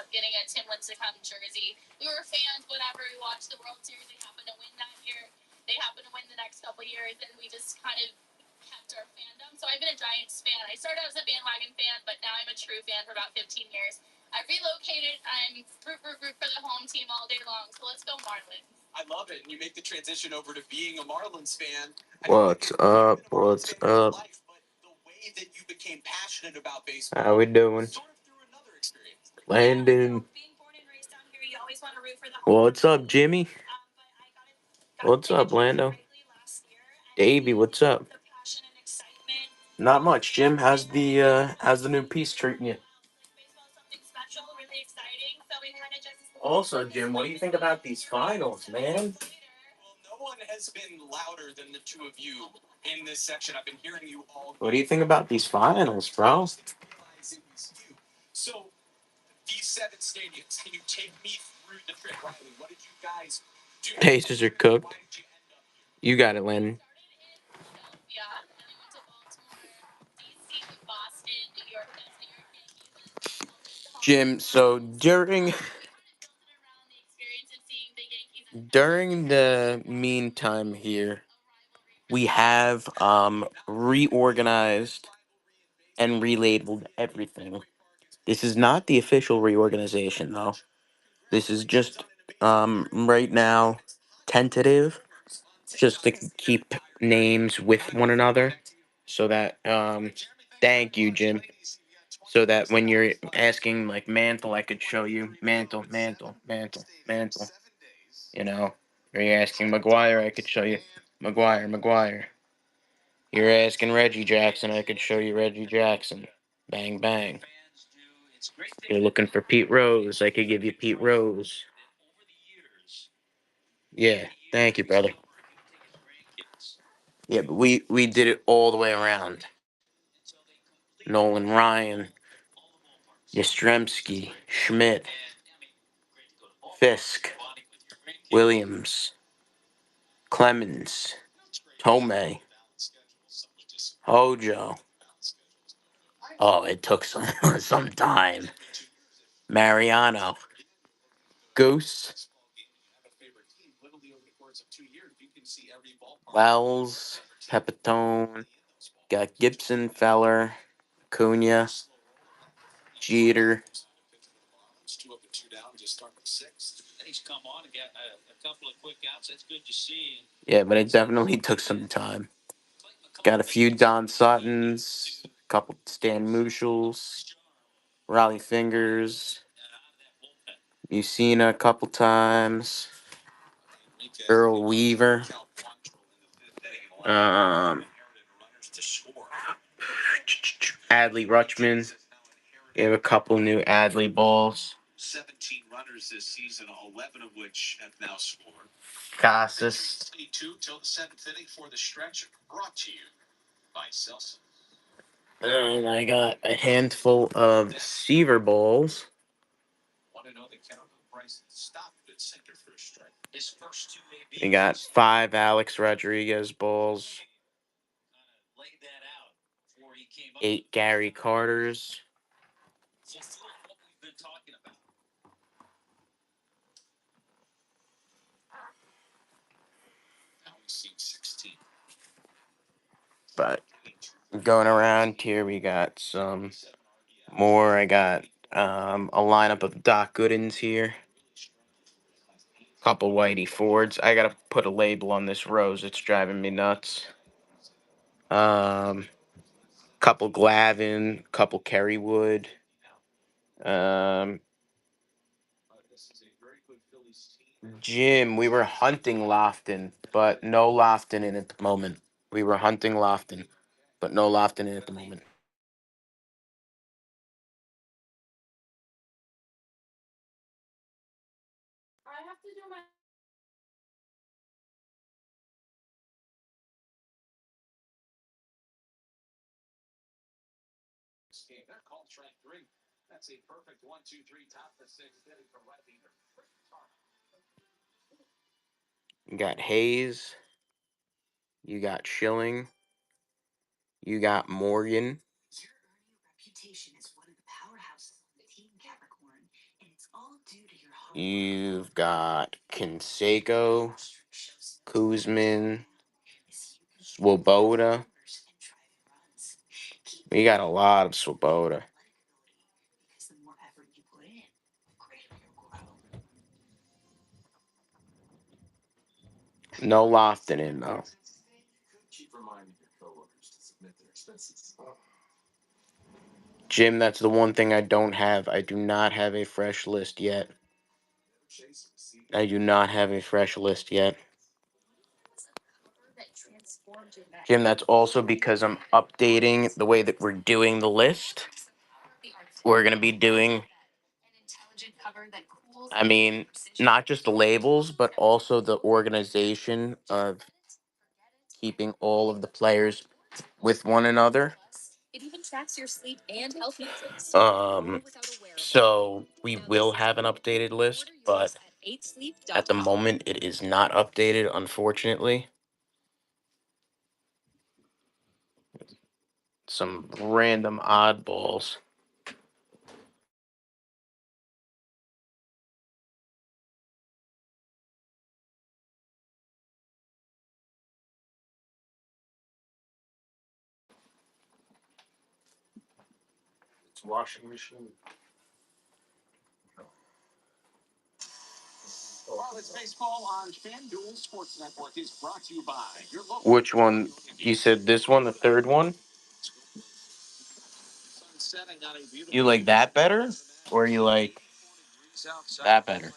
up getting a Tim Lincecum jersey. We were fans, whatever. We watched the World Series. They happened to win that year. They happened to win the next couple years, and we just kind of kept our fandom. So I've been a Giants fan. I started as a bandwagon fan, but now I'm a true fan for about 15 years. I've relocated. I'm root for the home team all day long. So let's go Marlins. I love it. And you make the transition over to being a Marlins fan. What's up? What's up? That you became passionate about baseball. How we doing? Landon. What's up, Jimmy? What's up, Lando? Davey, what's up? Not much, Jim. How's the new piece treating you? Also, Jim, what do you think about these finals, man? No one has been louder than the two of you in this section. I've been hearing you all. What do you think about these finals, bro? So, these 7 stadiums, can you take me through the trip, Riley? What did you guys do? Tastes are cooked. You got it, Landon. Jim, so during the meantime here, we have reorganized and relabeled everything. This is not the official reorganization, though. This is just right now tentative, just to keep names with one another, so that thank you, Jim. So that when you're asking like Mantle, I could show you Mantle, Mantle, Mantle, Mantle. You know, or you're asking McGuire, I could show you McGuire, McGuire. You're asking Reggie Jackson, I could show you Reggie Jackson. Bang, bang. You're looking for Pete Rose, I could give you Pete Rose. Yeah, thank you, brother. Yeah, but we did it all the way around. Nolan Ryan, Yastrzemski, Schmidt, Fisk, Williams, Clemens, Tomei, Hojo. Oh, it took some time. Mariano, Goose, Wells, Pepitone, got Gibson, Feller, Cunha, Jeter. Yeah, but it definitely took some time. Got a few Don Suttons, a couple Stan Musials, Raleigh Fingers, Mussina a couple times, Earl Weaver, Adley Rutschman. You have a couple new Adley balls. 17 runners this season, 11 of which have now scored. Casas. 22 till the 7th inning for the stretch, brought to you by Celsius. And I got a handful of Seaver balls. We got 5 Alex Rodriguez balls. 8 Gary Carters. But going around here, we got some more. I got a lineup of Doc Goodens here. Couple Whitey Fords. I gotta put a label on this rose. It's driving me nuts. Couple Glavin, couple Kerrywood. Jim, we were hunting Lofton, but no Lofton in at the moment. We were hunting Lofton, but no Lofton in at the moment. You got Hayes. You got Schilling. You got Morgan. You've got Canseco, Kuzmin, Swoboda. We got a lot of Swoboda. No Lofton in though. Jim, that's the one thing I don't have. I do not have a fresh list yet. I do not have a fresh list yet. Jim, that's also because I'm updating the way that we're doing the list. We're going to be doing, I mean, not just the labels, but also the organization of keeping all of the players with one another. So we will have an updated list, but at the moment it is not updated, unfortunately. Some random oddballs. It's washing machine. Which one? You said this one, the third one? You like that better? Or you like that better?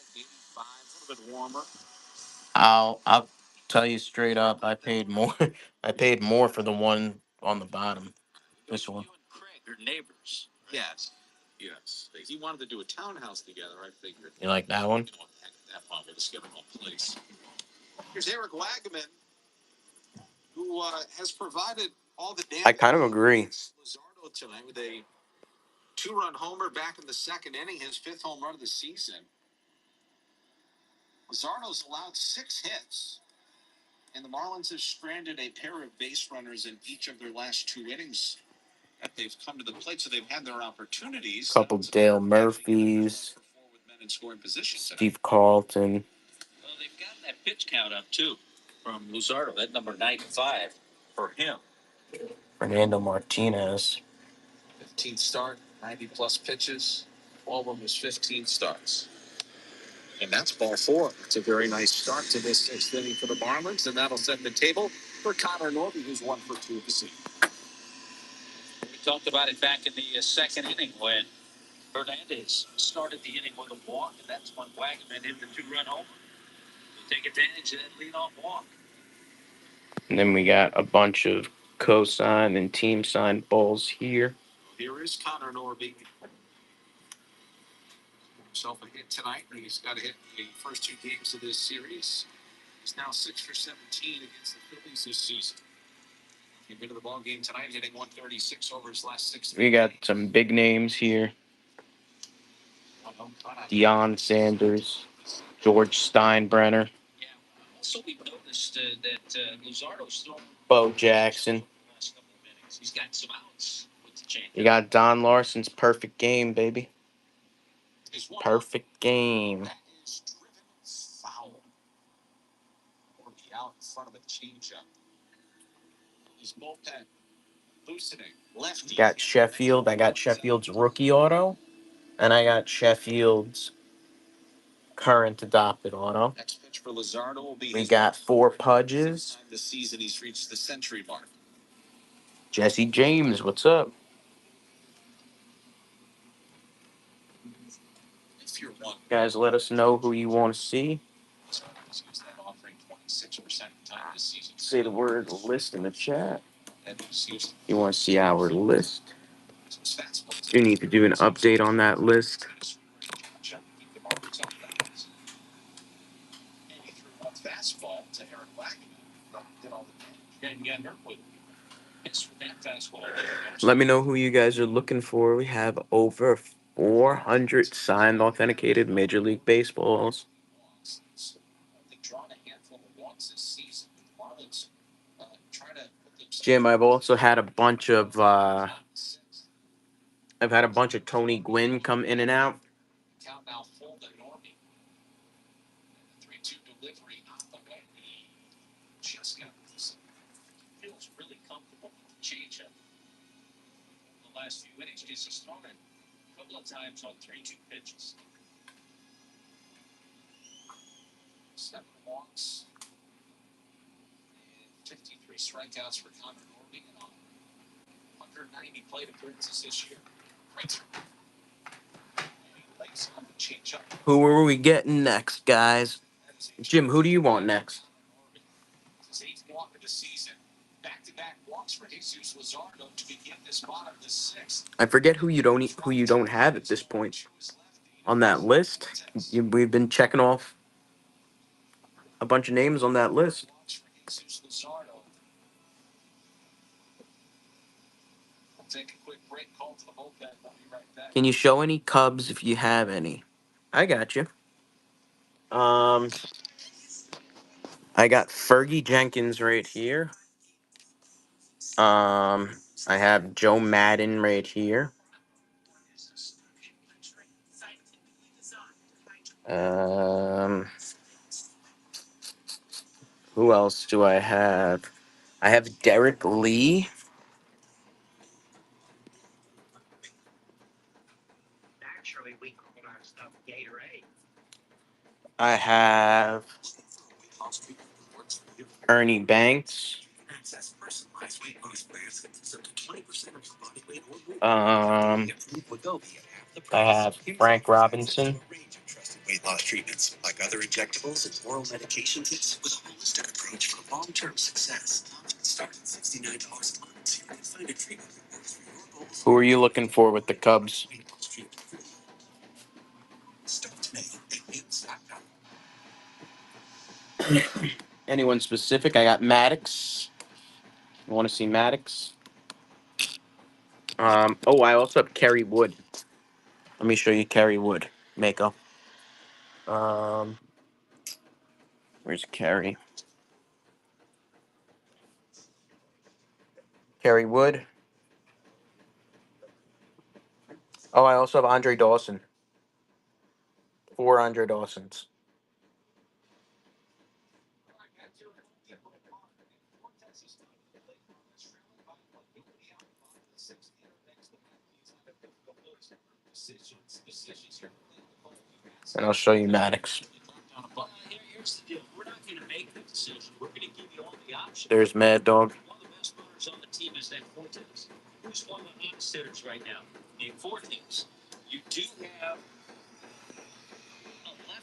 I'll tell you straight up, I paid more I paid more for the one on the bottom. This one. You like that one? I kind of agree. Couple Dale Murphys, Steve Carlton. Fernando Martinez. And then we got a bunch of co-sign and team signed balls here. We got some big names here. Deion Sanders, George Steinbrenner, Bo Jackson. You got Don Larson's perfect game, baby. Perfect game. Got Sheffield. I got Sheffield's rookie auto, and I got Sheffield's current adopted auto. We got 4 Pudges. Jesse James, what's up? Guys, let us know who you want to see. Say the word list in the chat. You want to see our list? You need to do an update on that list. Let me know who you guys are looking for. We have over 400 signed, authenticated Major League Baseballs. Jim, I've also had a bunch of Tony Gwynn come in and out. Who are we getting next, guys? Jim, who do you want next? I forget who you don't have at this point on that list. We've been checking off a bunch of names on that list. Can you show any Cubs if you have any? I got you. Um, I got Fergie Jenkins right here. I have Joe Madden right here. Um, who else do I have? I have Derek Lee. I have Ernie Banks. Um, I have Frank Robinson. Who are you looking for with the Cubs? Anyone specific? I got Maddox. You want to see Maddox? Oh, I also have Kerry Wood. Let me show you Kerry Wood. Mako. Um, where's Kerry? Kerry Wood. Oh, I also have Andre Dawson. 4 Andre Dawsons. And I'll show you Maddox. There's Mad Dog.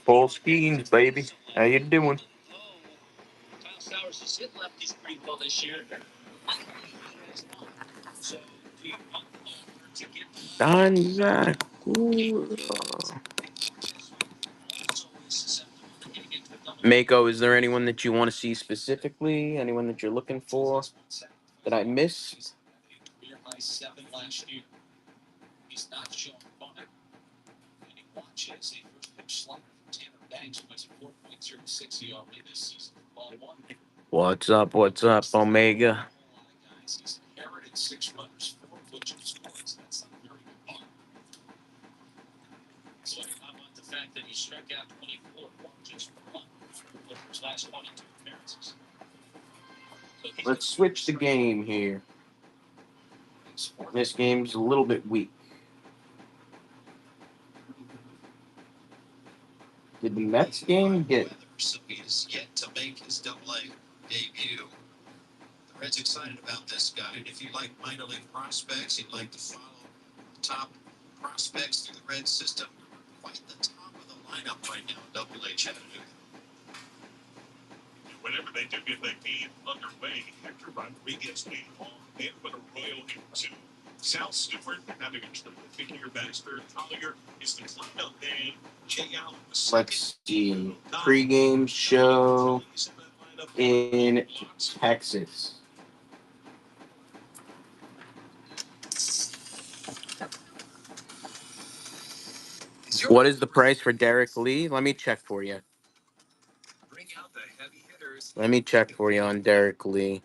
Full schemes, baby. How you doing? Donza. Mako, is there anyone that you want to see specifically? Anyone that you're looking for that I missed? What's up? What's up, Omega? Let's switch the game here. This game's a little bit weak. Did the Mets game get? Let's see. Pre-game show in Texas. What is the price for Derek Lee? Let me check for you. Let me check for you on Derek Lee.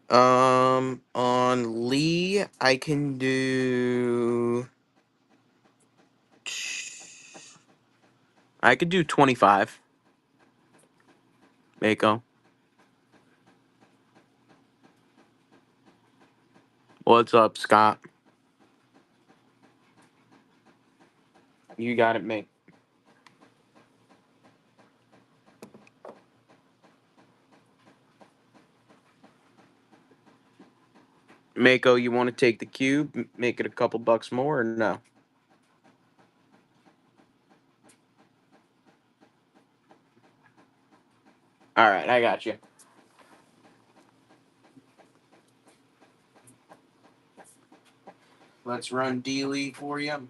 On Lee, I can do. I could do 25. Mako. What's up, Scott? You got it, mate. Mako, you want to take the cube, make it a couple bucks more, or no? All right, I got you. Let's run D-Lee for you.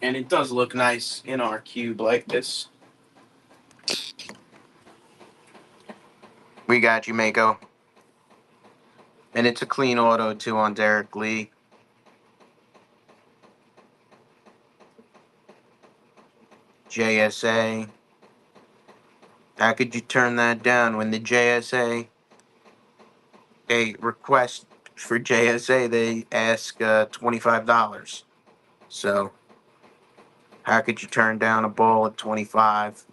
And it does look nice in our cube like this. We got you, Mako. And it's a clean auto, too, on Derek Lee. JSA. How could you turn that down when the JSA, they request for JSA, they ask $25. So, how could you turn down a ball at 25?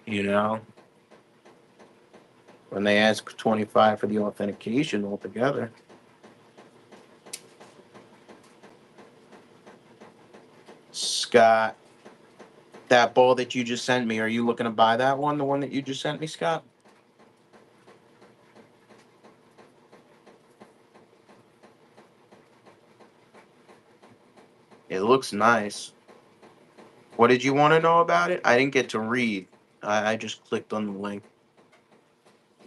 You know? When they ask 25 for the authentication altogether. Scott, that ball that you just sent me, are you looking to buy that one, the one that you just sent me, Scott? It looks nice. What did you want to know about it? I didn't get to read. I just clicked on the link.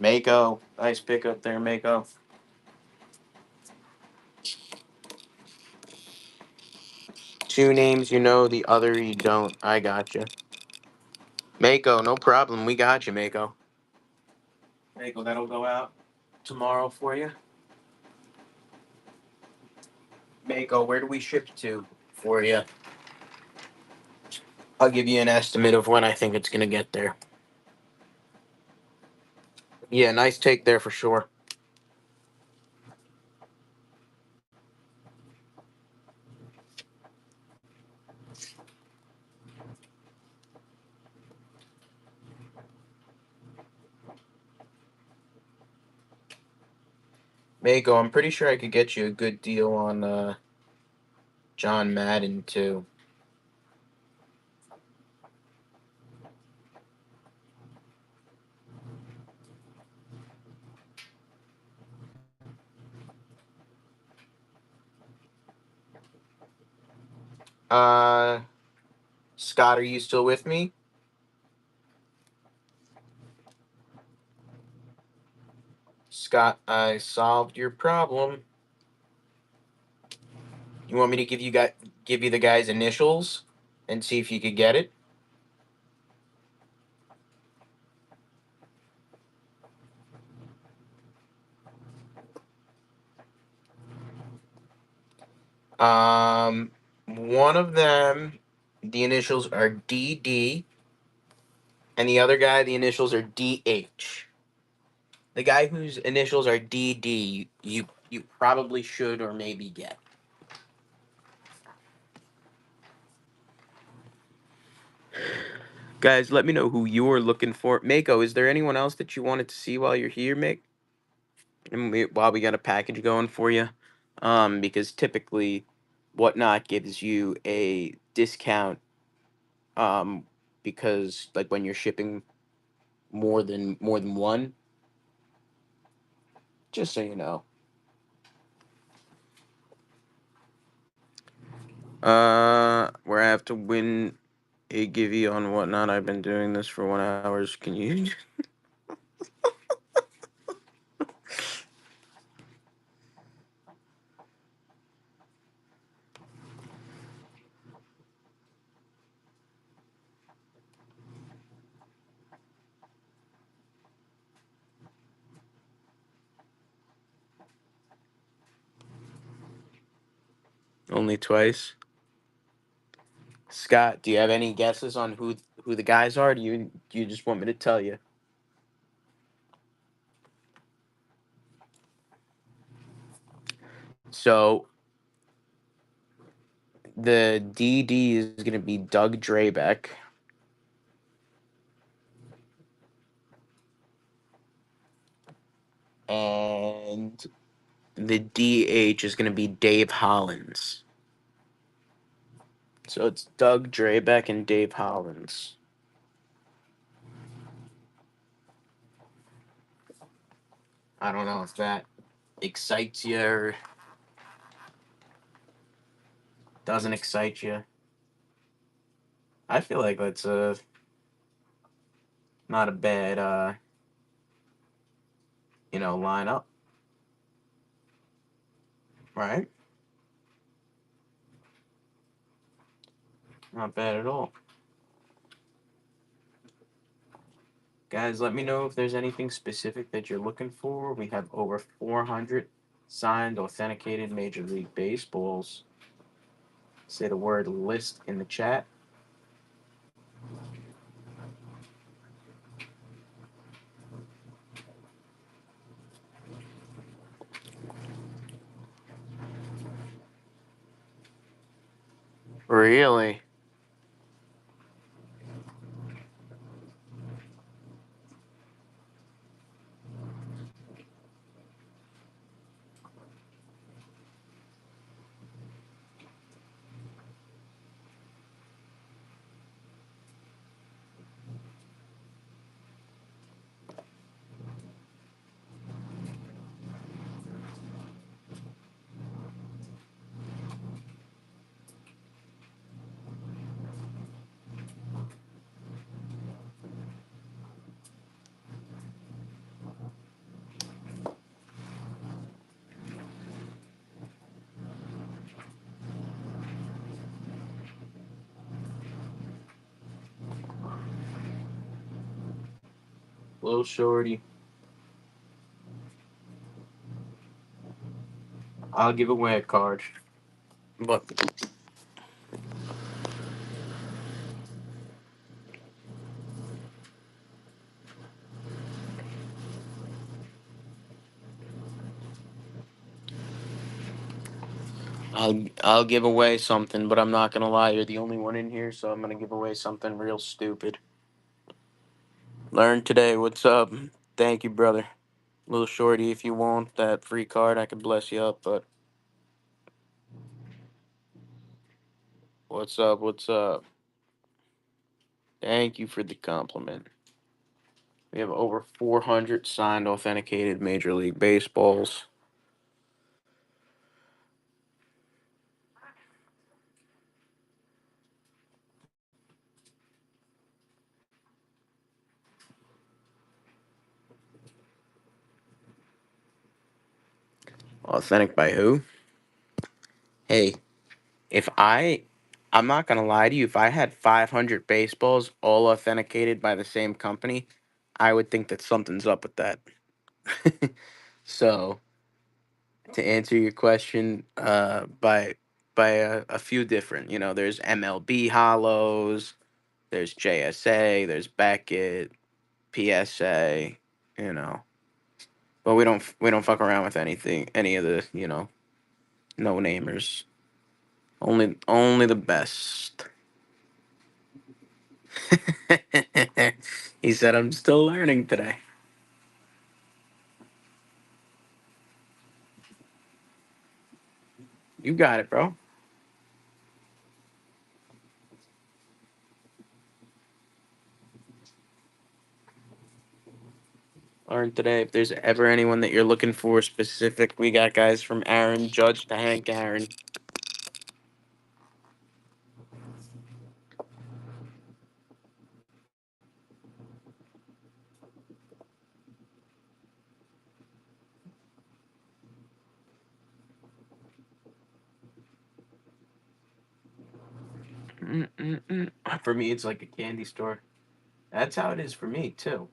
Mako. Nice pickup there, Mako. Two names you know, the other you don't. I got you. Mako, no problem. We got you, Mako. Mako, that'll go out tomorrow for you. Mako, where do we ship to for you? I'll give you an estimate of when I think it's going to get there. Yeah, nice take there for sure. Mako, I'm pretty sure I could get you a good deal on John Madden, too. Uh, Scott, are you still with me? Scott, I solved your problem. You want me to give you the guy's initials and see if you could get it? Um, one of them, the initials are DD, and the other guy, the initials are DH. The guy whose initials are DD, you probably should or maybe get. Guys, let me know who you're looking for. Mako, is there anyone else that you wanted to see while you're here, Mick? And while we got a package going for you, because typically, Whatnot gives you a discount, um, because like when you're shipping more than one, just so you know. Where I have to win a givey on Whatnot. I've been doing this for 1 hour. Can you? Only twice. Scott, do you have any guesses on who the guys are? Do you just want me to tell you? So the DD is going to be Doug Drabeck. And the DH is going to be Dave Hollins. So it's Doug Drabeck and Dave Hollins. I don't know if that excites you or doesn't excite you. I feel like that's not a bad lineup, right? Not bad at all. Guys, let me know if there's anything specific that you're looking for. We have over 400 signed, authenticated Major League Baseballs. Say the word list in the chat. Really? Little shorty. I'll give away a card. But I'll give away something, but I'm not gonna lie, you're the only one in here, so I'm gonna give away something real stupid. Learn today, what's up? Thank you, brother. Little shorty, if you want that free card, I could bless you up, but what's up, what's up? Thank you for the compliment. We have over 400 signed, authenticated Major League Baseballs. Authentic by who? Hey, if I'm not gonna lie to you, if I had 500 baseballs all authenticated by the same company, I would think that something's up with that. So, to answer your question, by a few different, there's MLB Hollows, there's JSA, there's Beckett, PSA, you know. But we don't fuck around with any of the, no namers. Only the best. He said I'm still learning today. You got it, bro. Learn today. If there's ever anyone that you're looking for specific, we got guys from Aaron Judge to Hank Aaron. Mm-mm-mm. For me, it's like a candy store. That's how it is for me too.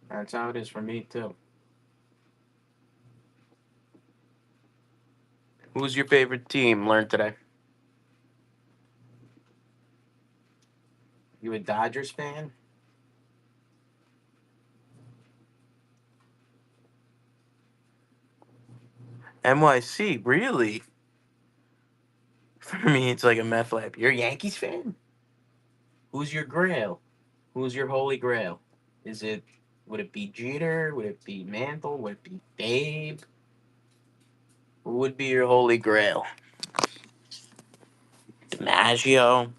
That's how it is for me too. Who's your favorite team? Learn today. You a Dodgers fan? NYC, really? For me, it's like a meth lab. You're a Yankees fan? Who's your grail? Who's your holy grail? Is it? Would it be Jeter? Would it be Mantle? Would it be Babe? Who would be your holy grail? DiMaggio,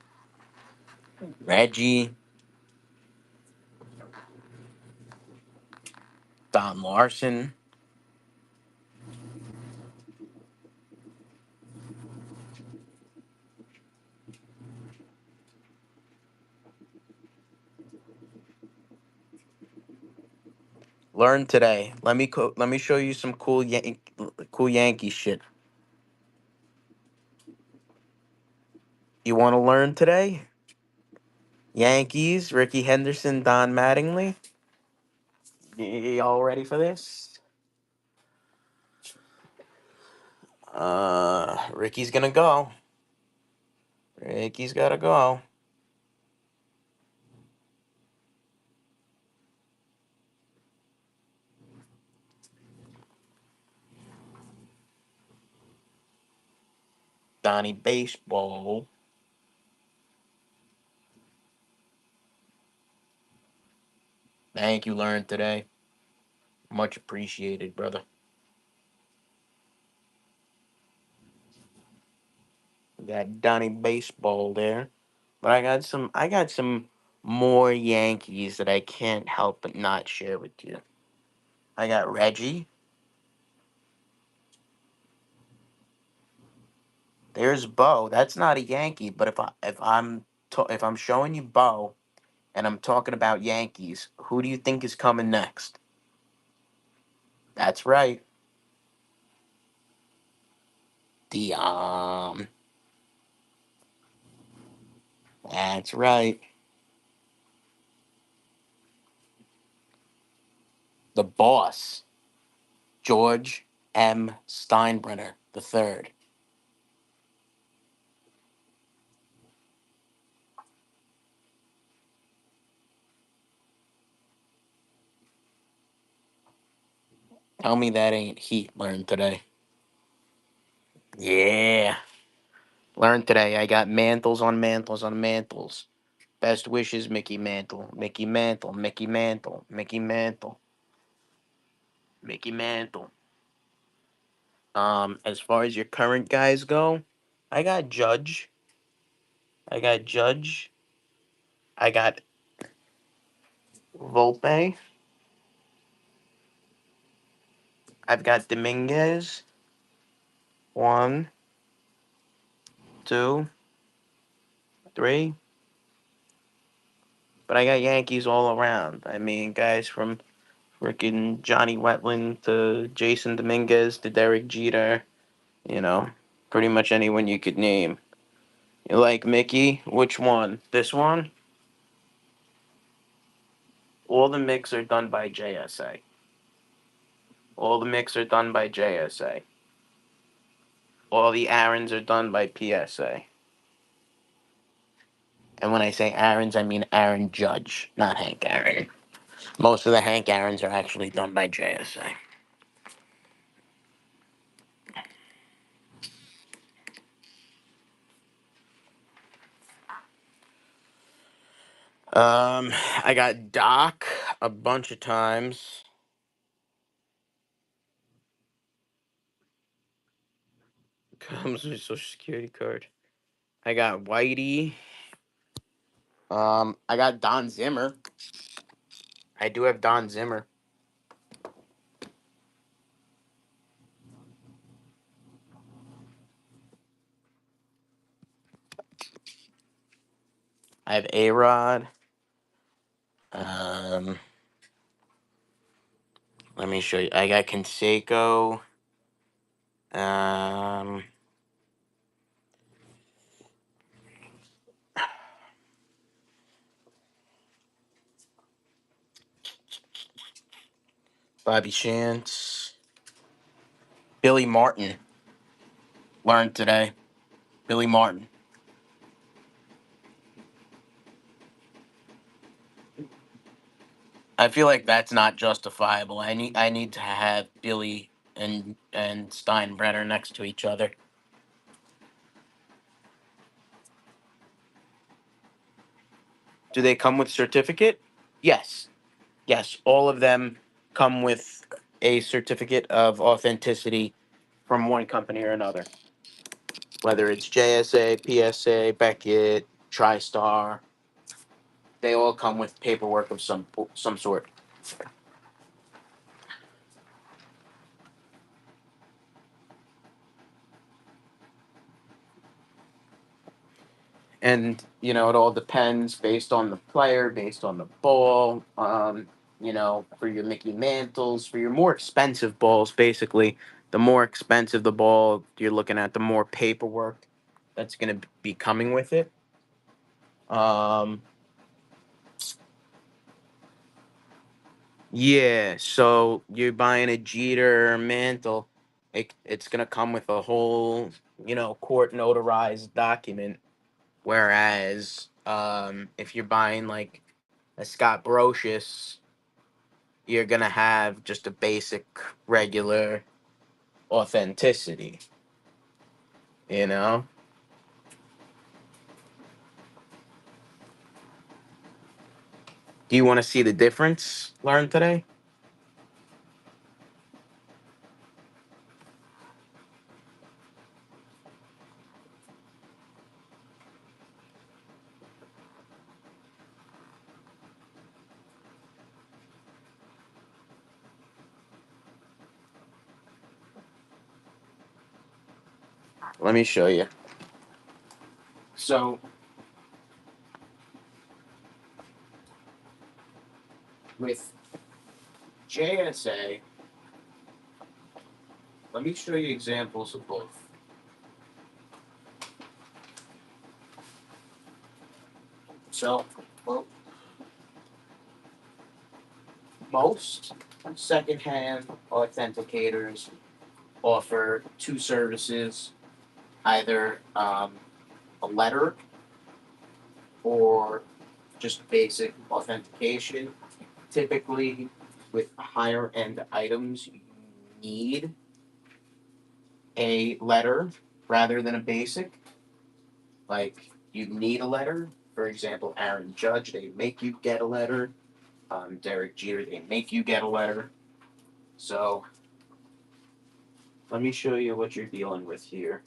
Reggie, Don Larson. Learn today. Let me show you some cool Yankee shit. You want to learn today? Yankees, Ricky Henderson, Don Mattingly. Y'all ready for this? Ricky's gonna go. Ricky's gotta go. Donnie Baseball. Thank you, learn today. Much appreciated, brother. We got Donnie Baseball there. But I got some more Yankees that I can't help but not share with you. I got Reggie. There's Bo. That's not a Yankee, but if I'm showing you Bo and I'm talking about Yankees, who do you think is coming next? That's right. The. That's right. The boss, George M. Steinbrenner the third. Tell me that ain't heat learned today. Yeah. Learned today. I got mantles on mantles on mantles. Best wishes, Mickey Mantle. Mickey Mantle. Mickey Mantle. Mickey Mantle. Mickey Mantle. As far as your current guys go, I got Judge. I got Judge. I got Volpe. I've got Dominguez. One, two, three. But I got Yankees all around. I mean, guys from freaking Johnny Wetland to Jason Dominguez to Derek Jeter. You know, pretty much anyone you could name. You like Mickey? Which one? This one? All the mix are done by JSA. All the mix are done by JSA. All the errands are done by PSA. And when I say errands, I mean Aaron Judge, not Hank Aaron. Most of the Hank Aaron's are actually done by JSA. I got Doc a bunch of times. Comes with Social Security card. I got Whitey. I got Don Zimmer. I do have Don Zimmer. I have A Rod. Um, Let me show you. I got Canseco. Um, Bobby Chance. Billy Martin. Learned today. Billy Martin. I feel like that's not justifiable. I need to have Billy and Steinbrenner next to each other. Do they come with certificate? Yes. Yes, all of them come with a certificate of authenticity from one company or another. Whether it's JSA, PSA, Beckett, TriStar, they all come with paperwork of some sort. And it all depends based on the player, based on the ball. For your Mickey Mantles, for your more expensive balls, basically, the more expensive the ball you're looking at, the more paperwork that's going to be coming with it. Um, yeah, so you're buying a Jeter Mantle, it's going to come with a whole, court notarized document. Whereas, if you're buying like a Scott Brocious, you're gonna have just a basic, regular authenticity. You know. Do you want to see the difference learned today? Let me show you. So with JSA, let me show you examples of both. So, well, most secondhand authenticators offer two services, either a letter or just basic authentication. Typically, with higher end items, you need a letter rather than a basic. Like, you need a letter. For example, Aaron Judge, they make you get a letter. Derek Jeter, they make you get a letter. So, let me show you what you're dealing with here.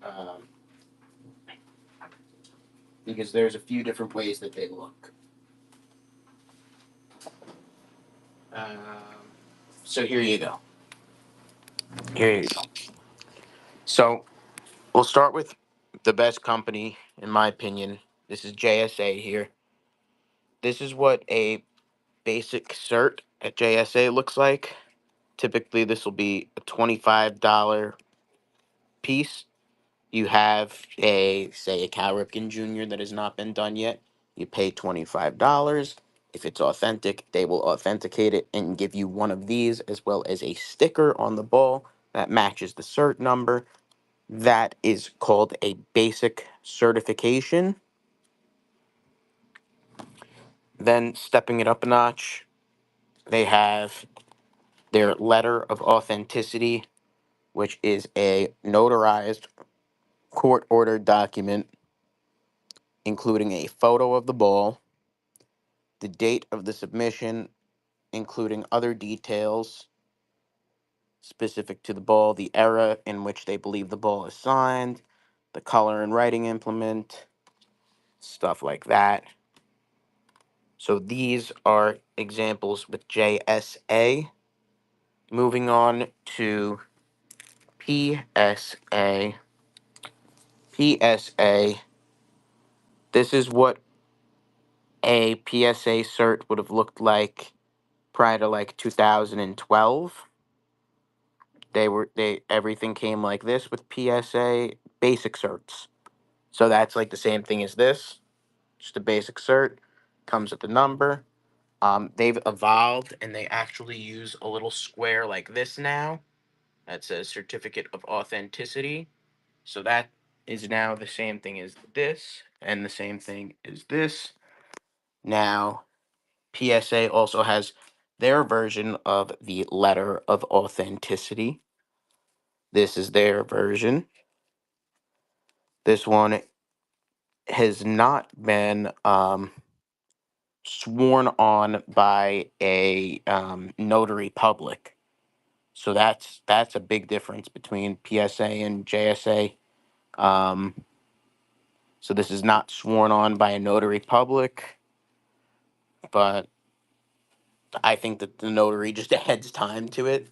Um, because there's a few different ways that they look. Um, so, here you go. Here you go. So, we'll start with the best company, in my opinion. This is JSA here. This is what a basic cert at JSA looks like. Typically, this will be a $25 piece. You have say, a Cal Ripken Jr. that has not been done yet. You pay $25. If it's authentic, they will authenticate it and give you one of these, as well as a sticker on the ball that matches the cert number. That is called a basic certification. Then, stepping it up a notch, they have their letter of authenticity, which is a notarized court ordered document including a photo of the ball, the date of the submission, including other details specific to the ball, the era in which they believe the ball is signed, the color and writing implement, stuff like that. So these are examples with JSA. Moving on to PSA. PSA. This is what a PSA cert would have looked like prior to like 2012. They everything came like this with PSA basic certs. So that's like the same thing as this, just a basic cert comes with the number. They've evolved and they actually use a little square like this now that says certificate of authenticity. So that is now the same thing as this and the same thing as this. Now, PSA also has their version of the letter of authenticity. This is their version. This one has not been sworn on by a notary public. So that's a big difference between PSA and JSA. Um, so this is not sworn on by a notary public, but I think that the notary just adds time to it.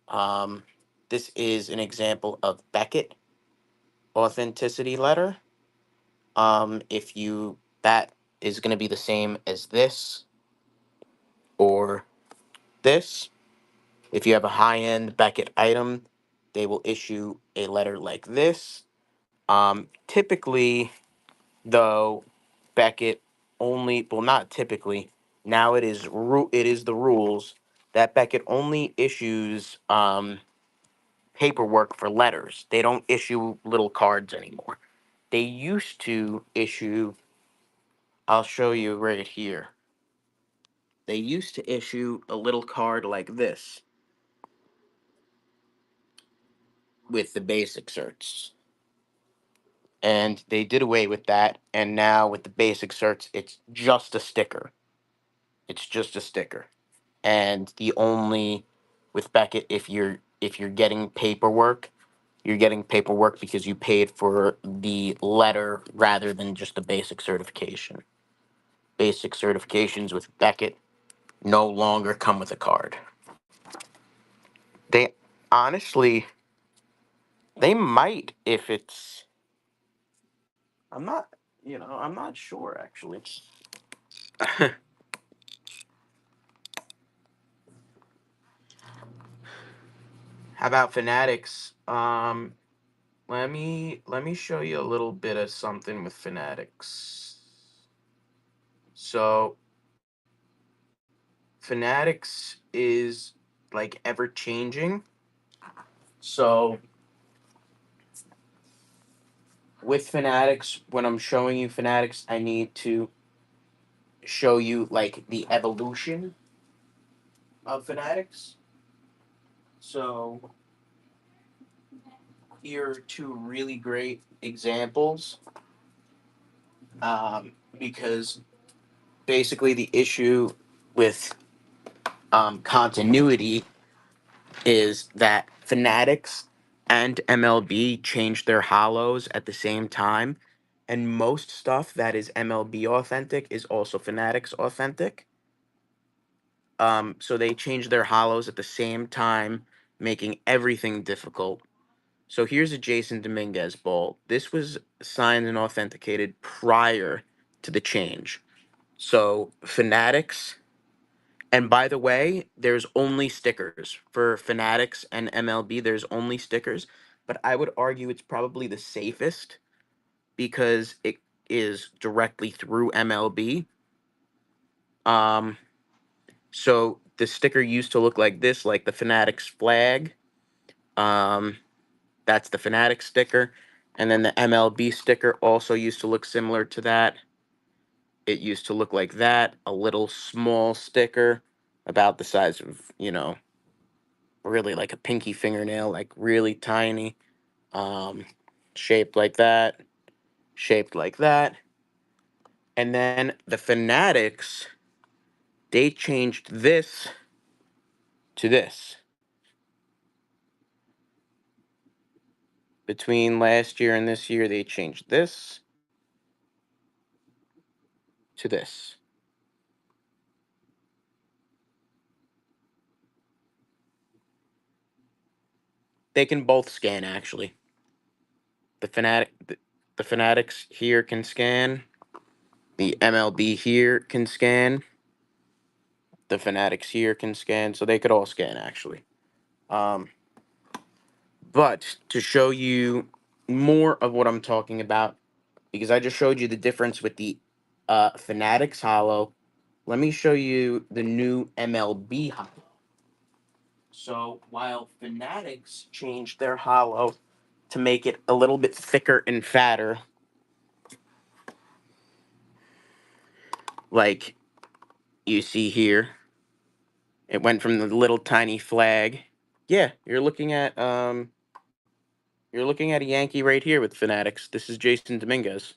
Um, this is an example of Beckett authenticity letter. If you that is going to be the same as this or this. If you have a high-end Beckett item, they will issue a letter like this. Typically, though, Beckett only, well, not typically. Now it is the rules that Beckett only issues paperwork for letters. They don't issue little cards anymore. They used to issue. I'll show you right here. They used to issue a little card like this with the basic certs. And they did away with that, and now with the basic certs, it's just a sticker. It's just a sticker. And the only with Beckett, if you're getting paperwork, you're getting paperwork because you paid for the letter rather than just the basic certification. Basic certifications with Beckett no longer come with a card. They honestly, they might if it's. I'm not, I'm not sure actually. How about Fanatics? Let me show you a little bit of something with Fanatics. So Fanatics is like ever changing. So with Fanatics, when I'm showing you Fanatics, I need to show you like the evolution of Fanatics. So here are two really great examples. Because basically the issue with continuity is that Fanatics and MLB changed their hollows at the same time, and most stuff that is MLB authentic is also Fanatics authentic. So they changed their hollows at the same time, making everything difficult. So here's a Jason Dominguez ball. This was signed and authenticated prior to the change. So Fanatics, and by the way, there's only stickers for Fanatics and MLB. There's only stickers, but I would argue it's probably the safest because it is directly through MLB. Um, so the sticker used to look like this, like the Fanatics flag. Um, that's the Fanatics sticker, and then the MLB sticker also used to look similar to that. It used to look like that, a little small sticker, about the size of, really like a pinky fingernail, like really tiny, um, shaped like that, shaped like that. And then the Fanatics, they changed this to this. Between last year and this year, they changed this to this. They can both scan actually. The Fanatics here can scan. The MLB here can scan. The Fanatics here can scan, so they could all scan actually. Um, but to show you more of what I'm talking about, because I just showed you the difference with the Fanatics Hollow, let me show you the new MLB Hollow. So while Fanatics changed their Hollow to make it a little bit thicker and fatter, like you see here, It went from the little tiny flag. Yeah, you're looking at a Yankee right here with Fanatics. This is Jason Dominguez.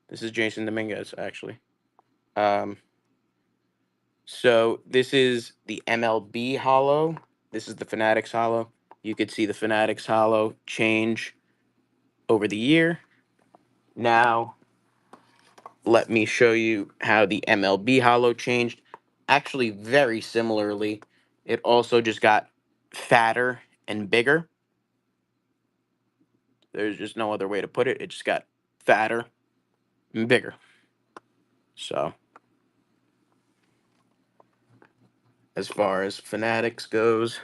This is Jason Dominguez, actually. Um, so this is the MLB hollow. This is the Fanatics hollow. You could see the Fanatics hollow change over the year. Now, let me show you how the MLB hollow changed. Actually, very similarly, it also just got fatter and bigger. There's just no other way to put it. It just got fatter and bigger. So, as far as Fanatics goes,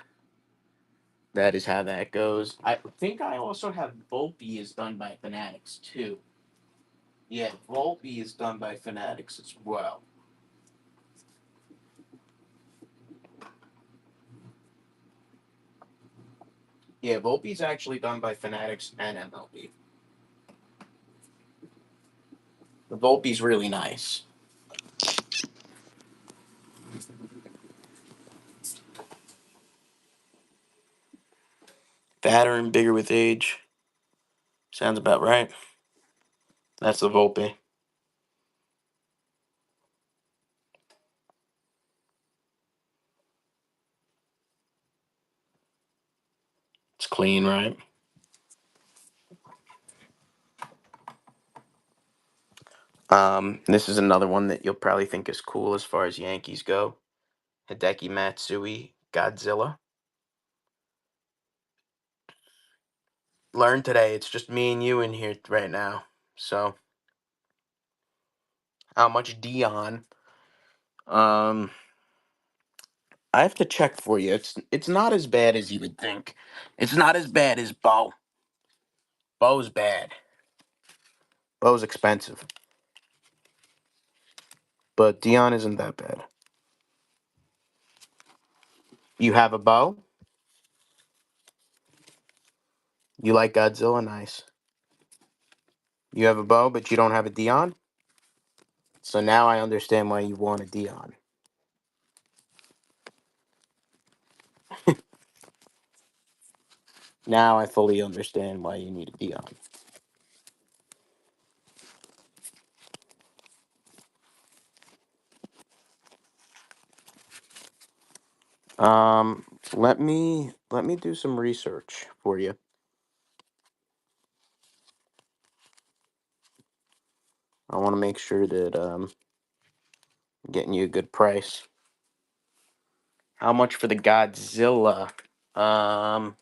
that is how that goes. I think I also have Volpe is done by Fanatics too. Yeah, Volpe is done by Fanatics as well. Yeah, Volpe's actually done by Fanatics and MLB. The Volpe's really nice. Fatter and bigger with age. Sounds about right. That's the Volpe. It's clean, right? This is another one that you'll probably think is cool as far as Yankees go. Hideki Matsui, Godzilla. Learn today. It's just me and you in here right now. So, how much Dion? Um, I have to check for you. It's not as bad as you would think. It's not as bad as Bo. Bo's bad. Bo's expensive, but Dion isn't that bad. You have a Bo. You like Godzilla, nice. You have a Bo, but you don't have a Dion. So now I understand why you want a Dion. Now I fully understand why you need a Dion. Let me do some research for you. I want to make sure that I'm getting you a good price. How much for the Godzilla? Um,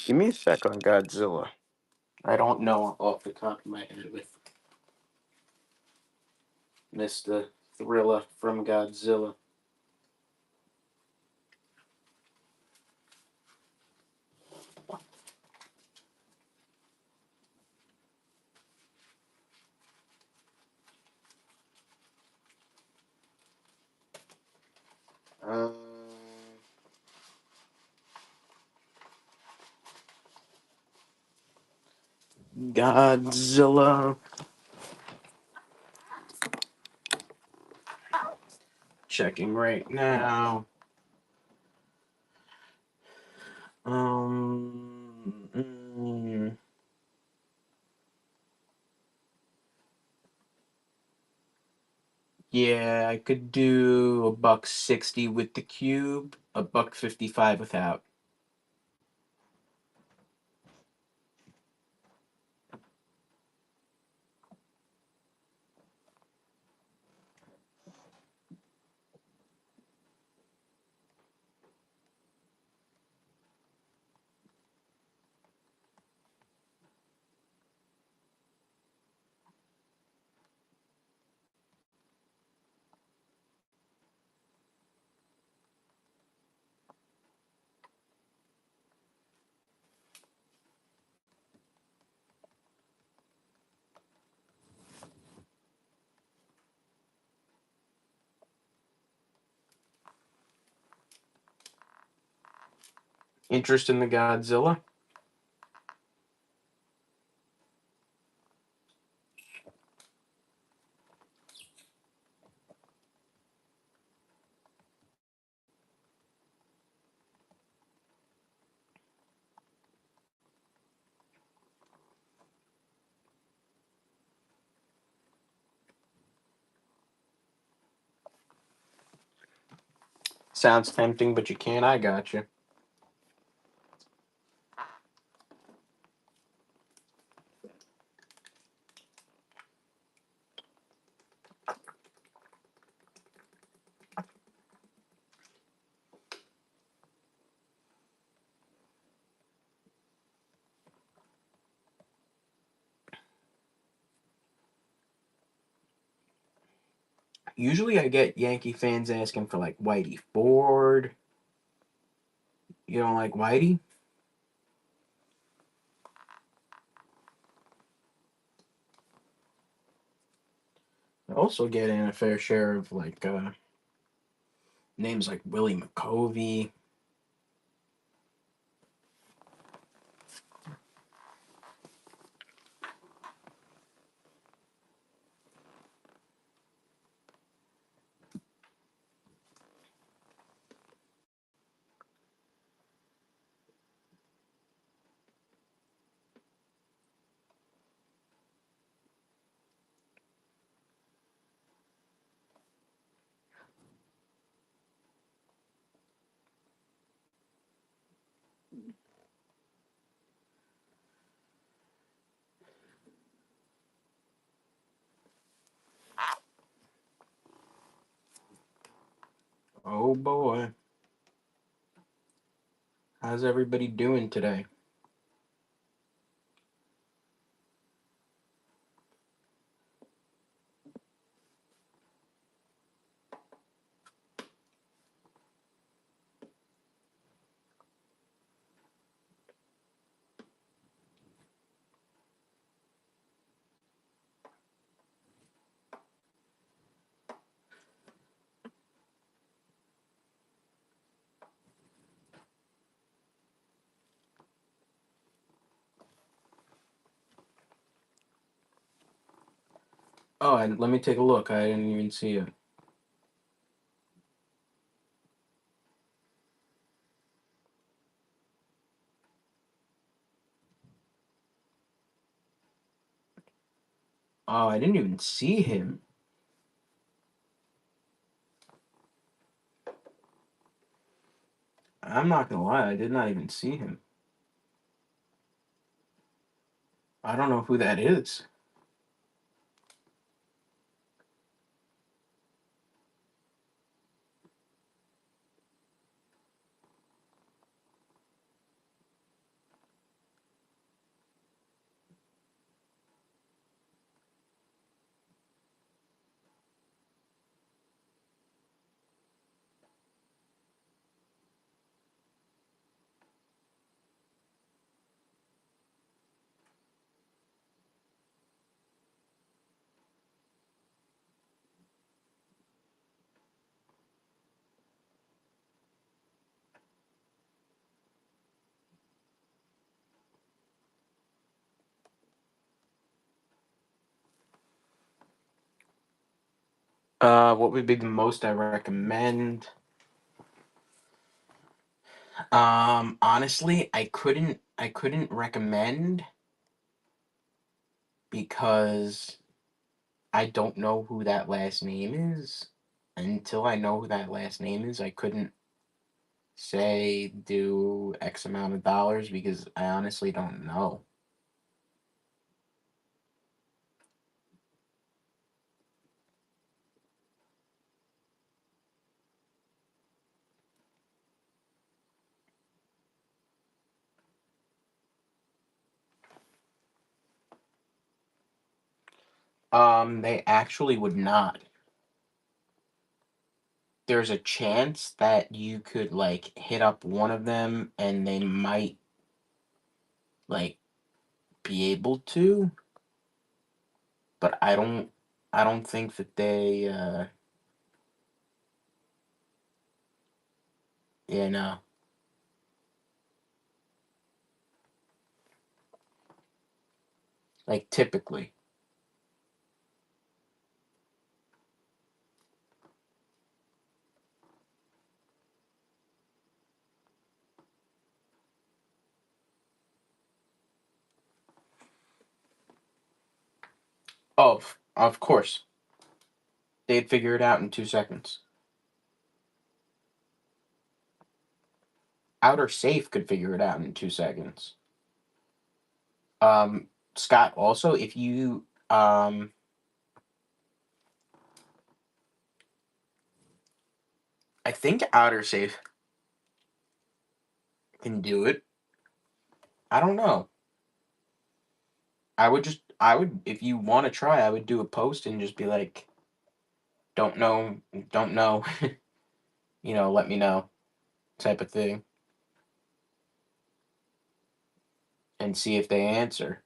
Give me a sec on Godzilla. I don't know off the top of my head with Mr. Thriller from Godzilla. Um, Godzilla. Checking right now. Um, mm, yeah, I could do $1.60 with the cube, $1.55 without. Interest in the Godzilla? Sounds tempting, but you can't. I got you. Usually I get Yankee fans asking for like Whitey Ford. You don't like Whitey? I also get in a fair share of like names like Willie McCovey. Oh boy. How's everybody doing today? Oh, and let me take a look. I didn't even see it. Oh, I didn't even see him. I'm not gonna lie, I did not even see him. I don't know who that is. What would be the most I recommend? Honestly, I couldn't recommend because I don't know who that last name is. Until I know who that last name is, I couldn't say do X amount of dollars because I honestly don't know. They actually would not. There's a chance that you could like hit up one of them and they might like be able to, but I don't think that they you know, like typically. Of course. They'd figure it out in 2 seconds. Outer Safe could figure it out in 2 seconds. Scott, also, if you I think Outer Safe can do it. I don't know. I would, if you want to try, I would do a post and just be like, don't know, don't know, let me know, type of thing, and see if they answer.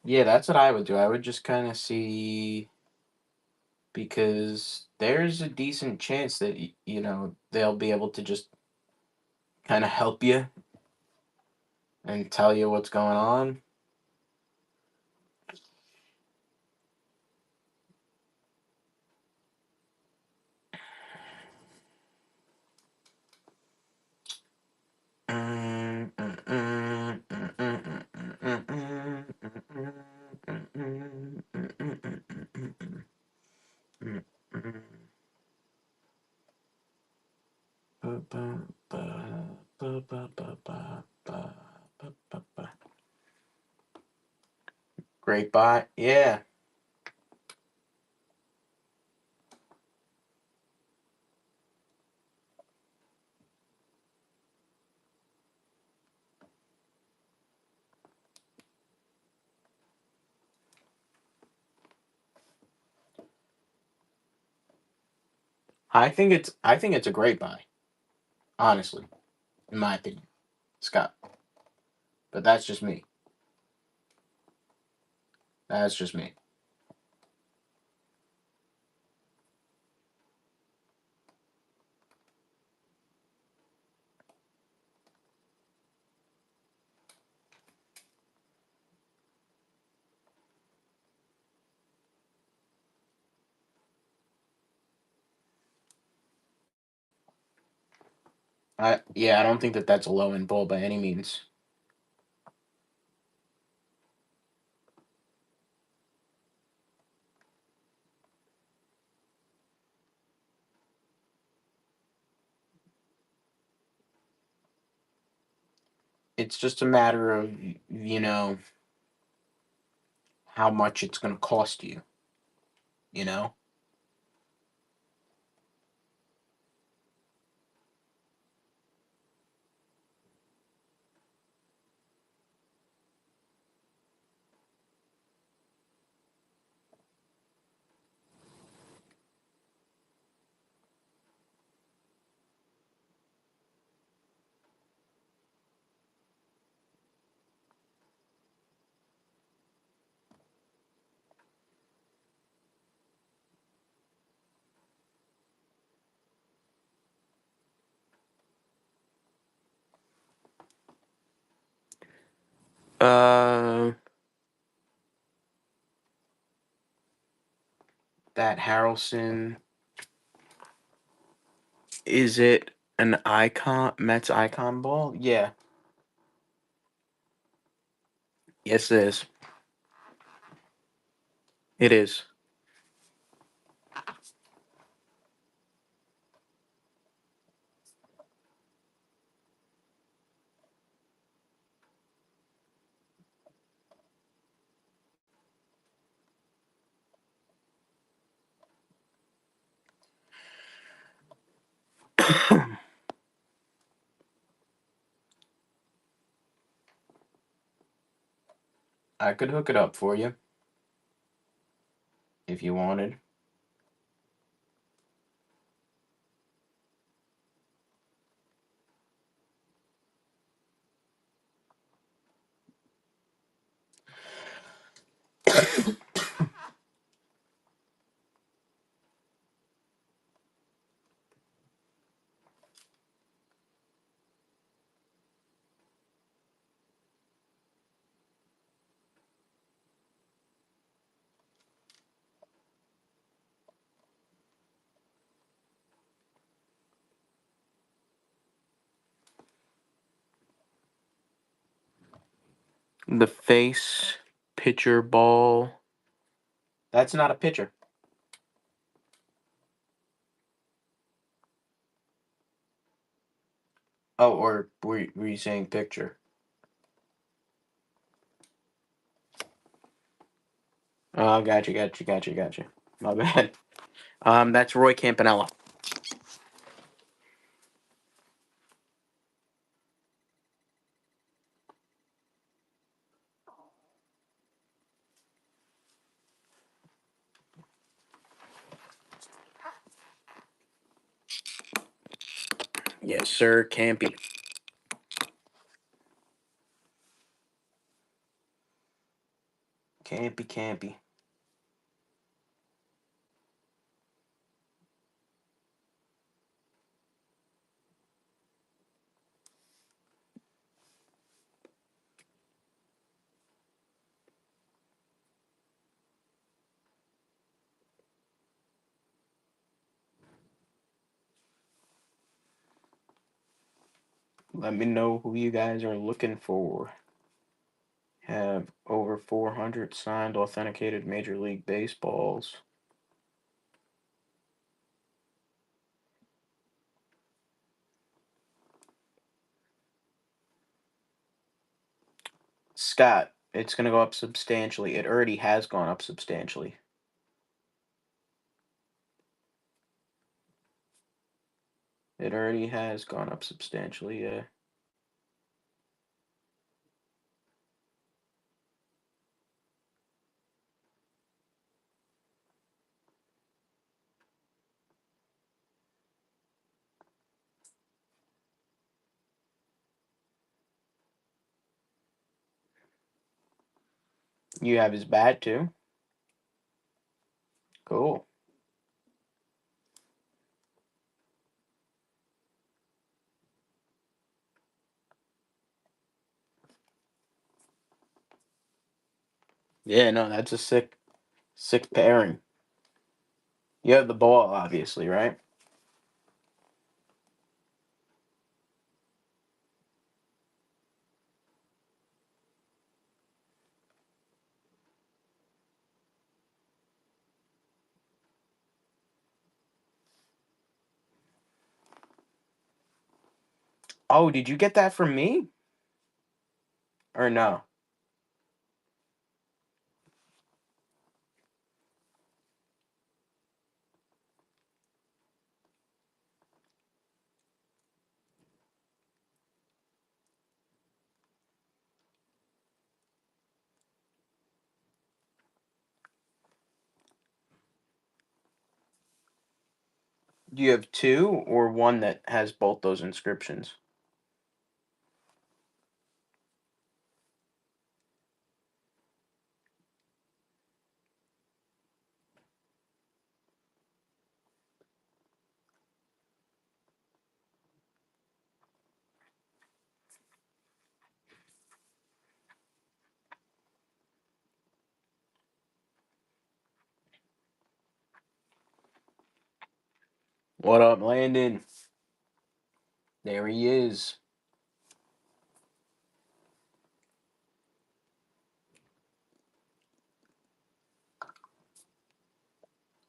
Yeah, that's what I would do. I would just kind of see, because there's a decent chance that they'll be able to just kind of help you and tell you what's going on. Great bot, yeah. I think it's a great buy, honestly, in my opinion, Scott. But that's just me. That's just me. I don't think that that's a low end bull by any means. It's just a matter of how much it's going to cost you. You know. Uh, that Harrelson, is it an icon Mets icon ball? Yeah. Yes, it is. It is. I could hook it up for you if you wanted. The face pitcher ball. That's not a pitcher. Oh, or were you saying picture? Oh, gotcha. My bad. That's Roy Campanella. Yes, sir. Campy. Campy. Let me know who you guys are looking for. Have over 400 signed, authenticated Major League Baseballs. Scott, it's going to go up substantially. It already has gone up substantially. It already has gone up substantially, yeah. You have his bat, too? Cool. Yeah, no, that's a sick pairing. You have the ball, obviously, right? Oh, did you get that from me? Or no? Do you have two or one that has both those inscriptions? What up, Landon? There he is.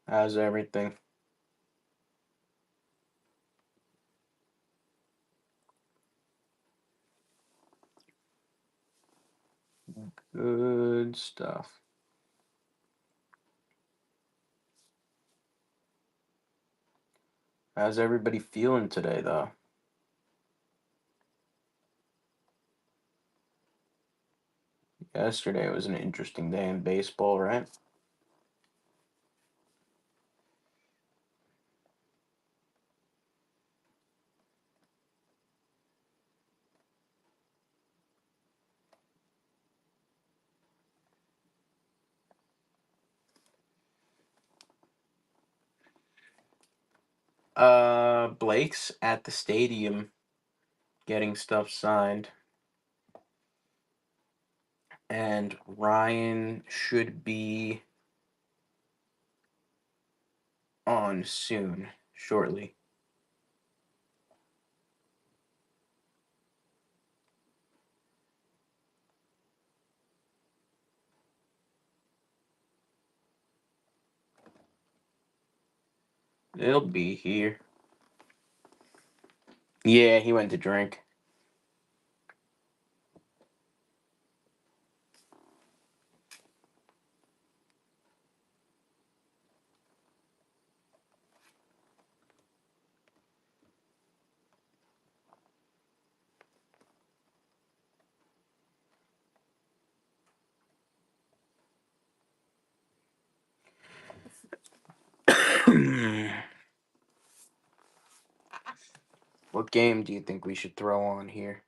How's everything? Good stuff. How's everybody feeling today, though? Yesterday was an interesting day in baseball, right? Blake's at the stadium getting stuff signed, and Ryan should be on soon, shortly. They'll be here. Yeah, he went to drink. What game do you think we should throw on here?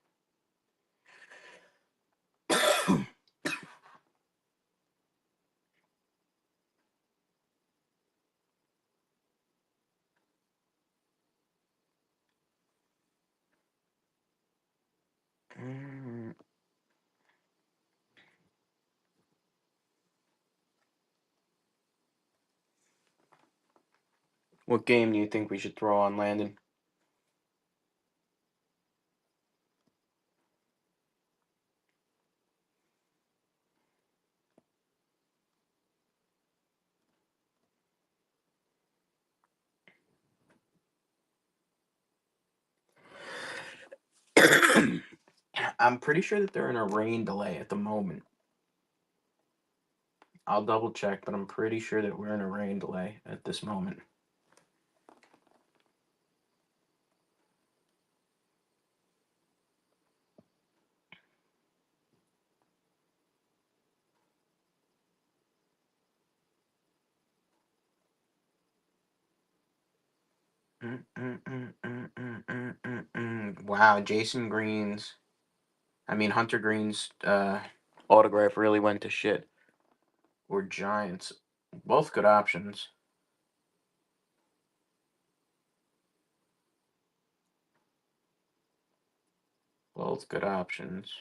Mm, What game do you think we should throw on, Landon? I'm pretty sure that they're in a rain delay at the moment. I'll double check, but I'm pretty sure that we're in a rain delay at this moment. Wow, Hunter Green's autograph really went to shit. Or Giants. Both good options. Both good options.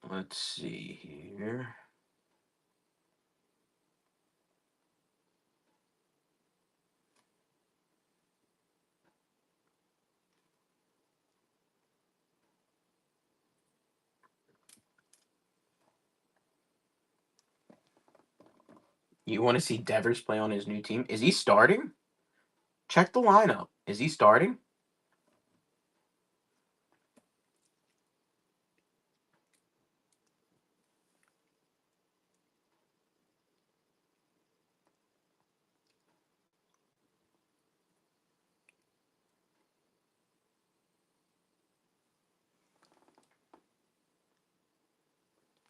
Let's see here. You want to see Devers play on his new team? Is he starting? Check the lineup. Is he starting?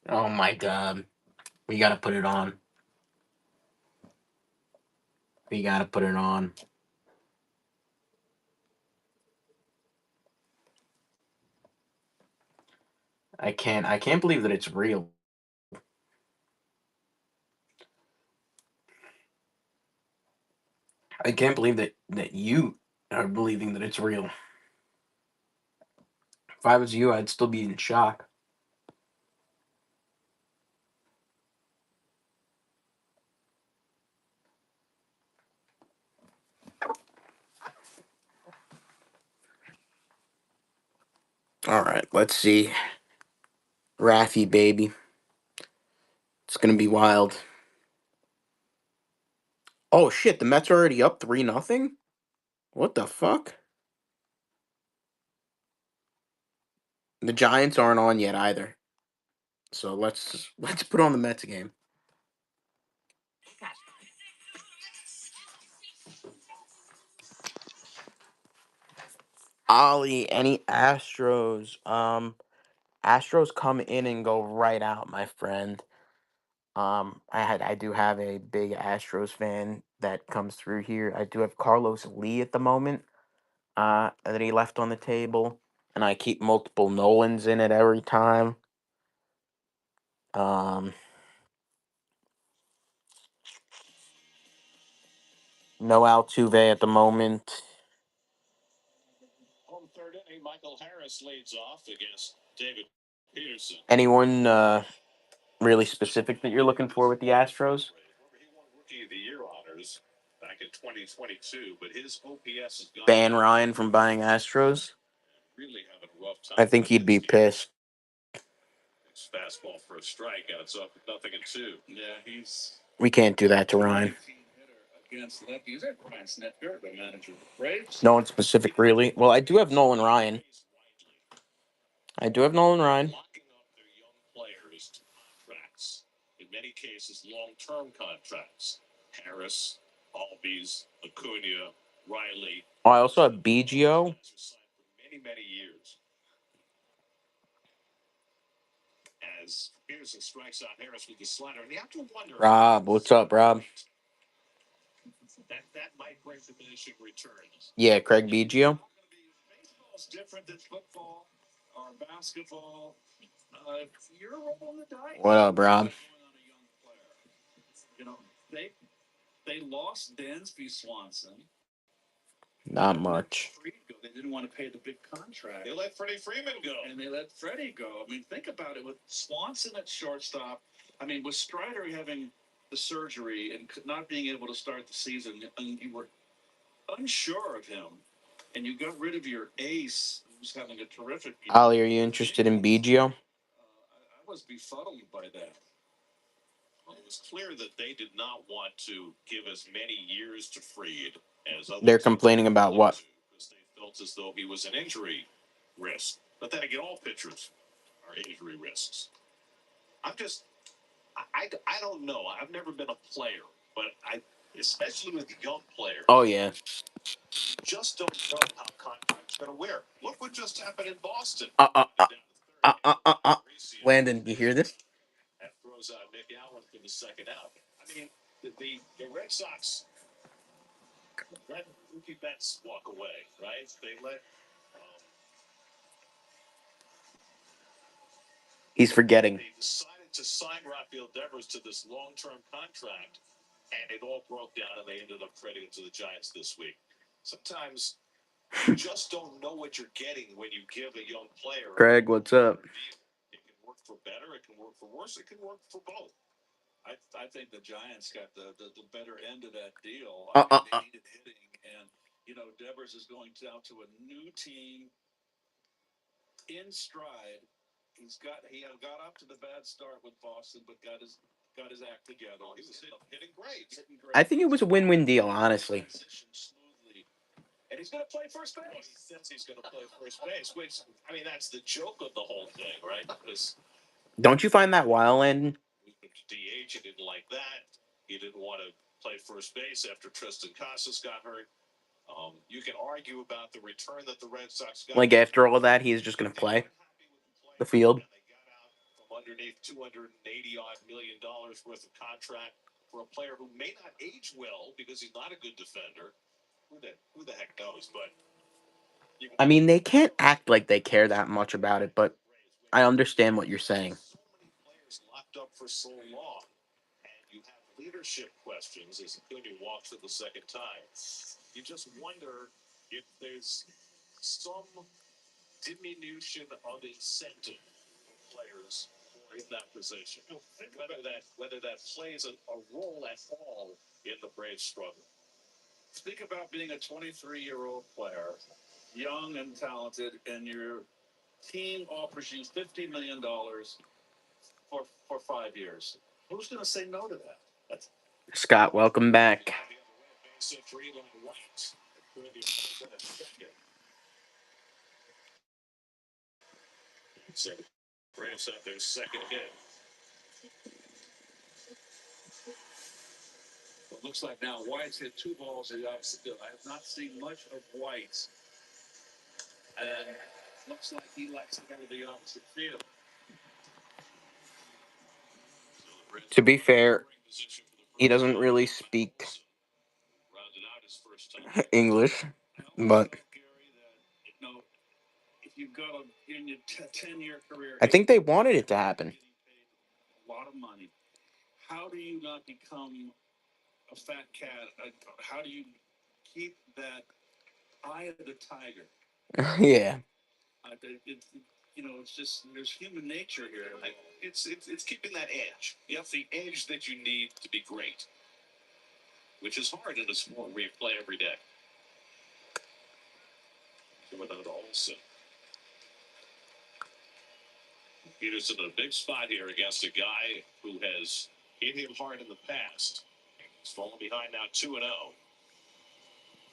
Oh my god. We gotta put it on. We gotta put it on. I can't believe that it's real. I can't believe that you are believing that it's real. If I was you, I'd still be in shock. All right, let's see. Raffy, baby. It's gonna be wild. Oh shit, the Mets are already up 3-0? What the fuck? The Giants aren't on yet either. So let's put on the Mets game. Ollie, any Astros? Astros come in and go right out, my friend. I do have a big Astros fan that comes through here. I do have Carlos Lee at the moment. That he left on the table, and I keep multiple Nolans in it every time. Um, no Altuve at the moment. Anyone really specific that you're looking for with the Astros? Ban Ryan from buying Astros. I think he'd be pissed. We can't do that to Ryan. No one specific, really. Well, I do have Nolan Ryan. I do have Nolan Ryan. Oh, I also have BGO. Rob, what's up, Rob? Yeah, Craig BGO. What up, Rob? Not much. Ali, are you interested in BGO? They're complaining about what? Oh yeah. Uh, uh, uh, uh. Landon, you hear this? He's forgetting. Craig, what's up? Uh. I think it was a win-win deal, honestly. Don't you find that wild, Landon? Like after all that, he's just gonna play the field. I mean, they can't act like they care that much about it, but I understand what you're saying. Scott, welcome back. To be fair, he doesn't really speak English, but I think they wanted it to happen. Yeah. He's fallen behind now 2-0.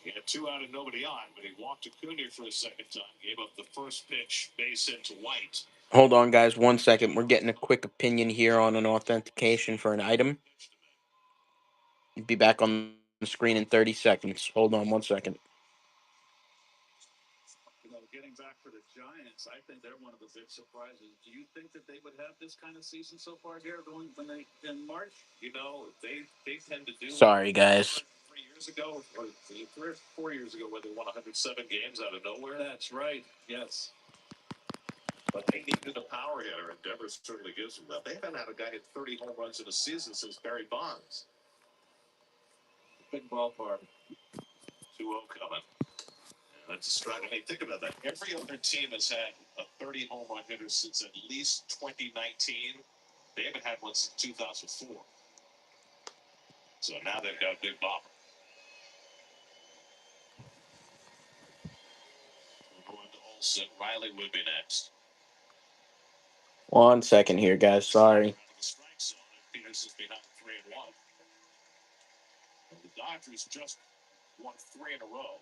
He had 2 out and nobody on, but he walked to Acuna for a second time. Gave up the first pitch, base hit to White. Hold on, guys, 1 second. We're getting a quick opinion here on an authentication for an item. Be back on the screen in 30 seconds. Hold on 1 second. Getting back for the Giants, I think they're one of the big surprises. Do you think that they would have this kind of season so far here going when they in March? They tend to do. Sorry, guys. 3 years ago, or 4 years ago, where they won 107 games out of nowhere. That's right. Yes. But they needed a power hitter, and Devers certainly gives them that. They haven't had a guy hit 30 home runs in a season since Barry Bonds. Big ballpark. 2-0 coming. That's a strike. I mean, think about that. Every other team has had a 30 home run hitter since at least 2019. They haven't had one since 2004. So now they've got a big bopper. We're going to Olsen. Riley would be next. 1 second here, guys. Sorry. The strike zone, and Peterson's behind 3-1. And the Dodgers just won 3 in a row.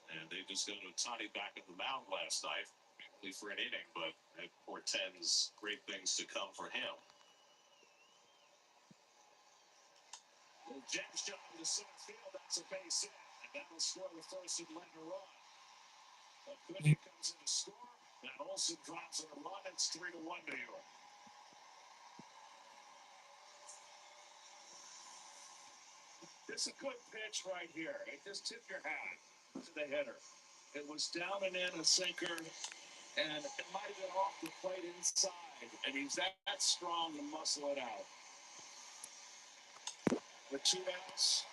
And they just got Ohtani back at the mound last night. Only for an inning, but it portends great things to come for him. Well, jab shot into center field. That's a base hit. And that will score the first and let her run. Acuna comes in to score. Then Olsen drops on a run. It's 3-1 New York. It's a good pitch right here. It just tip your hat to the hitter. It was down and in a sinker, and it might have been off the plate inside. And he's that strong to muscle it out. With 2 outs,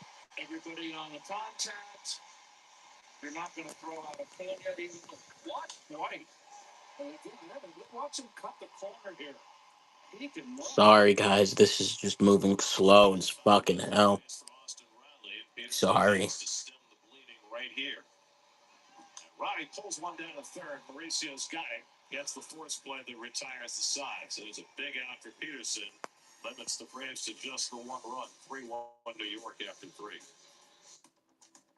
everybody on the contact. You're not going to throw out a pin yet. Even what? White. Watch him cut the corner here. He can move. Sorry, guys. This is just moving slow as fucking hell. Sorry. Right here. Ronnie pulls one down to third. Mauricio's got it. Gets the force play that retires the side. So it's a big out for Peterson. Limits the Braves to just the 1 run. 3-1 New York after 3.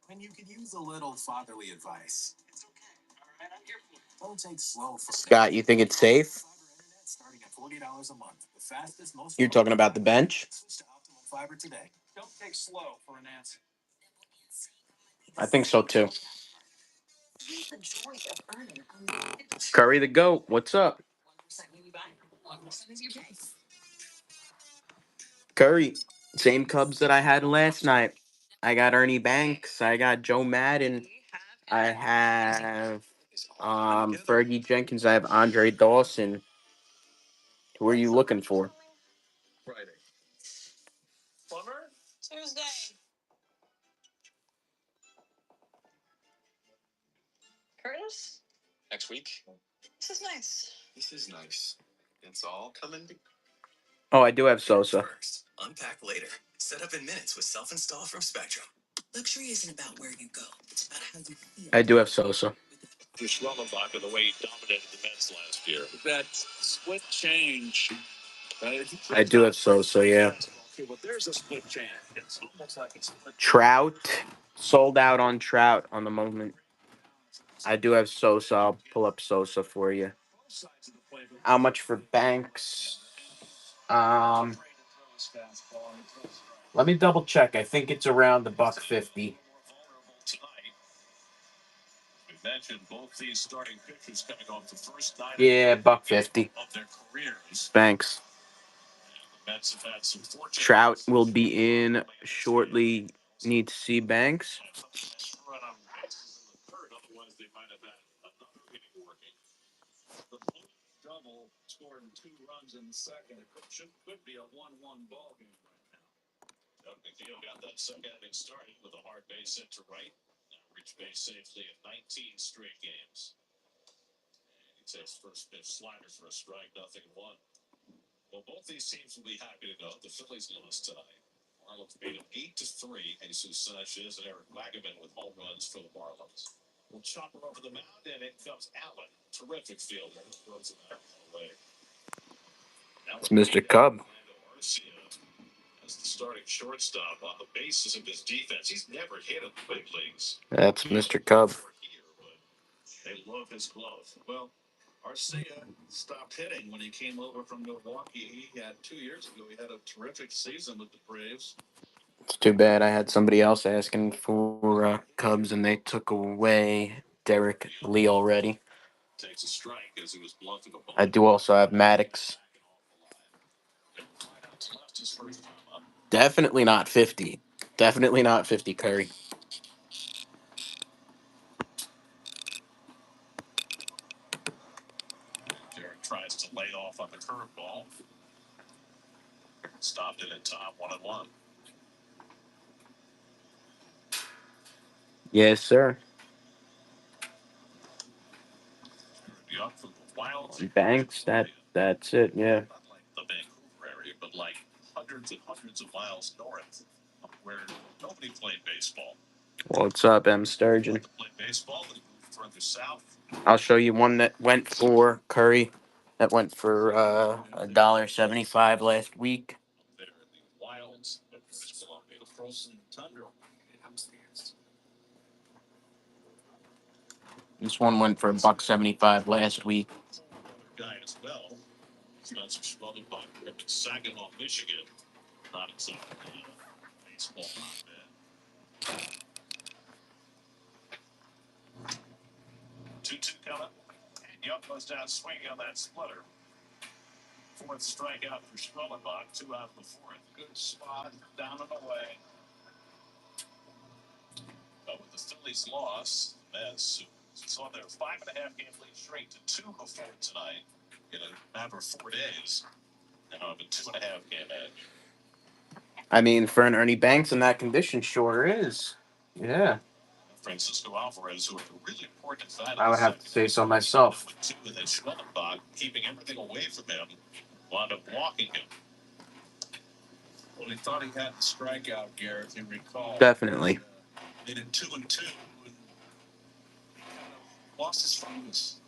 And you could use a little fatherly advice. It's okay. All right, I'm here for it. Don't take slow for Scott, you think it's safe? Starting at $40 a month. The fastest, most You're talking about the bench? Switch to Optimal Fiber today. Don't take slow for an answer. I think so too. Curry the GOAT, what's up? Curry, same Cubs that I had last night. I got Ernie Banks, I got Joe Madden, I have Fergie Jenkins, I have Andre Dawson. Who are you looking for? Friday. Plumber? Tuesday. Curtis? Next week. This is nice. This is nice. It's all coming together. Oh, I do have Sosa. First, unpack later. Set up in minutes with self-install from Spectrum. Luxury isn't about where you go. It's about how you feel. I do have Sosa. Schwellenbach, the way he dominated the Mets last year. That split change. I do have Sosa, yeah. Okay, well, there's a split change. It's almost like it's split. Trout, sold out on Trout on the moment. I do have Sosa. I'll pull up Sosa for you. How much for Banks? Let me double check. I think it's around $150. We mentioned both these starting pitchers coming off the first 9 Yeah, $150. of their careers. Banks. The Mets have had some fortune. Trout will be in shortly. Need to see Banks. Otherwise, they might have had another inning working. The double scored 2 runs in the second. It could be a 1-1 ball game right now. Doug McNeil got that second inning started with a hard base hit to right. Now reached base safely in 19 straight games. And he takes first pitch slider for a strike, 0-1. Well, both these teams will be happy to know the Phillies lost tonight. Marlins beat them 8-3. Jesus Sanchez and Eric Wagaman with home runs for the Marlins. We'll chop her over the mound, and in comes Allen. Terrific fielder. Throws it away. It's Mr. Cub. As the starting shortstop on the basis of his defense, he's never hit in the big leagues. That's Mr. Cub. Here, but they love his glove. Well, Arcia stopped hitting when he came over from Milwaukee. He had 2 years ago. He had a terrific season with the Braves. It's too bad I had somebody else asking for Cubs and they took away Derek Lee already. Takes a strike as he was bluffing a ball. I do also have Maddox. Left his first time up. Definitely not 50. Definitely not 50 Curry. Derek tries to lay off on the curveball. Stopped it at top 1-1. Yes, sir. Young from the Wilds. Banks, that's it, yeah. Not like the Vancouver area, but like hundreds and hundreds of miles north, where nobody played baseball. What's up, M. Sturgeon? Played baseball, but moved further south. I'll show you one that went for Curry. That went for $1.75 last week. There in the wilds of British Columbia, the frozen tundra. This one went for $1.75 last week. Another guy as well. Spencer Schwellenbach from Saginaw, Michigan. Not exactly a baseball hotbed. 2-2 coming. And Young goes down swinging on that splitter. Fourth strikeout for Schwellenbach. 2 out of the fourth. Good spot. Down and away. But with the Phillies loss, Mets saw their 5.5-game lead shrink to 2 before tonight in a matter of 4 days. And have a 2.5-game edge. I mean, for an Ernie Banks in that condition, sure is. Yeah. Francisco Alvarez, who are the really important side I would have to say so myself. with 2, and then Schwellenbach keeping everything away from him, wound up walking him. Well, he thought he had the strikeout, Garrett, if you recall. Definitely. Made it 2-2, and kind of lost his focus.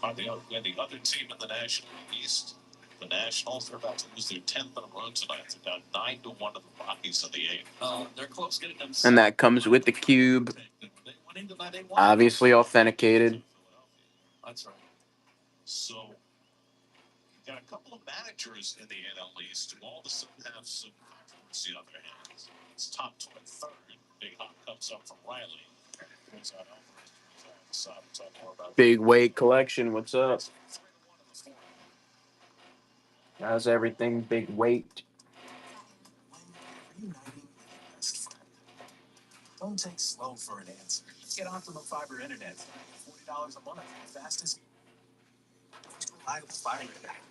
On the other team in the National League East, the Nationals, they're about to lose their 10th in a row tonight. They're down 9-1 to the Rockies in the 8th. They're close getting them. And that comes with the cube. Obviously authenticated. That's right. So, you've got a couple of managers in the NL East who all of a sudden have some controversy on their hands. It's top 23rd. Big hop comes up from Riley. Big weight collection. What's up? How's everything? Big weight. Don't take slow for an answer. Get Optimum Fiber Internet. $40 a month. Fastest.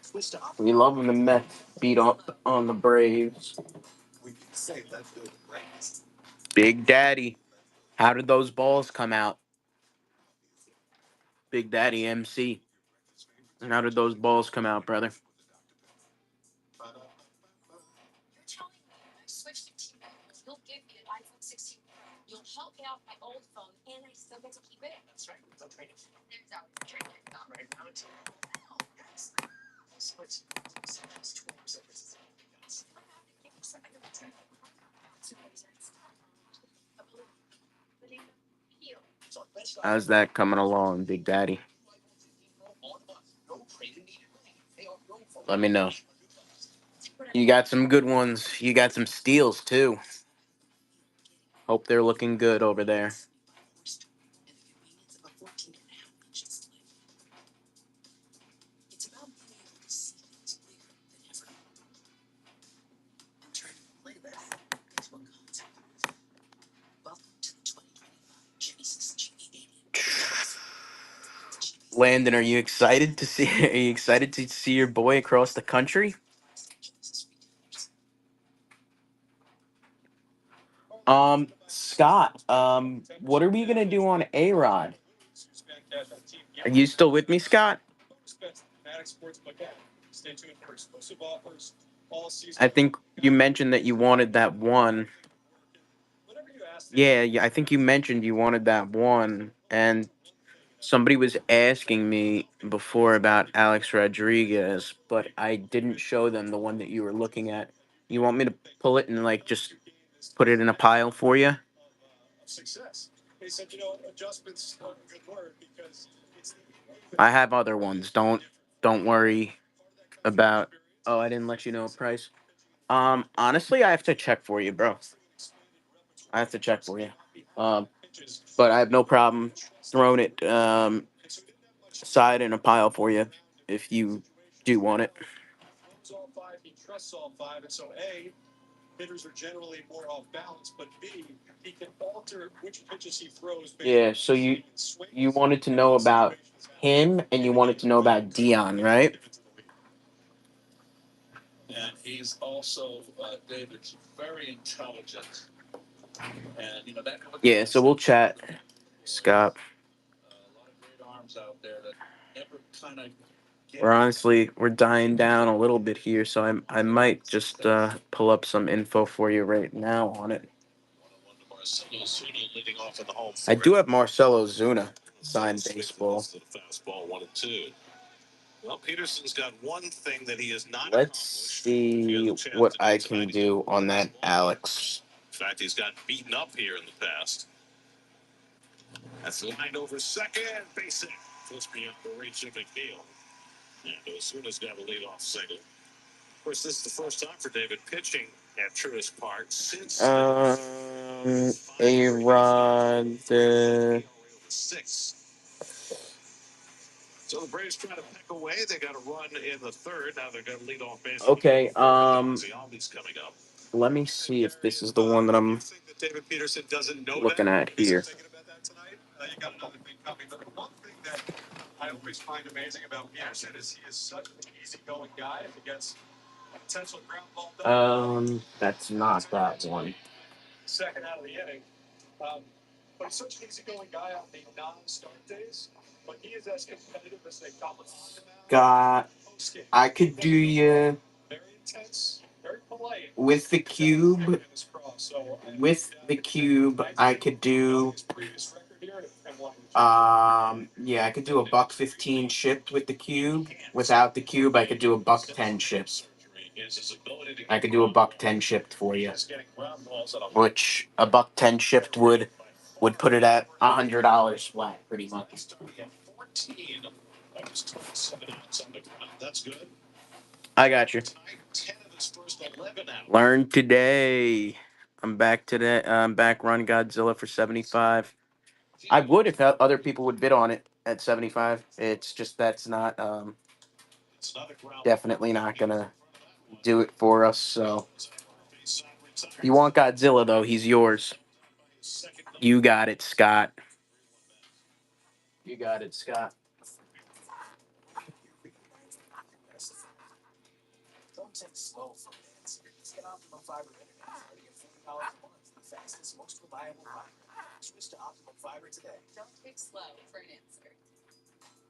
Switch to Optimum. We love when the Mets beat up on the Braves. We can say that's good. Right. Big Daddy. How did those balls come out? Big Daddy MC. And how did those balls come out, brother? You're telling me I switched to T-Mobile, you'll give me an iPhone 16 Pro. You'll help me out my old phone, and I still get to keep it. That's right. No trade-in. There's our trade-in. Not right now. No, yes. I'll switch. It's 12% versus everything else. I'm gonna have to keep something of a trade. How's that coming along, Big Daddy? Let me know. You got some good ones. You got some steals, too. Hope they're looking good over there. It's about being able to see things bigger than ever. And turning playlist is what content. Welcome to the 2025 Genesis GE80. Landon, are you excited to see? Are you excited to see your boy across the country? Scott, what are we gonna do on A-Rod? Are you still with me, Scott? I think you mentioned that you wanted that one. Yeah, I think you mentioned you wanted that one, and Somebody was asking me before about Alex Rodriguez, but I didn't show them the one that you were looking at. You want me to pull it and like just put it in a pile for you? Success. He said, adjustments are a good word because it's I have other ones. Don't worry about. Oh, I didn't let you know price. Honestly, I have to check for you, bro. I have to check for you. Um, but I have no problem throwing it aside in a pile for you if you do want it. all five. He trusts all five, and so A, hitters are generally more off balance, but B, he can alter which pitches he throws. Yeah. So you wanted to know about him and you wanted to know about Dion, right? And he's also David's very intelligent, and that. Yeah. So we'll chat, Scott. A lot of great arms out there that never kind of. We're dying down a little bit here, so I might just pull up some info for you right now on it. I do have Marcelo Zuna signed baseball. Fastball 1-2. Well, Peterson's got one thing that he is not. Let's see what I can do on that, Alex. In fact, he's got beaten up here in the past. That's lined over second, base hit. Just beyond the reach of McNeil. And Osuna's got a leadoff single. Of course, this is the first time for David pitching at Truist Park since A-Rod. Six. So the Braves trying to peck away. They got a run in the third. Now they're going to lead off base. Okay. Coming up. Let me see if this is the one that I'm David Peterson doesn't know looking at here. Thinking about that tonight. You got another thing coming. But one thing that I always find amazing about Peterson is he is such an easygoing guy. If he gets a potential ground ball. That's not that one. Second out of the inning. But he's such an easygoing guy on the non-start days. But he is as competitive as they come. Got. I could do you Very intense, very polite. with the cube. With the cube, I could do. Yeah, I could do a $1.15 shipped with the cube. Without the cube, I could do a $1.10 shipped. I could do a $1.10 shipped for you, which a $1.10 shipped would put it at $100 flat, pretty much. That's good. I got you. Learn today. I'm back today. I'm back. Run Godzilla for 75. I would if other people would bid on it at 75. It's just that's not definitely not gonna do it for us. So if you want Godzilla though, he's yours. You got it, Scott. You got it, Scott. Don't take slow for minutes. Get Optimum Fiber Internet starting at $40 a month. The fastest, most reliable fiber. Switch to Optimum Fiber today. Don't take slow for an answer.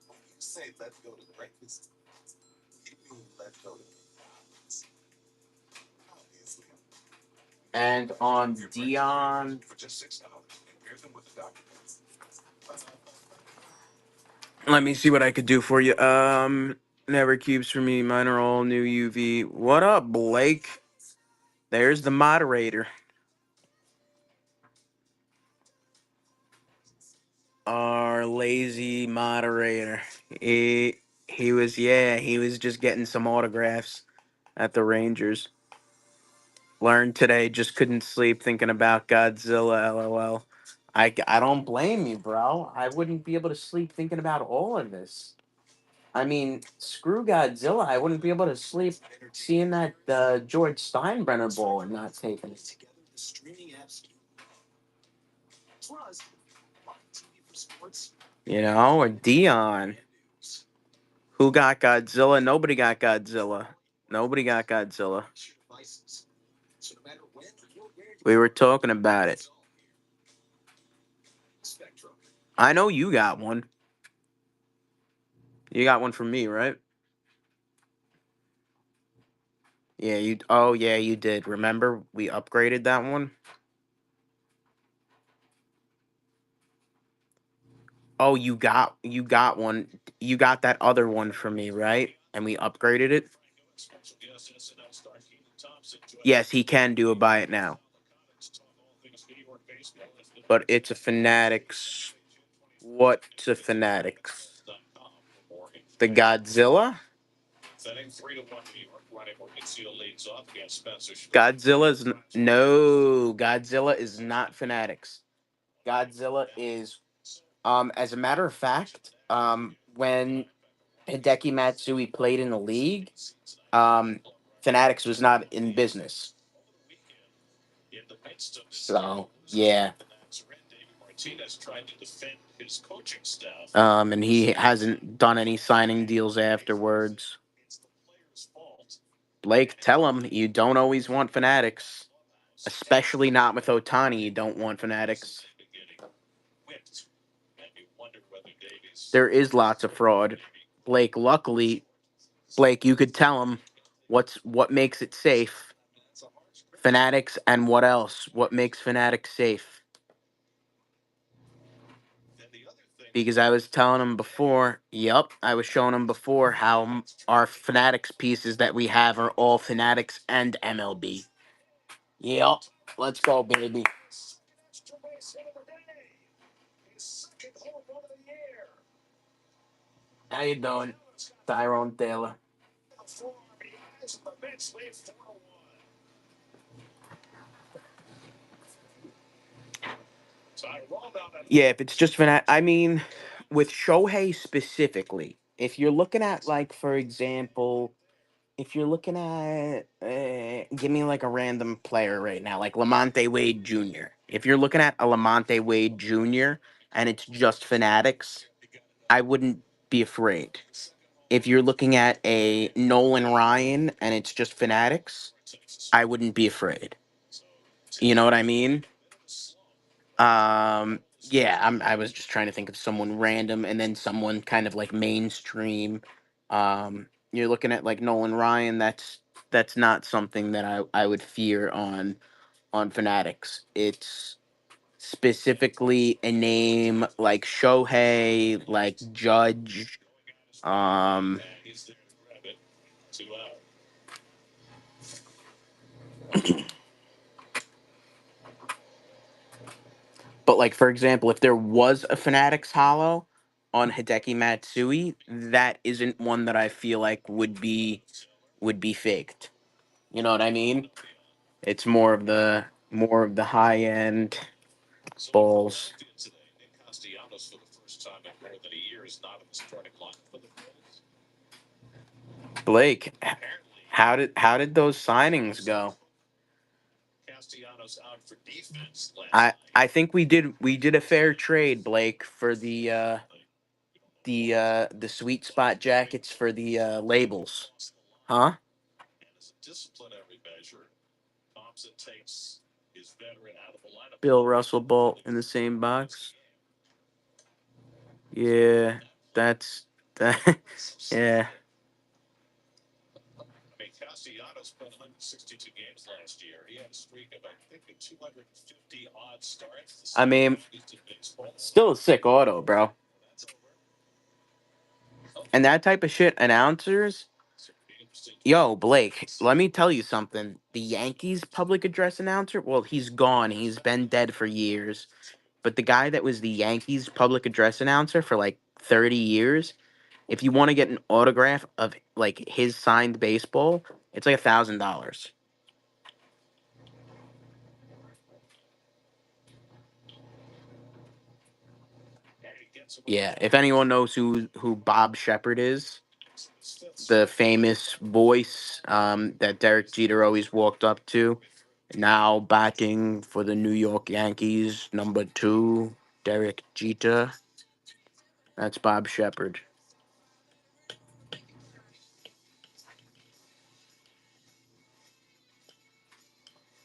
When you say let's go to breakfast, you mean let's go to breakfast. Obviously. And on Dion, For just $6. And pair them with the documents. let me see what I could do for you. Never cubes for me. Mine are all new UV. What up, Blake? There's the moderator. Our lazy moderator. He was just getting some autographs at the Rangers. Learned today, just couldn't sleep thinking about Godzilla, LOL. I don't blame you, bro. I wouldn't be able to sleep thinking about all of this. I mean, screw Godzilla. I wouldn't be able to sleep seeing that George Steinbrenner bowl and not taking it. Together the streaming apps. Plus, TV for sports. Or Dion. Who got Godzilla? Nobody got Godzilla. Nobody got Godzilla. We were talking about it. I know you got one. You got one from me, right? Yeah, you. Oh, yeah, you did. Remember, we upgraded that one. Oh, you got one. You got that other one for me, right? And we upgraded it. Special guest SNL star Kenan Thompson joining Yes, he can do a buy it now, Comics to talk all things New York baseball as the but it's a Fanatics. What's a Fanatics? .com for more The Godzilla? Setting 3-1 New York running where Conceal leads off against Spencer Strider. No. Godzilla is not Fanatics. Godzilla is as a matter of fact, when Hideki Matsui played in the league, um Fanatics was not in business. In the midst of this So yeah. the Nats are in, David Martinez tried to defend his coaching staff. And he hasn't done any signing deals afterwards. It's the players' fault. Blake, tell him you don't always want Fanatics, especially not with Otani. You don't want Fanatics. Getting whipped, and you wonder whether Davies There is lots of fraud, Blake. Luckily, Blake, you could tell him what makes it safe. Fanatics and what else? What makes Fanatics safe? and the other thing Because I was telling him before. Yep, I was showing him before how our Fanatics pieces that we have are all Fanatics and MLB. Yep, let's go, baby. extra base hit of the day. His second home run of the year. How you doing, Tyrone Taylor? Four RBIs, and the Mets lead 4-1. Tyrone on that. Yeah, if it's just Fanatics, I mean, with Shohei specifically, if you're looking at like, for example, if you're looking at, give me like a random player right now, like Lamonte Wade Jr. If you're looking at a Lamonte Wade Jr. and it's just Fanatics, I wouldn't be afraid. If you're looking at a Nolan Ryan and it's just Fanatics, I wouldn't be afraid. You know what I mean? Yeah, I was just trying to think of someone random and then someone kind of like mainstream. You're looking at like Nolan Ryan. That's not something that I would fear on Fanatics. It's specifically a name like Shohei, like Judge. Um, And he's there to grab it. 2 out. but like for example, if there was a Fanatics Hollow on Hideki Matsui, that isn't one that I feel like would be faked. You know what I mean? It's more of the high end So balls. today, Nick Castellanos for the first time in more than a year is not in the starting line for the Bills. Blake, Apparently, how did those signings go? Castellanos out for defense last I night. I think we did a fair trade, Blake, for the sweet spot jackets for the labels. Huh? And as a disciplinary measure, Thompson takes his veteran out of the lineup. Bill Russell Bolt in the same box. Yeah, that's that. Yeah. I mean, Castellanos played 162 games last year. He had a streak of, I think, 250 odd starts. I mean, In baseball. still a sick auto, bro. That's over. And that type of shit, announcers. Interesting. Yo, Blake, let me tell you something. The Yankees public address announcer, well, he's gone. He's been dead for years. But the guy that was the Yankees public address announcer for like 30 years, if you want to get an autograph of like his signed baseball, it's like $1,000. Yeah, if anyone knows who Bob Shepard is, the famous voice that Derek Jeter always walked up to, now batting for the New York Yankees, number 2, Derek Jeter. That's Bob Shepard.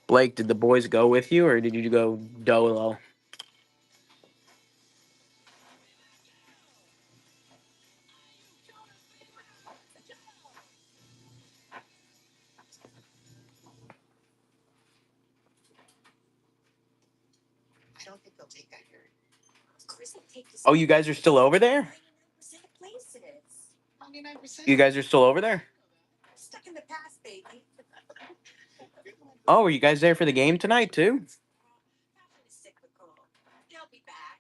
Blake, did the boys go with you, or did you go dolo? I don't think they'll take that here. Oh, you guys are still over there? You guys are still over there? Stuck in the past, baby. Oh, are you guys there for the game tonight too? Fashion is cyclical. They'll be back.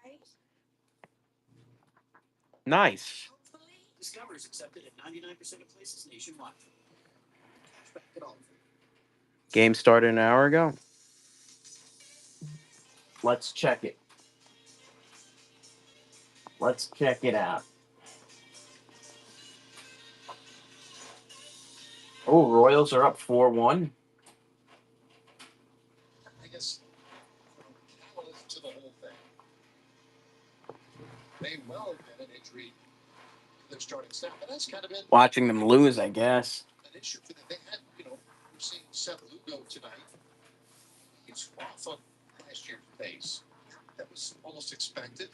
Right? Nice. Hopefully. Discover is accepted at 99% of places nationwide. Cashback at all. Game started an hour ago. Let's check it. Let's check it out. Oh, Royals are up 4-1. I guess, catalyst to the whole thing. May well have been an injury to their starting staff, and that's kind of been Watching them lose, I guess. an issue for them. They had, we're seeing Seth Lugo tonight. He's off of last year's pace. That was almost expected.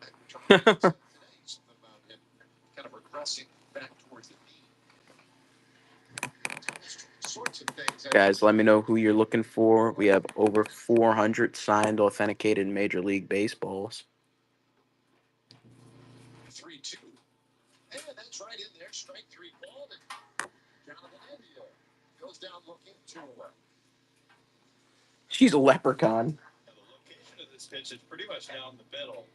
And we're talking about today about him kind of regressing back towards the mean. Sorts of things. Guys, let me know who you're looking for. We have over 400 signed, authenticated Major League Baseballs. 3-2. And that's right in there. Strike three ball. And Jonathan India goes down looking 2-away. She's a leprechaun. The location of this pitch is pretty much down the middle.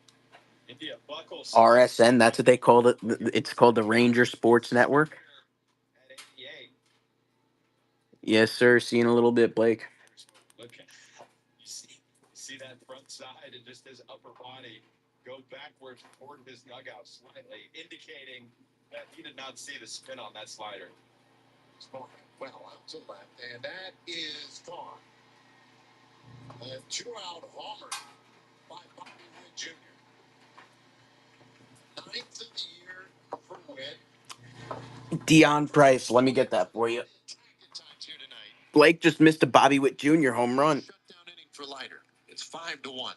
India buckles RSN, that's what they called it. It's called the Ranger Sports Network. at 88. Yes, sir. Seeing a little bit, Blake. Look, you see that front side and just his upper body go backwards toward his dugout slightly, indicating that he did not see the spin on that slider. Well, out to left, and that is gone. A two-out homer by Bobby Witt Jr. Ninth of the year for Witt. Deion Price. Let me get that for you. Blake just missed a Bobby Witt Jr. home run. Shutdown inning for Leiter. It's 5-1.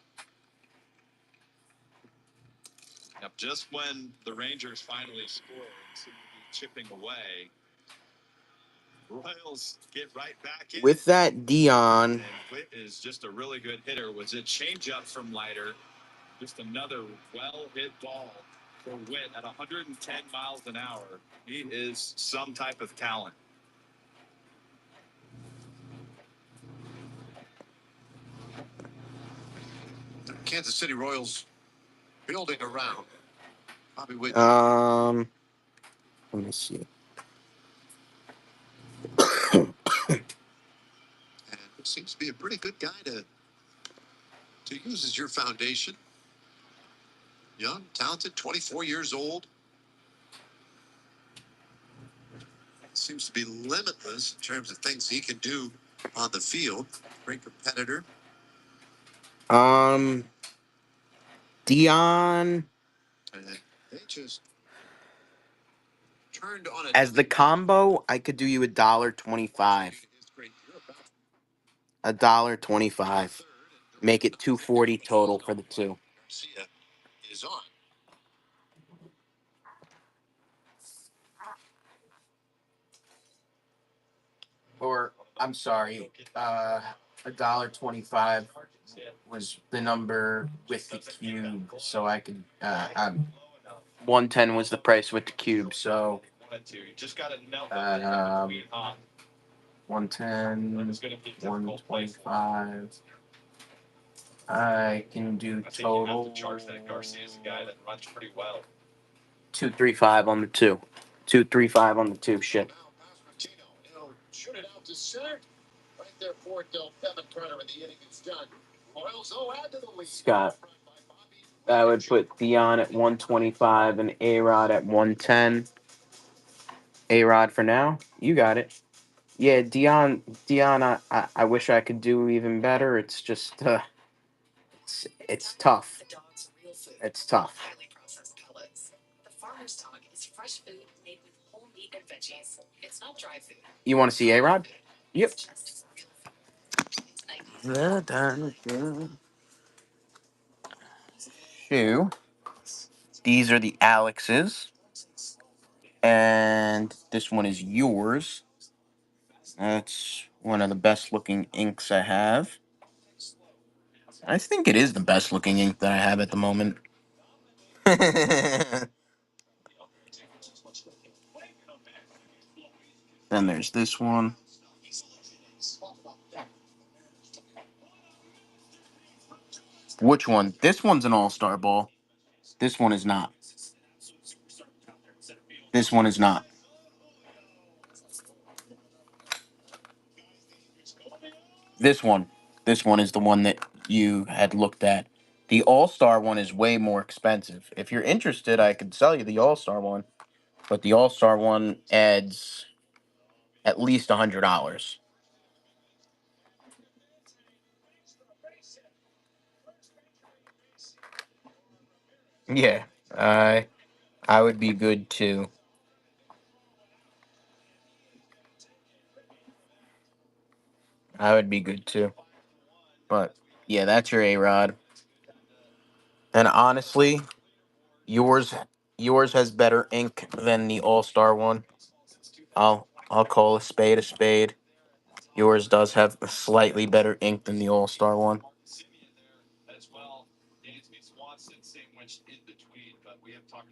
Yep, just when the Rangers finally score and seem to be chipping away, Royals get right back in. With that, Deion. And Witt is just a really good hitter. Was a changeup from Leiter. Just another well-hit ball for Witt at 110 miles an hour. He is some type of talent. The Kansas City Royals building around Bobby Witt. Let me see. And seems to be a pretty good guy to use as your foundation. Young, talented, 24 years old. Seems to be limitless in terms of things he can do on the field. Great competitor. Deion. And they just turned on it. As the combo, I could do you $1.25. $1.25. Make it $2.40 total for the two. Garcia is on. Or I'm sorry, $1.25 was the number with the cube, so I could 110 was the price with the cube, so 110, 125. I can do total. Garcia's a guy that runs pretty well. 235 on the two. 235 on the two. Shit. He'll shoot it out to center. Right there for Del Devin Carter when the inning is done. Royals add to the lead. Scott. I would put Deion at 125 and A-Rod at 110. A-Rod for now. You got it. Yeah, Deion. I wish I could do even better. It's just it's tough. It's tough. Highly processed pellets. The farmer's dog is fresh food made with whole meat and veggies. It's not dry food. You want to see A-Rod? Yep. It's just real food. Shoe. These are the Alex's. And this one is yours. That's one of the best looking inks I have. I think it is the best looking ink that I have at the moment. Then there's this one. Which one? This one's an all-star ball. This one is not. This one is not. This one. This one is the one that you had looked at. The all-star one is way more expensive. If you're interested, I could sell you the all-star one. But the all-star one adds at least $100. Yeah, I would be good too. I would be good too. But yeah, that's your A Rod. And honestly, yours yours has better ink than the All Star one. I'll call a spade a spade. Yours does have a slightly better ink than the All Star one.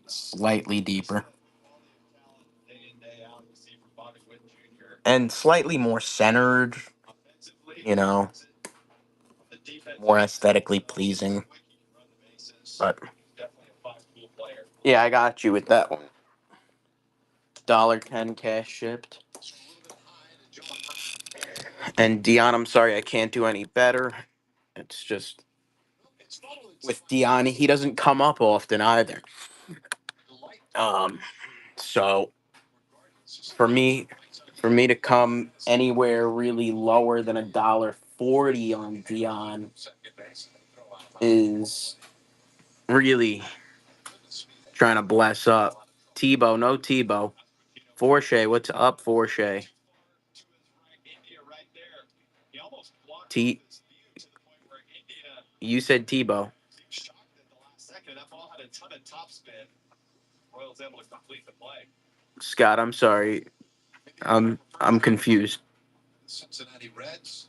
Slightly deeper. And slightly more centered, you know, more aesthetically pleasing. But yeah, I got you with that one. $1.10 cash shipped. And Dion, I'm sorry I can't do any better. It's just with Dion, he doesn't come up often either. So for me to come anywhere really lower than $1.40 on Dion is really trying to bless up. Tebow, no Tebow. Forshay, what's up, Forshay? T. You said Tebow. Scott, I'm sorry. I'm confused.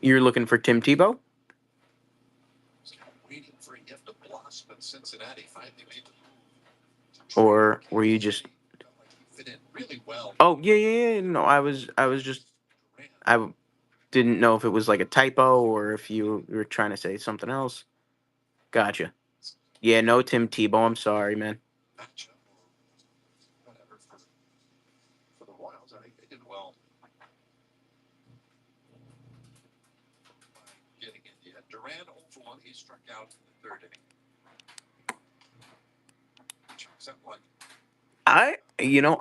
You're looking for Tim Tebow? Or were you just? Oh yeah. No, I was just. I didn't know if it was like a typo or if you were trying to say something else. Gotcha. Yeah, no Tim Tebow. I'm sorry, man.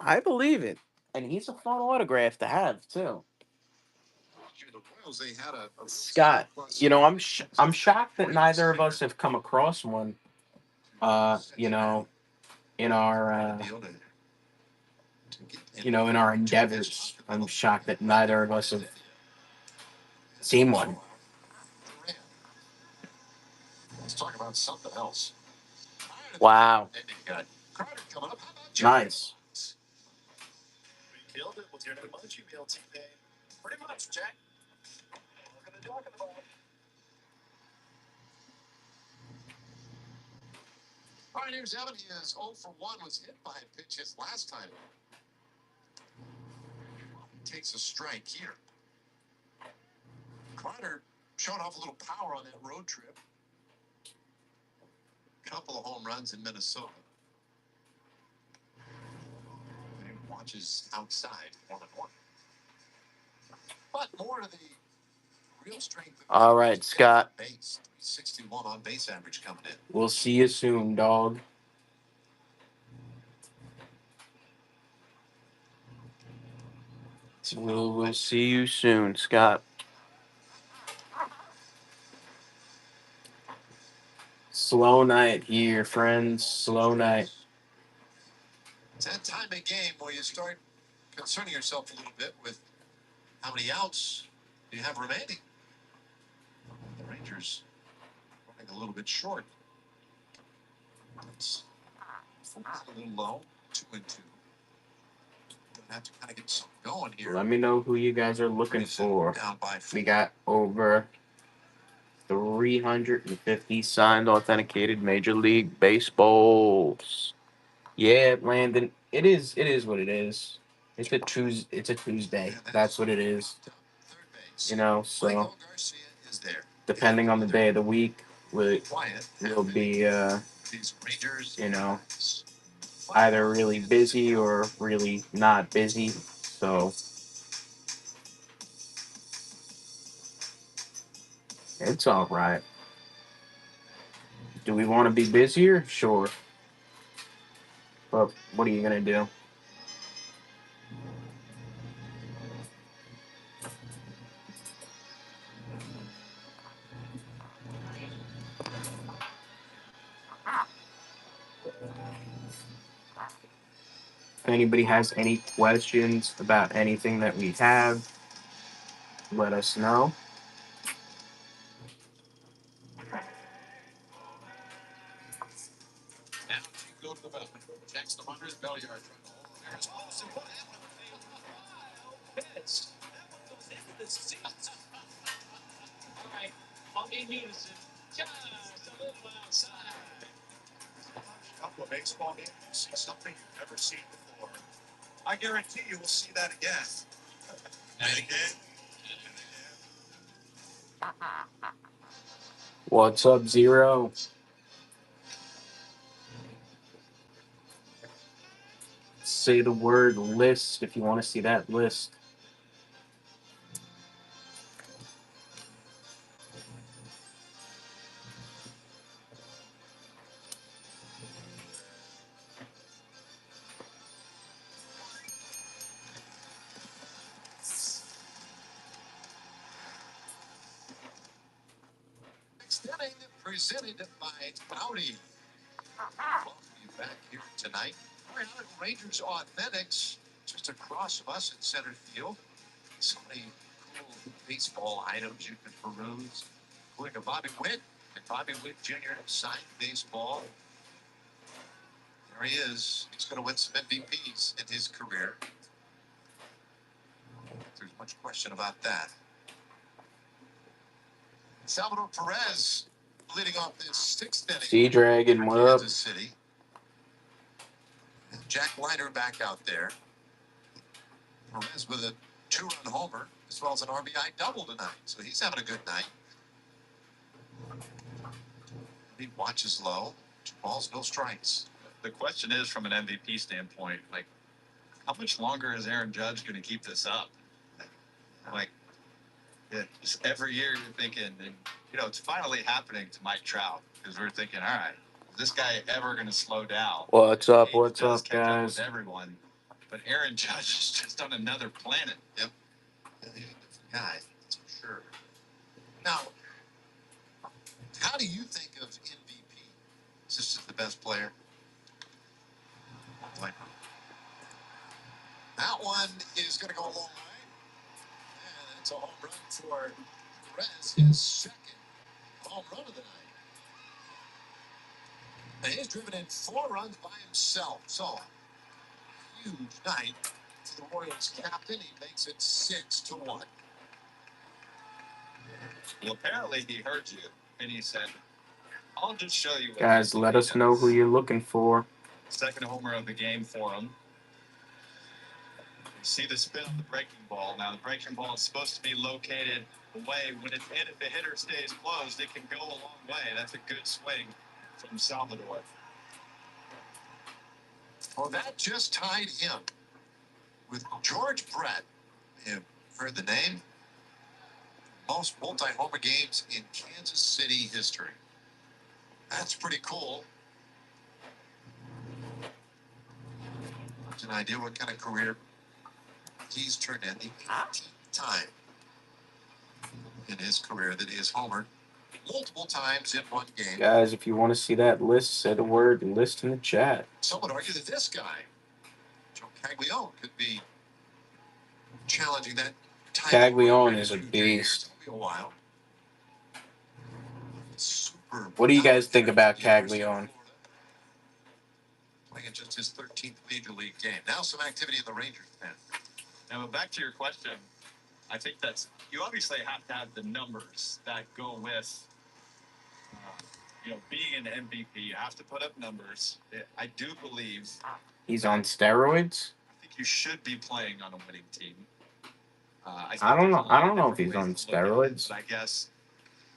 I believe it, and he's a fun autograph to have too. Scott, I'm shocked that neither of us have come across one. In our in our endeavors, I'm shocked that neither of us have seen one. Wow, nice. All right, Scott. We'll see you soon, dog. We'll see you soon, Scott. Slow night here, friends. Slow night. Let me know who you guys are looking for. We got over 350 signed, authenticated Major League Baseballs. Yeah, Landon. It is. It is what it is. It's a Tuesday. It's a Tuesday. That's what it is. You know. So depending on the day of the week, will be you know, either really busy or really not busy. So it's all right. Do we want to be busier? Sure. But what are you gonna do? If anybody has any questions about anything that we have, let us know. Now she go to the mound. Checks the runner's belly yard. Trying to hold her Harris Wilson. What happened? Pitch. That one goes into the seats. All right. All in unison. Just a little outside. A couple of baseball games, you see something you've never seen before. I guarantee you will see that again. And again. And again. What's up, Zero? Say the word list if you want to see that list. Inning presented by Audi. Welcome you back here tonight. We're out at Rangers Authentics, just across from us in center field. So many cool baseball items you can peruse, including a Bobby Witt and Bobby Witt Jr. signed baseball. There he is. He's going to win some MVPs in his career. There's much question about that. Salvador Perez leading off this sixth inning. Sea Dragon, what up? Kansas City. And Jack Leiter back out there. Perez with a two-run homer as well as an RBI double tonight. So he's having a good night. He watches low. 2 balls, no strikes. The question is, from an MVP standpoint, like, how much longer is Aaron Judge going to keep this up? Like, just every year you're thinking, and it's finally happening to Mike Trout, because we're thinking, all right, is this guy ever going to slow down? What's up? He What's does up, catch up guys? with everyone, but Aaron Judge is just on another planet. Yep. He's a different guy, that's for sure. Now, how do you think of MVP? Is this just the best player? Like, that one is going to go a long way. And it's a home run for Perez, his second home run of the night. And he's driven in 4 runs by himself. So, huge night for the Royals captain. He makes it 6-1. Well, apparently he heard you, and he said, I'll just show you. Guys, let us know who you're looking for. Second homer of the game for him. You see the spin on the breaking ball. Now, the breaking ball is supposed to be located away. When it's hit, if the hitter stays closed, it can go a long way. That's a good swing from Salvador. Well, that just tied him with George Brett. You've heard the name? Most multi-homer games in Kansas City history. That's pretty cool. That's an idea what kind of career he's turned in. The 18th time in his career that he has homered multiple times in one game. Guys, if you want to see that list, say the word list in the chat. Some would argue that this guy, Joe Caglione, could be challenging that title. Caglione is a beast. It'll be a while. Super. What do you guys think about Caglione? Playing in just his 13th major league game. Now some activity in the Rangers pen. Now back to your question. I think that's, you obviously have to have the numbers that go with Being an MVP, you have to put up numbers. I do believe He's on steroids. I think you should be playing on a winning team. I don't know. I don't know if he's on steroids. But I guess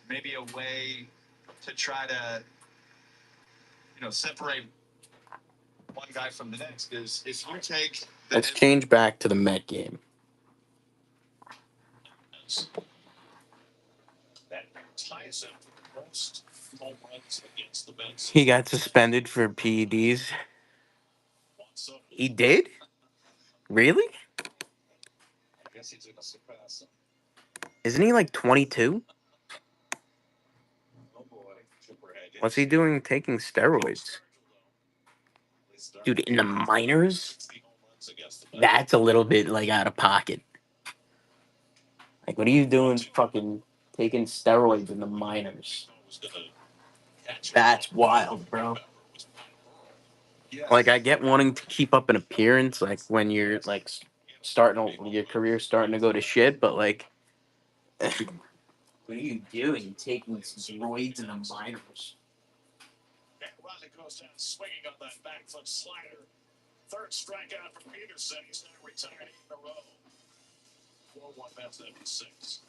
maybe a way to try to, separate one guy from the next is if you take the Let's change back to the Met game. That ties him for most home runs against the Mets. He got suspended for PEDs. He did? Really? I guess he's going to surpass him. Isn't he like 22? Oh boy, Chipperhead. What's he doing taking steroids? Dude, in the minors? That's a little bit like out of pocket. Like, what are you doing fucking taking steroids in the minors? That's wild, bro. Like, I get wanting to keep up an appearance, like, when you're, like, your career's starting to go to shit, but, like, what are you doing taking steroids in the minors? Riley goes down swinging on that back foot slider. Third strikeout for Peterson. He's now retired 8 in a row. 4-1 Mets 96.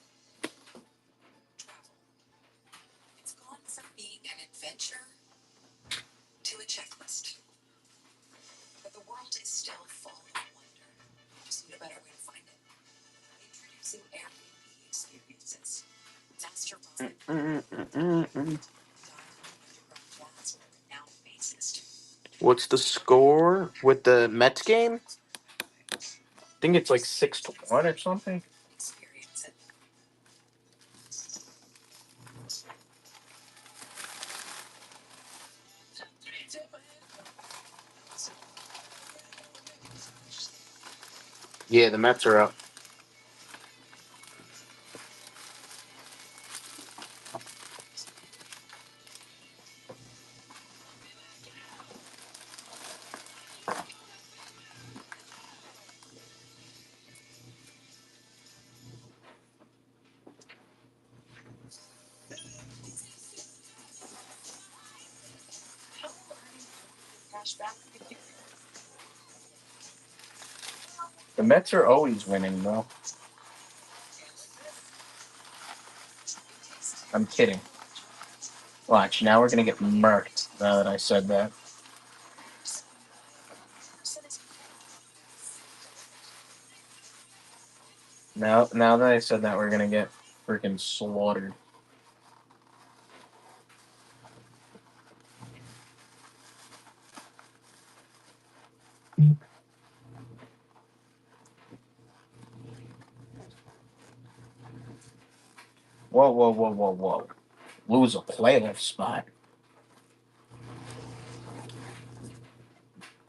Travel. It's gone from being an adventure to a checklist. But the world is still full of wonder. Just need a better way to find it. Introducing Airbnb experiences. Master underground jazz with a renowned bassist. What's the score with the Mets game? I think it's like 6-1 or something. Experience it. Yeah, the Mets are up. The Mets are always winning, though. I'm kidding. Watch, now we're gonna get murked now that I said that. Now that I said that, we're gonna get freaking slaughtered. Whoa, whoa, whoa, whoa, whoa. Lose a playoff spot.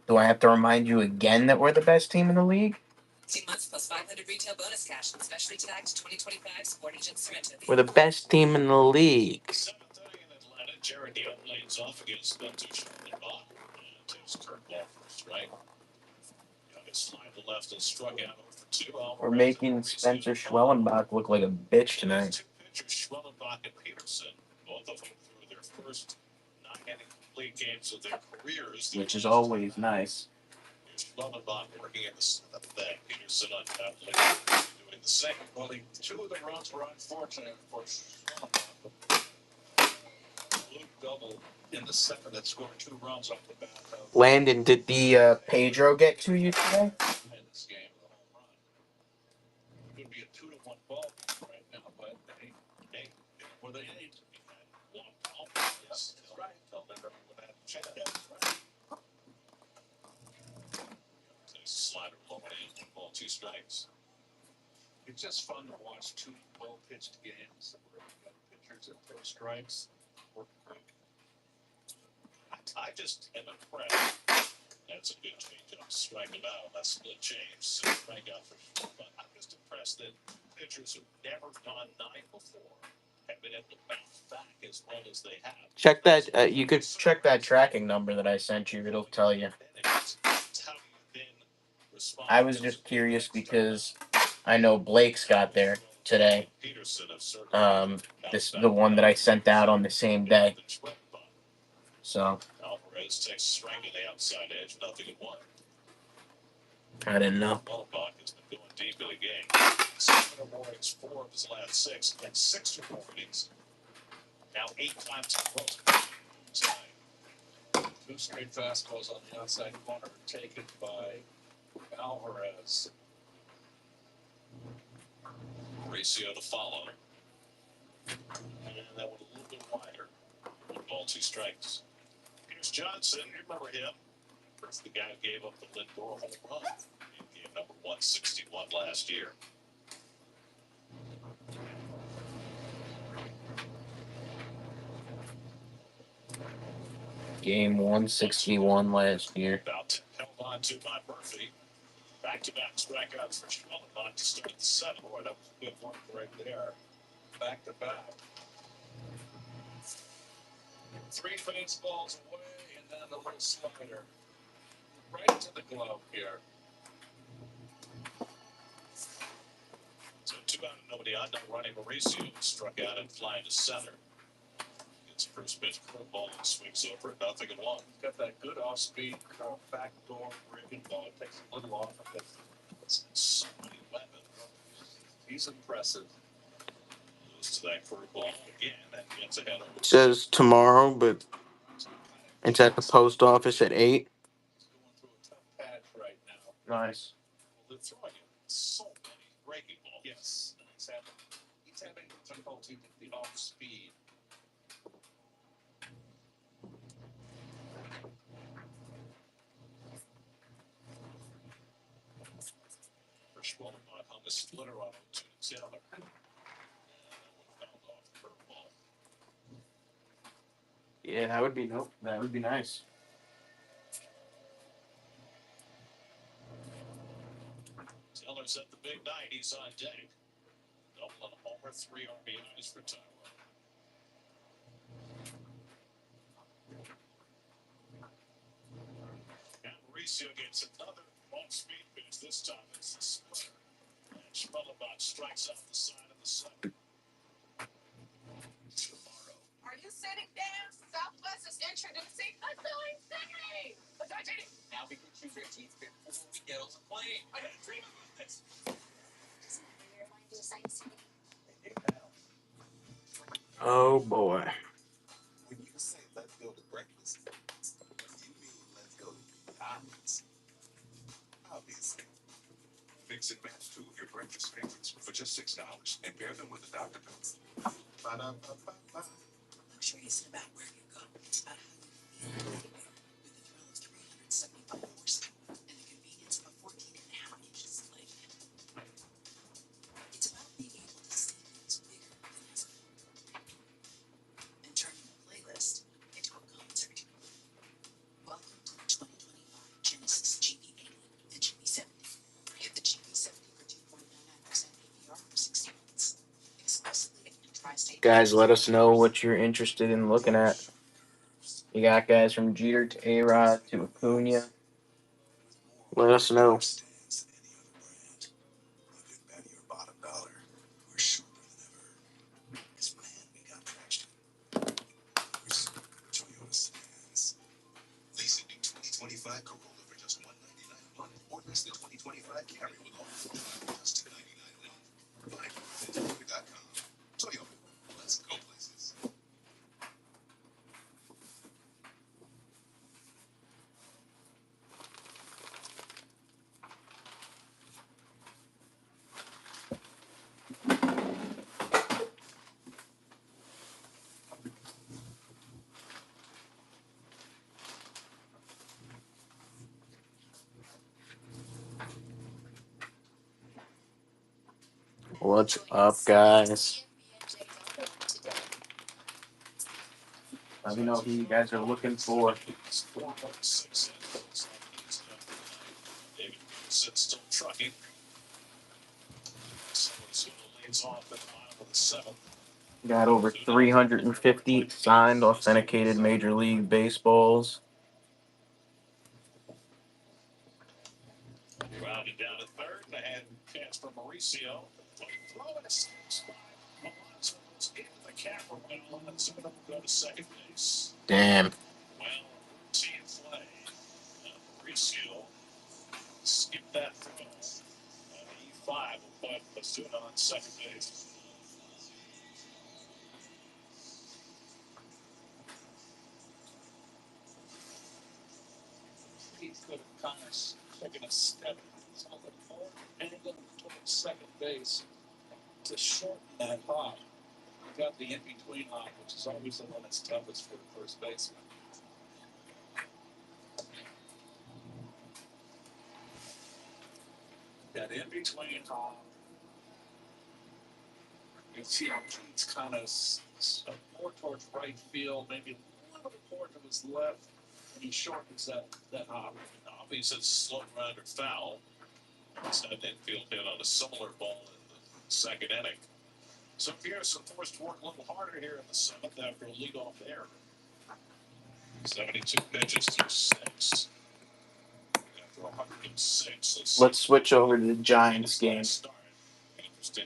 Do I have to remind you again that we're the best team in the league? 2 months plus 500 retail bonus cash and specially tagged 2025 Sport Agent Surrender. We're the best team in the league. Seventh inning in Atlanta. Jared Young lanes off against Tuchel and Bach. Takes curveball for a strike. Young is slide to left and struck out over 2. We're making Spencer Schwellenbach look like a bitch tonight. Two pitchers, Schwellenbach and Peterson, both of them through their first 9-inning complete games of their careers. Which is always nice. Schwellenbach working in the 7th inning. Peterson undoubtedly doing the same. Only 2 of the runs were unfortunate for Schwellenbach. Blue double in the 7th that scored 2 runs off the bat. Landon, did the Pedro get to you today? In this game, the home run. It would be a 2-1 ball right now, but hey, where they need to be had one ball. Yes, that's right. They'll never win that chance. Right. Slider low in, 1 ball, 2 strikes. It's just fun to watch 2 well-pitched games where you got pitchers that throw strikes. I just am impressed. That's a good change up. Strike him out. That's a good change. So strike out for sure. But I'm just impressed that pitchers who've never gone 9 before have been able to bounce back as well as they have. Check that. You could check that tracking number that I sent you. It'll tell you. I was just curious because I know Blake's got there. today. Peterson of Circle. The one that I sent out on the same day. So Alvarez takes a strike to the outside edge, 0-1. I didn't know. Ballpark has been going deep in the game. 7 or more innings, 4 of his last 6, and 6 or more innings. Now 8 times in a row. Tonight. 2 straight fastballs on the outside corner taken by Alvarez. Mauricio to follow. And that one a little bit wider. 1 ball, 2 strikes. Here's Johnson. You remember him? First, the guy who gave up the Lindor home run in game number 161 last year. Game 161 last year. About held on to by Murphy. Back-to-back strikeouts for Schmellenbach to start the 7th. Boy, that was a good one right there. Back-to-back. 3 baseballs away, and then the little slider. Right to the glove here. So 2 out and nobody on. No running. Mauricio struck out and flying to center. Gets first pitch curveball and swings over it, 0-1. Got that good off-speed backdoor breaking ball. It takes a little off of it. It's so many weapons. He's impressive. Goes to that curveball again and gets ahead of It says tomorrow, but it's at the post office at 8. He's going through a tough patch right now. Nice. Well, they're throwing him so many breaking balls. Yes. He's having difficulty with the off speed. For Schmellenbach on the splitter on 0-2 to Taylor. And that one fouled off the curveball. Yeah, that would be That would be nice. Taylor's at the big night. He's on deck. Double and a homer, 3 RBIs for Tyler. And Mauricio gets another off-speed pitch. This time it's the splitter. And Schmellenbach strikes out the side of the 7th. Tomorrow. Are you sitting down? Southwest is introducing a sewing city. Now we can choose your teeth before we get on the plane. I got a dream about this. Doesn't your airline do a sightseeing? They do now. Oh boy. When you say let's go to breakfast, you mean let's go to Domino's. Obviously. Mix and match 2 of your breakfast favorites for just $6 and pair them with a Dr. Pepper. Ba-da-ba-ba-ba. Luxury isn't about where you go. It's about how you feel anywhere. With the thrill of 375 horsepower and the convenience of a 14.5 inches lake. It's about being able to see things bigger than ever. And turning a playlist into a concert. Welcome to the 2025 Genesis GB80 and GB70. Get the GB70 for 2.99% APR for 60 months. Exclusively at Tri-State. Guys, let us know what you're interested in looking at. You got guys from Jeter to A-Rod to Acuna. Let us know. Stands than any other brand. You can bet your bottom dollar we're sharper than ever. 'Cause man, we got traction. Here's Toyota stands. Lease a new 2025 Corolla for just $199 a month, or lease the 2025 Camry with all four for just $299 a month. Find more at Toyota.com. Toyota, let's go places. What's up, guys? Let me know who you guys are looking for. 4.6 David Peterson still trucking. Someone's going to lanes off at the bottom of the 7th. Got over 350 signed, authenticated Major League Baseballs. Grounded down to third, and a hand chance for Mauricio. Throwing a 6-5. Alonso goes into the camera right on, and some of them go to second base. Damn. Well, routine play. Mauricio skipped that throw. E5 will put Osuna on second base. He could have kind of taken a step on the corner angle towards second base to shorten that hop. He got the in-between hop, which is always the one that's toughest for the first baseman. That in-between hop. You can see how Keats kind of more towards right field, maybe a little bit more to his left. And he shortens that hop. Obviously, it's a slow ground or foul. It's an infield hit on a similar ball in the second inning. So Pearson forced to work a little harder here in the seventh after a leadoff error. 72 pitches through 6. After 106. Let's switch over to the Giants game. Interesting.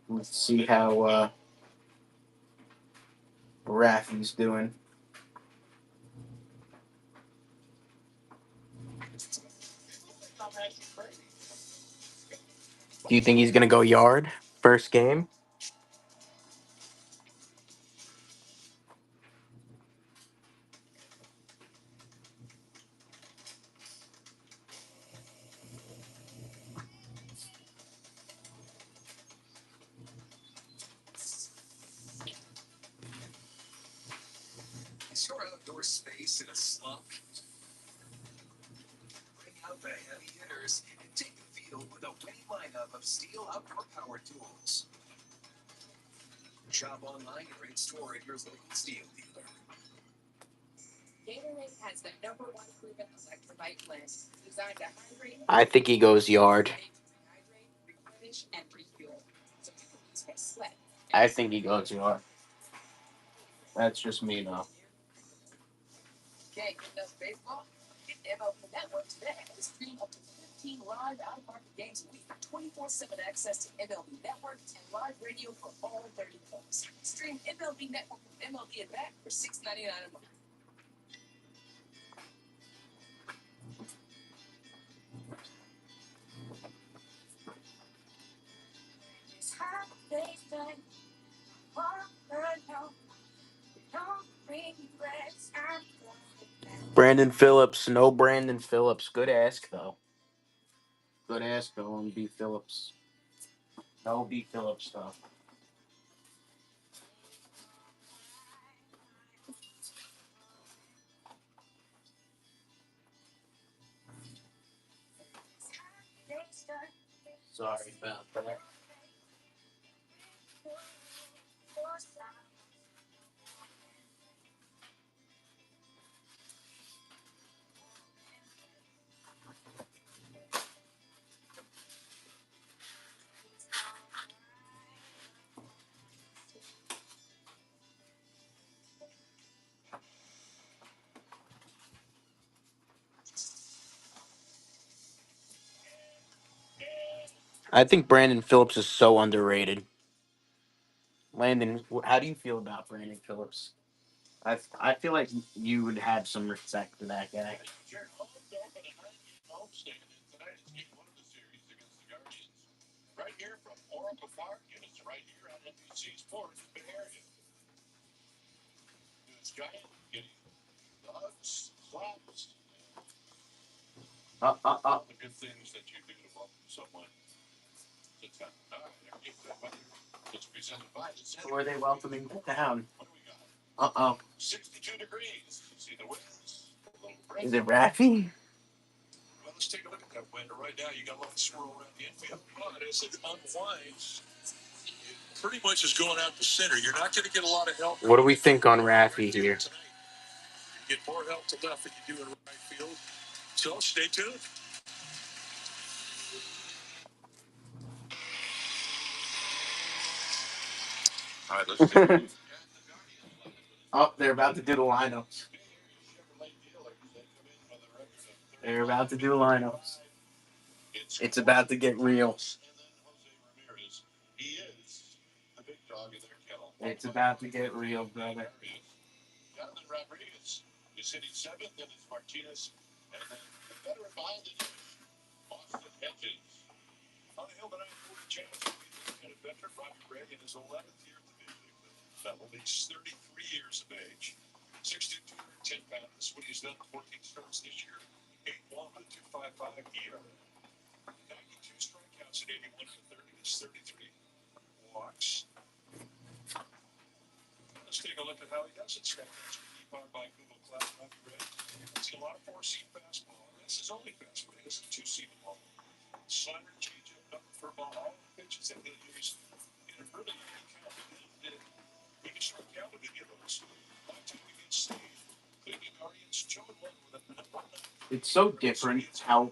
Let's see how Raffy's doing. Do you think he's gonna go yard first game? Is your outdoor space in a slump? Bring out the heavy hitters and take the field with a winning lineup of Steel outdoor power tools. Shop online or in store at your local Steel dealer. Gatorade has the #1 proven electrolyte blend designed to hydrate. I think he goes yard. Hydrate, replenish, and refuel. So you can use for sweat. I think he goes yard. That's just me though. Can't get enough baseball? Get MLB Network today. Stream up to 15 live out-of-market games a week. 24/7 access to MLB Network and live radio for all 30 clubs. Stream MLB Network with MLB at Bat for $6.99 a month. Brandon Phillips, no Brandon Phillips. Good ask though. Good ask though on B. Phillips. No B. Phillips stuff. Sorry about that. I think Brandon Phillips is so underrated. Landon, how do you feel about Brandon Phillips? I feel like you would have some respect for that guy. Right here from Oracle Park, and it's right here on NBC Sports Bay Area. It's giant getting hugs, claps, the good things that you do to welcome someone to town. All right, there you go. It's presented by the Center. Who are they welcoming to town? What do we got? 62 degrees. You see the winds. Is it Raffy? Well, let's take a look at that window right now. You got a lot of swirl around the infield. But as it unwinds, it pretty much is going out the center. You're not going to get a lot of help. What do we think on Raffy here? Tonight. You get more help to left than you do in right field. So stay tuned. All right, let's take a look. Oh, they're about to do the lineups. They're about to do lineups. It's about to get real. It's about to get real, brother. Jonathan Rodriguez is hitting seventh, and it's Martinez, and then the veteran behind it, Austin Hedges. On the hill tonight, 40 championship and a veteran, Robbie Ray, in his 11th year at the big league level. He's 33 years of age, 6'2", 210 pounds. What he's done, 14 starts this year, 8-1 with a 2.55 ERA. 92 strikeouts at 81 for 30. It's 33 walks. Let's take a look at how he does it. Strikeouts are deep on by Google Cloud. Robbie Ray. He's got a lot of four-seam fastball. That's his only fastball. He has a two-seam ball. Slider, changeup, nothing for a ball. All the pitches that he'll use in a really unique count. He can strike out with any of those. By the time against the Cleveland Guardians, Joe and one with a number 9. It's so different how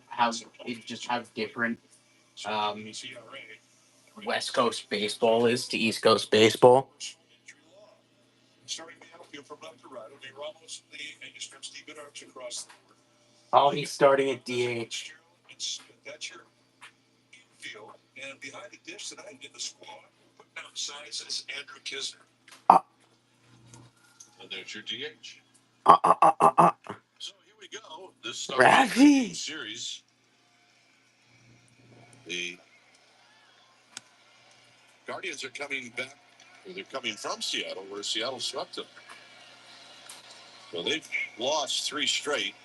different West Coast baseball is to East Coast baseball. Starting the outfield from left to right, it'll be Ramos and you stretch the good arms across the board. Oh, he's starting at DH. That's your infield. And behind the dish tonight in the squad, putting down the signs is Andrew Kisner. And there's your DH. So here we go. This starts Ravi. the series. The Guardians are coming back. They're coming from Seattle, where Seattle swept them. So they've lost 3 straight.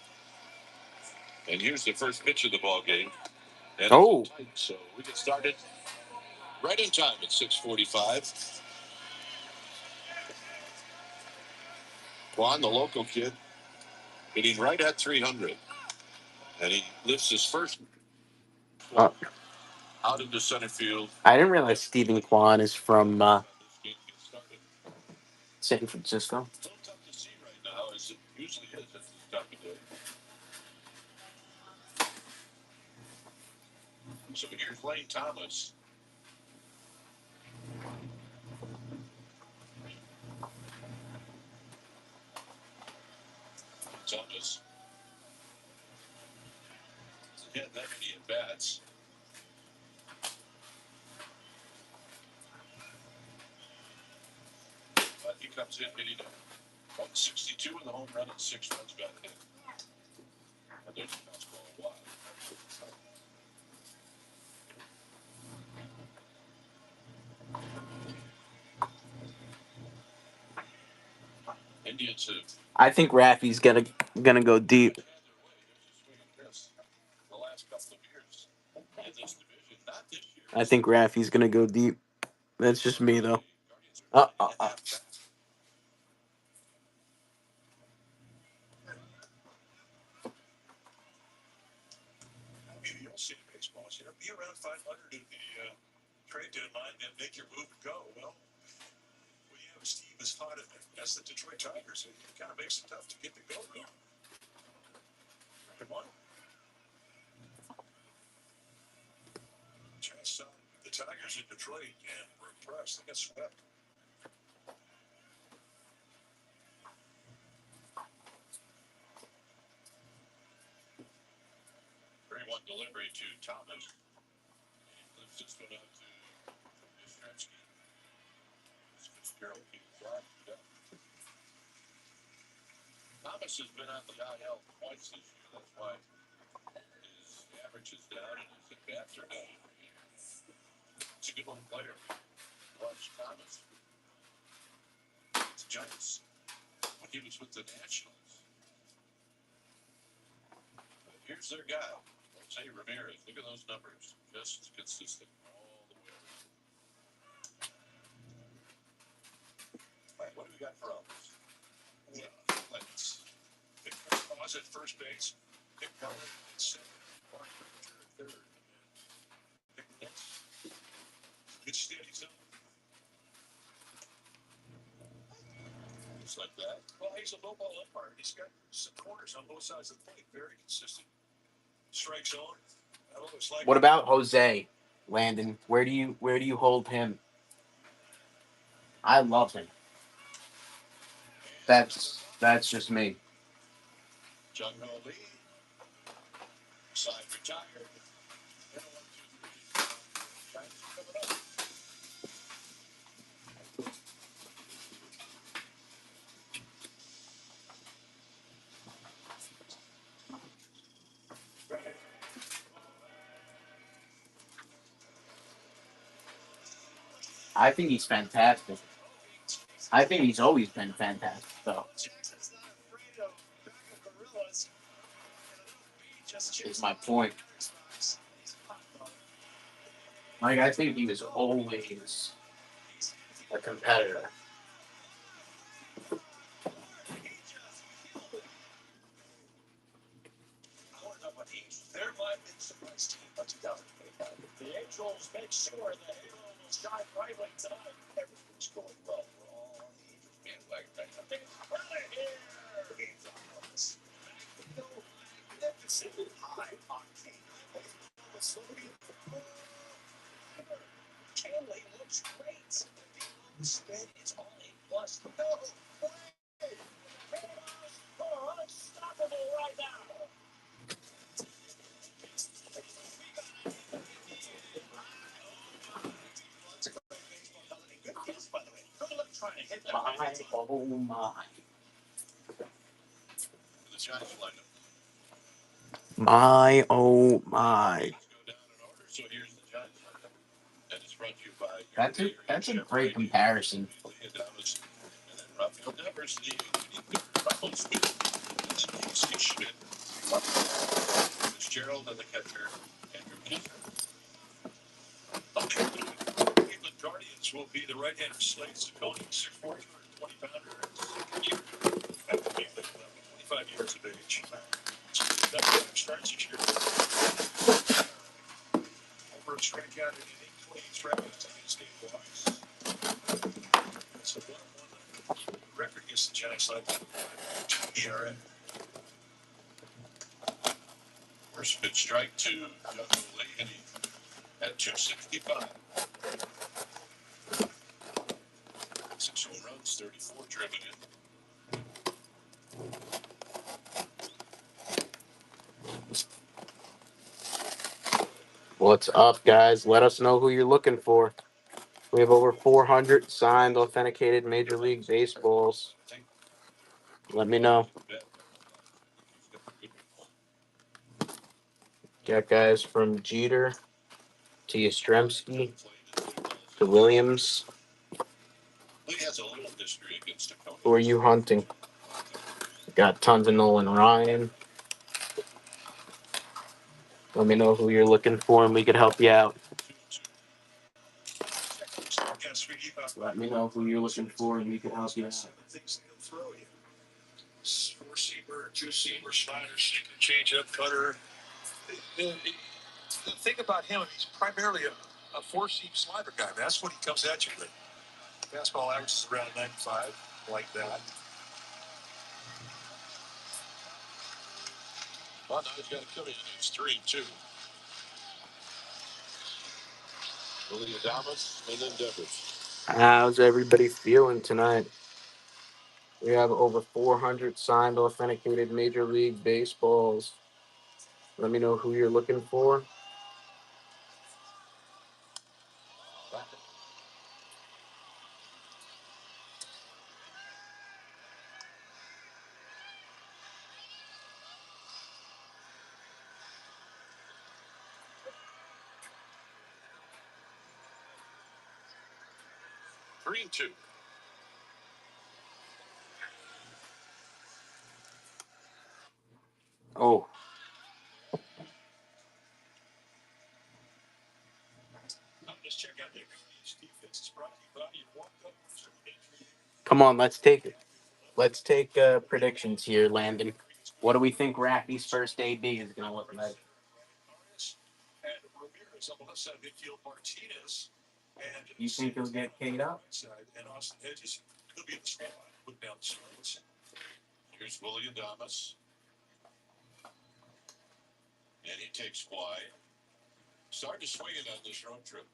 And here's the first pitch of the ball game. And so we get started right in time at 6:45. Juan, the local kid, hitting right at 300. And he lifts his first out into center field. I didn't realize Stephen Kwan is from This game gets started. San Francisco. A little tough to see right now, as it usually is at this time of day. So here's Lane Thomas. Thomas hasn't had that many at bats. But he comes in hitting a 162 with a home run and 6 runs batted in. And there's a fastball wide. Indians have I think Rafi's gonna go deep. had their way. Here's a swing and miss the last couple of years in this division. Not this year. I think Rafi's gonna go deep. That's just me though. You'll see in baseball, be around 500 at the trade deadline and make your move and go. Well, when you have Steve as hot as the Detroit Tigers, it kind of makes it tough to get the go going. Come on. Just the Tigers in Detroit and were impressed. They got swept. 3-1 delivery to Thomas. He flips this one out to Yastrzemski. Fitzgerald keeps flying. Thomas has been on the IL twice this year. That's why his average is down and his at-bats are down. He's a good little player. Watch Thomas. It's Giants when he was with the Nationals. But here's their guy, Jose Ramirez. Look at those numbers. Just consistent all the way around. All right, what do we got for others? Let's pick Pause at first base. Pick Keller at second. Mark Richter at third. Pick Ness. Good steady zone. Just like that. Well, he's a low ball umpire. He's got some corners on both sides of the plate. Very consistent. Strike zone. I always like What about Jose Landon? Where do you hold him? I love him. That's just me. John Lee. Side retired. And a 1-2-3. Giants coming up. I think he's fantastic. I think he's always been fantastic, though. Jackson's not afraid of backup gorillas. Is my point. Like, I think he was always a competitor. They're my big surprise team of 2025. The Angels make sure the halo will shine brightly tonight. Everything's going well. We're all on the Angels bandwagon right now. They're right here. Magnificent high octane. Canley looks great. The spread is all A plus. No way. The Cardinals are unstoppable right now. My, oh my. The Giants lineup. My, oh my. Go down in order. So here's the Giants lineup. And it's brought to you by That's a great comparison. and then Rafael Devers, the Russell Smith, and then C. Schmidt, Fitzgerald, and the catcher, Andrew Knizner. Cleveland Guardians will be the right-handed Slade Ciccone, 6'4", 220-pounder, second year. After being 25 years of age. That starts this year. Over a strikeout in an 8-20 strikeouts against Dave Wise. That's a 1-1 record against the Giants like ERA. First pitch strike to Young Lee at 265. 6 home runs, 34 driven in. What's up, guys? Let us know who you're looking for. We have over 400 signed, authenticated Major League Baseballs. Let me know. Got guys from Jeter to Yastrzemski to Williams. Lee has a little history against Ciccone. Who are you hunting? Got tons of Nolan Ryan. Let me know who you're looking for, and we could help you out. Let me know who you're looking for, and we can help you out. Four-seamer, two-seamer, slider, sinker, change-up, cutter. The thing about him, he's primarily a four-seam slider guy. That's what he comes at you with. Fastball averages around 95, like that. Well, now he's got to kill you. It's 3-2. Willie Adamas and then Devers. How's everybody feeling tonight? We have over 400 signed, authenticated Major League Baseballs. Let me know who you're looking for. Three and two. Oh, Just check out their defense. It's brought to you by your walk-up injury. come on, let's take it. Let's take predictions here, Landon. What do we think Raffi's first AB is going to look like? And Ramirez on the left side of midfield, Martinez. And You think he'll get K'd up? And Austin Hedges could be in the spot, put down the strikes. Here's Willie Adamas. And he takes fly. Started to swing it on this road trip.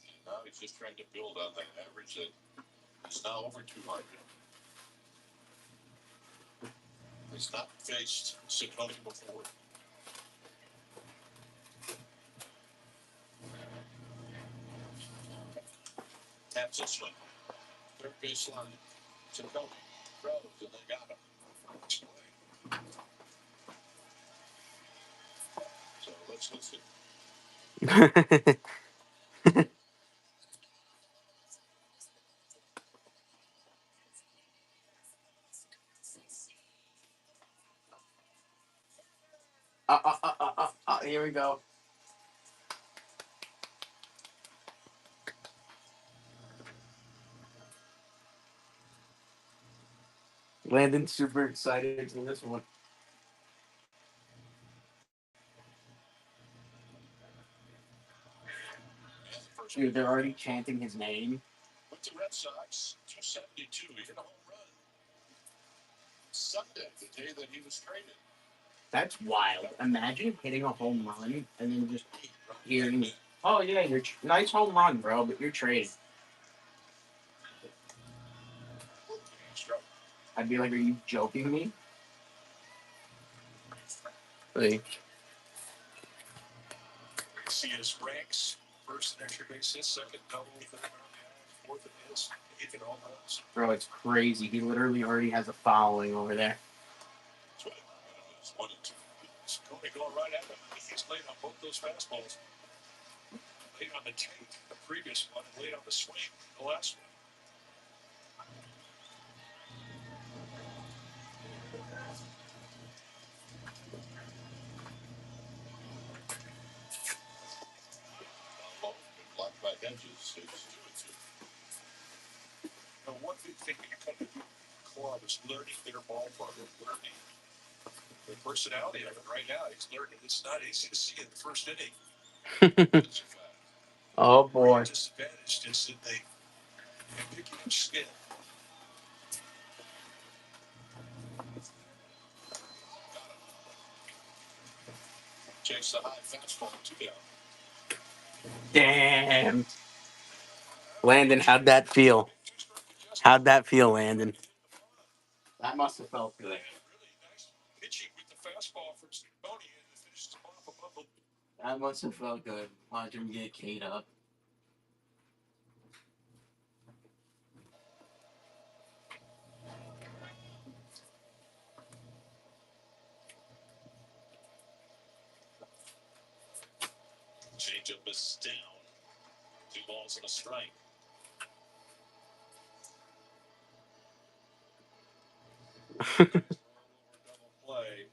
And now he's just trying to build on that average that is now over 200. He's not faced Ciccone before. Taps this one. Third base line. Ciccone throws, and they got him. So let's listen. Here we go. Landon's super excited for this one. Dude, they're already chanting his name. With the Red Sox, 272. He hit a home run Sunday, the day that he was traded. That's wild. Imagine hitting a home run and then just hearing, "Oh yeah, you're nice home run, bro, but you're traded." I'd be like, "Are you joking me?" Like, See his ranks: first in extra base hits, second double, third RBI, fourth in hits, eighth in home runs. bro, it's crazy. He literally already has a following over there. That's what it is. 1 and 2. Coney going right at him. He's laid on both those fastballs. Laid on the take, the previous one, and laid on the swing, the last one. Blocked by Hedges. It's 2 and 2. Now, one big thing that you come to do, club, is learning their ballpark, learning the personality of it. Right now, he's learning. It's not easy to see in the first inning. It's a fact. Oh boy. Disadvantage is that they picking up skin. Chase the high fastball 2 down. Damn. Landon, how'd that feel? How'd that feel, Landon? That must have felt good. Really nice pitching with the fastball from Coney, and it finishes him off above the. That must have felt good. Watch him get K'd up. Changeup is down. 2 balls and a strike. Double play.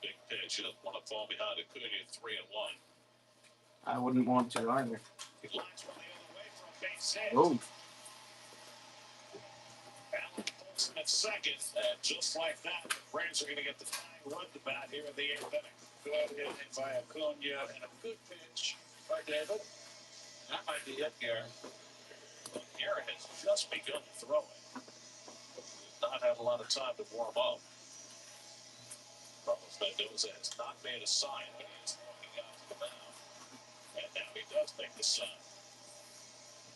Big pitch. You don't want to fall behind a Acuna 3 and 1. I wouldn't want to either. He lines from the other way for a base hit. Oh. Allen pulls him at second, and just like that, the Braves are going to get the tying run to bat here in the 8th inning. Good hitting by Acuna and a good pitch by David. That might be it here. But Garrett has just begun throwing. Does not have a lot of time to warm up. Carlos Mendoza has not made a sign. He is looking out to the mound. And now he does make the sign.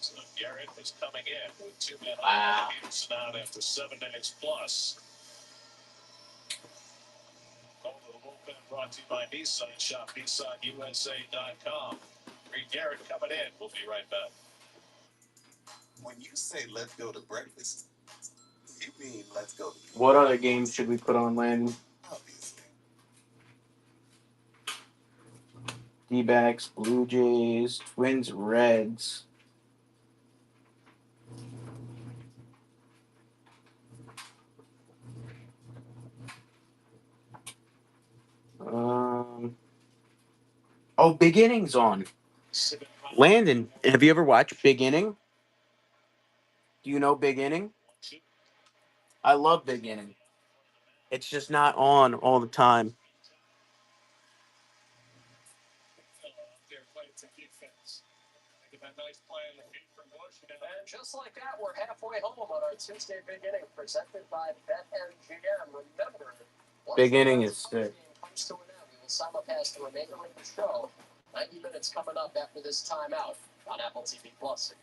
So Garrett is coming in with 2 men on. He's out after 7 innings plus. Call to the bullpen brought to you by Nissan. Shop NissanUSA.com. Reed Garrett coming in. We'll be right back. When you say let's go to breakfast, you mean let's go to What other games should we put on, Landon? obviously. D-backs, Blue Jays, Twins, Reds. Oh, Big Inning's on. Landon, have you ever watched Big Inning? Do you know Big Inning? I love Big Inning. It's just not on all the time. And just like that, we're halfway home on our Tuesday beginning, presented by BetMGM. Remember, Big Inning is sick. comes to an end, we will simulcast the remainder of the show. 90 minutes coming up after this timeout on Apple TV Plus.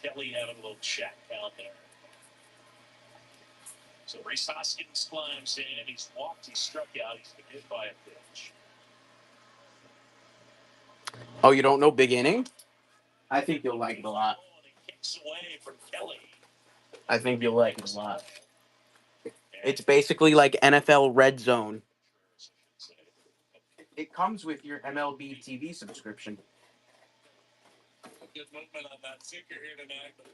Kelly having a little chat down there. So Rhys Hoskins climbs in, and he's walked, he's struck out, he's been hit by a pitch. Oh, you don't know Big Inning? I think you'll like it a lot. And he kicks away from Kelly. I think you'll like it a lot. It's basically like NFL Red Zone. It comes with your MLB TV subscription. Good movement on that figure here tonight, but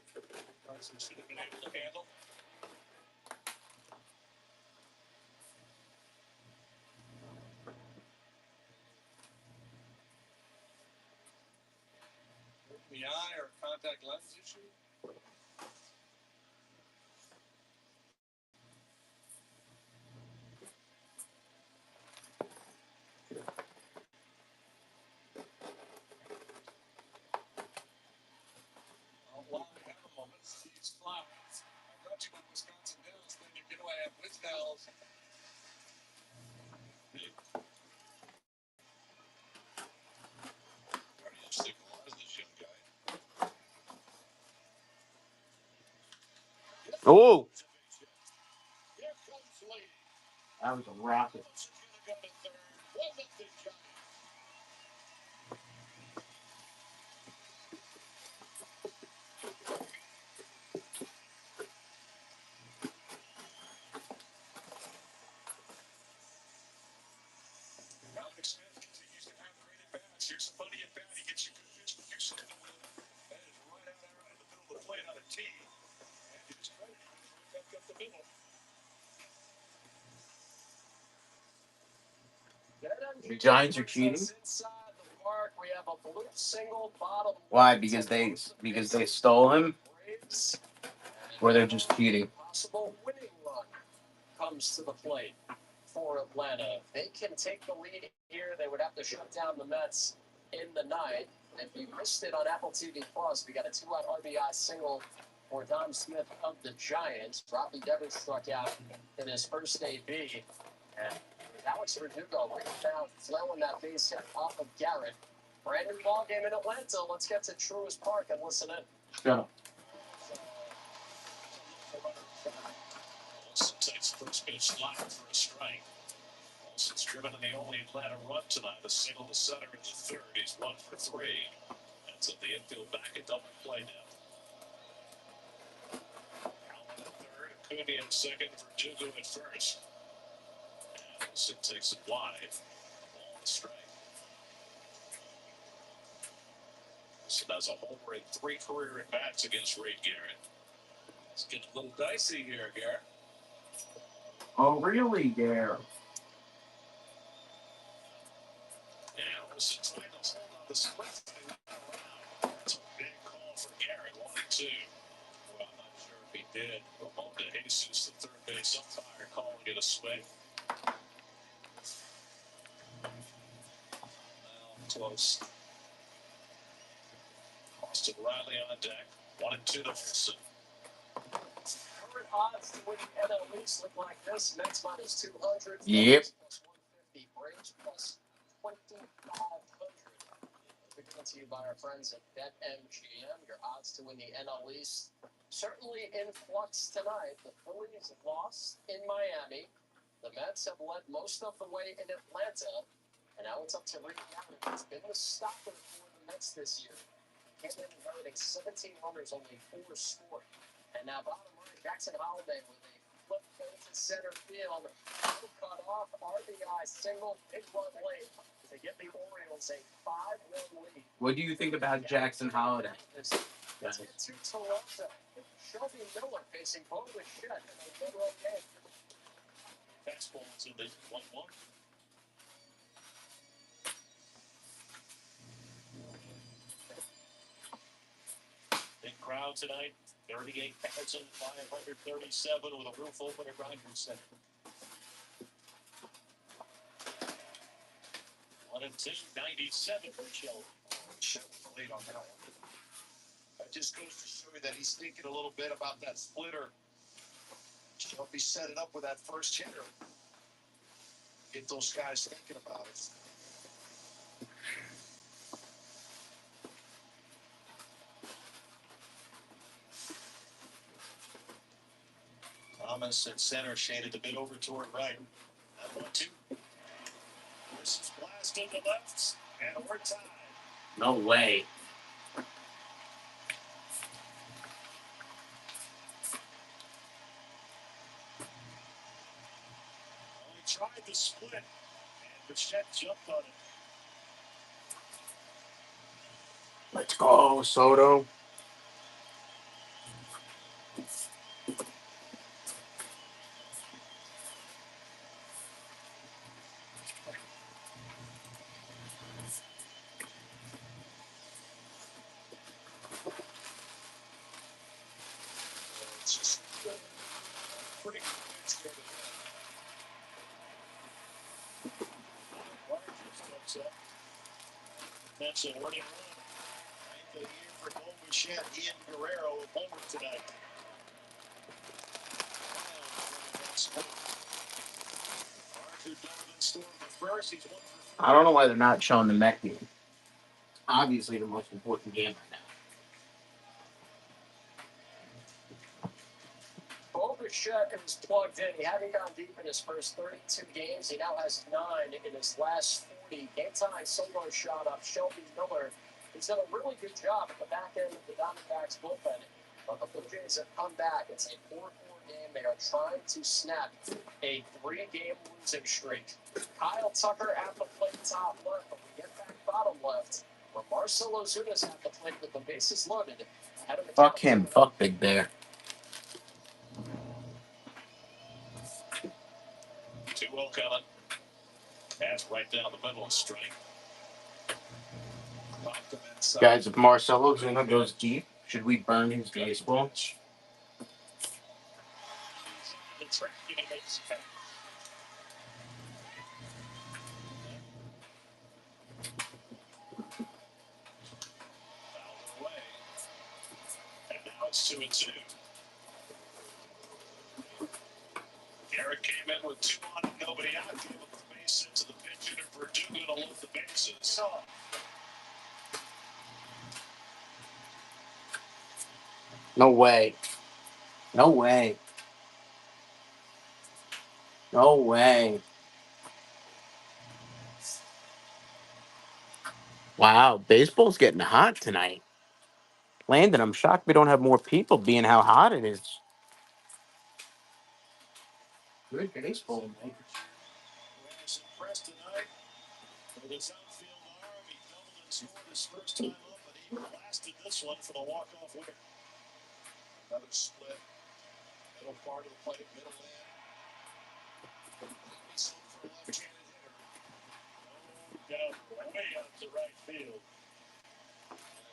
Carson should have been able to handle. The eye or contact lens issue. While we have a moment, Steve's Flowers. I brought you with Wisconsin Hills, then you get away with Hills. Already signalized this young guy. Oh, Here comes Lee. that was a rocket. She's gonna go to third. One nothing Giants. Alex Smith continues to have great at bats. Here's a funny at bat. He gets you good pitch, but you're still in the middle. That is right out there in the middle of the plate on a tee. And he's trying to back up the middle. The Giants are cheating. Inside the park, we have a blue single bottom. Why? Because they stole him, or they're just cheating. Possible winning run comes to the plate for Atlanta. They can take the lead here. They would have to shut down the Mets in the ninth. If you missed it on Apple TV Plus, we got a 2-out RBI single for Dom Smith of the Giants. Robbie Devers struck out in his first AB. And Alex Verdugo right now flailing that base hit off of Garrett. Brand new ball game in Atlanta. Let's get to Truist Park and listen in. Go. Olsen takes first pitch line for a strike. Olsen's driven in the only Atlanta run tonight. A single to center in the third. He's 1 for 3. That's at the infield back at double play now. Allen at third, Acuna at second, Verdugo at first. And Olsen takes it wide. Ball and strike. Olsen has a homer in 3 career at bats against Ray Garrett. It's getting a little dicey here, Garrett. Oh, really, there? And Olsen trying to hold on the split. That's a big call for Garrett. 1-2. Well, I'm not sure if he did. Ramon de Jesus, the third base umpire, calling it a swing. Well, close. Austin Riley on deck. 1-2 to Olsen. Current odds to win the NL East look like this. Mets minus 200. Yep. Plus 150. Braves plus 2,500. We're given to you by our friends at BetMGM. Your odds to win the NL East certainly in flux tonight. The Phillies lost in Miami. The Mets have led most of the way in Atlanta. And now it's up to Rick Garrett. It's been the stopper for the Mets this year. He's been inheriting 17 runners, only 4 scored. And now bottom right, Jackson Holiday with a flip into center field. Cut off, RBI single, big run late to give the Orioles a 5-1 lead. What do you think about Jackson Holiday? Let's get to Toronto. Shelby Miller facing Bo Bichette in a one-run game. Fastball's in the 1-1. Big crowd tonight. 38,537 with a roof open at Rogers Center. 1-2, 97 for Shelby. Late on that one. That just goes to show you that he's thinking a little bit about that splitter. Shelby set it up with that first hitter. Get those guys thinking about it. Thomas at center, shaded a bit over toward right. That 1-2. This is blast in the left, and we're tied. No way. He tried the split, and Bichette jumped on it. Let's go, Soto. It's just pretty good pitch there to Rogers steps up. That's a winning run. Ninth of the year for Bo Bichette. He and Guerrero have homered tonight. Arthur Donovan scored the first. He's 1 for 3. I don't know why they're not showing the Met game. Obviously, the most important game right now. Bo Bichette is plugged in. He hadn't gone deep in his first 32 games. He now has 9 in his last 40. Game time solo shot up. Shelby Miller has done a really good job at the back end of the Diamondbacks bullpen. But the Blue Jays have come back. It's a 4-4 game. They are trying to snap a 3-game losing streak. Kyle Tucker at the plate top left, but we get back bottom left. Where Marcell Ozuna's at the plate with the bases loaded. Fuck him. Fuck Big Bear. 2-0 coming. Pass right down the middle of strike. Popped him inside. Guys, if Marcell Ozuna goes deep, should we burn his baseball? The track is fouled away. And now it's 2-2. Garrett came in with 2 on and nobody out. Gave up the base hit to the pitch hitter Verdugo to lift the bases. No way. No way. No way. Wow, baseball's getting hot tonight. Landon, I'm shocked we don't have more people being how hot it is. Good baseball, man. Was impressed tonight with his outfield arm. He doubled and scored his first time up, and he blasted this one for the walk-off winner. Another split. Middle part of the plate, middle in. He's in for a left-handed hitter. No doubt, way out to right field.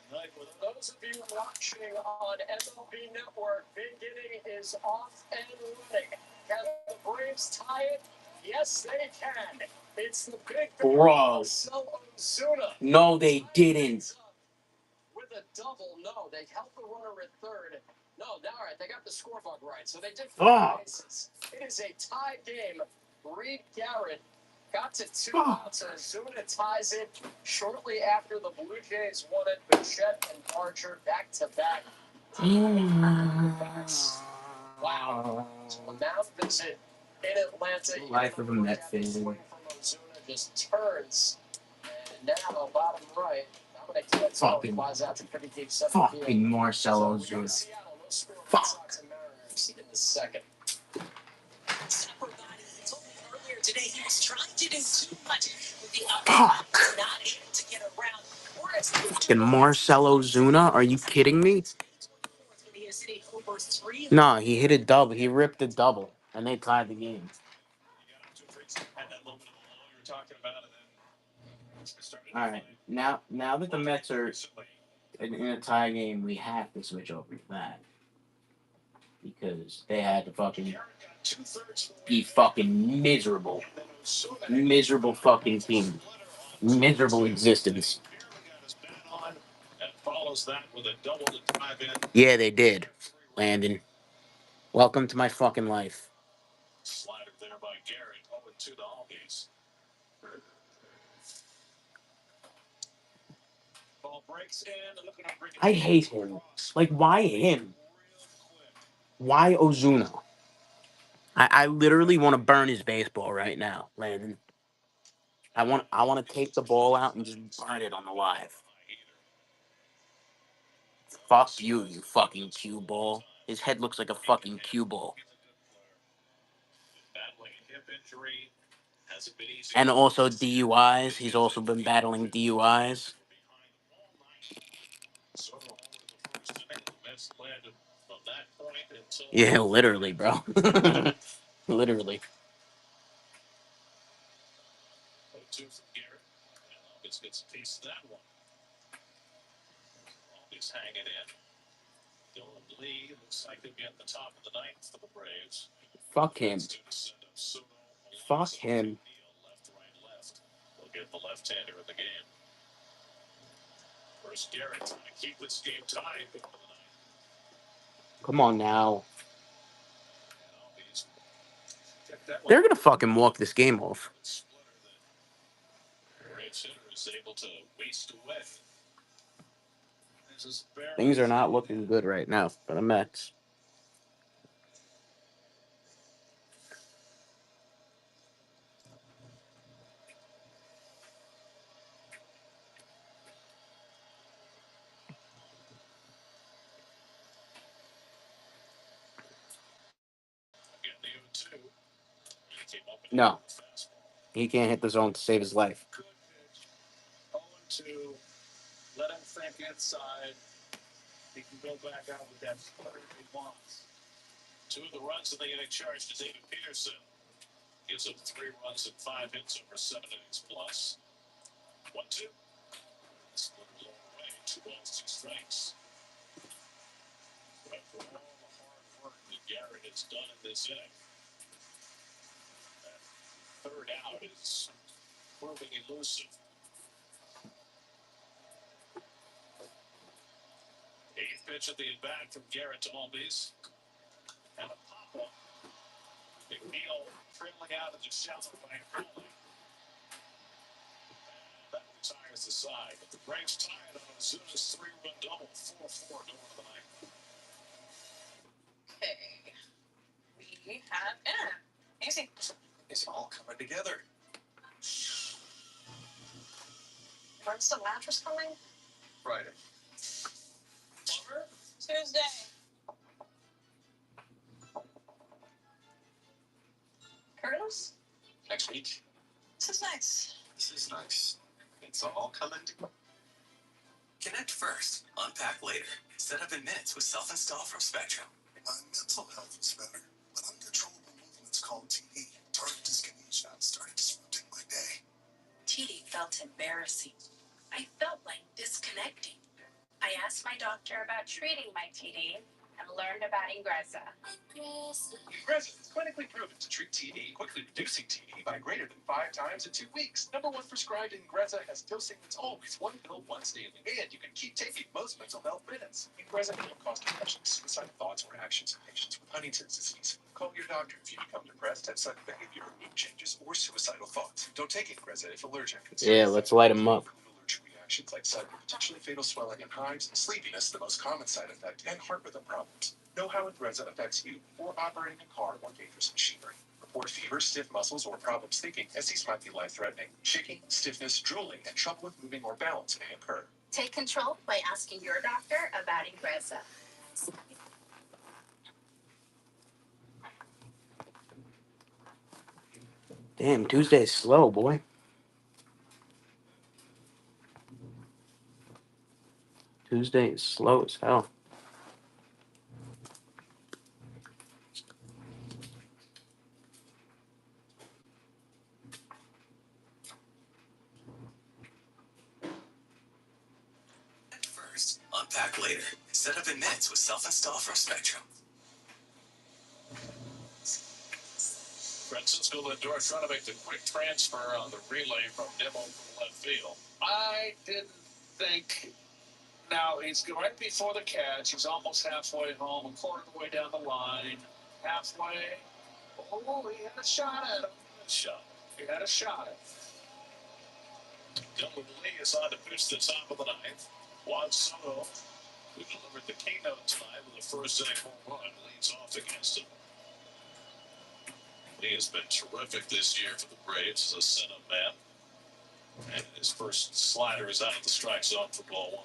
Tonight, with Those of you watching on MLB Network, big inning is off and running. Can the Braves tie it? Yes, they can. It's the big Bro. Marcell Ozuna. No, they didn't. With a double, no, they held the runner at third. No, all right, they got the scorebook right, so they did Fuck. bases. It is a tie game. Reed Garrett got to 2 Fuck. outs, and Ozuna ties it shortly after the Blue Jays won it. Bichette and Archer back-to-back. Wow. So a mound visit in Atlanta. Life of a Met fan. From Ozuna just turns. And now, bottom right, Fucking Marcell Ozuna. Fuck. In the second. Earlier today, he was trying to do too much with the Fuck. not able to get around. Fucking Marcell Ozuna? Are you kidding me? No, he hit a double. He ripped a double, and they tied the game. you got up to a freeze and that little bit of a lull you were talking about, and then it started. All right, now that the Mets are in a tie game, we have to switch over to that because they had to fucking be fucking miserable, miserable fucking team, miserable existence. And follows that with a double to drive in. Yeah, they did, Landon. Welcome to my fucking life. Slider there by Garrett. 0-2 the Hawkeyes. Ball breaks in. Looking to bring it I hate him. Like, why him? Why Ozuna? I literally want to burn his baseball right now, Landon. I want to take the ball out and just burn it on the live. Fuck you, you fucking cue ball. His head looks like a fucking cue ball. Battling a hip injury. Hasn't been easy. And also DUIs. He's also been battling DUIs. Sort of over the first inning. The Mets led from that point until Yeah, literally, bro. Literally. 0-2 from Garrett. And August gets a piece of that one. August hanging in. Dylan Lee looks like he'll be at the top of the ninth for the Braves. Fuck him. That's to send up Soto, Fuck Alonso, him. Neal, left, right, left. They'll get the left-hander in the game. First Garrett trying to keep this game tied going to the ninth. Come on now. And Albies check that one. They're gonna fucking walk this game off. Splitter that the Braves hitter is able to waste away. This is barely Things are not looking good right now for the Mets. again the 0-2. He came up and No. hit the fastball. He can't hit the zone to save his life. Good pitch. 0-2. Let him think inside. He can go back out with that splitter if he wants. 2 of the runs in the inning charged to David Peterson. Gives him 3 runs and 5 hits over 7 innings plus. 1-2. Splitter low away. 2 balls, 2 strikes. But for all the hard work that Garrett has done in this inning, that third out is proving elusive. 8th pitch of the at-bat from Garrett to Albies. And a pop-up. McNeil trailing out of the shallow right early. That retires the side. But the Braves tie it on Ozuna's 3-run double. 4-4 going to the ninth. Okay. We have dinner. Easy. It's all coming together. When's the mattress coming? Friday. Over? Tuesday. Curtis? Next week. This is nice. This is nice. It's all coming together. Connect first, unpack later. Set up in minutes with self-install from Spectrum. My mental health is better, but uncontrollable movements called TD, tardive dyskinesia, started disrupting my day. TD felt embarrassing. I felt like disconnecting. I asked my doctor about treating my TD and learned about Ingrezza. Ingrezza is clinically proven to treat TD, quickly reducing TD by greater than 5 times in 2 weeks. #1 prescribed Ingrezza has dosing that's always 1 pill once daily, and you can keep taking most mental health meds. Ingrezza can cause depression, suicidal thoughts, or actions in patients with Huntington's disease. Call your doctor if you become depressed, have sudden behavior, mood changes, or suicidal thoughts. Don't take Ingrezza if allergic. Yeah, let's light him up. Allergic reactions like sudden, potentially fatal swelling and hives, sleepiness, the most common side effect, and heart rhythm problems. Know how Ingrezza affects you before operating a car or dangerous machinery. Report fever, stiff muscles, or problems thinking, as these might be life-threatening. Shaking, stiffness, drooling, and trouble with moving or balance may occur. Take control by asking your doctor about Ingrezza. Damn, Tuesday's slow, boy. Tuesday is slow as hell. Connect first, unpack later. Set up in minutes with self-install from Spectrum. Francisco Lindor trying to make the quick transfer on the relay from Nimmo from left field. I didn't think. Now, he's right before the catch. He's almost halfway home, a quarter of the way down the line. Halfway. Oh, he had a shot at him. He had a shot at him. Dylan Lee is on to pitch the top of the ninth. Juan Soto, who delivered the keynote tonight with a first inning home run, leads off against him. He has been terrific this year for the Braves as a center man. And his first slider is out of the strike zone for ball 1.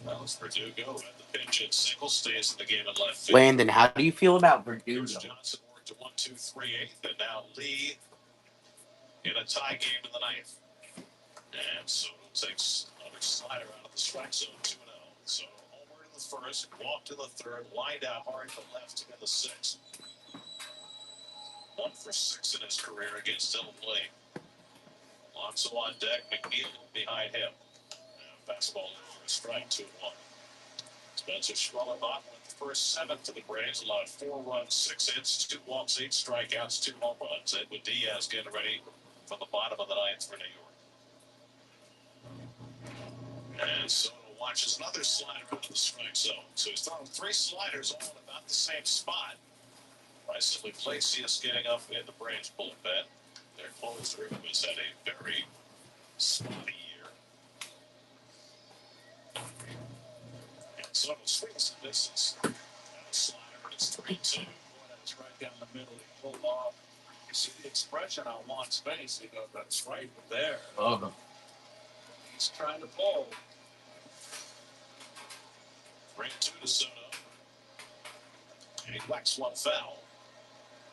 Well, as Verdugo at the pinch and single stays in the game in left field. Landon, how do you feel about Verdugo? Johnson worked to 1, 2, 3, 8, and now Lee in a tie game in the ninth. And Soto takes another slider out of the strike zone, 2-0. Soto homer in the first, walked in the third, lined out hard to left in the sixth. 1 for 6 in his career against Illinois. Alonso on deck, McNeil behind him. Fastball in for a strike, 2-1. Spencer Schwellenbach went the first 7 to the Braves, allowed 4 runs, 6 hits, 2 walks, 8 strikeouts, 2 home runs. Edwin Diaz getting ready for the bottom of the ninth for New York. And Soto watches another slider out of the strike zone. So he's throwing 3 sliders all in about the same spot. Simply Iglesias getting up in the Braves bullpen. Their closer has had a very spotty year. And Soto swings and misses. Slider, it's 3-2. Boy, that's right down the middle. He pulled off. You see the expression on Juan's face. He goes, that's right there. Oh. He's trying to pull. 3-2 to Soto. And he whacks one foul.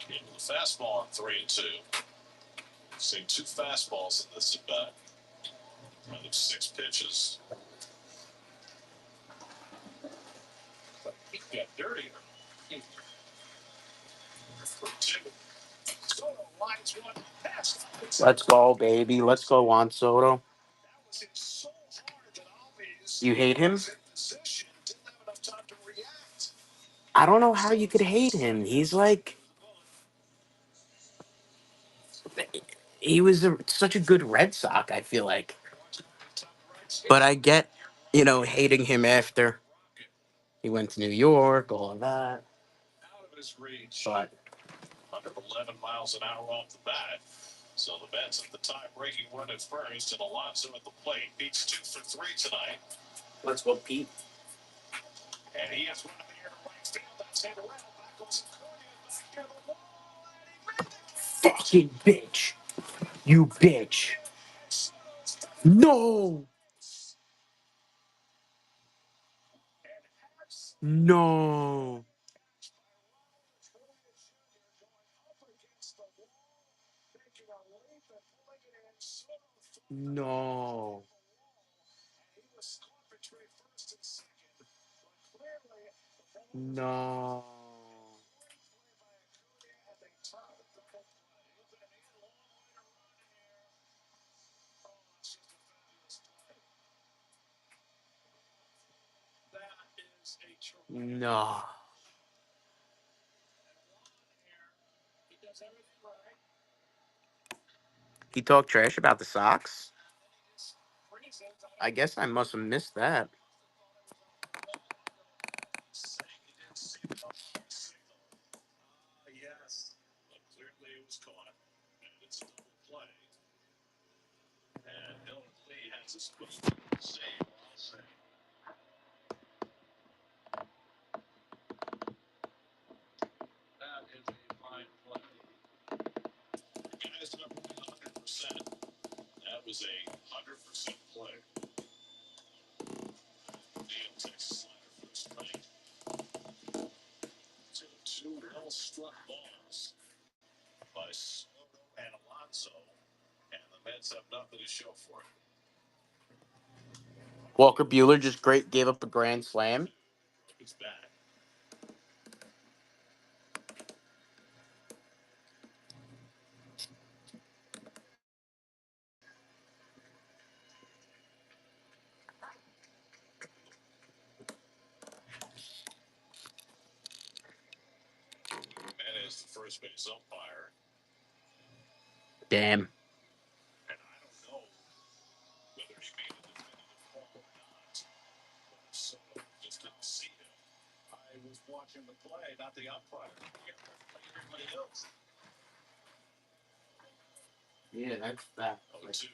Into the fastball on 3-2. We've seen 2 fastballs in this at bat. Out of 6 pitches. But he got dirtier. 3-2. Soto lines one past. Let's go, baby. Let's go, Juan Soto. You hate him? I don't know how you could hate him. He's like, he was such a good Red Sox, I feel like. But I get, hating him after he went to New York, all of that. But 111 miles an hour off the bat. So the Mets at the tie-breaking run at first, and Alonso at the plate beats 2 for 3 tonight. let's go, Pete. And he has run in the air to right field. That's hit around. Back goes Acuna back near the wall. Fucking bitch. You bitch. No. No. No. No. No. He talked trash about the Sox? I guess I must have missed that. Yes. But clearly it was caught. And it's a double play. And Dylan Lee has his foot save. I'll say. That is a fine play. The guy's not really 100%. That was a 100% play. The Texas slider for a strike. So 2 well-struck balls by Soto and Alonso. And the Mets have nothing to show for it. Walker Buehler just gave up a grand slam. He's back. And is the first base umpire. Damn. And I don't know whether he made a definitive call or not. But Soto just didn't see him. I was watching the play, not the umpire. Like everybody else. Yeah, that's that. 0-2.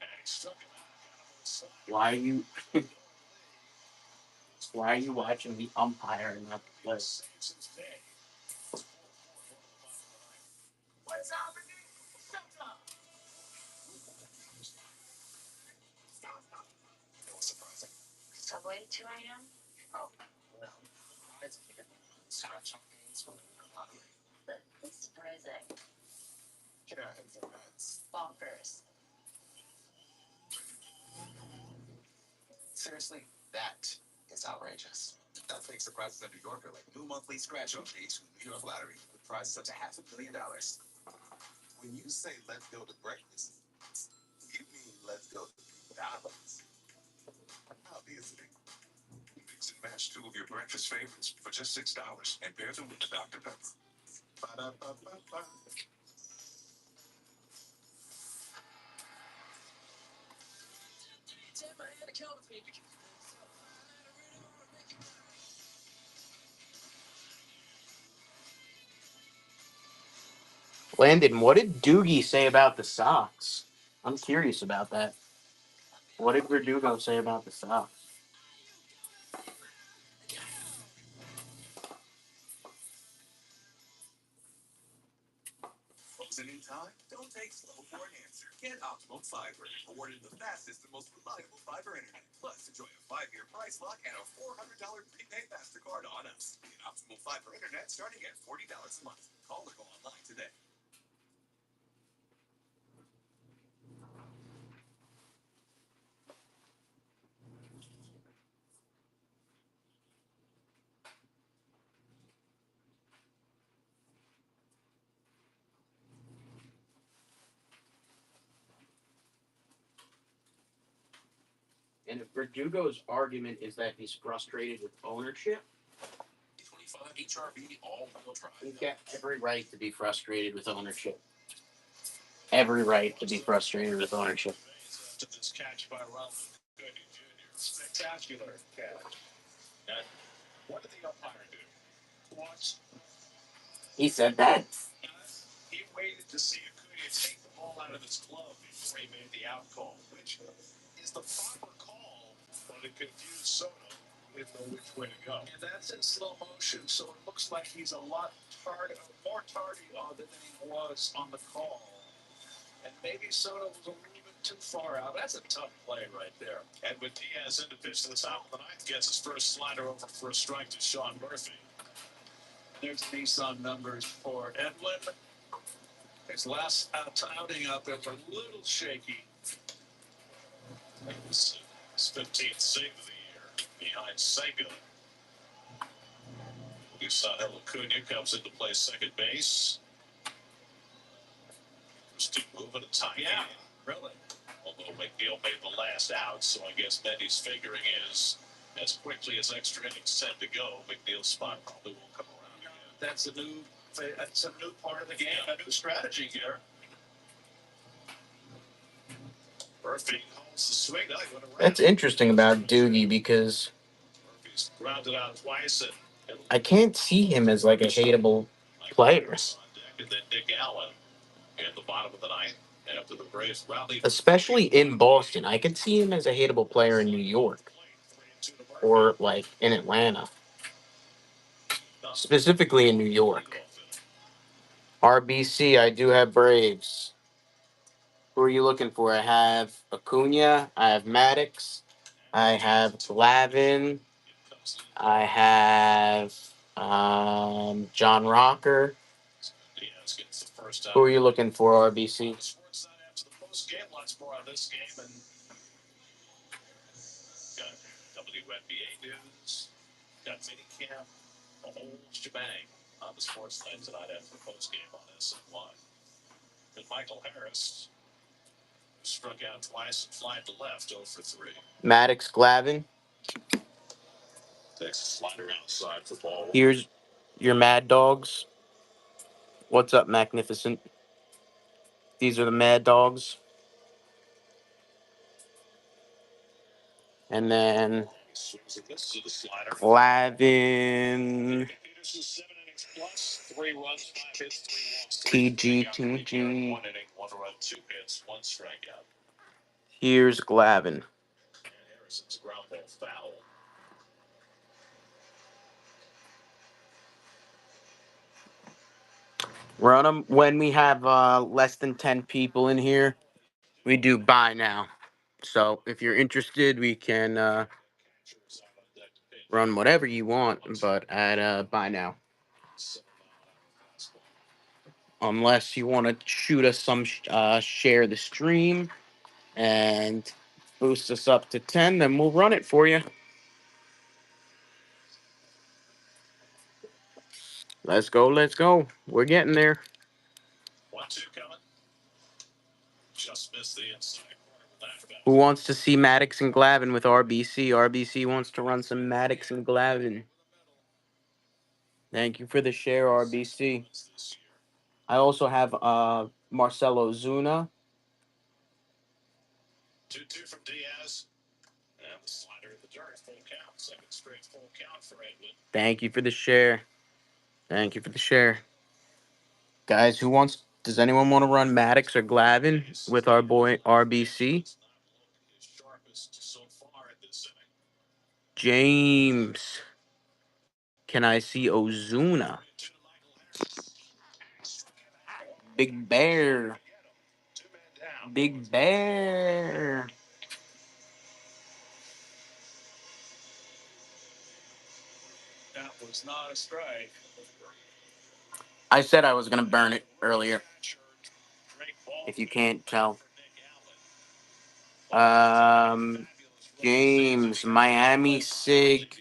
And he struck him out. Why are you why are you watching the umpire and not the play? Saves his day. What's happening? Shut up. It was surprising. Subway 2 a.m.? Oh, well, it's scratch on things when we're hungry. But it's surprising. Bonkers. Seriously, that is outrageous. Nothing surprises a New Yorker like new monthly scratch-off fees from New York Lottery with prizes up to $500 million. When you say let's go to breakfast, you mean let's go to McDonald's. Obviously. Mix and match two of your breakfast favorites for just $6 and pair them with the Dr. Pepper. Ba-da-ba-ba-ba. Landon, what did Doogie say about the Sox? I'm curious about that. What did Verdugo say about the Sox? Frozen in time? Don't take slow for an answer. Get Optimum Fiber, awarded the fastest and most reliable fiber internet. Plus, enjoy a 5-year price lock and a $400 prepaid MasterCard on us. Get Optimum Fiber internet starting at $40 a month. Call or go online today. And if Verdugo's argument is that he's frustrated with ownership, 25 HRV all-wheel drive. he's got every right to be frustrated with ownership. Every right to be frustrated with ownership. After this catch by Ronald Acuña Jr. Spectacular catch. And what did the umpire do? Watch. He said that. He waited to see Acuña take the ball out of his glove before he made the out call, which is the proper call, but it confused Soto. He didn't know which way to go. And that's in slow motion, so it looks like he's a lot more tardy than he was on the call. And maybe Soto was a little bit too far out. That's a tough play right there. And with Diaz in to pitch to the top of the ninth, gets his first slider over for a strike to Sean Murphy. There's Nissan numbers for Edwin. His last outing out there was a little shaky. It was his 15th save of the year behind Sega. Gusano Acuña comes into play second base. Still moving a tiny. Yeah, really. Although McNeil made the last out, so I guess Mendy's figuring is as quickly as extra innings tend to go, McNeil's spot probably won't come around again. That's a new part of the game, a new strategy here. Murphy holds the swing. That's interesting about Doogie because Murphy's grounded out twice, and I can't see him as like a hateable player. And then Nick Allen at the bottom of the ninth after the Braves rallied. Especially in Boston. I could see him as a hateable player in New York or like in Atlanta. Specifically in New York. RBC, I do have Braves. Who are you looking for? I have Acuna. I have Maddox. I have Lavin. I have John Rocker. Who are you looking for, RBC? After the post game, lots more on this game, and got WNBA news, got minicamp, a whole shebang on the sports line tonight after the post game on SNY. And Michael Harris, who struck out twice and flied to left, 0 for 3. Maddox, Glavin. Texas slider outside for ball. Here's your Mad Dogs. What's up, Magnificent? These are the Mad Dogs. And then Glavin, TG. Here's Glavin. Harrison's ground ball foul. Run them when we have less than 10 people in here. We do buy now. So if you're interested, we can run whatever you want, but at buy now. unless you want to shoot us some share the stream and boost us up to 10, then we'll run it for you. Let's go, let's go. We're getting there. 1-2 coming. Just missed the inside corner with that. Who wants to see Maddox and Glavin with RBC? RBC wants to run some Maddox and Glavin. Thank you for the share, RBC. I also have Marcelo Zuna. 2-2 from Diaz. And the slider in the dirt. Full count. Second straight full count for Edwin. Thank you for the share. Thank you for the share. Guys, does anyone want to run Maddox or Glavin with our boy RBC? Sharpest so far in this inning. James. Can I see Ozuna? Big Bear. Big Bear. That was not a strike. I said I was going to burn it earlier, if you can't tell. James, Miami Sig.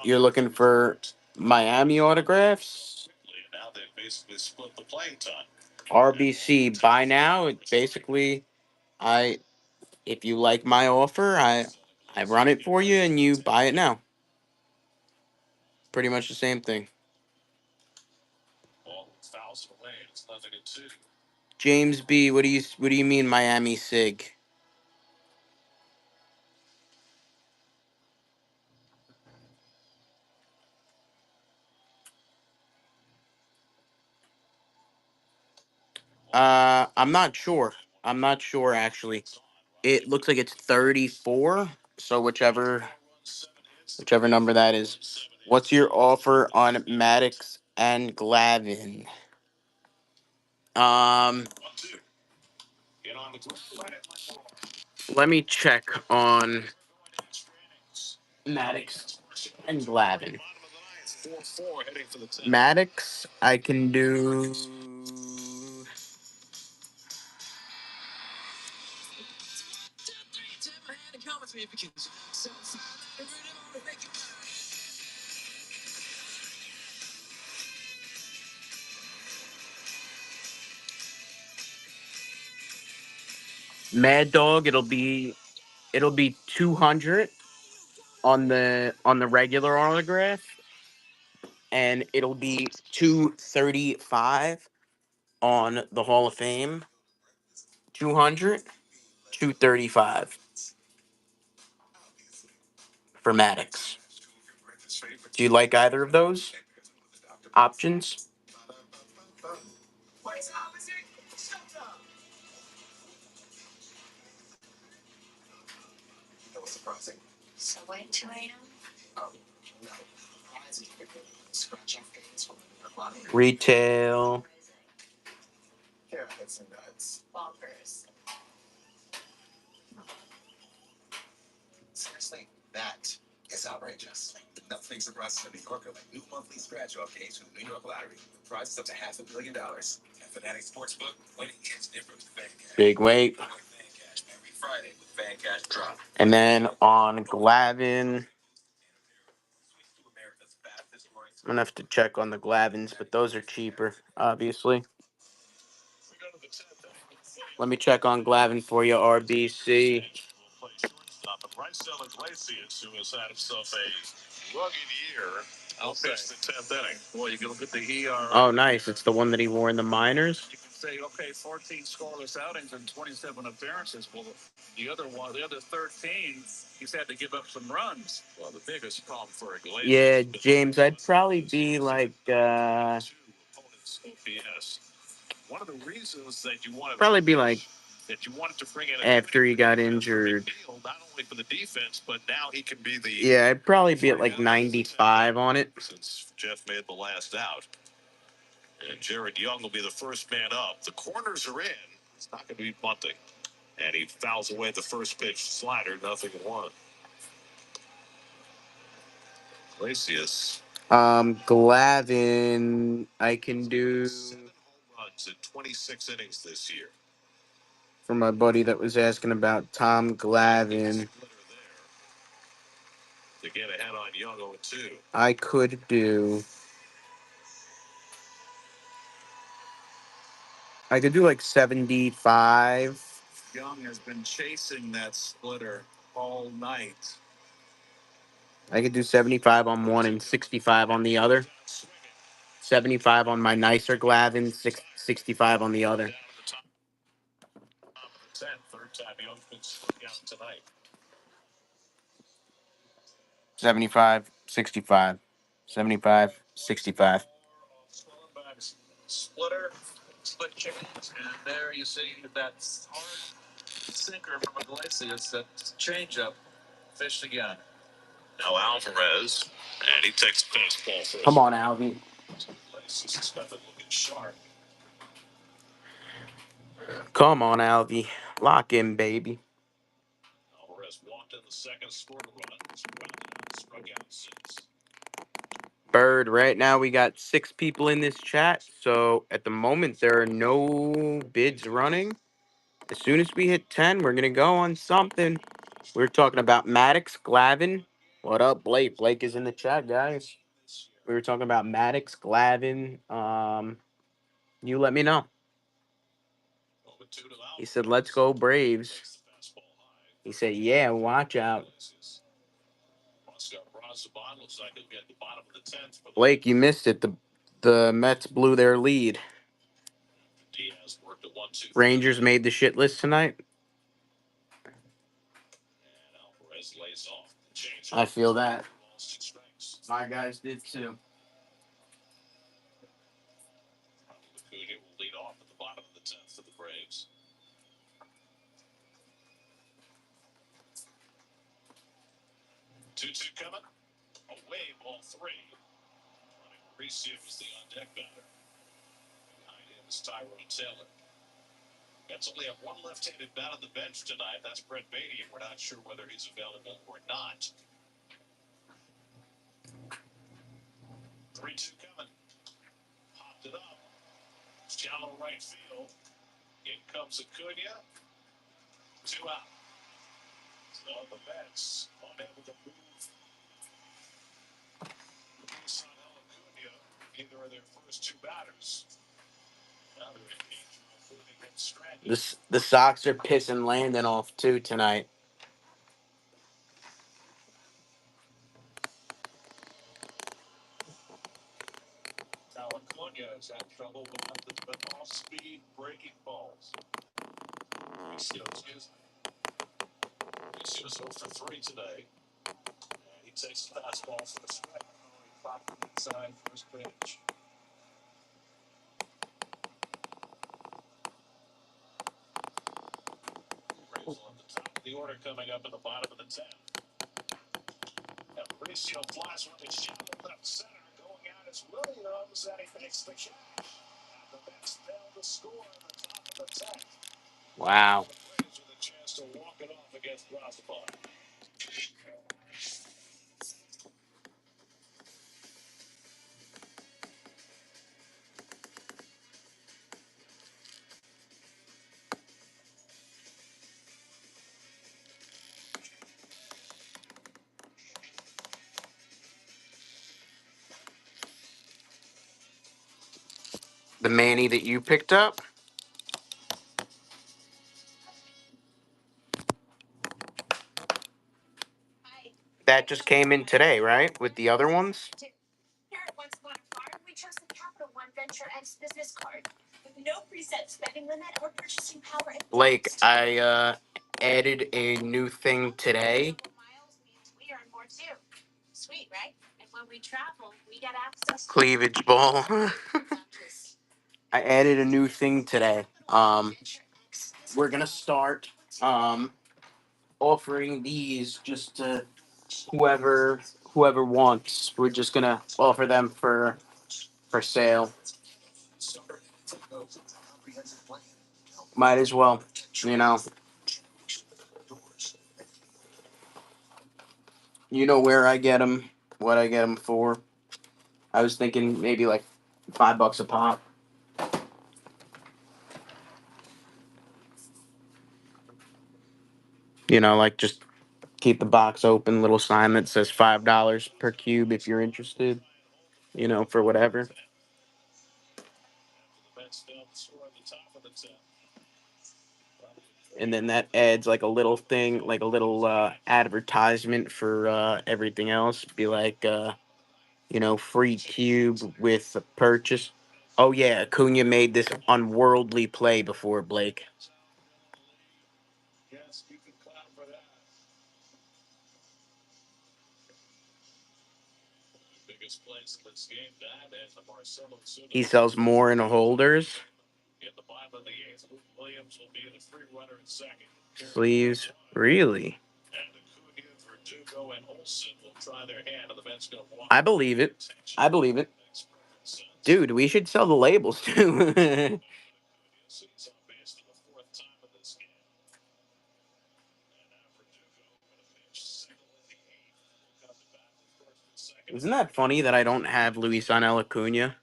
You're looking for Miami autographs? Now they basically split the playing time. RBC, buy now. It basically, if you like my offer, I run it for you and you buy it now. Pretty much the same thing. Ball fouls it away. It's 0-2. James B, what do you mean Miami Sig? I'm not sure. I'm not sure actually. It looks like it's 34. So whichever number that is. What's your offer on Maddox and Glavin? Get on the planet. Let me check on Maddox and Glavin. 4-4 heading for the 10th. Maddox, I can do. Mad Dog, it'll be 200 on the regular autograph, and it'll be 235 on the Hall of Fame. 200, 235 for Maddox. Do you like either of those options? That was surprising. So wait 2 a.m. Oh, no. Scratch off games from the lottery. Retail. Yeah, that's nuts. Bonkers. Seriously, that is outrageous. Nothing surprises a New Yorker like new monthly scratch-off games from the New York Lottery. With prizes up to $500 million. At Fanatic Sportsbook, winning is different with Fan Cash. Big weight. Fan Cash every Friday with Fan Cash Drop. And then on Glavin, I'm going to have to check on the Glavins, but those are cheaper, obviously. Let me check on Glavin for you, RBC. Bryce Iglesias, who has had himself a rugged year, outpitched the 10th inning. Boy, you can look at the ERA. Oh, nice. It's the one that he wore in the minors. You can say, okay, 14 scoreless outings and 27 appearances. Well, the other 13, he's had to give up some runs. Well, the biggest problem for Iglesias. Yeah, James, I'd probably be like, OPS. One of the reasons that you want to bring in after he got injured. not only for the defense, but now he can be the. Yeah, I'd probably be at like 95 on it. Since Jeff made the last out. And Jared Young will be the first man up. The corners are in. It's not going to be bunting. And he fouls away the first pitch slider, 0-1. Iglesias. Glavin, I can do runs in 26 innings this year. For my buddy that was asking about Tom Glavine, To get ahead on Young 0-2. I could do like 75. Young has been chasing that splitter all night. I could do 75 on one and 65 on the other. 75 on my nicer Glavine, 65 on the other. Down at the top of the 10th. Third time Young's been struck out tonight. 75, 65. 75, 65. Swellenbach's splitter, split chickens, and there you see that hard sinker from Iglesias, that changeup, fished again. Now Alvarez, and he takes a fastball for Come on, Alvy. Iglesias has got it looking sharp. Come on, Alvy. Lock in, baby. Alvarez walked in the second, scored a run. He's grounded out, struck out 6. Bird, right now we got 6 people in this chat. So at the moment, there are no bids running. As soon as we hit 10, we're going to go on something. We were talking about Maddox, Glavine. What up, Blake? Blake is in the chat, guys. We were talking about Maddox, Glavine. You let me know. He said, let's go Braves. He said, yeah, watch out. Blake, you missed it. The Mets blew their lead. Rangers made the shit list tonight. I feel that. My guys did too. Acuna will lead off at the bottom of the 10th for the Braves. 2-2 coming. Away, ball 3. Running Mauricio is the on-deck batter. Behind him is Tyrone Taylor. Mets only have one left-handed bat on the bench tonight. That's Brett Beatty, and we're not sure whether he's available or not. 3-2 coming. Popped it up. Shallow right field. In comes Acuna. 2 out. So the Mets unable to move Sanel Acuna, either of their first 2 batters. Now they're in danger of moving him stranded. The Sox are pissing Landon off too tonight. Acuna has had trouble with nothing but off-speed breaking balls. Mauricio's 0 for 3 today. And he takes a fastball for the strike. He popped it inside first pitch. Braves on the top of the order coming up in the bottom of the 10th. And Mauricio flies one to shallow left center. Going out is Williams, and he makes the catch. And the Mets fail to score in the top of the 10th. Wow. The Braves with a chance to walk it off against Brazibar. The Manny that you picked up, that just came in today, right? With the other ones? Here at Once Upon a Farm, we chose the Capital One Venture X business card with no preset spending limit or purchasing power. Blake, I added a new thing today. Miles means we earn more too. Sweet, right? And when we travel, we get access to Cleavage ball. I added a new thing today. We're gonna start offering these just to whoever wants. We're just gonna offer them for sale. Might as well, you know. You know where I get them, what I get them for. I was thinking maybe like $5 a pop. You know, like just keep the box open, little sign that says $5 per cube if you're interested. You know, for whatever. The Mets don't score at the top of the 10th. And then that adds like a little thing, like a little advertisement for everything else. Be like, you know, free cube with a purchase. Oh yeah, Acuna made this unworldly play before, Blake. Yes, you can clap for that. The biggest place in this game, that and the Marcelo He Zuna sells more in holders, in the bottom of the 8th. Luke Williams will be the free runner in second. sleeves. Really? And Acuna, Verdugo, and Olsen will try their hand on the Mets go one. I believe it. I believe it. Makes perfect sense. Dude, we should sell the labels too. Acuna sees on base for the 4th time in this game. And now Verdugo in a pinch, single in the 8th. Will come to bat for first and second. Isn't that funny that I don't have Luis Acuna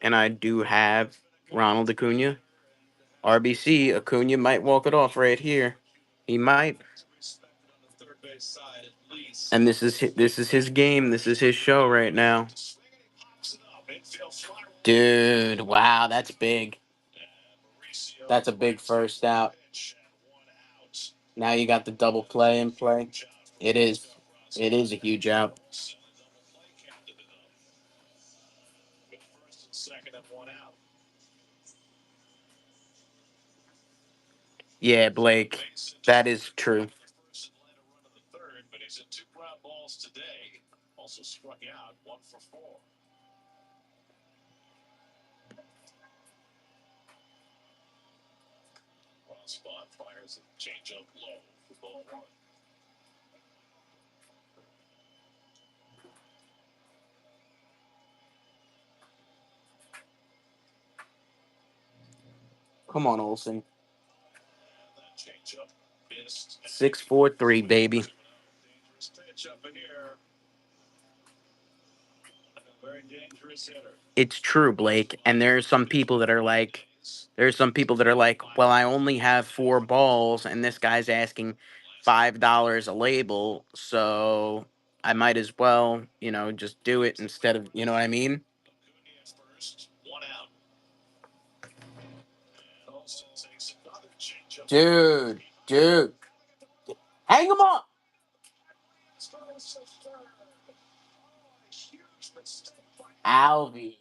and I do have Ronald Acuna? RBC, Acuna might walk it off right here. He might. Respected on the third base side at least. And this is his game. This is his show right now. Swinging, he pops it up. Infield fly ball. Dude, wow, that's big. And Mauricio That's a big first out. pitch and 1 out. Now you got the double play in play. It is. It is a huge out. Olsen, a double play counted it up. With first and second and 1 out. Yeah, Blake. That is true. First and led a run in the third, but he's hit 2 ground balls today. Also struck out 1 for 4. Spot fires a changeup low for ball 1. Come on, Olsen. And that changeup missed. 6-4-3, baby. Dangerous pitch up in here. A very dangerous hitter. It's true, Blake. And there's some people that are like, well, I only have 4 balls, and this guy's asking $5 a label, so I might as well, you know, just do it instead of, you know what I mean? Acuna first, 1 out. And Olsen takes another changeup. Dude, hang him up. Alvy.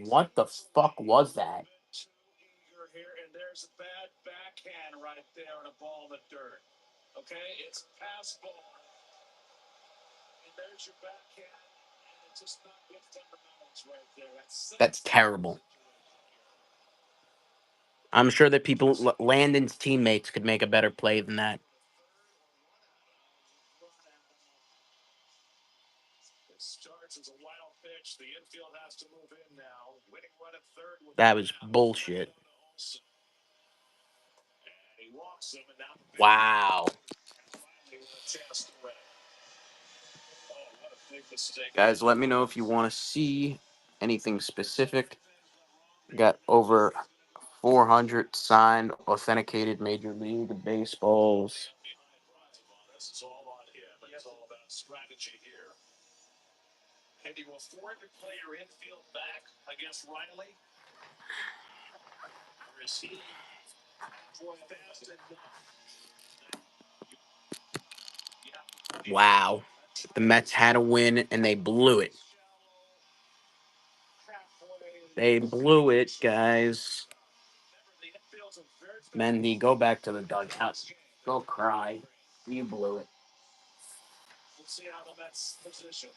What the fuck was that? And there's a bad backhand right there and a ball in the dirt. Okay, it's pass ball. And there's your backhand, and it's just not good fundamentals right there. That's terrible. I'm sure that Landon's teammates could make a better play than that. This starts as a wild pitch. The infield has to move in now. Winning run at third. That was bullshit. And he walks him, and now the Wow. finally with a chance to win. Oh, what a big mistake. Guys, let me know if you want to see anything specific. Got over 400 signed, authenticated Major League Baseballs. This is all on him. It's all about strategy here. Can you afford to play your infield back against Riley? Or is he fast enough? Wow. The Mets had a win, and they blew it. They blew it, guys. Mendy, go back to the dugout. Go cry. You blew it. We'll see how the Mets position.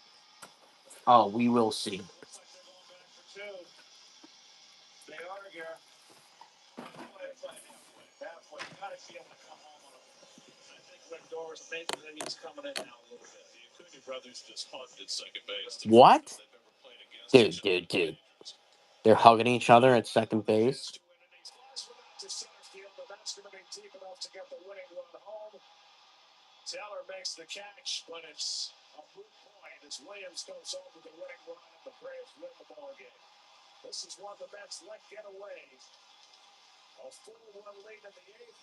Oh, we will see. Looks like they're going back for 2. They are here. Halfway. Gotta be able to come home on a win. I think Lindor's thinking that he's coming in now a little bit. The Acuna brothers just hugged at second base. What? They've ever played against Dude. They're hugging each other at second base. to center field, but that's going to be deep enough to get the winning run home. Taylor makes the catch, but it's a moot point As Williams goes over the winning run, and the Braves win the ball game. This is one the Mets let get away. A 4-1 lead in the eighth.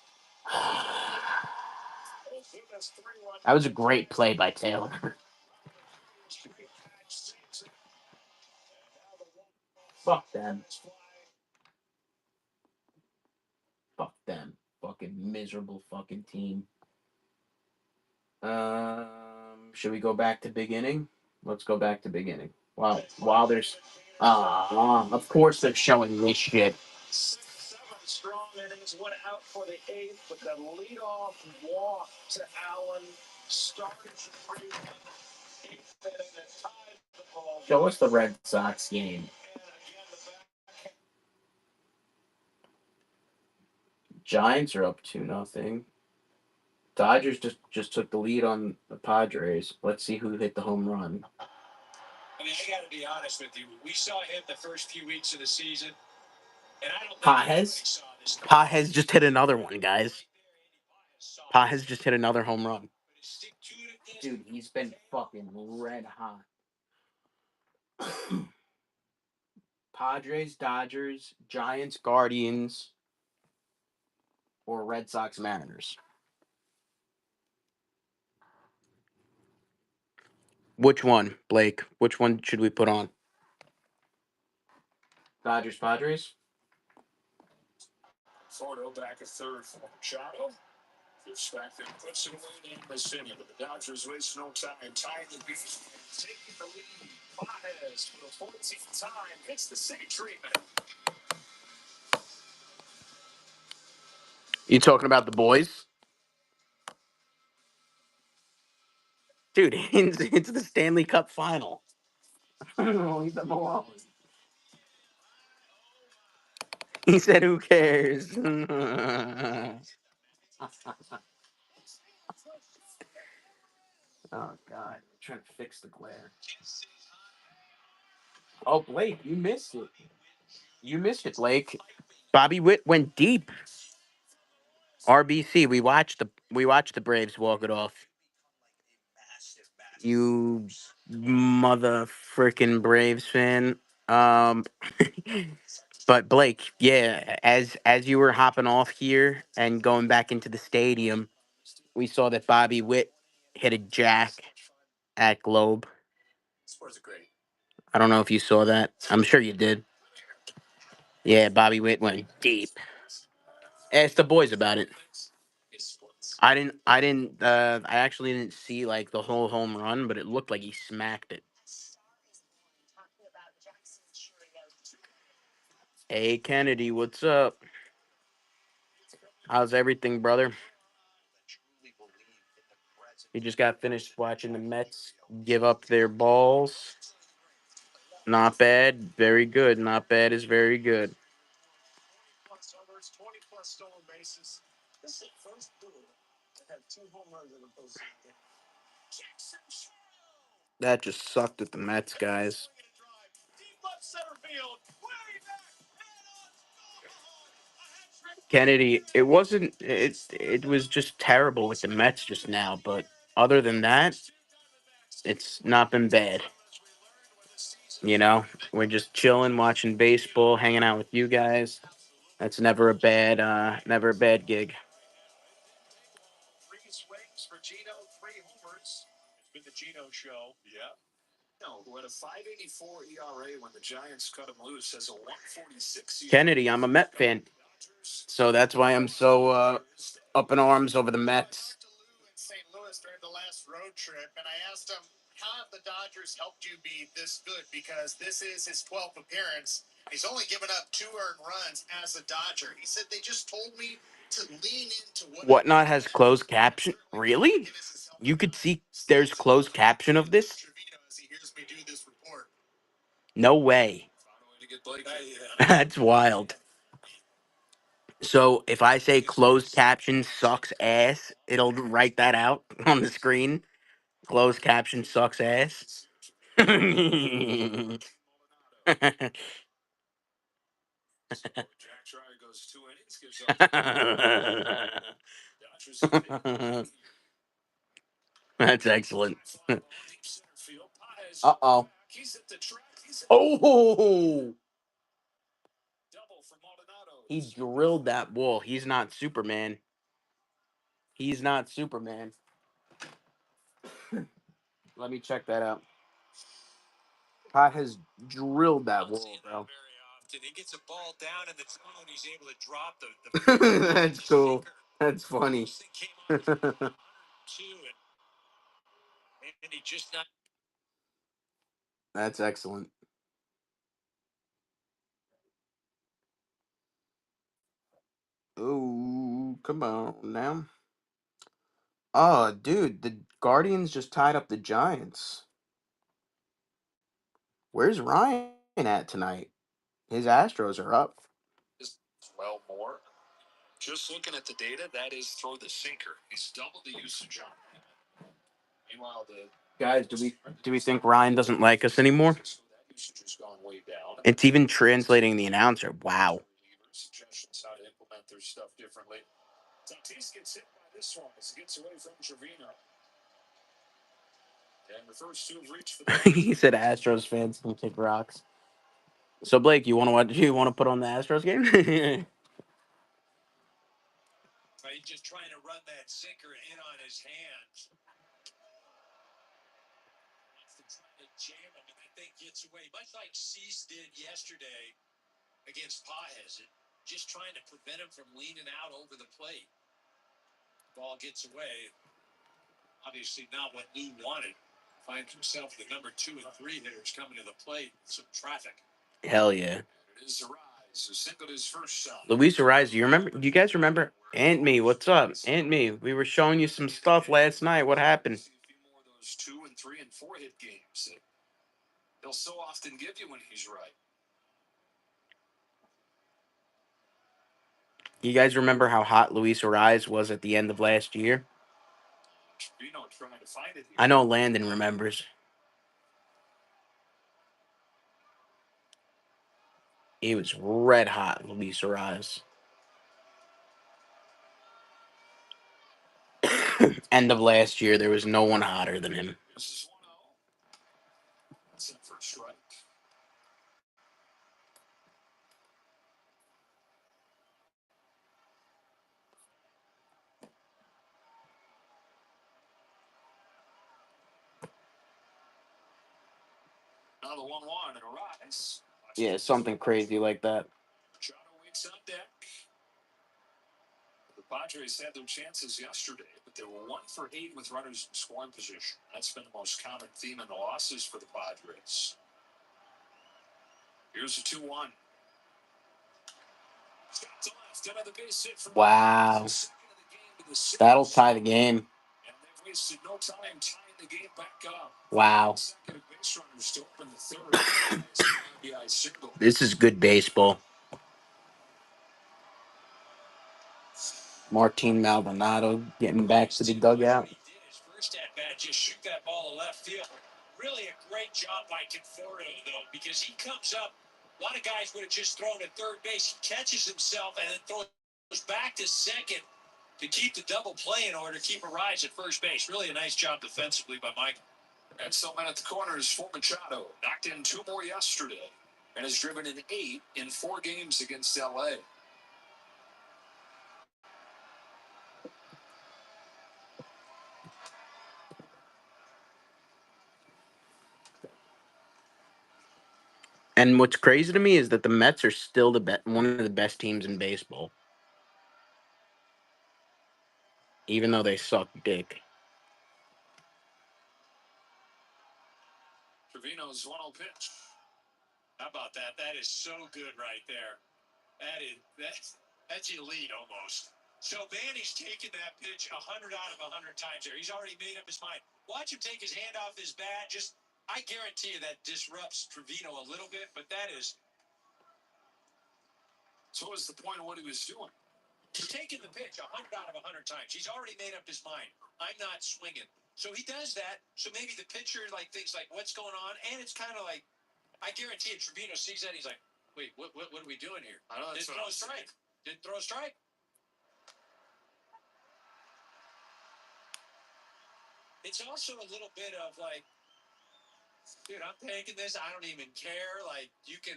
Ozuna's 3-run. That was a great play by Taylor. Fuck them. Fuck them. Fucking miserable fucking team. Should we go back to beginning? Let's go back to beginning. Wow. While there's of course they're showing this shit. 6-7 strong innings went out for the eighth, but the leadoff walk to Allen started the 3-1 eighth inning and tied the ball. Show us the Red Sox game. And again, the back. Giants are up 2-0. Dodgers just took the lead on the Padres. Let's see who hit the home run. I mean, I got to be honest with you. We saw him the first few weeks of the season, and I don't think Pages? anybody saw this. Pages just hit another one, guys. Pages just hit another home run. Dude, he's been fucking red hot. Padres, Dodgers, Giants, Guardians, or Red Sox, Mariners. Which one, Blake? Which one should we put on? Dodgers, Padres? Photo back a third for Machado. Distracted, puts it away in the city, but the Dodgers waste no time. Tying the beat, taking the lead. Pages for the 14th time hits the city treatment. You talking about the boys? Dude, it's the Stanley Cup final. Leave them alone. He said, who cares? Oh, God. I'm trying to fix the glare. Oh, Blake, you missed it. You missed it, Blake. Bobby Witt went deep. RBC. We watched the Braves walk it off. You mother freaking Braves fan. Um, but Blake, yeah, as you were hopping off here and going back into the stadium, we saw that Bobby Witt hit a jack at Globe. I don't know if you saw that. I'm sure you did. Yeah, Bobby Witt went deep. Ask the boys about it. I actually didn't see like the whole home run, but it looked like he smacked it. Hey Kennedy, what's up? How's everything, brother? He just got finished watching the Mets give up their balls. Not bad, very good. Not bad is very good. 20 plus stolen bases. This is the first dude to have 2 home runs in the postseason. That just sucked at the Mets, guys. Kennedy, it wasn't. It was just terrible with the Mets just now. But other than that, it's not been bad. You know, we're just chilling, watching baseball, hanging out with you guys. That's never a bad gig. 3 swings for Gino, 3 homers. It's been the Gino show. Yeah. No, who had a 5.84 ERA when the Giants cut him loose, has a 1.46 ERA. Kennedy, I'm a Met fan, so that's why I'm so up in arms over the Mets. St. Louis during the last road trip, and I asked him, how have the Dodgers helped you be this good? Because this is his 12th appearance. He's only given up 2 earned runs as a Dodger. He said, they just told me to lean into what Whatnot has closed caption. Really? You could see there's closed caption of this? as he hears me do this report. No way. That's wild. So if I say closed caption sucks ass, it'll write that out on the screen. Closed caption sucks ass. Jack Trier goes 2 innings, gives up. That's excellent. Uh-oh. He's at the track. He's at Oh! double for Maldonado. He drilled that ball. He's not Superman. He's not Superman. Let me check that out. Pat has drilled that ball, bro. Very often. He gets a ball down in the zone. He's able to drop the That's cool. That's funny. This thing came off for 102, and he just not. That's excellent. Oh, come on now. Oh, dude, the Guardians just tied up the Giants. Where's Ryan at tonight? His Astros are up. Well, more. Just looking at the data, that is throw the sinker. He's doubled the usage on it. Meanwhile, the Guys, do we think Ryan doesn't like us anymore? that usage has gone way down. It's even translating the announcer. Wow. Suggestions how to implement their stuff differently. Tatis gets hit by this one as he gets away from Trevino. And the first two have reached the He said Astros fans can kick rocks. So Blake, you want to watch? You want to put on the Astros game? He's just trying to run that sinker in on his hands. Trying to jam him, and that thing gets away, much like Cease did yesterday against Paez. Just trying to prevent him from leaning out over the plate. Ball gets away. Obviously not what Lou wanted. Finds himself the number 2 and 3 hitters coming to the plate. Some traffic. Hell yeah. It is Arise who singled his first shot. Luis Arise, do you remember? Do you guys remember? Aunt Me, what's up? Aunt Me, we were showing you some stuff last night. What happened? See a few more of those 2 and 3 and 4 hit games that he'll so often give you when he's right. You guys remember how hot Luis Arise was at the end of last year? Trevino trying to find it here. I know Landon remembers. He was red hot, Luis Arise. End of last year, there was no one hotter than him. This is 1-0. That's in for a strike. Now the 1-1 and Arise. Yeah, something crazy like that. Machado waits on deck. The Padres had their chances yesterday, but they were 1 for 8 with runners in scoring position. That's been the most common theme in the losses for the Padres. Here's a 2-1. Shot to left, another base hit from Wow. second of the game to the sixth. That'll tie the game. And they've wasted no time tying the game back up. Wow. Second base runners to open the third. RBI single. This is good baseball. Martin Maldonado getting back to the dugout. He did his first at bat, just shoot that ball to left field. Really a great job by Conforto, though, because he comes up. A lot of guys would have just thrown at third base. He catches himself and then throws back to second to keep the double play in order, keep a rise at first base. Really a nice job defensively by Mike. And so man at the corners for Machado. Knocked in 2 more yesterday and has driven in 8 in 4 games against LA. And what's crazy to me is that the Mets are still one of the best teams in baseball, even though they suck dick. Trevino's 1-0 pitch. How about that? That is so good right there. That's elite almost. So Vanny's taken that pitch 100 out of 100 times there. He's already made up his mind. Watch him take his hand off his bat. I guarantee you that disrupts Trevino a little bit, but that is. So what was the point of what he was doing? He's taking the pitch 100 out of 100 times. He's already made up his mind. I'm not swinging. So he does that. So maybe the pitcher thinks what's going on, and it's kind of like. I guarantee you, Trevino sees that. He's like, wait, what are we doing here? I know. Didn't throw a strike. Didn't throw a strike. It's also a little bit of Dude, I'm taking this. I don't even care. Like, you can.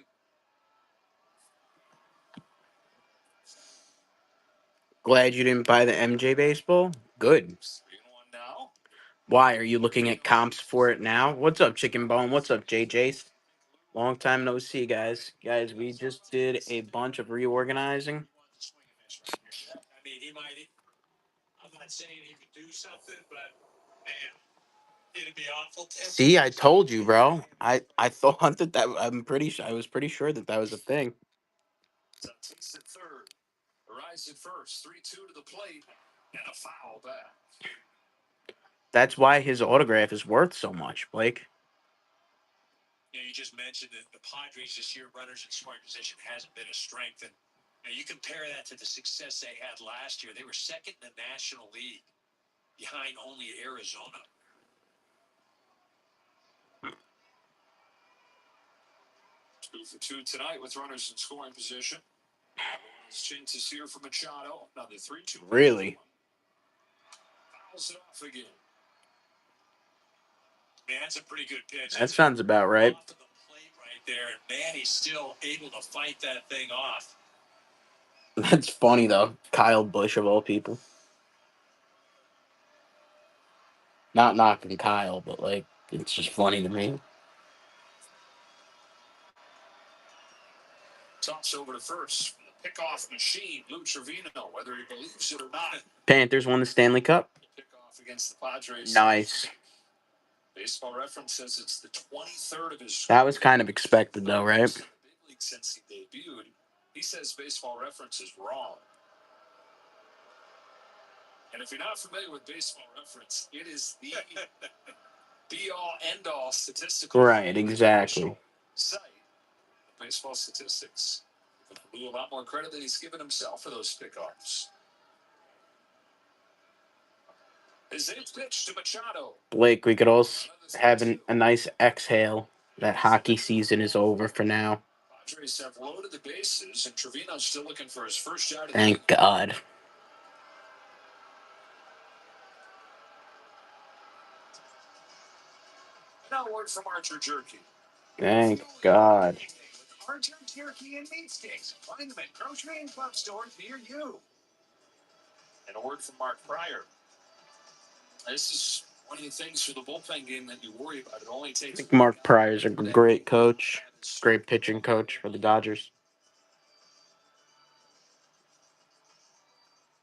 Glad you didn't buy the MJ baseball. Good. 3-1 now. Why are you looking at comps for it now? What's up, Chicken Bone? What's up, JJ? Long time no see, guys. Guys, we just did a bunch of reorganizing. I mean, he might. I'm not saying he could do something, but man, it'd be awful. See, I told you, bro. I thought that I was pretty sure that was a thing. Tatis at third. Arise at first. 3-2 to the plate. And a foul back. That's why his autograph is worth so much, Blake. You know, you just mentioned that the Padres this year, runners in scoring position hasn't been a strength. And you compare that to the success they had last year. They were second in the National League, behind only Arizona. Two for two tonight with runners in scoring position. Chances here for Machado. Another 3-2. Really? Fouls it off again. Man, that's a pretty good pitch. That sounds about right. Off of the plate right there, and man, he's still able to fight that thing off. That's funny though. Kyle Busch of all people. Not knocking Kyle, but like it's just funny to me. Tops over to first. Pickoff machine, Lou Trevino, whether he believes it or not. Panthers won the Stanley Cup. Pickoff against the Padres. Nice. Baseball Reference says it's the 23rd of his. That was kind of expected though, right? Big league since he debuted. He says Baseball Reference is wrong. And if you're not familiar with Baseball Reference, it is the be-all, end-all statistical. Right, exactly. Site of baseball statistics. Giving a lot more credit than he's given himself for those pickoffs. His eighth pitch to Machado. Blake, we could also have a nice exhale. That hockey season is over for now. Padres have loaded the bases, and Trevino's still looking for his first shot. Thank God. Now word from Archer Jerky. Thank God. Archer Jerky and Meat Sticks. Find them at grocery and club stores near you. And a word from Mark Pryor. This is one of the things for the bullpen game that you worry about. It only I takes. think Mark Pryor's a great coach, great pitching coach for the Dodgers.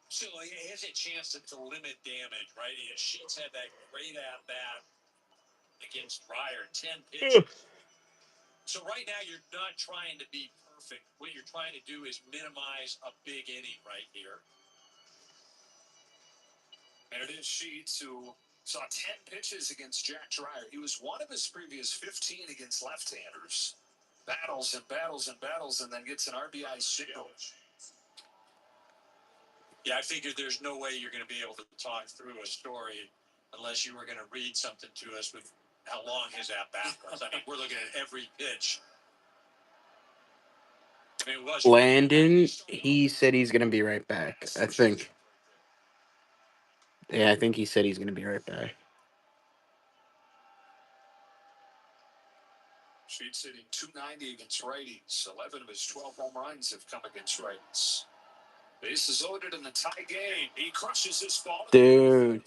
So he has a chance to limit damage, right? Sheets had that great at bat against Pryor, 10 pitches. So right now you're not trying to be perfect. What you're trying to do is minimize a big inning right here. And it is Sheets who saw 10 pitches against Jack Dreyer. He was one of his previous 15 against left-handers. Battles and battles and battles, and then gets an RBI single. Yeah, I figured there's no way you're going to be able to talk through a story unless you were going to read something to us with how long his at-bat was. I mean, we're looking at every pitch. I mean, it was Landon, he said he's going to be right back, I think. Yeah, I think he said he's going to be right back. Sheets hitting .290 against righties. 11 of his 12 home runs have come against righties. Bases loaded in the tie game. He crushes his ball. Dude.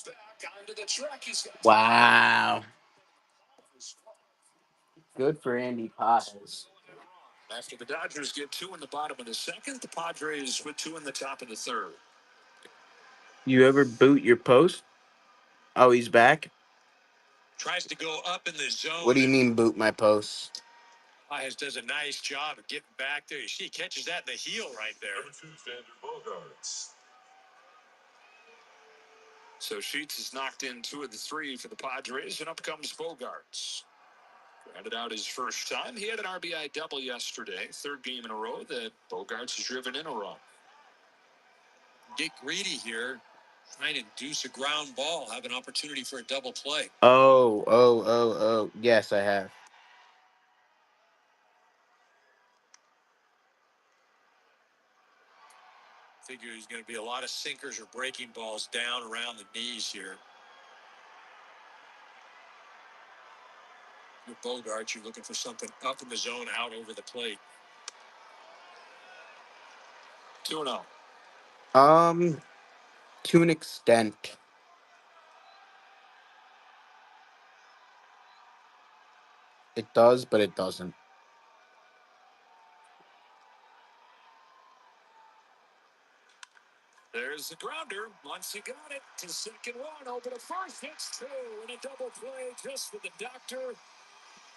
Back onto the track. He's got Wow. Good for Andy Paez. after the Dodgers get 2 in the bottom of the second, the Padres with 2 in the top of the third. You ever boot your post? Oh, he's back? Tries to go up in the zone. What do you mean boot my post? Paez does a nice job of getting back there. You see, he catches that in the heel right there. So Sheets has knocked in 2 of the 3 for the Padres, and up comes Bogarts. Grounded out his first time. He had an RBI double yesterday. Third game in a row that Bogarts has driven in a run. Get greedy here. Trying to induce a ground ball. Have an opportunity for a double play. Oh. Yes, I have. Figure there's going to be a lot of sinkers or breaking balls down around the knees here. With Bogart, you're looking for something up in the zone, out over the plate. 2-0. To an extent. It does, but it doesn't. There's the grounder. Once he got it to second one, over to first, it's two, and a double play just for the doctor.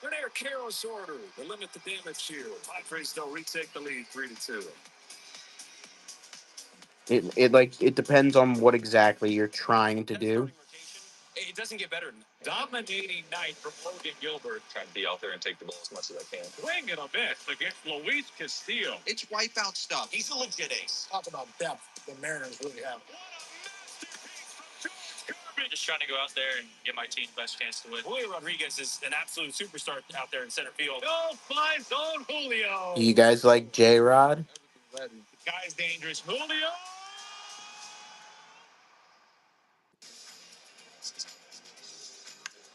An Air Karos order to limit the damage here. Padres, they'll retake the lead 3-2. It depends on what exactly you're trying to do. It doesn't get better than that. Dominating night from Logan Gilbert. Trying to be out there and take the ball as much as I can. Swing and a miss against Luis Castillo. It's wipeout stuff. He's a legit ace. Talk about depth the Mariners really have. What a masterpiece from George Garvin. Just trying to go out there and give my team the best chance to win. Julio Rodriguez is an absolute superstar out there in center field. Go fly zone, Julio. You guys like J-Rod? The guy's dangerous. Julio.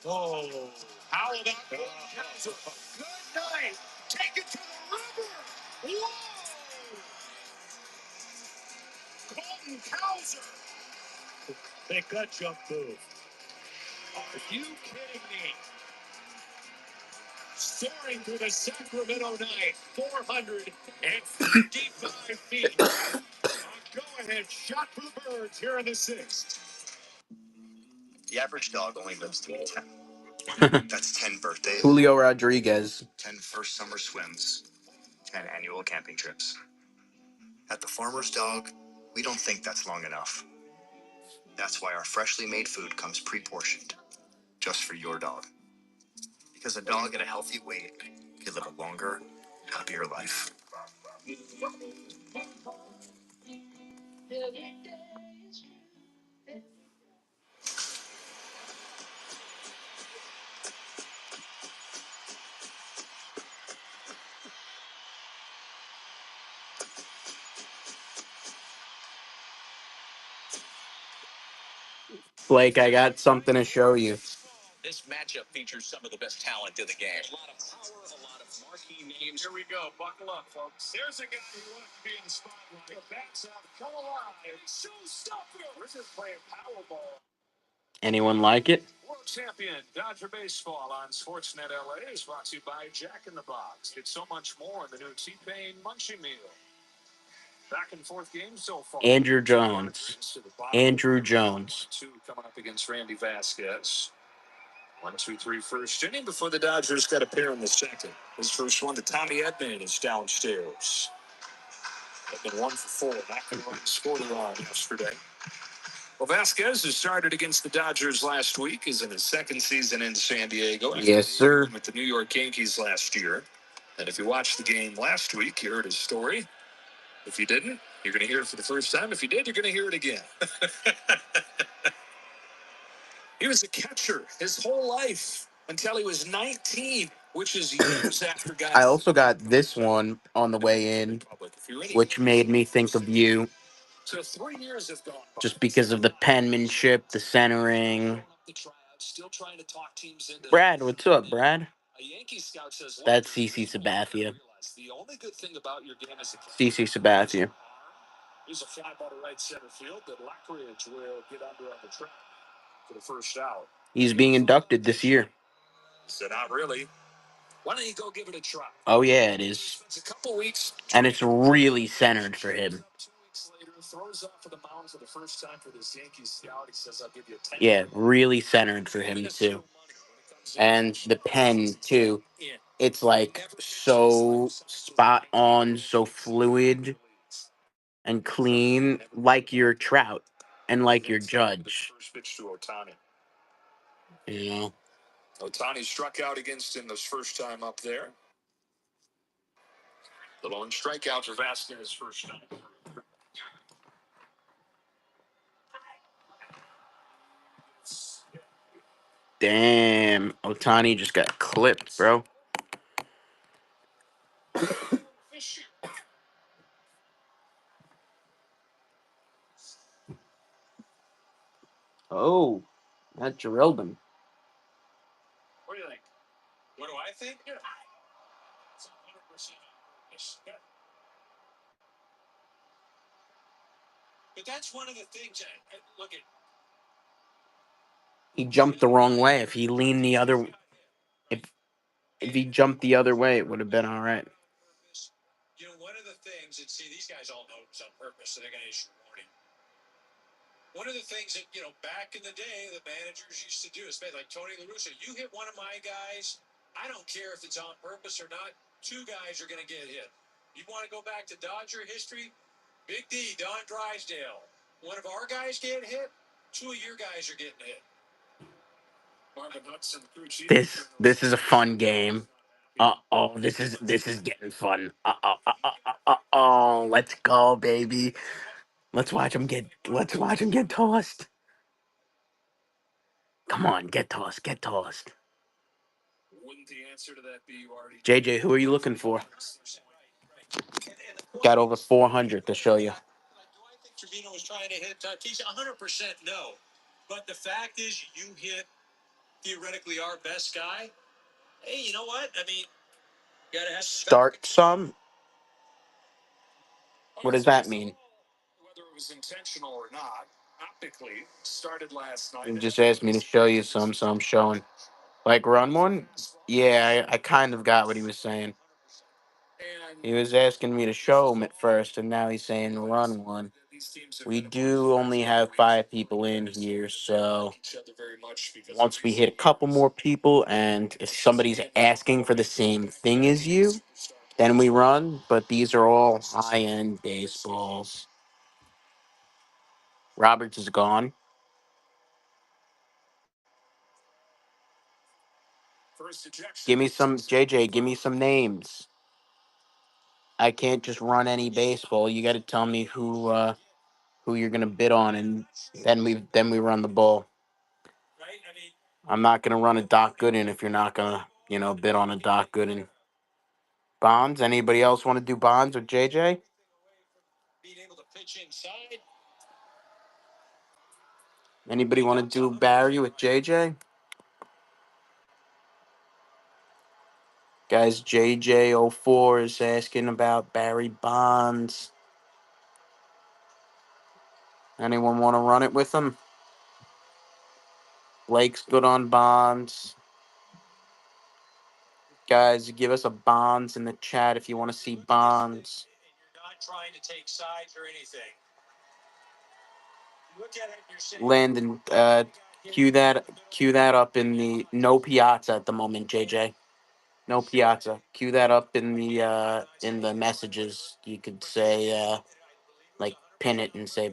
Oh, how about Colton Cowser? Good night. Take it to the river. Whoa! Colton Cowser. Make that jump move. Are you kidding me? Soaring through the Sacramento night, 455 feet. A go-ahead shot for the Birds here in the sixth. The average dog only lives to be 10. That's 10 birthdays, Julio Rodriguez. 10 first summer swims, 10 annual camping trips. At the Farmer's Dog, we don't think that's long enough. That's why our freshly made food comes pre-portioned, just for your dog. Because a dog at a healthy weight can live a longer, happier life. Blake, I got something to show you. This matchup features some of the best talent in the game. A lot of power, a lot of marquee names. Here we go. Buckle up, folks. There's a guy who wants to be in the spotlight. The bats out. Come alive. Showstopper. This is playing Powerball. Anyone like it? World champion Dodger Baseball on Sportsnet LA is brought to you by Jack in the Box. Get so much more in the new T-Pain Munchie Meal. Back and forth game so far. Andrew Jones. Andrew Jones. 2 coming up against Randy Vasquez. 1-2-3 first inning before the Dodgers got a pair in the second. His first one to Tommy Edman is downstairs. Edman 1 for 4. Not going to run scored a run yesterday. Well, Vasquez, who started against the Dodgers last week, is in his second season in San Diego. Yes, sir. With the New York Yankees last year. And if you watched the game last week, you heard his story. If you didn't, you're going to hear it for the first time. If you did, you're going to hear it again. He was a catcher his whole life until he was 19, which is years after guys. I also got this one on the way in, which made me think of you. So 3 years have gone by. Just because of the penmanship, the centering. Still trying to talk teams into Brad, what's up, Brad? a Yankee scout says That's CC Sabathia. the only good thing about your game is CC Sabathia. he's a fly ball to right center field that Lockridge will get under on the track for the first out. He's being inducted this year. So not really. Why don't you go give it a try? Oh, yeah, it is. It's a couple weeks. And it's really centered for him. 2 weeks later, throws off for the mound for the first time for this Yankees scout. He says, "I'll give you 10." Yeah, really centered for him, too. And the pen, too. It's like so spot on, so fluid and clean, like your Trout and like your Judge. First pitch to Ohtani. You know? Ohtani struck out against him this first time up there. The lone strikeout for Vasquez first time. Damn, Ohtani just got clipped, bro. Oh, that drilled him. What do you think? I think it's 100% on purpose. Yeah. But that's one of the things. Look at. He jumped the wrong way. If he leaned the other, if if he jumped the other way, it would have been all right. You know, one of the things, and see, these guys all know it was on purpose, so they're going to issue a warning. One of the things that, back in the day, the managers used to do, especially like Tony La Russa, you hit one of my guys, I don't care if it's on purpose or not, two guys are going to get hit. You want to go back to Dodger history? Big D, Don Drysdale. One of our guys get hit, two of your guys are getting hit. This is a fun game. This is getting fun. Let's go, baby. Let's watch him get tossed. Come on, get tossed, get tossed. Wouldn't the answer to that be you already? JJ, who are you looking for? Got over 400 to show you. Do I think Trevino was trying to hit Tatis? 100% no. But the fact is, you hit theoretically our best guy. Hey, you know what? I mean, you got to have Start some. What does that mean? whether it was intentional or not. Optically, started last night. You just asked me to show you some, so I'm showing. Like run one? Yeah, I kind of got what he was saying. He was asking me to show him at first, and now he's saying run one. We do only have 5 people in here, so once we hit a couple more people, and if somebody's asking for the same thing as you, then we run. But these are all high-end baseballs. Roberts is gone. Give me some, JJ. Give me some names. I can't just run any baseball. You got to tell me who you're gonna bid on, and then we run the ball. I'm not gonna run a Doc Gooden if you're not gonna bid on a Doc Gooden. Bonds. Anybody else want to do Bonds with JJ? Being able to pitch inside. Anybody want to do Barry with JJ? Guys, JJ04 is asking about Barry Bonds. Anyone want to run it with him? Blake's good on Bonds. Guys, give us a Bonds in the chat if you want to see Bonds. You're not trying to take sides or anything. You look at it and you're saying, Landon, cue that up in the no Piazza at the moment, JJ. No Piazza. Cue that up in the messages. You could say like pin it and say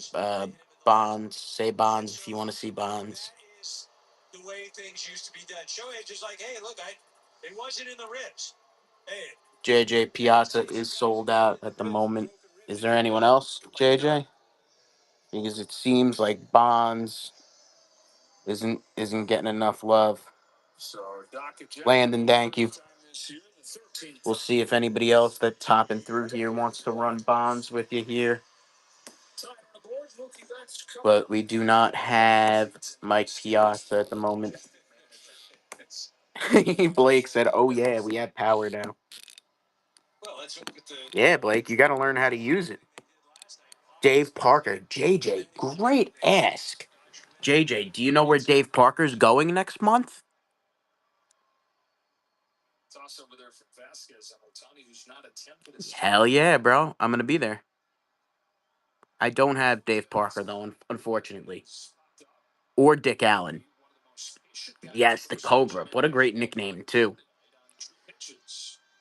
Bonds. Say Bonds if you want to see Bonds. that is the way things used to be done. Shohei just like, hey, look, it wasn't in the ribs. Hey, JJ Piazza is sold out at the moment. Is there anyone else, JJ? Because it seems like Bonds isn't getting enough love. Landon, thank you. We'll see if anybody else that's topping through here wants to run Bonds with you here. But we do not have Mike Piazza at the moment. Blake said, "Oh yeah, we have power now." Yeah, Blake, you got to learn how to use it. Dave Parker, JJ, great ask. JJ, do you know where Dave Parker's going next month? Hell yeah, bro. I'm going to be there. I don't have Dave Parker, though, unfortunately. Or Dick Allen. Yes, the Cobra. What a great nickname, too.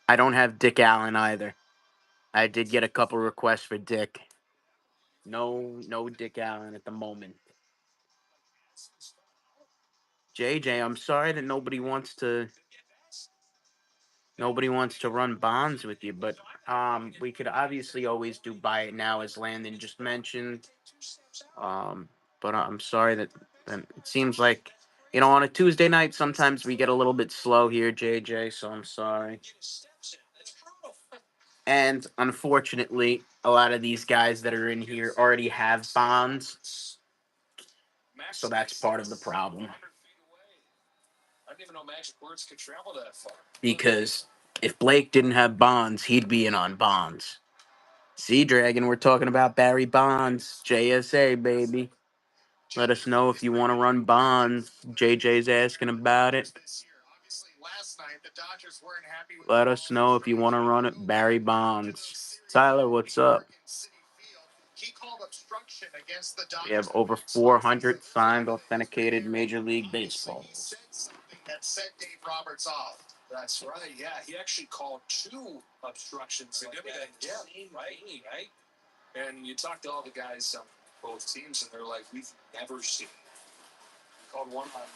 I don't have Dick Allen either. I did get a couple requests for Dick. No Dick Allen at the moment. JJ, I'm sorry that nobody wants to run Bonds with you, but we could obviously always do buy it now, as Landon just mentioned. But I'm sorry that it seems like on a Tuesday night sometimes we get a little bit slow here, JJ. So I'm sorry. And unfortunately, a lot of these guys that are in here already have Bonds, so that's part of the problem. didn't even know magic words could travel that far. Because if Blake didn't have Bonds, he'd be in on Bonds. See, Dragon, we're talking about Barry Bonds, JSA, baby. Let us know if you want to run Bonds. JJ's asking about it. Let us know if you want to run it, Barry Bonds. Tyler, what's up? We have over 400 signed, authenticated Major League Baseball. That set Dave Roberts off. That's right. Yeah, he actually called 2 obstructions. Like that. Yeah, right. And you talk to all the guys on both teams, and they're like, "We've never seen." Called 1 on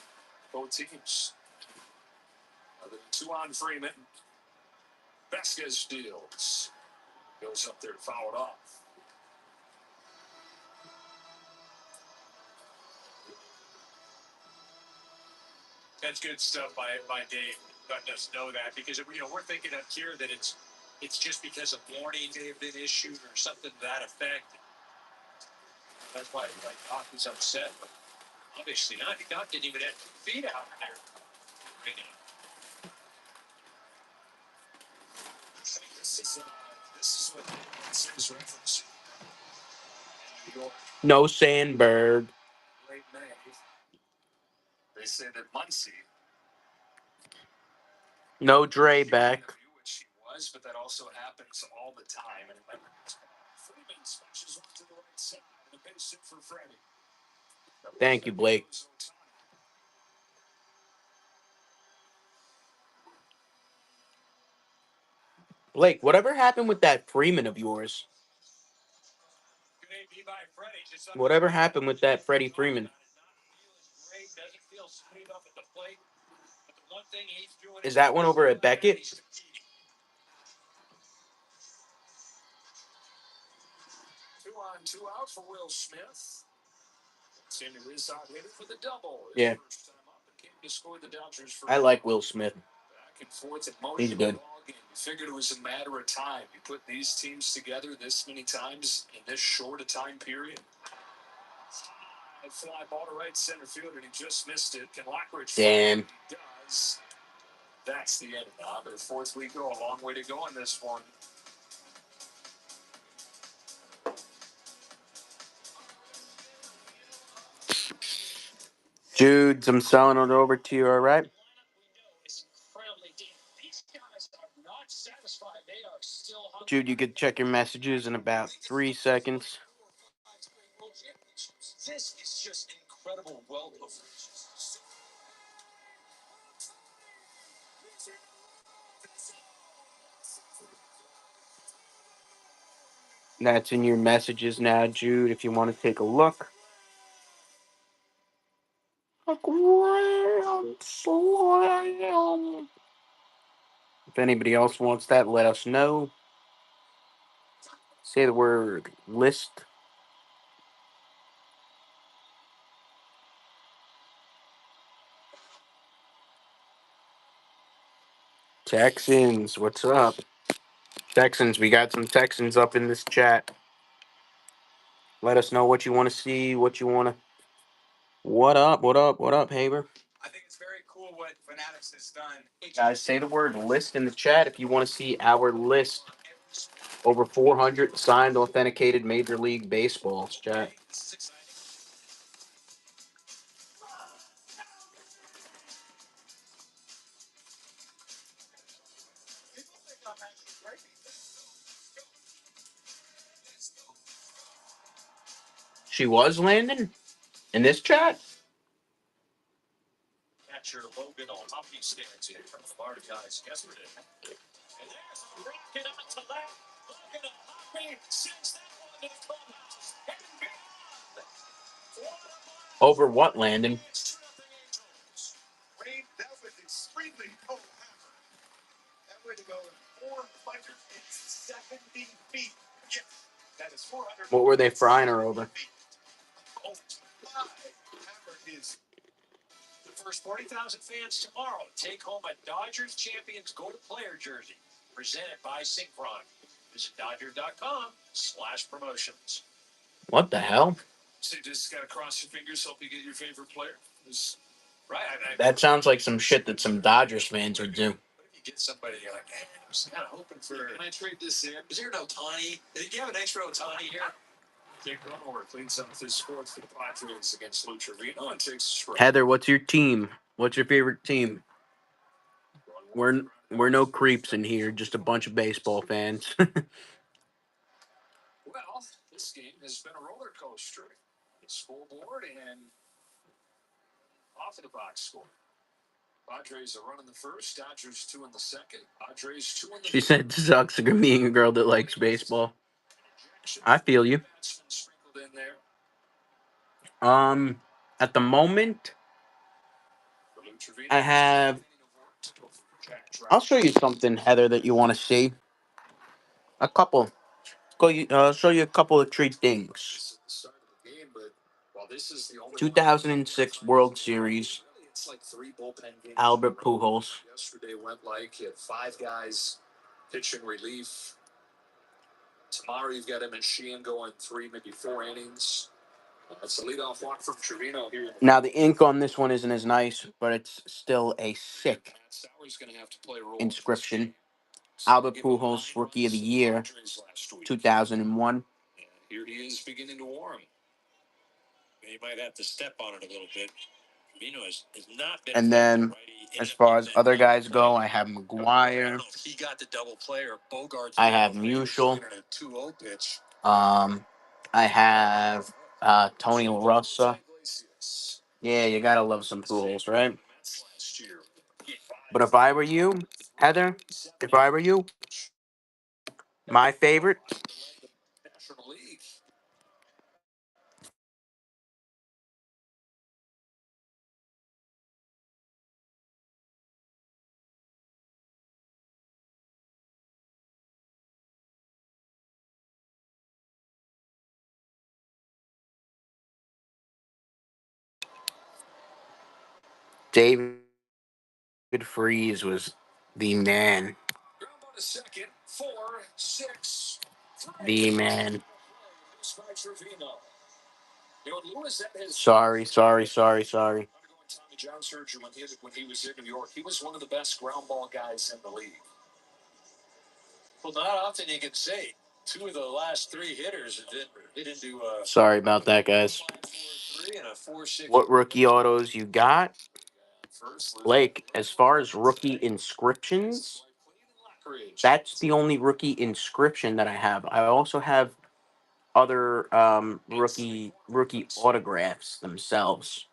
both teams. The 2 on Freeman. Vasquez steals. Goes up there to foul it off. That's good stuff by Dave, letting us know that, because we're thinking up here that it's just because a warning may have been issued or something to that effect. That's why Doc is upset, but obviously not. Doc didn't even have 2 feet out there. This is what is referencing. No Sandberg. Late May. They say that Muncy. No Dre back. Which he was, but that also happens all the time. And Freeman smashes one to the right side. And a base hit for Freddie. Thank you, Blake. Blake, whatever happened with that Freeman of yours? Whatever happened with that Freddie Freeman? Is that one over at Beckett? 2 on, 2 out for Will Smith. Sammy Rizzo hit it for the double. Yeah. First time up and came to score the Dodgers for I like Will Smith. back and forth He's good. You figured it was a matter of time. You put these teams together this many times in this short a time period. A fly ball to right center field, and he just missed it. Can Lockridge? Damn. He does. That's the end. Their 4th week go. A long way to go in this one. Judes, I'm selling it over to you, all right? Jude, you could check your messages in about 3 seconds. This is just incredible wealth of. That's in your messages now, Jude, if you want to take a look. A grand slam. If anybody else wants that, let us know. Say the word list. Texans, what's up? Texans, we got some Texans up in this chat. Let us know what you want to see, what you want to. What up, Haber? I think it's very cool what Fanatics has done. Guys, say the word list in the chat if you want to see our list. Over 400 signed, authenticated Major League Baseballs, chat. She was Landon in this chat. Catcher Logan O'Humphrey stands in from Florida guys yesterday. And there's a rocket onto that. Logan O'Humphrey sends that one to the clubhouse. And beyond. Over what, Landon? Wade, that was extremely cold hammer. That would go 470 feet. Yes, that is 400. What were they frying her over? Hammer is The first 40,000 fans tomorrow take home a Dodgers Champions Go to Player jersey presented by Syncron. Visit Dodger.com/promotions. What the hell? So you just got to cross your fingers, hope you get your favorite player. Right. That sounds like some shit that some Dodgers fans would do. But if you get somebody, you're like, man, I was kind of hoping for. Can I trade this in? Is there an Otani? Do you have an extra Otani here? Jake Cronenworth cleans up his score for the Padres against Lou Trevino and takes a strike. Heather, what's your team? What's your favorite team? We're no creeps in here, just a bunch of baseball fans. Well, this game has been a roller coaster. It's full board and off of the box score. Padres are running the first, Dodgers 2 in the second. Padres 2 in the She said sucks being a girl that likes baseball. I feel you. sprinkled in there. At the moment, I have. I'll show you something, Heather, that you want to see. A couple. Show you a couple of treat things. 2006 World Series. It's like 3 bullpen games. Albert Pujols. Yesterday went like he had 5 guys pitching relief. Tomorrow you've got him and Sheehan going 3, maybe 4 innings. That's a leadoff walk from Trevino here. Now the ink on this one isn't as nice, but it's still a sick inscription. Albert Pujols, Rookie of the Year, 2001. Here he is beginning to warm. He might have to step on it a little bit. Trevino has not been. And then, as far as other guys go, I have McGuire. He got the double play or Bogarts. I have Musial. 2-0 pitch. I have Tony La Russa. Yeah, you gotta love some Pujols, right? But if I were you, Heather, if I were you, my favorite. National League. David Freese was the man. Second, 4, 6, 3. The man. Trevino. You know, Lewis had his Sorry. Tommy John surgery when he was in New York. He was one of the best ground ball guys in the league. Well, not often you can say 2 of the last 3 hitters didn't do. Sorry about that, guys. 5-4-3 and a 4-6. What rookie autos you got? Blake, as far as rookie inscriptions, that's the only rookie inscription that I have. I also have other rookie autographs themselves.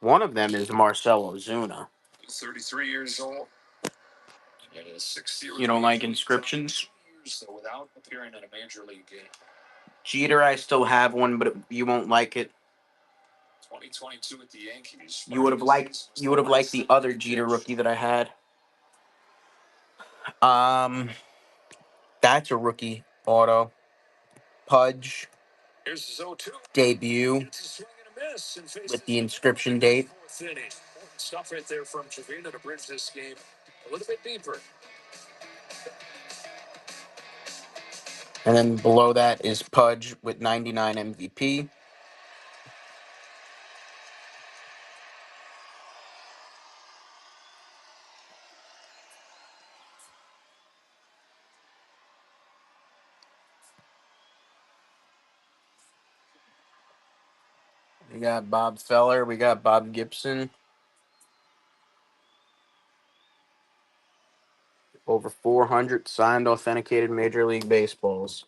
One of them is Marcell Ozuna. 33 years old. And a 6-year. You don't like inscriptions? Without appearing in a major league game. Jeter, I still have one, but you won't like it. 2022 at the Yankees. You would have liked the other Jeter rookie that I had. That's a rookie auto. Pudge Here's his 0-2. debut with the inscription date. Stuff right there from Trevino to bridge this game a little bit deeper. And then below that is Pudge with 99 MVP. We got Bob Feller. We got Bob Gibson. Over 400 signed, authenticated Major League Baseballs.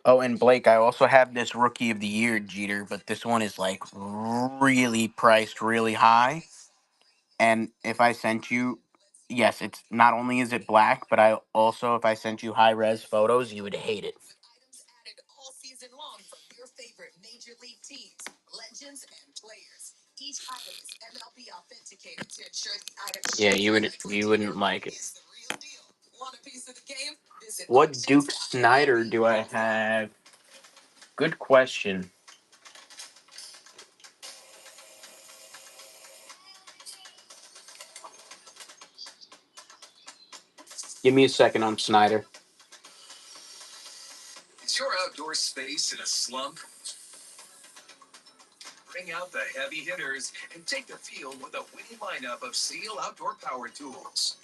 Oh, and Blake, I also have this Rookie of the Year Jeter, but this one is like really priced really high. And if I sent you, yes, it's not only is it black, but I also, if I sent you high res photos, you would hate it. Items added all season long from your favorite major league teams, legends, and players. Each item is MLB authenticated to ensure the item. Yeah, you wouldn't like it. Is the real deal. Want a piece of the game? Visit What Duke Snyder do I have? Good question. Give me a second on Snyder. Is your outdoor space in a slump? bang out the heavy hitters and take the field with a winning lineup of SEAL outdoor power tools.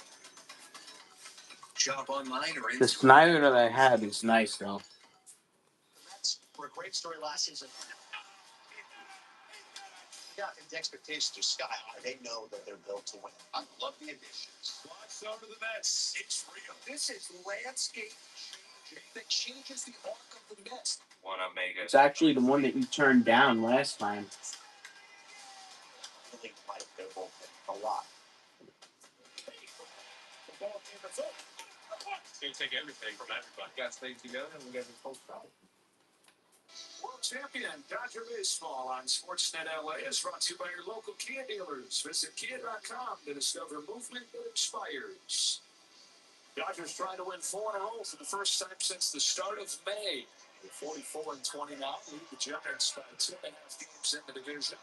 Shop online or in The Snyder that I had is nice though. That's for a great story last season. Yeah, and the expectations are sky high. They know that they're built to win. I love the additions. Watch over the Mets. It's real. This is landscape changing that changes the arc of the Mets. Wanna make it? It's actually the one that you turned down last time. Really like their bullpen a lot. The ball came to third. It's gonna take everything from everybody. Got to stay together and we got to post out. World Champion Dodger Baseball on Sportsnet LA is brought to you by your local Kia dealers. Visit Kia.com to discover movement that inspires. Dodgers trying to win 4 in a row for the first time since the start of May. They're 44-20 now, lead the Giants by 2.5 games in the division.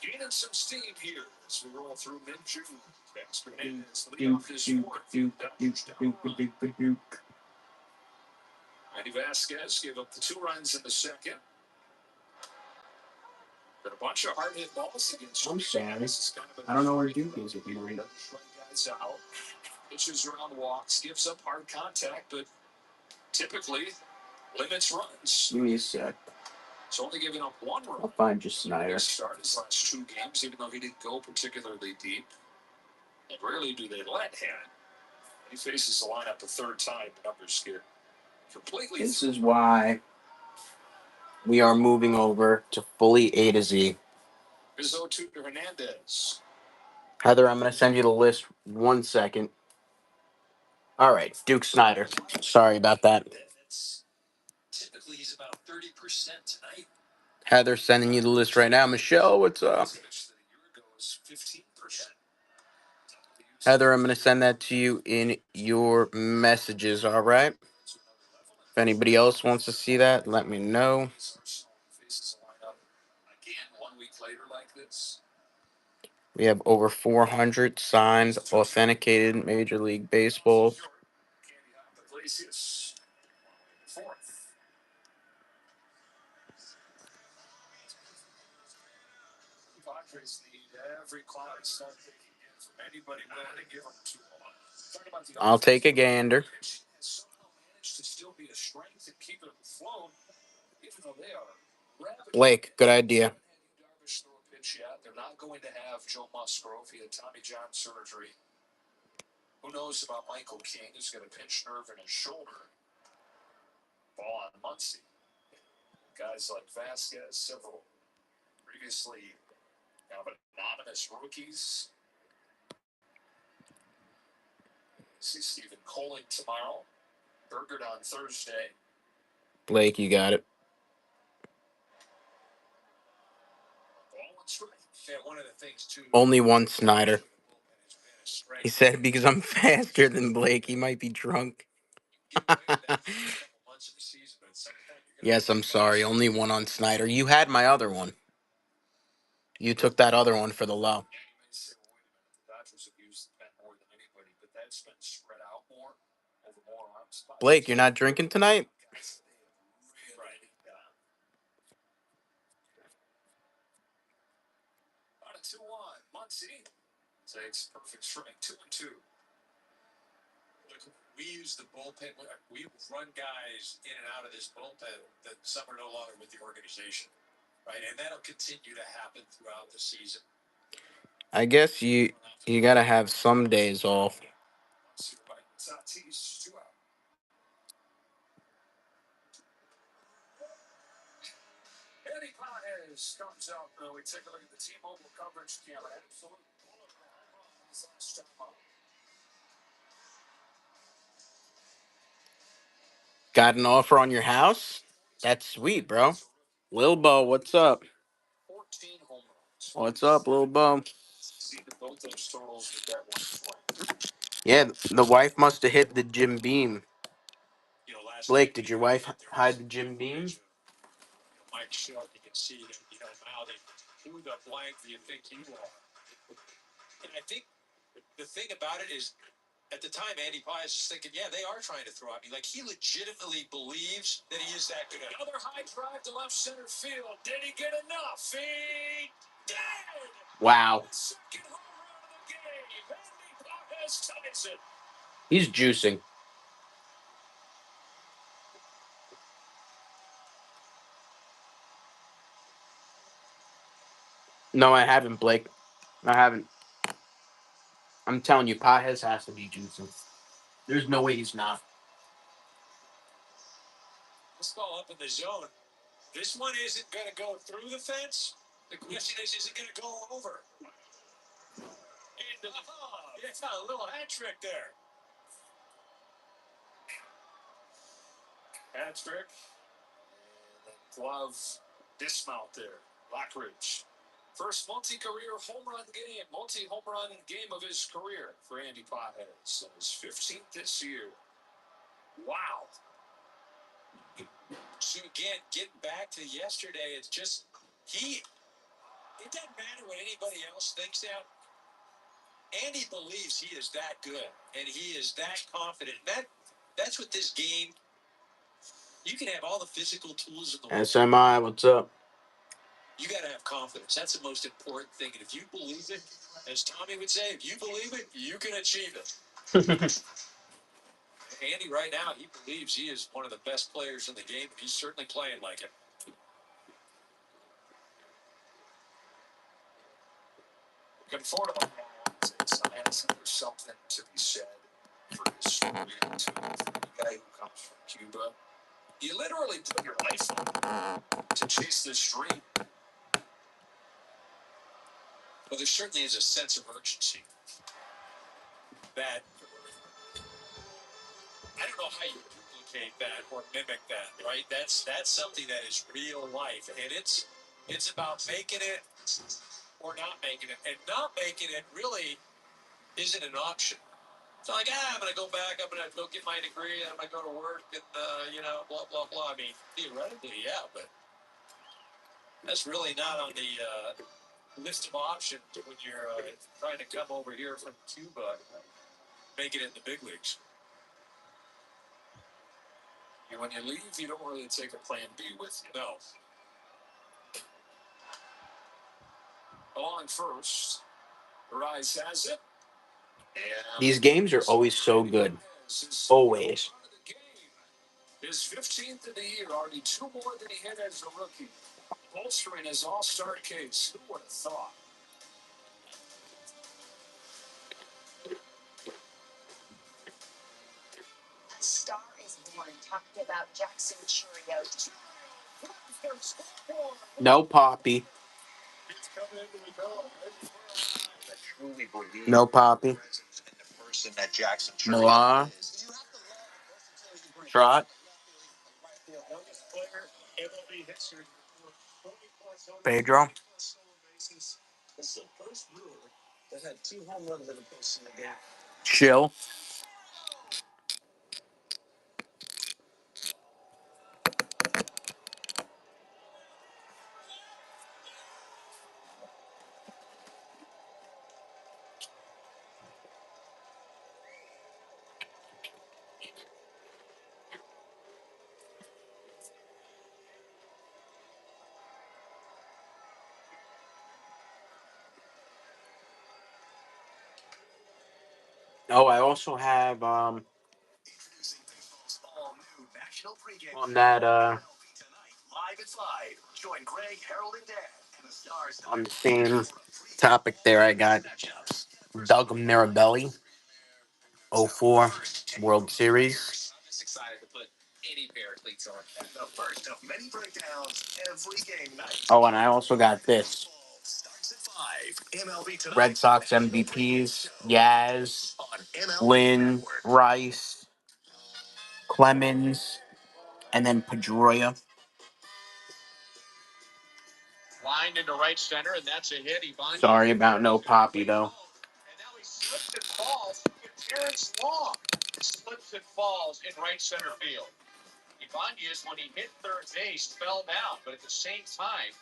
Gaining some steam here as we roll through mid-June. Next is lead off his fourth. Randy Vasquez gave up the 2 runs in the second. Got a bunch of hard hit balls against. I'm sorry. I don't know where Duke is if you read it. Guys out. Pitches around walks, gives up hard contact, but typically limits runs. Give me a sec. It's only giving up 1 run. I'll find you Snyder. He started his last 2 games, even though he didn't go particularly deep. And rarely do they let him. He faces the lineup a 3rd time. Numbers get completely. This is why we are moving over to fully A to Z. Rizzo to Hernandez. Heather, I'm going to send you the list 1 second. All right, Duke Snyder. Sorry about that. Typically, he's about 30% tonight. Heather sending you the list right now. Michelle, what's up? Heather, I'm going to send that to you in your messages, all right? If anybody else wants to see that, let me know. We have over 400 signed, authenticated Major League Baseball. I'll take a gander. Blake, good idea. They're not going to have Joe Musgrove. He had Tommy John surgery. Who knows about Michael King, who's got a pinched nerve in his shoulder. Ball on Muncy. Guys like Vasquez, several previously anonymous rookies. See Stephen Coling tomorrow. Burgard on Thursday. Blake, you got it. Yeah, one of the things too. Only one Snyder. He said because I'm faster than Blake, he might be drunk. Yes, I'm sorry. Only one on Snyder. You had my other one. You took that other one for the low. Blake, you're not drinking tonight? On a 2-1, Muncy takes perfect string, 2-2. We use the bullpen. We run guys in and out of this bullpen that some are no longer with the organization, right? And that'll continue to happen throughout the season. I guess you gotta have some days off. Tatis 2 out. Eddie Paez comes out. We take a look at the T-Mobile coverage camera. Absolute Got an offer on your house? That's sweet, bro. Lil Bo, what's up? 14 home runs. What's up, Lil Bo? See both those totals with that 1 swing. Yeah, the wife must have hit the Jim Beam. Blake, did your wife hide the Jim Beam? Mike Schuck, you can see that, mouthing, who the blank do you think you are? And I think the thing about it is At the time, Andy Pius is thinking, yeah, they are trying to throw at me. Like, he legitimately believes that he is that good. Another high drive to left center field. Did he get enough? He did! Wow. Second home run of the game. Andy Pius ties it. He's juicing. No, I haven't, Blake. I haven't. I'm telling you, Pajes has to be juicing. There's no way he's not. This ball up in the zone. This one isn't going to go through the fence. The question is it going to go over? And it's not a little hat trick there. Hat trick. And glove dismount there. Lockridge. First multi-career home run game, multi-home run game of his career for Andy Pajes. His 15th this year. Wow. So again, getting back to yesterday, it's just it doesn't matter what anybody else thinks now. Andy believes he is that good, and he is that confident. That's what this game. You can have all the physical tools in the world. SMI, what's up? You got to have confidence. That's the most important thing. And if you believe it, as Tommy would say, if you believe it, you can achieve it. Andy, right now, he believes he is one of the best players in the game. He's certainly playing like it. Looking forward to there's something to be said for his story to a guy who comes from Cuba. You literally put your life on to chase this dream. But there certainly is a sense of urgency that I don't know how you duplicate that or mimic that, right? That's something that is real life, and it's about making it or not making it, and not making it really isn't an option. It's not like I'm going to go back, I'm going to go get my degree, I'm going to go to work, and blah blah blah. I mean, theoretically, yeah, but that's really not on the list of options when you're trying to come over here from Cuba, make it in the big leagues. When you leave, you don't really take a plan B with you. No. On first, Rice has it. And These games are always so good. Always. His 15th of the year, already 2 more than he hit as a rookie. Bolstering his all-star case. Who would have thought? A star is born. Talking about Jackson Churio. No Poppy. No Poppy. Milan. Trot. Pedro. Chill. Oh, I also have on that on the same topic there. I got Doug Mirabelli, '04 World Series. Oh, and I also got this. Red Sox MVPs, Yaz, Lynn, Rice, Clemens, and then Pedroia. Lined into right center, and that's a hit. Sorry about no Poppy, though. And now he slips and falls. Terrence Long slips and falls in right center field. Ibanez, when he hit third base, fell down, but at the same time,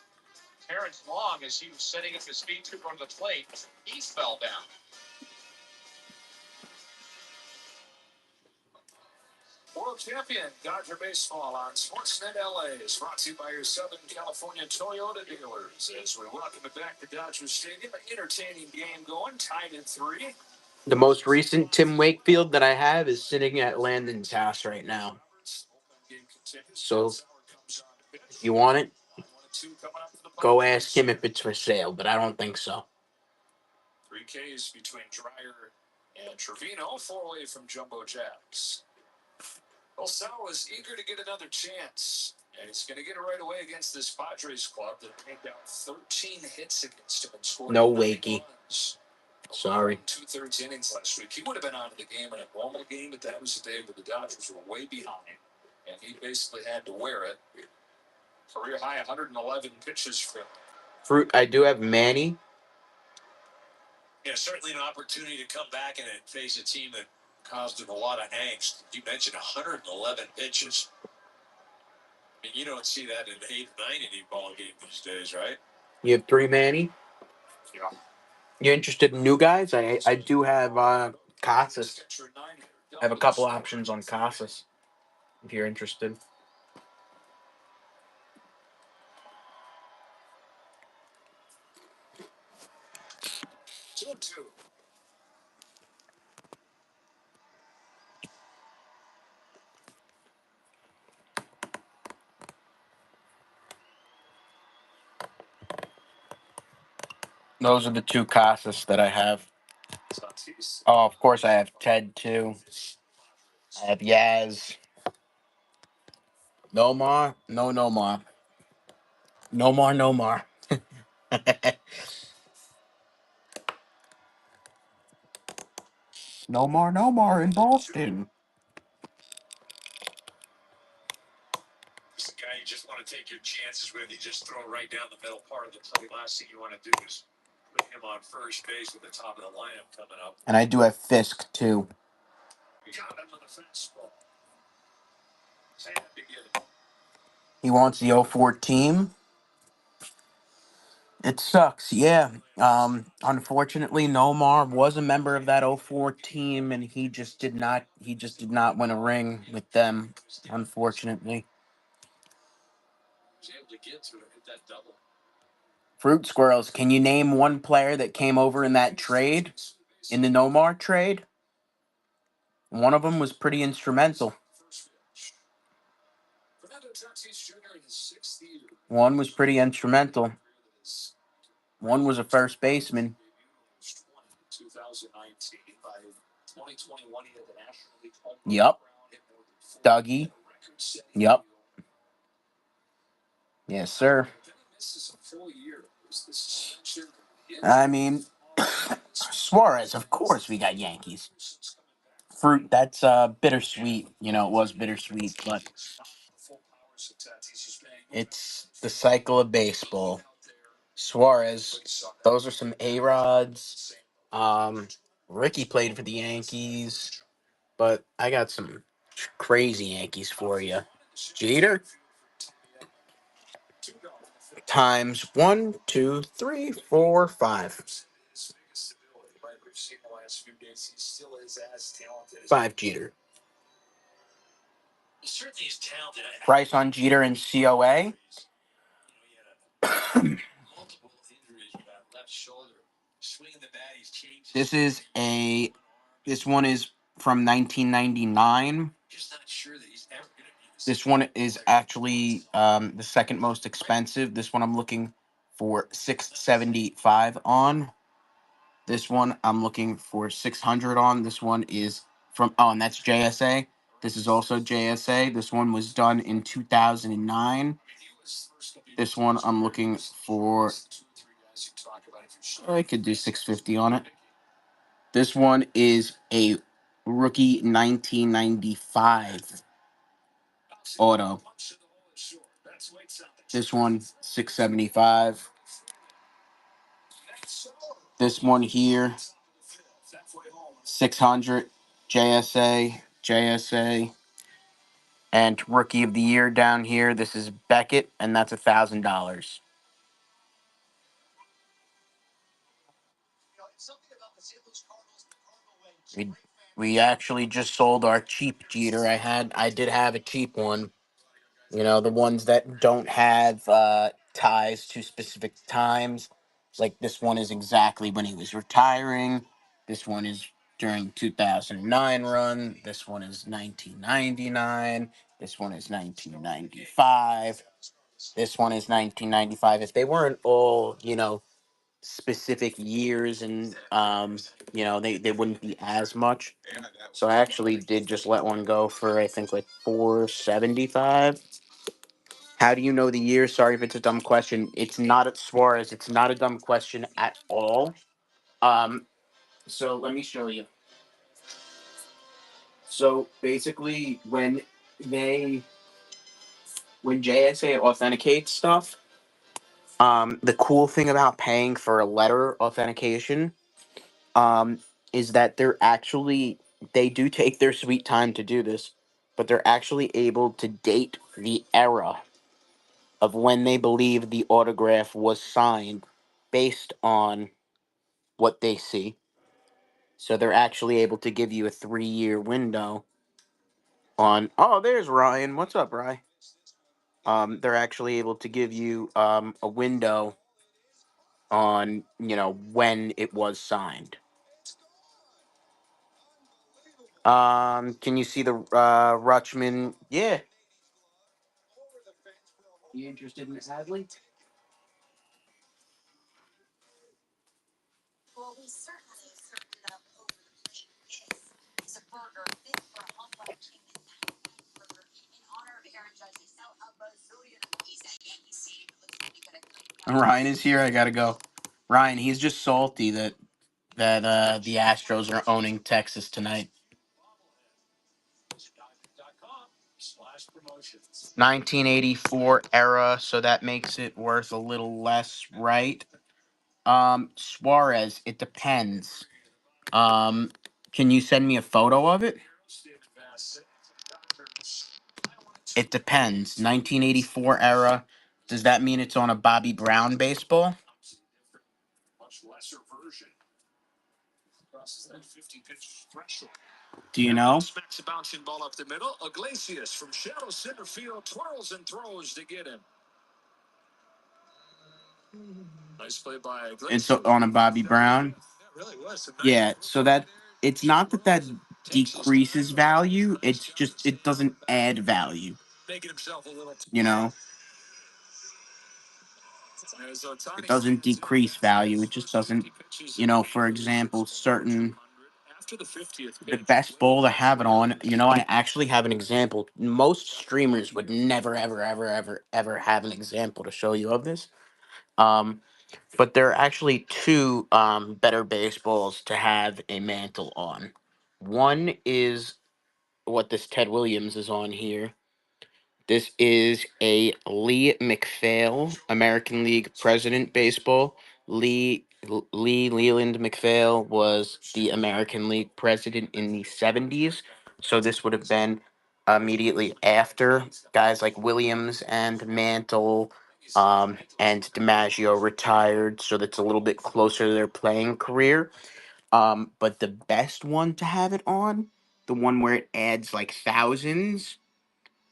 Terrence Long, as he was setting up his feet in front of the plate, he fell down. World champion Dodger baseball on Sportsnet LA is brought to you by your Southern California Toyota dealers. As we welcome it back to Dodger Stadium, an entertaining game going, tied at 3. The most recent Tim Wakefield that I have is sitting at Landon's house right now. So if you want it, go ask him if it's for sale, but I don't think so. 3 Ks between Dreyer and Trevino, 4 away from Jumbo Jacks. Sal is eager to get another chance, and he's going to get it right away against this Padres club that made down 13 hits against him and scored No 9 Wakey. runs. Sorry. 2/3 innings last week. He would have been out of the game in a normal game, but that was the day where the Dodgers were way behind, and he basically had to wear it. Career high 111 pitches for him. Fruit, I do have Manny. Yeah, certainly an opportunity to come back and face a team that caused him a lot of angst. You mentioned 111 pitches. I mean, you don't see that in 8 or 9 inning ball game these days, right? You have 3 Manny. Yeah. You interested in new guys? I do have Casas. I have a couple options on Casas if you're interested. Two. Those are the 2 Casas that I have. Oh, of course I have Ted too. I have Yaz. No more. No more. No more. No more. No more. No more in Boston. It's the guy you just want to take your chances with. You just throw it right down the middle part of the plate. Last thing you want to do is put him on first base with the top of the lineup coming up. And I do have Fisk too. Got him on the fastball. Sad to get it. He wants the 04 team. It sucks, yeah. Unfortunately, Nomar was a member of that '04 team, and he just did not. He just did not win a ring with them. Unfortunately, He was able to get to it, hit that double. Fruit Squirrels. Can you name one player that came over in that trade, in the Nomar trade? One of them was pretty instrumental. One was pretty instrumental. One was a first baseman. Yup. Dougie. Yup. Yes, sir. I mean, Suarez, of course we got Yankees. Fruit, that's bittersweet. You know, it was bittersweet, but it's the cycle of baseball. Suarez, those are some A-Rods. Ricky played for the Yankees, but I got some crazy Yankees for you. Jeter times 1, 2, 3, 4, 5. 5 Jeter. Price on Jeter and COA. This one is from 1999. This one is actually the second most expensive. This one I'm looking for $675 on. This one I'm looking for $600 on. This one is and that's JSA. This is also JSA. This one was done in 2009. This one I'm looking for. I could do $650 on it. This one is a rookie 1995 auto. This one $675. This one here $600. JSA. And rookie of the year down here, this is Beckett, and that's $1,000. We actually just sold our cheap Jeter. I did have a cheap one. You know, the ones that don't have ties to specific times. Like this one is exactly when he was retiring. This one is during 2009 run. This one is 1999. This one is 1995. This one is 1995. If they weren't all, specific years and they wouldn't be as much. So I actually did just let one go for I think like 475. How do you know the year? Sorry if it's a dumb question. It's not at Suarez. It's not a dumb question at all. So let me show you. So basically, they when JSA authenticates stuff, the cool thing about paying for a letter authentication, um, is that they do take their sweet time to do this, but they're actually able to date the era of when they believe the autograph was signed based on what they see. So they're actually able to give you a 3-year window on. Oh, there's Ryan. What's up, Ryan? They're actually able to give you a window on when it was signed. Can you see the Rutschman? Yeah. You interested in Hadley? Well, we certainly served it up over the plate. This is a burger fit for a humpback king and burger in honor of Aaron Judge. They sell a bazillion of these at Yankee Stadium. It looks really good. Ryan is here. I gotta go. Ryan, he's just salty that the Astros are owning Texas tonight. 1984 era, so that makes it worth a little less, right? Suarez, it depends. Um, can you send me a photo of it? It depends. 1984 era. Does that mean it's on a Bobby Brown baseball? Do you know? Smacks a bouncing ball up the middle. Iglesias from shallow center field twirls and throws to get him. Nice play by It's Iglesias. on a Bobby Brown. That really was. Yeah, so that it's not that decreases value. It's just it doesn't add value. Making himself a little. You know, it doesn't decrease value. It just doesn't. For example, the best bowl to have it on. I actually have an example. Most streamers would never, ever, ever, ever, ever have an example to show you of this. Um, but there are actually two better baseballs to have a mantle on. One is what this Ted Williams is on here. This is a Lee McPhail, American League President baseball. Lee Leland McPhail was the American League President in the 70s. So this would have been immediately after guys like Williams and Mantle and DiMaggio retired. So that's a little bit closer to their playing career. But the best one to have it on, the one where it adds like thousands,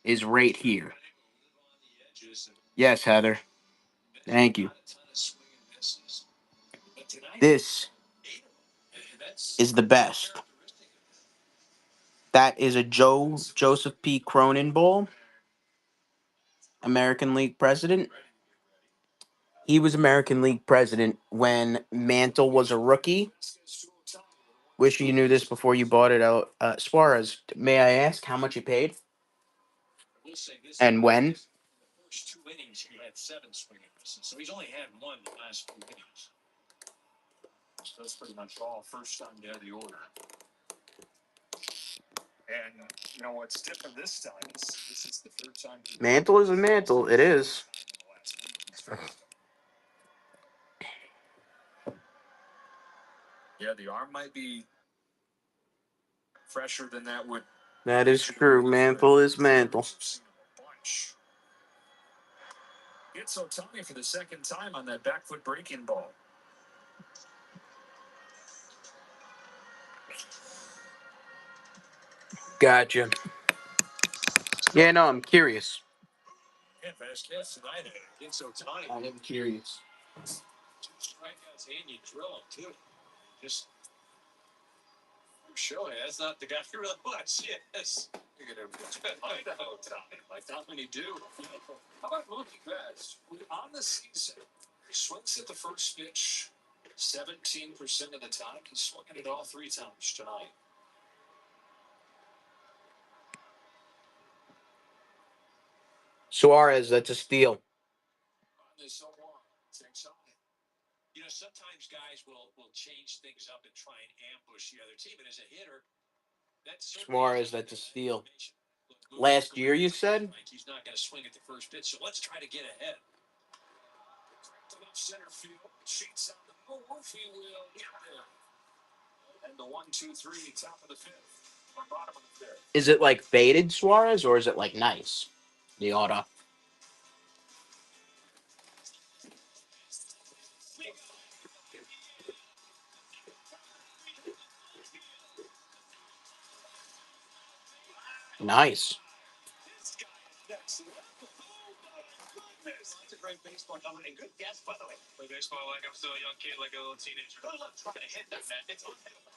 is right here. Yes, Heather. Thank you. This is the best. That is a Joseph P. Cronin Bowl, American League president. He was American League president when Mantle was a rookie. Wish you knew this before you bought it out. Suarez, may I ask how much you paid? And when? First 2 innings, he had 7 swinging misses, so he's only had one in the last 2 innings. So that's pretty much all first time to the order. And what's different this time is this is the third time. Mantle is a mantle. It is. Yeah, the arm might be fresher than that would. That is true. Mantle is mantle. It's Otani for the second time on that back foot breaking ball. Gotcha. Yeah, no, I'm curious. Yeah, fast catch tonight. Against Otani. I am curious. 2 strikeouts and you drill him too. Just show it. That's not the guy you really wants. Yes. You're gonna I know, Tommy. Like not many do. How about Mookie Betts? On the season, he swings at the first pitch 17% of the time. He's swinging it all 3 times tonight. Suarez, that's a steal. So long. You know, sometimes guys will change things up and try and ambush the other team. And as a hitter, that's Suarez, that's a steal. Last year, you said? like he's not going to swing at the first pitch. So let's try to get ahead. To left center field, sheets on the move. He will get there. And the 1-2-3, top of the 5th, or bottom of the 5th. Is it like faded Suarez or is it like nice? The auto. Nice. This guy is next level. Oh my goodness. That's a great baseball comment. And good guess, by the way. Play baseball like I'm still a young kid, like a little teenager. Good luck trying to hit that, man. It's unhittable.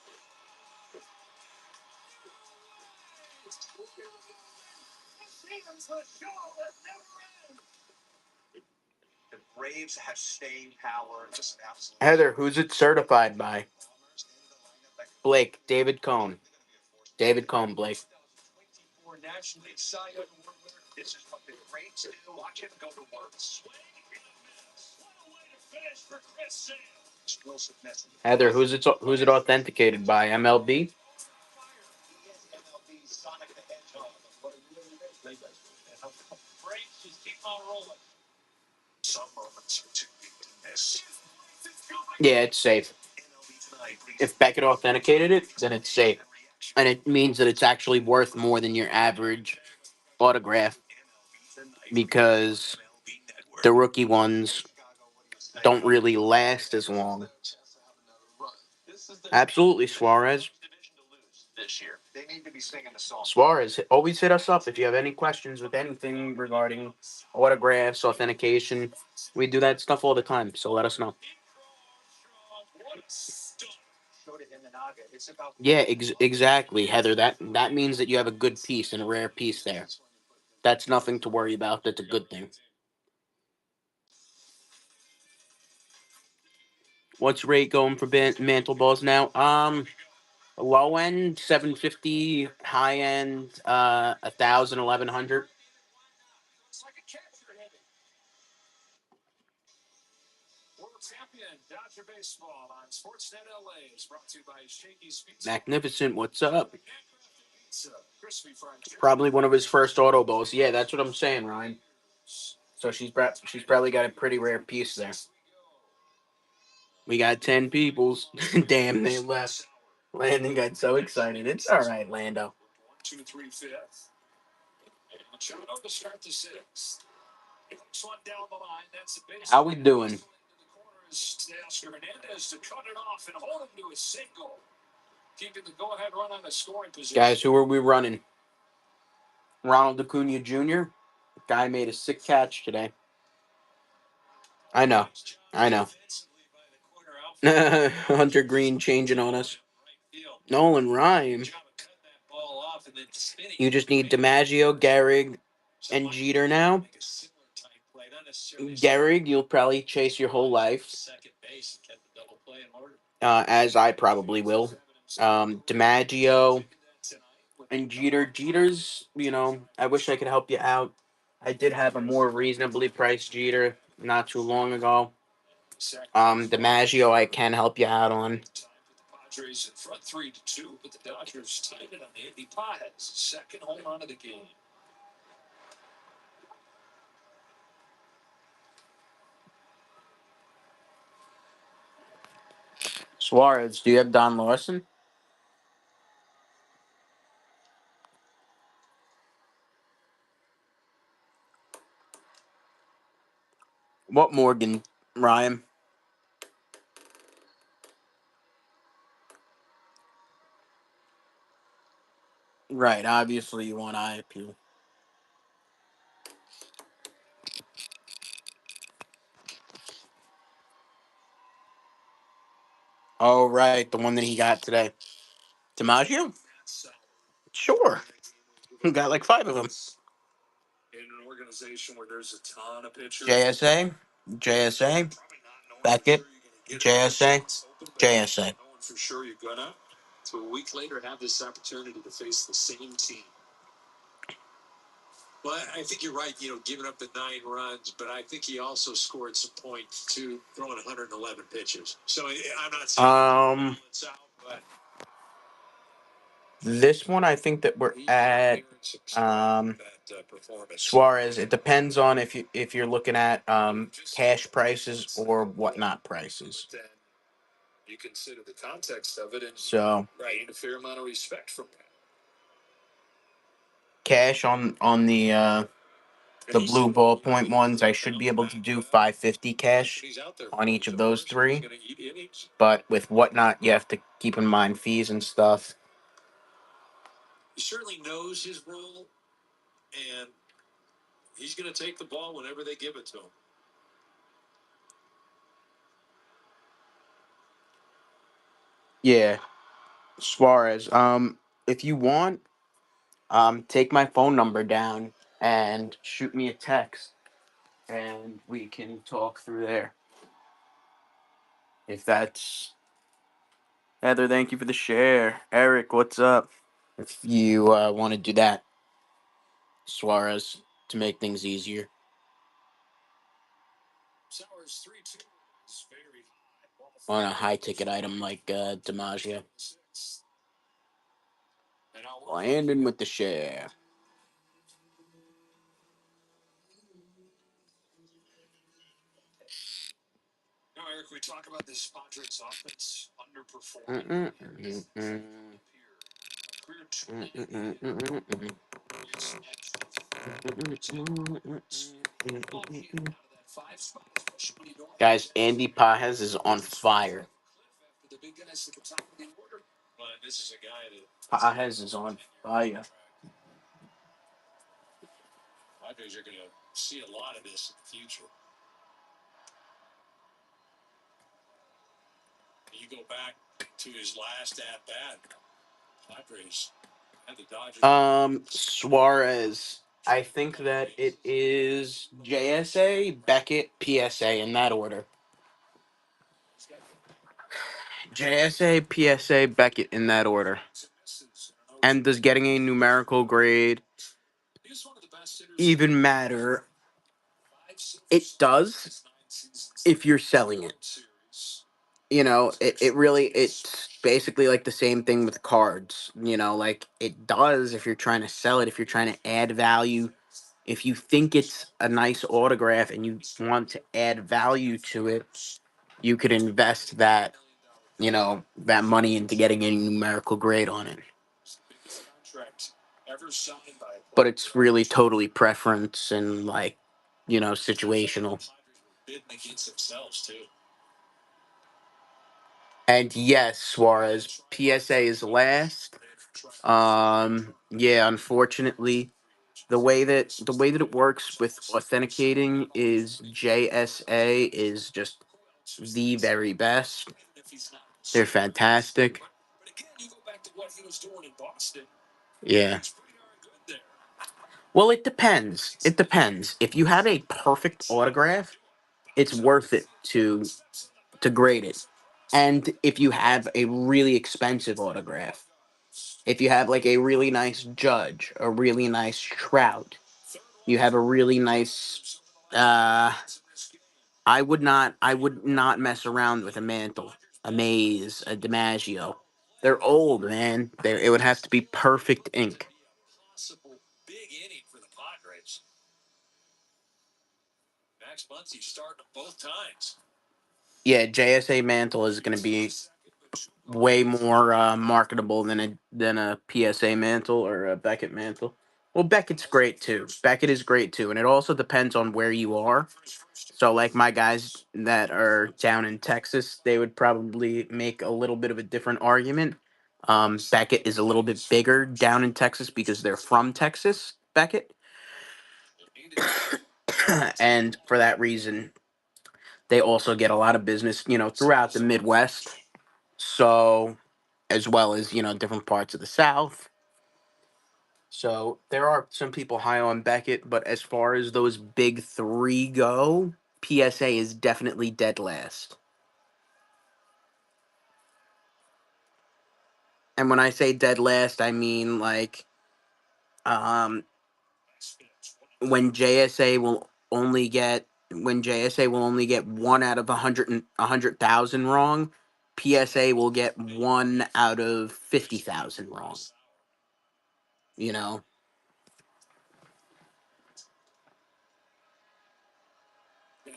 The Braves have staying power. Just absolutely. Heather, who's it certified by? Blake, David Cohn. David Cohn, Blake. 24 nationally Cy Young Award winner. This is what the greats do. Watch him go to work. Swing and a miss. What a way to finish for Chris Sale. Explosiveness. Heather, who's it authenticated by? MLB? MLB Sonic the Hedgehog. What a really great Braves just keep on rolling. Some moments are too big to miss. Yeah, it's safe. If Beckett authenticated it, then it's safe. And it means that it's actually worth more than your average autograph because the rookie ones don't really last as long. Absolutely, Suarez. They need to be singing the song. Suarez, always hit us up if you have any questions with anything regarding autographs, authentication. We do that stuff all the time, so let us know. Yeah, exactly, Heather. That means that you have a good piece and a rare piece there. That's nothing to worry about. That's a good thing. What's rate going for mantle balls now? Low end 750, high end 1,000, 1,100. World champion Dodger baseball on Sportsnet LA is brought to you by Shakey's Pizza. Magnificent. What's up? Pizza, crispy fried chicken. Probably one of his first auto balls. Yeah, that's what I'm saying, Ryan. So she's probably got a pretty rare piece there. We got 10 peoples. Damn, they left. Landon got so excited. It's all right, Lando. 1, 2, 3, 5th. And Machado to start the 6th. Next one down the line. That's the base. How we doing? Oscar Hernandez to cut it off and hold him to a single. Keeping the go-ahead run on the scoring position. Guys, who are we running? Ronald Acuna Jr. Guy made a sick catch today. I know. Hunter Green changing on us. Nolan Rhyme. You just need DiMaggio, Gehrig, and Jeter now. Gehrig, you'll probably chase your whole life. As I probably will. DiMaggio and Jeter. Jeter's, I wish I could help you out. I did have a more reasonably priced Jeter not too long ago. DiMaggio I can help you out on. Padres in front 3-2, but the Dodgers tied it on Andy Paz, second home run of the game. Suarez, do you have Don Larson? What Morgan, Ryan? Right. Obviously, you want eye appeal. Oh, right. The one that he got today. DiMaggio? Sure. He got like 5 of them. In an organization where there's a ton of pitchers, JSA, JSA, Beckett, JSA, JSA. knowing for sure you're gonna, to a week later have this opportunity to face the same team. Well, I think you're right, giving up the 9 runs, but I think he also scored some points too, throwing 111 pitches. So I'm not saying it's out, but This one, I think that we're at performance. Suarez. It depends on if you're looking at cash prices or whatnot prices. But then you consider the context of it, and So gain a fair amount of respect from that. cash on the blue ballpoint ones, I should be able to do 550 cash on each of those 3. But with whatnot, you have to keep in mind fees and stuff. He certainly knows his role, and he's going to take the ball whenever they give it to him. Yeah, Suarez. If you want, take my phone number down and shoot me a text, and we can talk through there. If that's Heather, thank you for the share. Eric, what's up? If you want to do that, Suarez, to make things easier Sauer's 3-2 is very on a high ticket item like DiMaggio. Landon with the share. Now, Eric, we talk about this Padres offense underperforming. Guys, Andy Pajes is on fire. This is a guy that Pajes is on fire. Padres are going to see a lot of this in the future. You go back to his last at bat, Padres and the Dodgers. Suarez. I think that it is JSA, Beckett, PSA in that order. JSA, PSA, Beckett in that order. And does getting a numerical grade even matter? It does if you're selling it. It's basically like the same thing with cards. Like it does if you're trying to sell it, if you're trying to add value. If you think it's a nice autograph and you want to add value to it, you could invest that money into getting a numerical grade on it. But it's really totally preference and situational. And yes, Suarez, PSA is last. Yeah, unfortunately, the way that it works with authenticating is JSA is just the very best. They're fantastic. Yeah. Well, it depends. It depends. If you have a perfect autograph, it's worth it to grade it. And if you have a really expensive autograph, if you have like a really nice Judge, a really nice Trout, you have a really nice I would not mess around with a Mantle, a Maze, a DiMaggio. They're old, man. It would have to be perfect ink. Big inning for the Padres. Max Muncy starting both times. Yeah, JSA Mantle is going to be way more marketable than a PSA Mantle or a Beckett Mantle. Well, Beckett's great too. Beckett is great too, and it also depends on where you are. So, like my guys that are down in Texas, they would probably make a little bit of a different argument. Beckett is a little bit bigger down in Texas because they're from Texas, Beckett. And for that reason, they also get a lot of business, throughout the Midwest. So, as well as, different parts of the South. So, there are some people high on Beckett, but as far as those big three go, PSA is definitely dead last. And when I say dead last, I mean like um when JSA will only get one out of 100,000 wrong, PSA will get one out of 50,000 wrong. You know.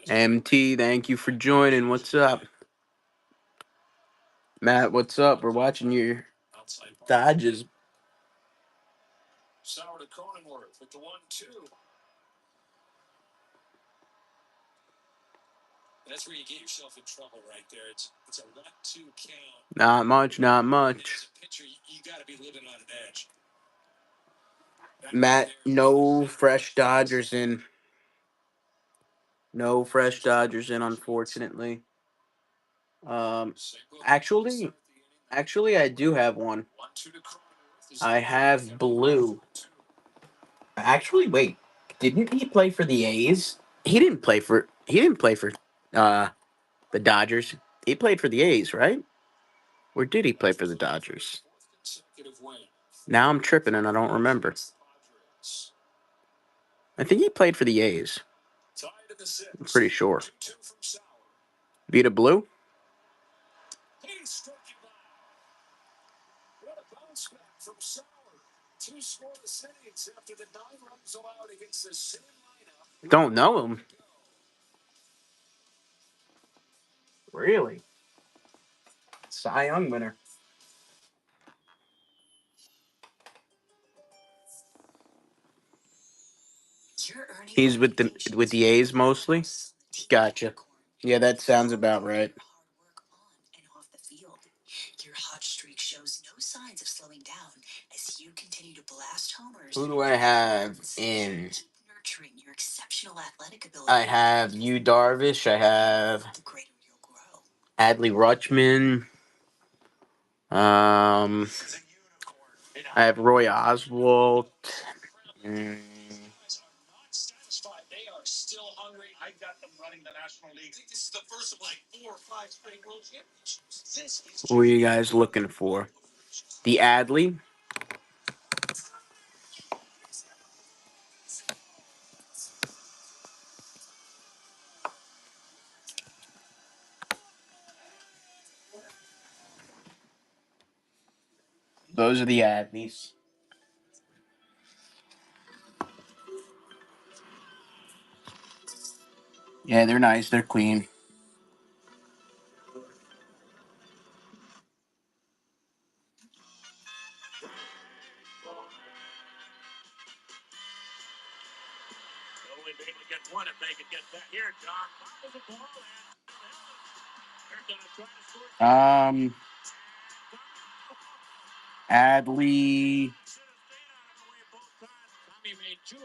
MT, thank you for joining. What's up? Matt, what's up? We're watching your Dodgers. Sour to Cronenworth with the 1-2. That's where you get yourself in trouble right there. It's a 1-2 count. Not much, not much. As a pitcher, you got to be living on an edge. Matt, no fresh Dodgers in. No fresh Dodgers in, unfortunately. Actually, I do have one. I have Blue. Actually, wait. Didn't he play for the A's? He didn't play for uh the Dodgers. He played for the A's, right? Or did he play for the Dodgers? Now I'm tripping and I don't remember. I think he played for the A's. I'm pretty sure. Vita Blue? What a bounce back from Sauer. 2 scoreless innings after the 9 runs allowed against the same lineup. Don't know him. Really? Cy Young winner. He's with the A's mostly. Gotcha. Yeah, that sounds about right. Your hot streak shows no signs of slowing down as you continue to blast homers. Who do I have in? Keep nurturing your exceptional athletic ability. I have Yu Darvish. I have The greater you'll grow. Adley Rutschman. I have Roy Oswalt. Mm, They are still hungry. I got them running the National League. I think this is the first of like 4 or 5 straight world championships. who are you guys looking for? The Adley. Those are the Adleys. Yeah, they're nice. They're clean. Only be able to get one if they can get that. Here, John. Fouls the ball. They're going to try to score. Adley.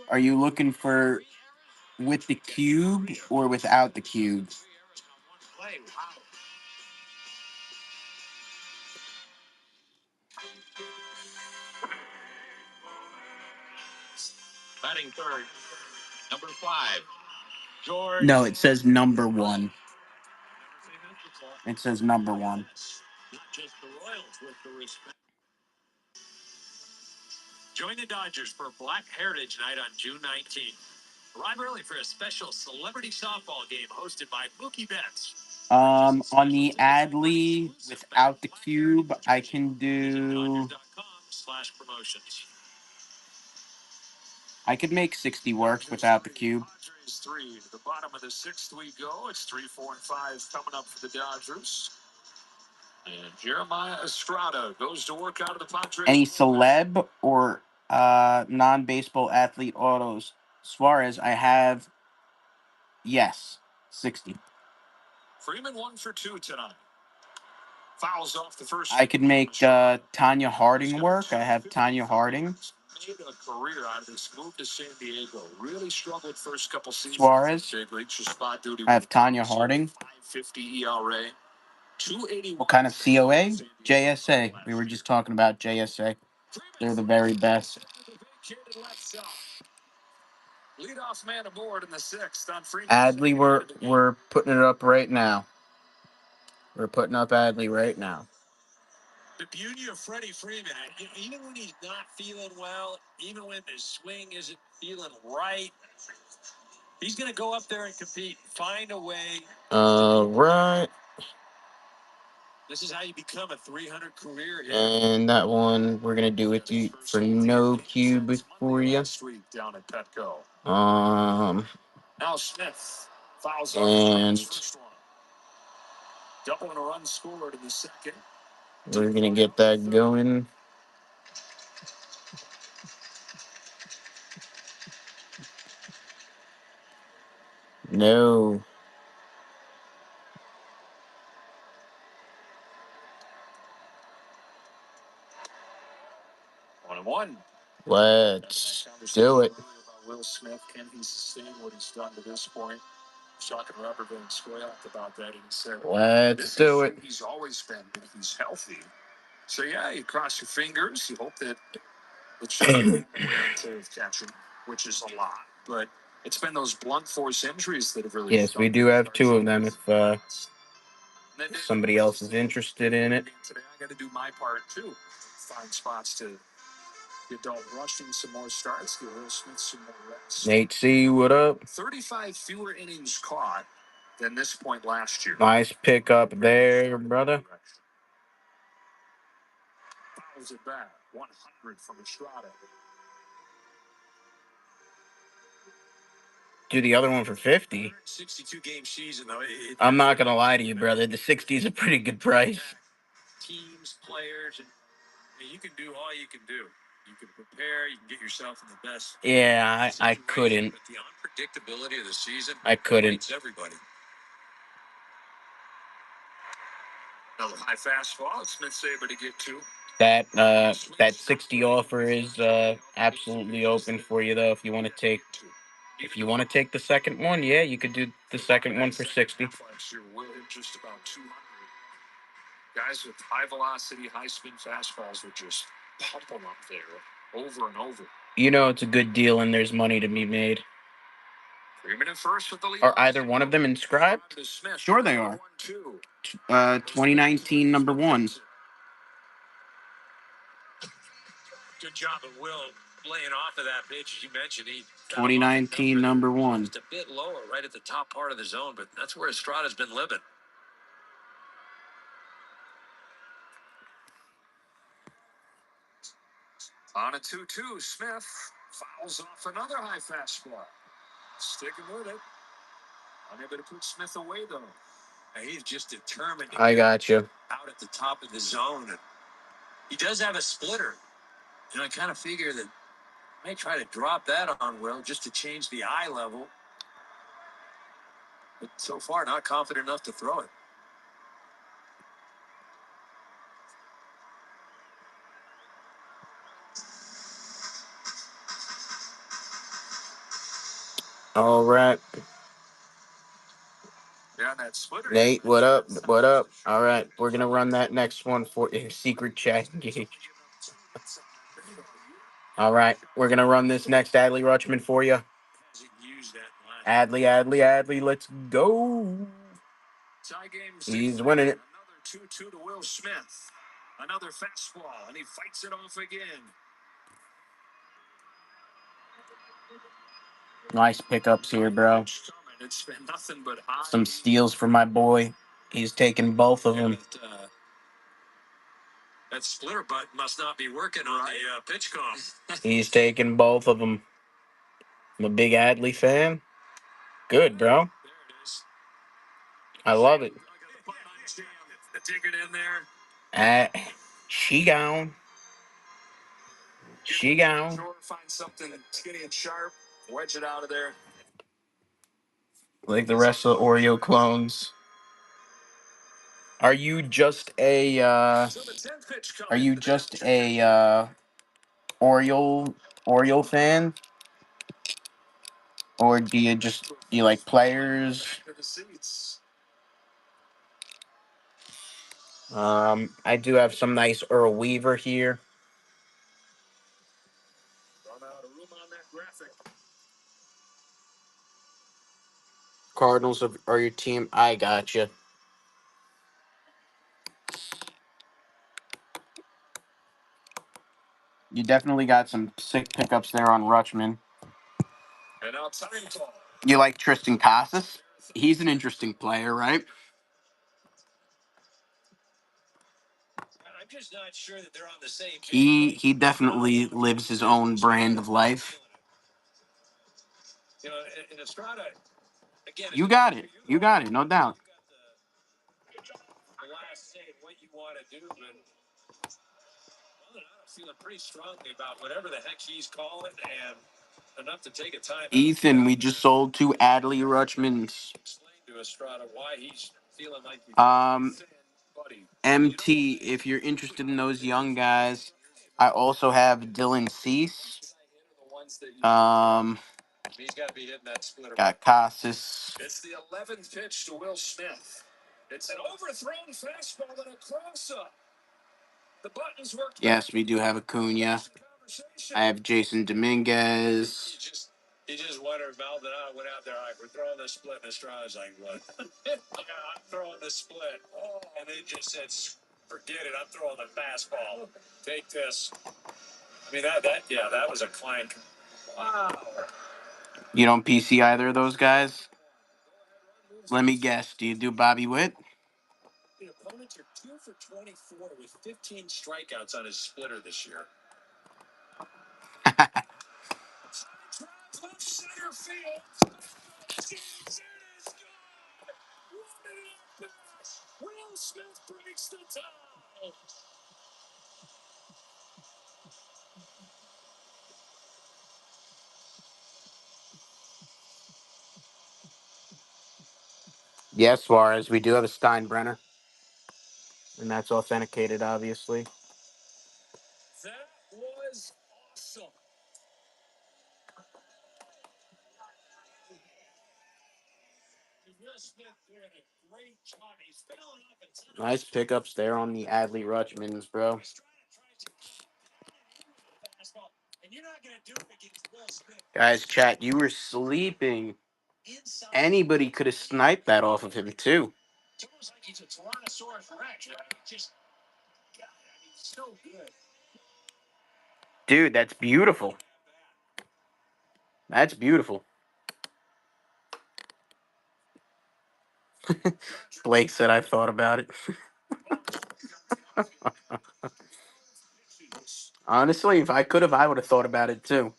Are you looking for with the cube or without the cube? Batting third, number 5, George. No, it says number 1. It says number 1. Not just the Royals with the respect. Join the Dodgers for Black Heritage Night on June 19th. Arrive early for a special celebrity softball game hosted by Mookie Betts. On the Adley without the cube, I can do. I could make 60 work without the cube. Padres 3 to the bottom of the 6th we go. It's 3, 4, and 5 coming up for the Dodgers. And Jeremiah Estrada goes to work out of the Padres. Any celeb or non-baseball athlete autos? Suarez, I have. Yes, 60. Freeman 1 for 2 tonight. Fouls off the first. I could make Tanya Harding work. I have Tanya Harding. Made a career out of this move to San Diego. Really struggled first couple seasons. Suarez. Big leagues for spot duty. I have Tanya Harding. 550 ERA. 280. What kind of COA? JSA. We were just talking about JSA. They're the very best. Leadoff man aboard in the sixth on Freeman. Adley, we're putting it up right now. We're putting up Adley right now. The beauty of Freddie Freeman, even when he's not feeling well, even when his swing isn't feeling right, he's going to go up there and compete, find a way. All right. This is how you become a 300 career hitter. And that one, we're going to do it for no cube for you. Down at Petco. Now Smith fouls and double and a run scored in the second. We're going to get that going. No. 1-1. Let's do it. Will Smith, can he sustain what he's done to this point? Talking to Robert Van Scoyoc about that, and he said, Let's do it. He's always been when he's healthy. So, yeah, you cross your fingers. You hope that it's just wear and tear of catching, which is a lot. But it's been those blunt force injuries that have really. Yes, we do have two of them if somebody else is interested in it. Today, I got to do my part, too. Find spots to get Dalton Rushing some more starts, give Will Smith some more reps. Nate C, what up? 35 fewer innings caught than this point last year. Nice pickup there, brother. Fouls it back. 100 from Estrada. Do the other one for 50. 62 game season though. I'm not gonna lie to you, brother. The 60 is a pretty good price. Teams, players, and you can do all you can do. You can prepare. You can get yourself in the best. Yeah, I couldn't. But the unpredictability of the season. I couldn't. Everybody. Another high fastball. Smith's able to get to. That 60 offer is absolutely open for you though. If you want to take the second one, yeah, you could do the second one for 60. Just about 200. Guys with high velocity, high spin fastballs would just pump them up there over and over. You know it's a good deal and there's money to be made. Freeman at first with the lead. Are either one of them inscribed? Sure they are. 2019 number 1. Good job of Will laying off of that pitch. As you mentioned, 2019 number 1. Just a bit lower, right at the top part of the zone, but that's where Estrada's been living. On a 2-2, Smith fouls off another high fastball. Sticking with it. Unable to put Smith away, though. And he's just determined to I got you. Out at the top of the zone. And he does have a splitter. And I kind of figure that I may try to drop that on Will just to change the eye level. But so far, not confident enough to throw it. All right. Yeah, that splitter. Nate, what up? What up? All right, we're going to run that next one for secret chat engage. All right, we're going to run this next Adley Rutschman for you. Adley, let's go. He's winning it. Another 2-2 to Will Smith. Another fastball, and he fights it off again. Nice pickups here, bro. It's been nothing but high. Some steals for my boy. He's taking both of them. That splitter button must not be working on the pitch comp. He's taking both of them. I'm a big Adley fan. Good, bro. There it is. I love it. Dig it in there. She gone. She gone. Find something skinny and sharp. Wedge it out of there. Like the rest of the Oreo clones. Are you just a So the 10th pitch are coming. you just a Oriole fan, or do you like players? Back to the seats. I do have some nice Earl Weaver here. Run out of room on that graphic. Cardinals are your team. I gotcha. You definitely got some sick pickups there on Rutschman. And now time call. You like Tristan Casas? He's an interesting player, right? I'm just not sure that they're on the same page. He definitely lives his own brand of life. You know, and Estrada, again, You got it. You got it, no doubt. you've got the last say what you want to do, but well, I'm feeling pretty strongly about whatever the heck he's calling, and enough to take a time out. Ethan, we just sold 2 Adley Rutschmans. Explain to Estrada why he's feeling like he's buddy. MT, if you're interested in those young guys, I also have Dylan Cease. He's got to be hitting that splitter. Got Casas. It's the 11th pitch to Will Smith. It's an overthrown fastball and a cross-up. The buttons worked. Yes, we do have Acuna. I have Jason Dominguez. He just wondered, Maldonado went out there, all right, we're throwing the split, and Estrada's like, what? Yeah, I'm throwing the split. Oh, and they just said, forget it, I'm throwing the fastball. Take this. I mean, that was a clank. Wow. You don't PC either of those guys? Let me guess. Do you do Bobby Witt? The opponents are 2 for 24 with 15 strikeouts on his splitter this year. Left center field. Will Smith breaks the tie. Yes, Suarez. We do have a Steinbrenner. And that's authenticated, obviously. That was awesome. Will Smith doing a great job. He's filling up a ton. Nice pickups there on the Adley Rutschmans, bro. And you're not going to do it against Will Smith. Guys, chat, you were sleeping. Anybody could have sniped that off of him, too. It's almost like he's a Tyrannosaurus Rex. Just, God, I mean, so good. Dude, that's beautiful. That's beautiful. Blake said I thought about it. Honestly, if I could have, I would have thought about it, too.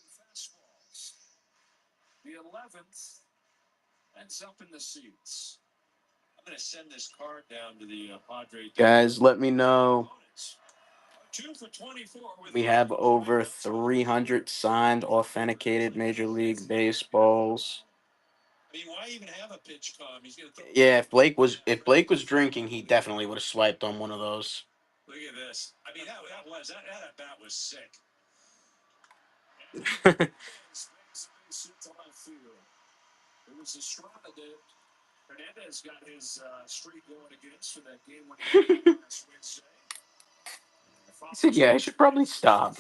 The 11th ends up in the seats. I'm going to send this card down to the Padres. Guys, let me know. 2 for 24. We have over 300 signed, authenticated Major League Baseballs. I mean, why even have a pitch com? He's going to throw. Yeah, if Blake was drinking, he definitely would have swiped on one of those. Look at this. I mean, that at bat was sick. It was Estrada that Hernandez got his streak going against for that game when he last Wednesday. He said, "Yeah, I should probably stop."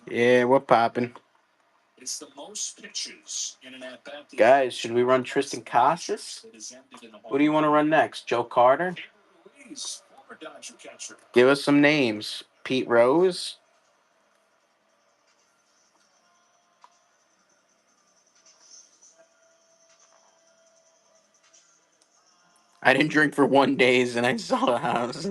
Yeah, we're popping. It's the most pitches in an at-bat. Guys, should we run Tristan Casas? What do you want to run next? Joe Carter? Give us some names. Pete Rose? I didn't drink for 1 day and I saw a house.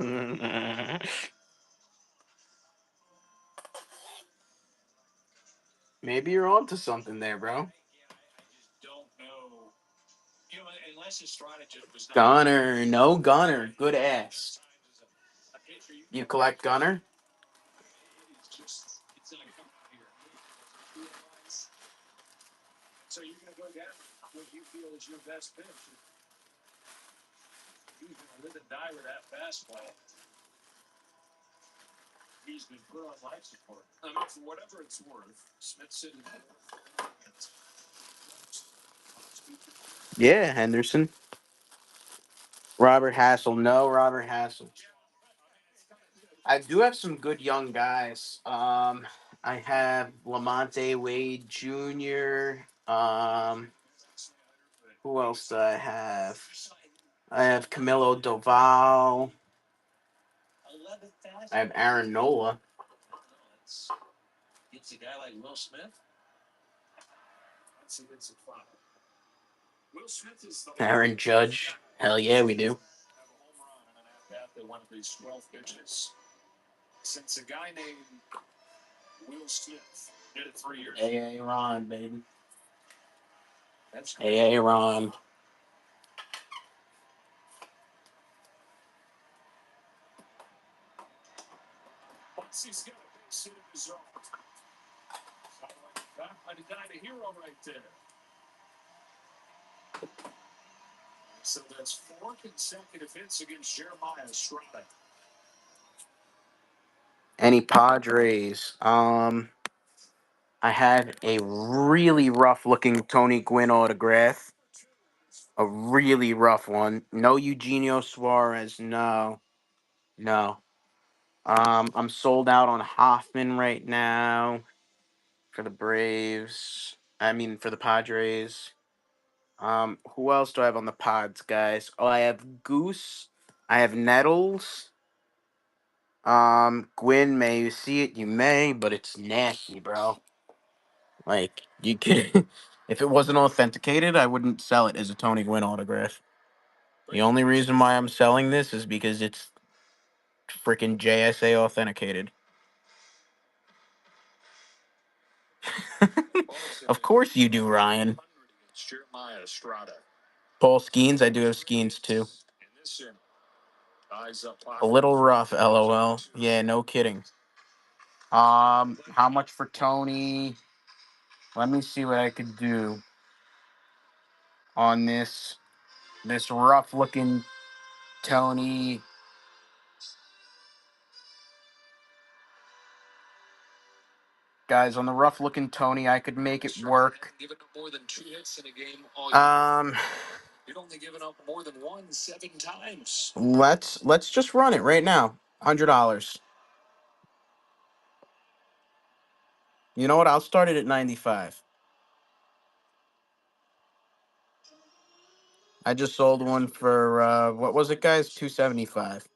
Maybe you're onto something there, bro. I just don't know. You know, unless his strategy was not Gunner. No Gunner. Good ass. You collect Gunner? So you're going to go down what you feel is your best pitch. He's going to live and die with that fastball. He's been put on life support. I mean, for whatever it's worth, Smith's sitting there. Yeah, Henderson. Robert Hassel. No, Robert Hassel. I do have some good young guys. I have Lamonte Wade Jr. Who else do I have? I have Camilo Doval. I have Aaron Nola. It's a guy like Will Smith. Let's see, it's a five. Will Smith is the Aaron Judge. Hell yeah, we do. have a home run and an at-bat that one of these 12 pitches. Since a guy named Will Smith did it 3 years. Hey, Ron, baby. That's Hey, Ron. once he's got a base hit of his own. By the guy, the hero right there. So that's 4 consecutive hits against Jeremiah Estrada. Any Padres? I have a really rough looking Tony Gwynn autograph. A really rough one. No Eugenio Suarez. No. No. I'm sold out on Hoffman right now for the Braves. I mean for the Padres. Who else do I have on the Pods, guys? Oh, I have Goose. I have Nettles. Gwyn, may you see it? You may, but it's nasty, bro. Like you can, if it wasn't authenticated, I wouldn't sell it as a Tony Gwynn autograph. The only reason why I'm selling this is because it's freaking JSA authenticated. Of course you do, Ryan. Jeremiah Estrada. Paul Skeens, I do have Skeens too. In this inning, eyes up A little rough, LOL. Yeah, no kidding. How much for Tony? Let me see what I could do on this rough looking Tony. Guys, on the rough looking Tony, I could make it work. Given up more than 2 hits in a game all year. You'd only given up more than 1 7 times. Let's just run it right now. $100. You know what? I'll start it at 95. I just sold one for what was it, guys? 275.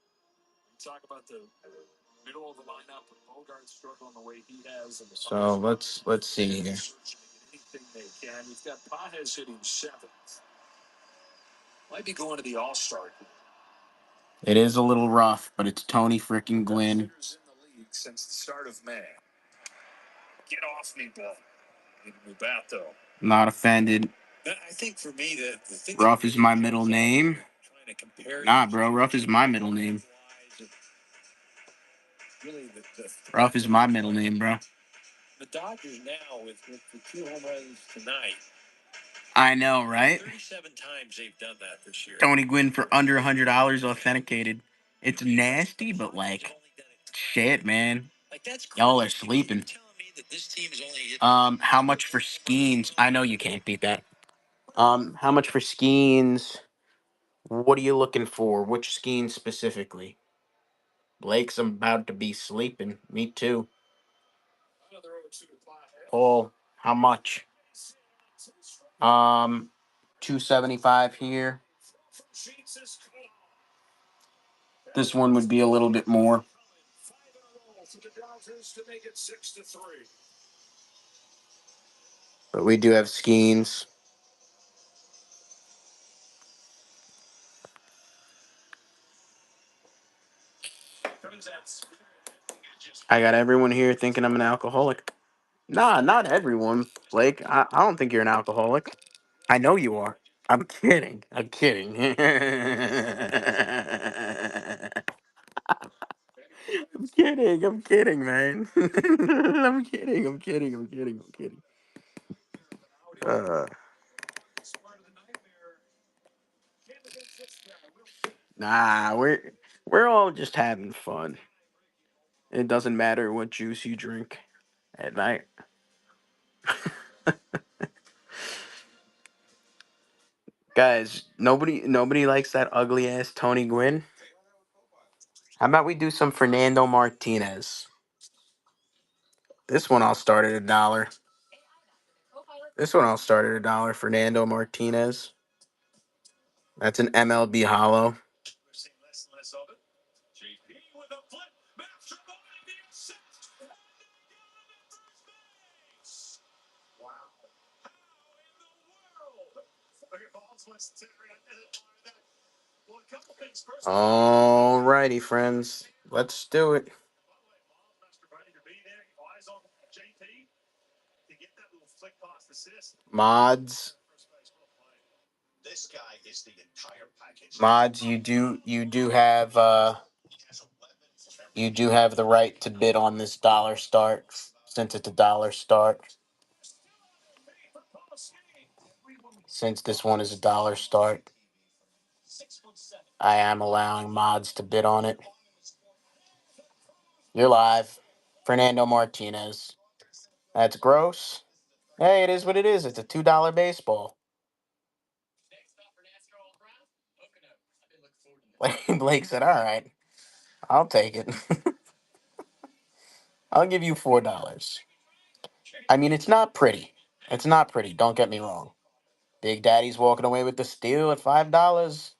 Talk about the middle of the lineup with Bogart struggling the way he has. And So let's see here. Anything they can. You've got Pages hitting 7th. Might be going to the All-Star. It is a little rough, but it's Tony freaking Gwynn. In the league since the start of May. Get off me, ball. Need a new bat, though. Not offended. I think for me, the thing. Rough is my middle name. Nah, bro, Rough is my middle name. Really, Rough is my middle name, bro. the Dodgers now with the 2 home runs tonight. I know, right? 37 times they've done that this year. Tony Gwynn for under $100 authenticated. It's nasty, but like, shit, man. Like that's Y'all are sleeping. telling me that this team is only hit How much for Skeens? I know you can't beat that. How much for Skeens? What are you looking for? Which Skeens specifically? Blake's about to be sleeping. Me too. Paul, how much? 275 here. This one would be a little bit more. But we do have Skeens. I got everyone here thinking I'm an alcoholic. Nah, not everyone, Blake. I don't think you're an alcoholic. I know you are. I'm kidding. I'm kidding. I'm kidding. I'm kidding, man. I'm kidding. I'm kidding. I'm kidding. I'm kidding. Nah, we're all just having fun. It doesn't matter what juice you drink at night. Guys, nobody likes that ugly ass Tony Gwynn. How about we do some Fernando Martinez? This one I'll start at $1. This one I'll start at $1. Fernando Martinez. That's an MLB hollow. We're seeing less and less of it. JP with a flip. Mastermind the assist. And base. Wow. How in the world? Look at Ballz was considering that. Well, a couple things. First, Alrighty, friends. Let's do it. by the way, Ballz, Master Buddy, to be there, eyes on JP to get that little flick past assist. Mods. First base, well played. This guy is the entire package. Mods, you do have the right to bid on this dollar start since it's a dollar start. Since this one is a dollar start, I am allowing mods to bid on it. You're live. Fernando Martinez. That's gross. Hey, it is what it is. It's a $2 baseball. Blake said, all right, I'll take it. I'll give you $4. I mean, it's not pretty. It's not pretty. Don't get me wrong. Big Daddy's walking away with the steal at $5.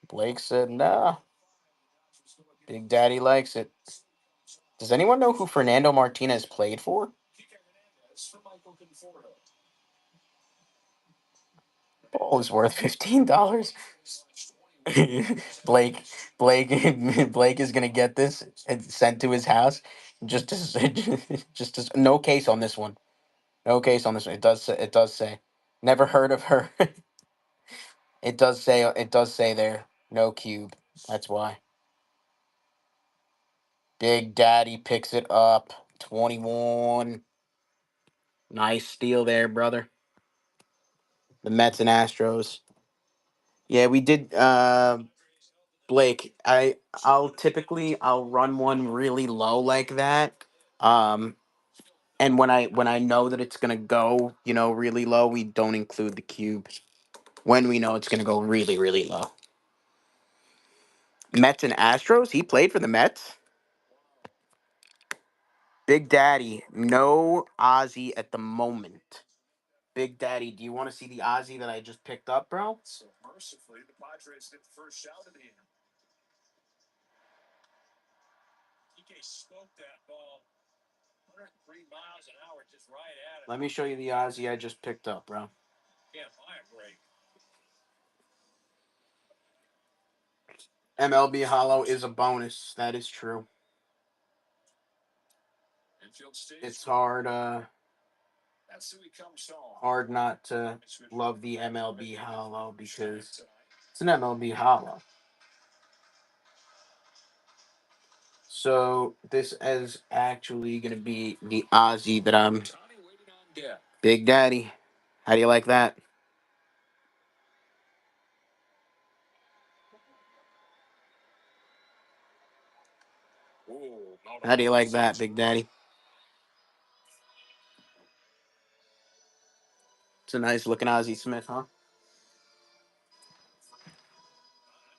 Blake said, nah. Big Daddy likes it. Does anyone know who Fernando Martinez played for? Ball is worth $15. Blake, Blake is gonna get this and sent to his house. Just no case on this one. No case on this one. It does say. Never heard of her. It does say there. No cube. That's why. Big Daddy picks it up. 21. Nice steal there, brother. The Mets and Astros. Yeah, we did Blake, I'll run one really low like that. Um and when I know that it's gonna go, really low, we don't include the cube. When we know it's gonna go really, really low. Mets and Astros, he played for the Mets. Big Daddy, no Ozzy at the moment. Big Daddy, do you want to see the Ozzy that I just picked up, bro? So mercifully, the Padres get the first shot of the inning. TK smoked that ball 103 miles an hour just right at it. Let me show you the Ozzy I just picked up, bro. Can't buy a break. MLB Hollow is a bonus. That is true. Infield stage. It's hard That's who he comes home. hard not to love the MLB Hollow because it's an MLB Hollow. So this is actually going to be the Ozzy that I'm. Big Daddy, how do you like that? How do you like that, Big Daddy? It's a nice looking Ozzy Smith, huh? I'm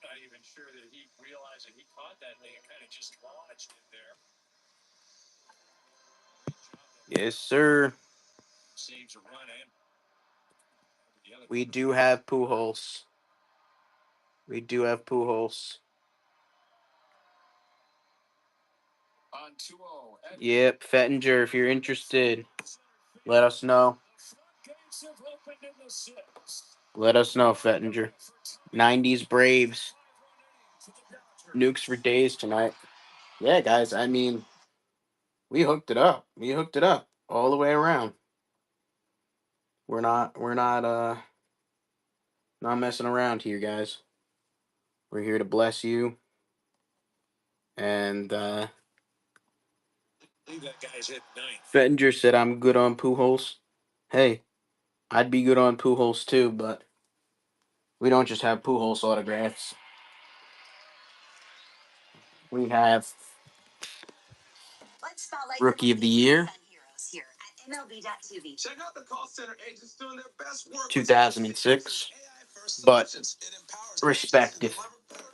not even sure that he realized that he caught that thing. It kind of just lodged in there. Yes, sir. Saves a run in. We do have Pujols. We do have Pujols. On 2-0. Yep, Fettinger, if you're interested, let us know. Let us know, Fettinger. 90s Braves. Nukes for days tonight. Yeah, guys, I mean, we hooked it up. We hooked it up all the way around. We're not not messing around here, guys. We're here to bless you. And Leave that guy's hit ninth. Fettinger said I'm good on Pujols. Hey, I'd be good on Pujols too, but we don't just have Pujols autographs. We have Let's spotlight Rookie of the Year, unsung heroes here at MLB.tv. Check out the call center agents doing their best work. 2006. But respect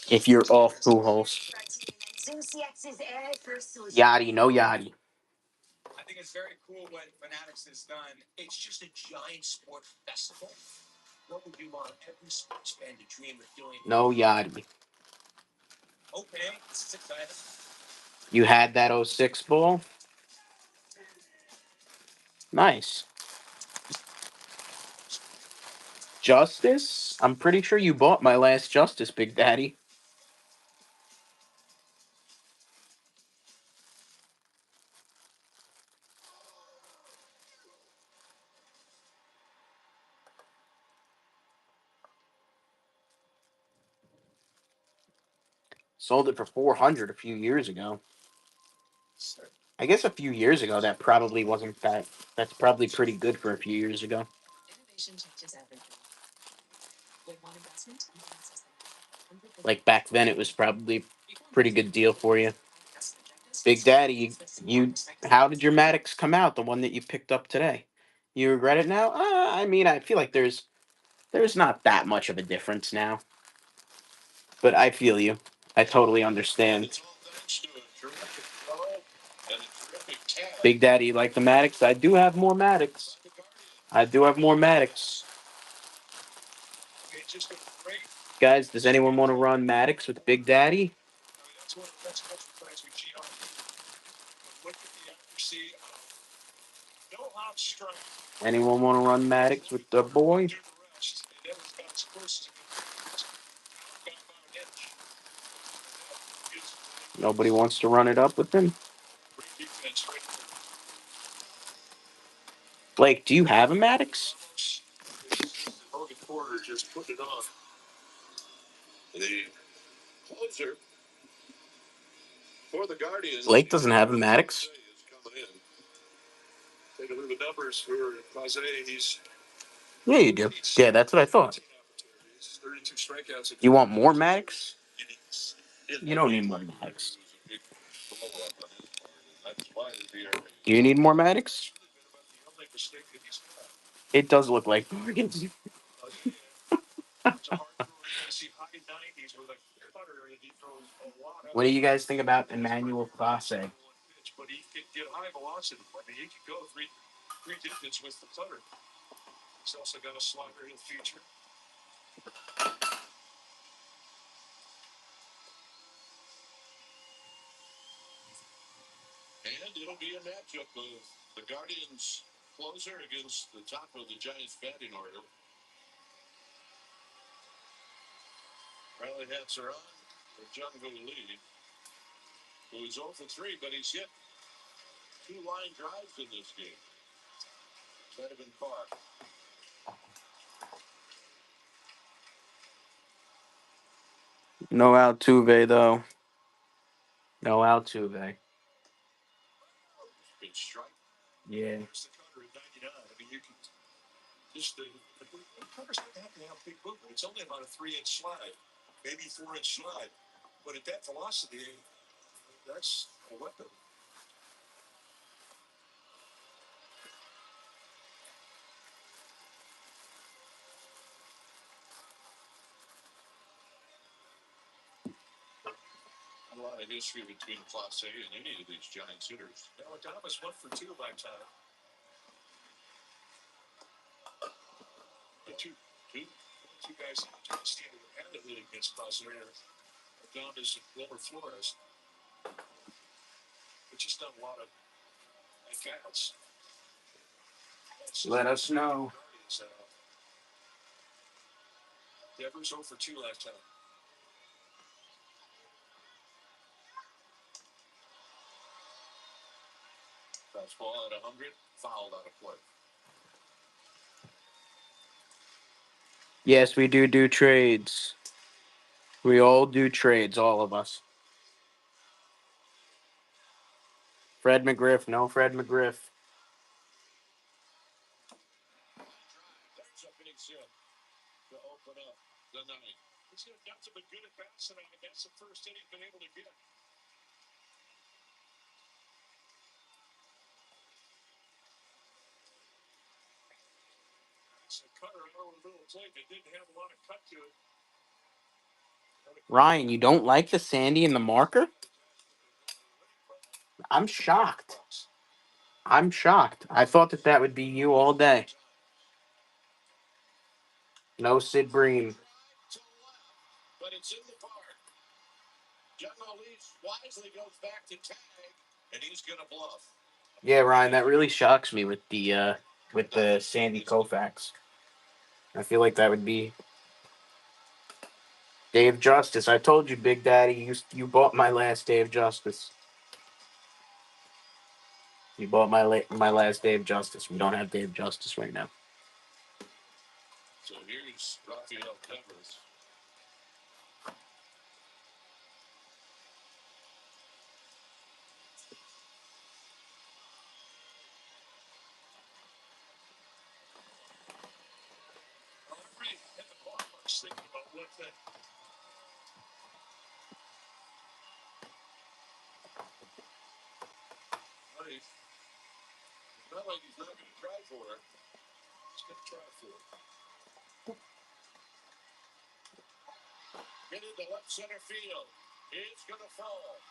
if you're off Pujols. Zeus CX's AI first solution. Yachty, no Yachty. I think it's very cool what Fanatics has done. It's just a giant sport festival. What would you want every sports fan to dream of doing? No Yachty. Okay, this is exciting. You had that '06 ball? Nice. Justice? I'm pretty sure you bought my last Justice, Big Daddy. Sold it for $400 a few years ago. I guess a few years ago that probably wasn't that. That's probably pretty good for a few years ago. Innovation changes everything. With one investment, you can access the Like back then, it was probably a pretty good deal for you. Big Daddy, you how did your Maddox come out? The one that you picked up today. You regret it now? I mean, I feel like there's not that much of a difference now. But I feel you. I totally understand. It's all thanks to a terrific throw and a terrific tag. Big Daddy, like the Maddox? I do have more Maddox. I do have more Maddox. It's just a great. Guys, does anyone want to run Maddox with Big Daddy? I mean, that's one of the best exercises we cheat on. But look at the accuracy of no hop strike. Anyone want to run Maddox with the boy? Do the rest. And then it's got as close as it can be. Got about an inch. And that is Nobody wants to run it up with him. great defense right there. Blake, do you have a Maddox? Hogan Porter just put it on. The closer for the Guardians. Blake doesn't have a Maddox. Is coming in. Take a look at the numbers for Clase. He's Yeah, you do. Yeah, that's what I thought. 32 strikeouts. You want more Maddox? You don't need more Maddox. Do you need more Maddox? It does look like bargains. What do you guys think about Emmanuel Clase? But he can get high velocity. I mean, he can go three digits with the cutter. He's also got a slider in the future. And it'll be a matchup of the Guardians closer against the top of the Giants batting order. Rally hats are on for Jungle Lee, who is 0 for 3, but he's hit 2 line drives in this game. Might have been Carr. No Altuve, though. No Altuve. Good strike. Yeah. There's the cutter at 99. I mean, you can just the cutter's not having to have big movement. It's only about a 3-inch slide, maybe 4-inch slide. But at that velocity, that's a weapon. A lot of history between Clase and any of these Giants hitters. Now, Thomas 1 for 2 by time. The two guys that stand independently against Clase are Thomas and Wilmer Flores. But just not a lot of at-bats. Let us know. Devers 0 for 2 last time. Fastball at 100, fouled out of play. Yes, we do trades. We all do trades, all of us. Fred McGriff, no Fred McGriff. There's a base hit to open up the ninth. He's got nothing but good at bats tonight. That's the first hit he's been able to get. It's a cutter out of the middle plate. It didn't have a lot of cut to it. Ryan, you don't like the Sandy and the marker? I'm shocked. I'm shocked. I thought that would be you all day. No Sid Bream. But it's in the park. John Leach wisely goes back to tag, and he's going to bluff. Yeah, Ryan, that really shocks me with the Sandy Koufax. I feel like that would be Dave Justice. I told you, Big Daddy, you bought my last Dave Justice. You bought my last Dave Justice. We don't have Dave Justice right now. So here's Rafael Devers. At the ballpark, thinking about what that. Nice. Not like he's not going to try for it. He's going to try for it. Get into left center field. It's going to fall.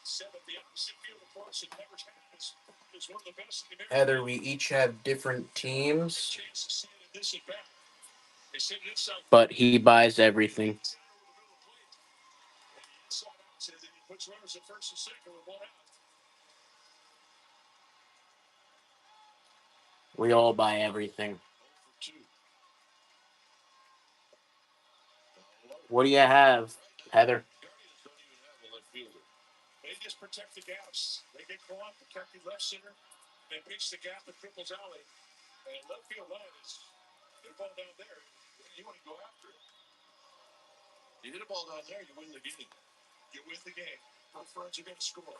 Set at the opposite field, of course, it never has. It's one of the best in America. Heather, we each have different teams, Chance to see it in this at bat. They sit inside. but he buys everything. Inside out, and he puts runners at first and second with one out. We all buy everything. 0 for 2. What do you have, Heather? Guardians don't even have a left fielder. They just protect the gaps. They get caught, protect the left center. They pitch the gap at Triple's alley. And left field line is hit a ball down there. You want to go after it. You hit a ball down there, you win the game. You win the game. Both runs are going to score.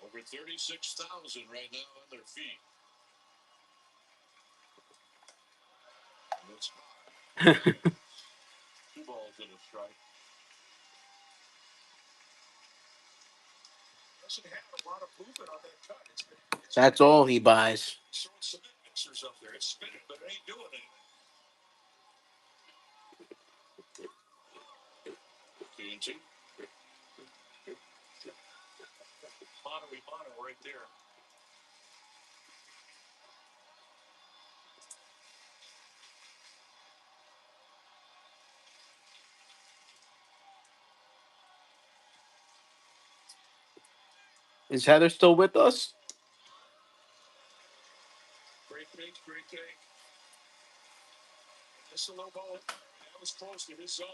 Over 36,000 right now on their feet. And it's high. 2 balls in a strike. Doesn't have a lot of movement on that cut. That's all he buys. Throwing cement mixers up there. It's spinning, but it ain't doing anything. TNT. Mono right there. Is Heather still with us? Great pitch, great take. Just a low ball. That was close to his zone.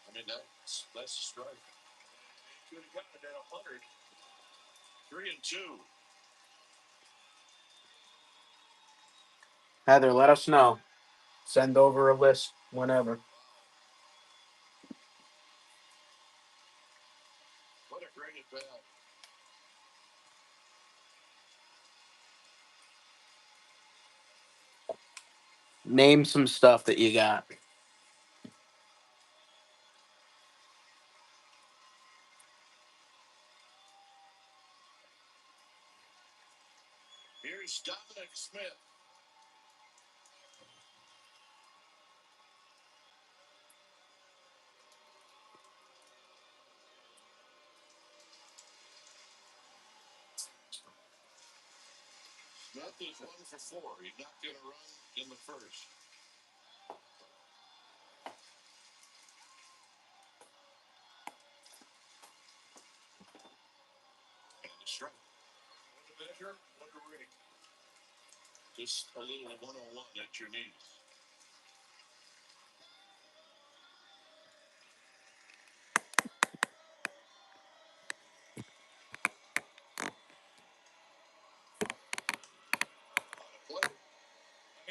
I mean, that's a strike. He could have gotten it at 100. 3-2. Heather, let us know. Send over a list whenever. What a great at bat. Name some stuff that you got. Here's Dominic Smith. Smith is 1 for 4. He's not going to run in the first. And a strike. One to measure, one to ring. Just a little 101 at your knees.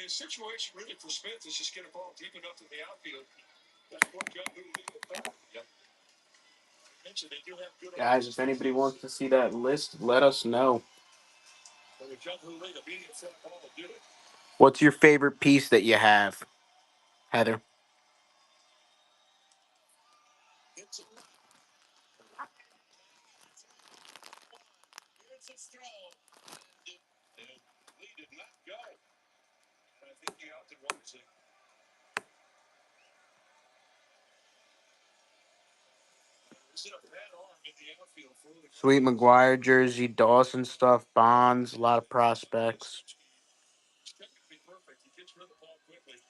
mean, the situation really for Smith is just get a ball deep enough in the outfield. That's what John Doolittle thought. Yep. Mentioned they do have good Guys, if anybody wants to see that list, let us know. but if John Doolittle, a medium fly ball will do it. What's your favorite piece that you have, Heather? It's a run. Here's a throw. And Lee did not go. And I think he opted wisely. Is it a bad arm in the outfield for the Sweet McGuire jersey, Dawson stuff, Bonds, a lot of prospects. It's technically perfect. He gets rid of the ball quickly.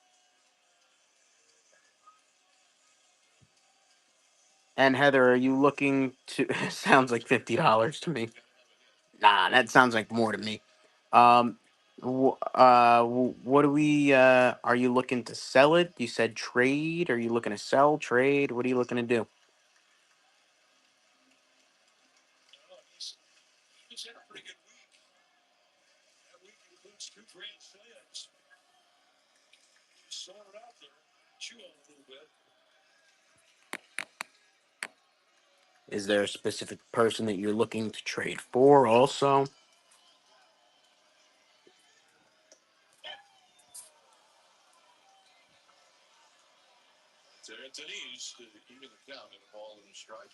And Heather, are you looking to? Sounds like $50 to me. Nah, that sounds like more to me. Um, what do we? Are you looking to sell it? You said trade. Are you looking to sell, trade? What are you looking to do? He's had a pretty good week. That week includes 2 grand slams. He's saw it out there. Chew on a little bit. Is there a specific person that you're looking to trade for? Also, To Anthony's to even the count and the ball in the strike.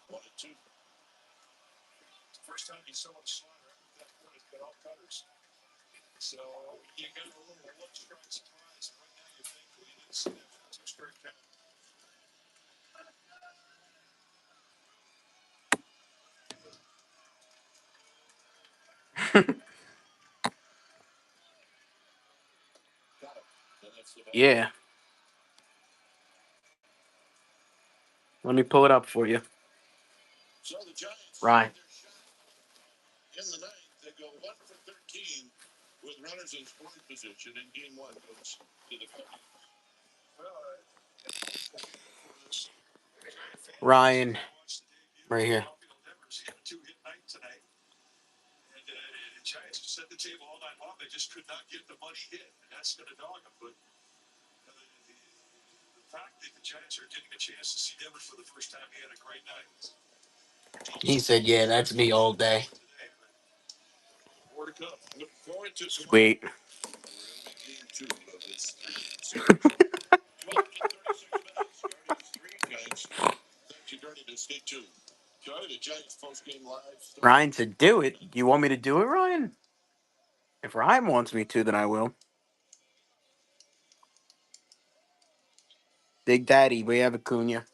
One and two. It's the first time he saw a slider after that point. It's got all cutters. So you got a little one strike surprise. And right now you're thankful you didn't see that for 2 straight count. Got him. And that's the ball. yeah. Let me pull it up for you, So the Giants Ryan. their shot in the ninth. They go 1 for 13 with runners in scoring position, and game 1 goes to the Cubbies. Well, Ryan, right here. he had a 2-hit night tonight. And the Giants have set the table all night long. They just could not get the money hit, and that's going to dog them. But the fact that the Giants are getting a chance to see Devers for the first time, he had a great night. He said, "Yeah, that's me all day." Today, more to come. Look forward to tomorrow. Sweet. We're going to be game 2 of this 3-game series. 12 and 36 minutes. Guardians 3, Giants 3. Thank you, Guardians. Stay tuned. Join the Giants post-game live. Ryan said, "Do it." You want me to do it, Ryan? If Ryan wants me to, then I will. Big Daddy, we have Acuna.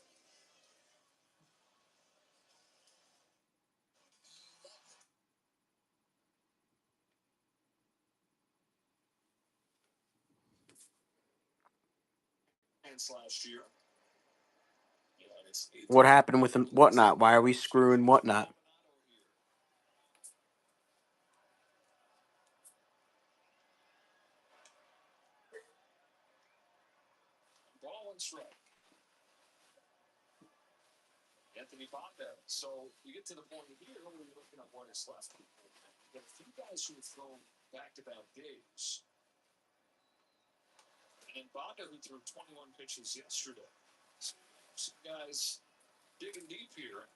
Last year. What happened with him? Whatnot? Why are we screwing Whatnot? Ball and strike. Anthony Bonda. So you get to the point here where you're looking at what is left. You got a few guys who have thrown back-to-back days. And Bonda, who threw 21 pitches yesterday. So some guys digging deep here.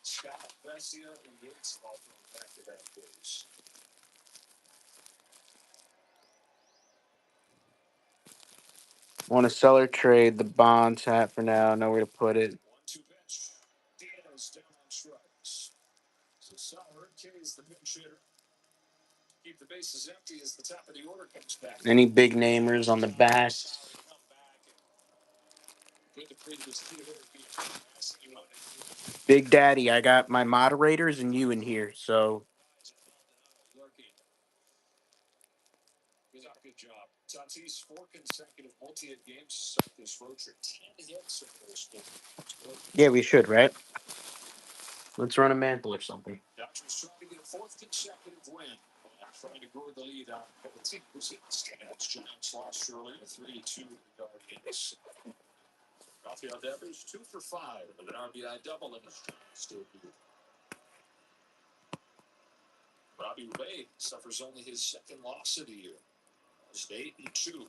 Scott, Vesia, and Yates all throwing back-to-back days. Want to sell or trade the Bonds hat for now? Know where to put it. 1-2 pitch. Diano's down on strikes. So Sauer carries the pinch hitter. Keep the bases empty as the top of the order comes back. Any big namers on the back? Big Daddy, I got my moderators and you in here, so Good job. Tatis 4 consecutive multi-hit games to start this road trip. 10 hits in those 4. yeah, we should, right? Let's run a mantle or something. Dodgers trying to get a 4th consecutive win. Trying to grow the lead on the team. Giants lost earlier 3-2 to the Guardians. Rafael Devers 2 for 5 with an RBI double in his Giants debut. Robbie Ray suffers only his second loss of the year. It's 8-2.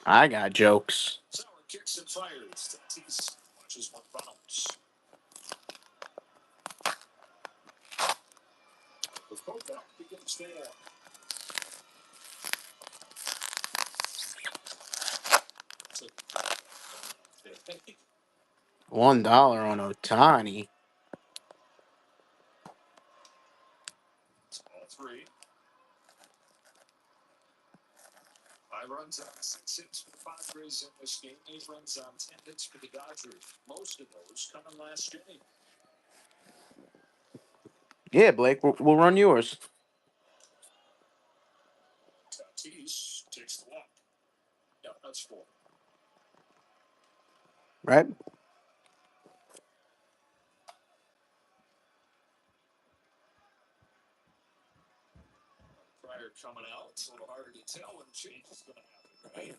I got jokes. Sauer kicks and fires. Tatis watches one bounce. The Kodak begins there. $1 on Otani. All 3. 5 runs on 6 hits for the Padres in this game. 8 runs on 10 hits for the Dodgers. Most of those coming last inning. Yeah, Blake, we'll run yours. Tatis takes the walk. Yeah, that's 4. Right? Prior coming out. It's a little harder to tell when change is going to happen, right?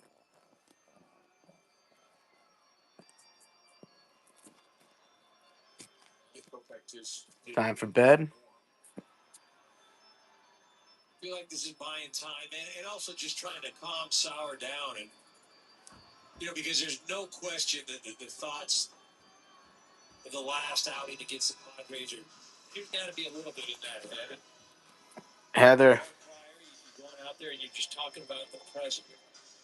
Time for bed. I feel like this is buying time and also just trying to calm Sauer down. And, because there's no question that the thoughts of the last outing against the Padres there's got to be a little bit in that head. Heather, You're going out there and you're just talking about the present.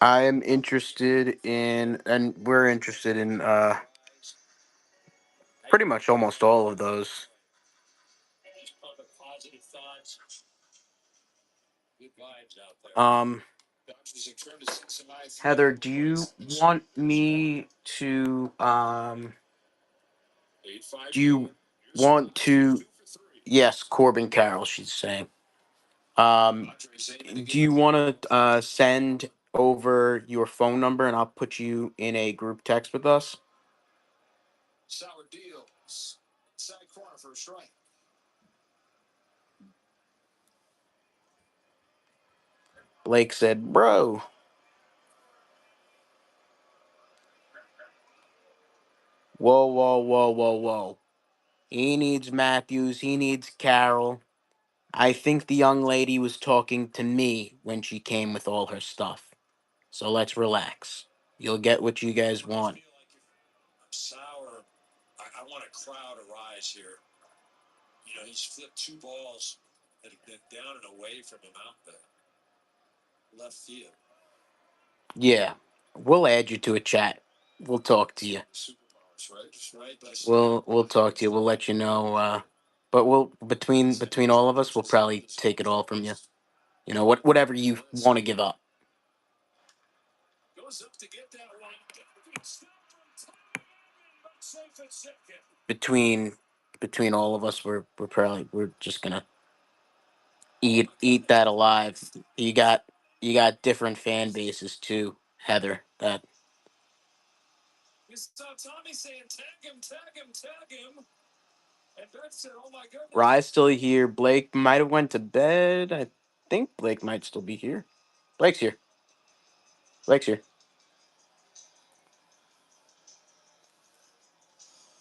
I am interested in, and we're interested in pretty much almost all of those. Just positive thoughts. Good vibes out there. Heather, do you want me to do you want to yes, Corbin Carroll, she's saying. Do you want to send over your phone number and I'll put you in a group text with us? Sauer deals. Inside corner for a strike. Blake said, "Bro." Whoa, whoa, whoa, whoa, whoa. He needs Matthews. He needs Carroll. I think the young lady was talking to me when she came with all her stuff. So let's relax. You'll get what you guys want. Sauer, I want a crowd to rise here. He's flipped 2 balls that have been down and away from him out the left field. Yeah. We'll add you to a chat. We'll talk to you. We'll talk to you. We'll let you know. But we'll between all of us, we'll probably take it all from you. Whatever you want to give up. Goes up to get that one. Between all of us, we're just gonna eat that alive. You got different fan bases too, Heather. That You saw Tommy saying, tag him, tag him, tag him. And Beth said, oh my goodness. Rye's still here. Blake might have went to bed. I think Blake might still be here. Blake's here. Blake's here.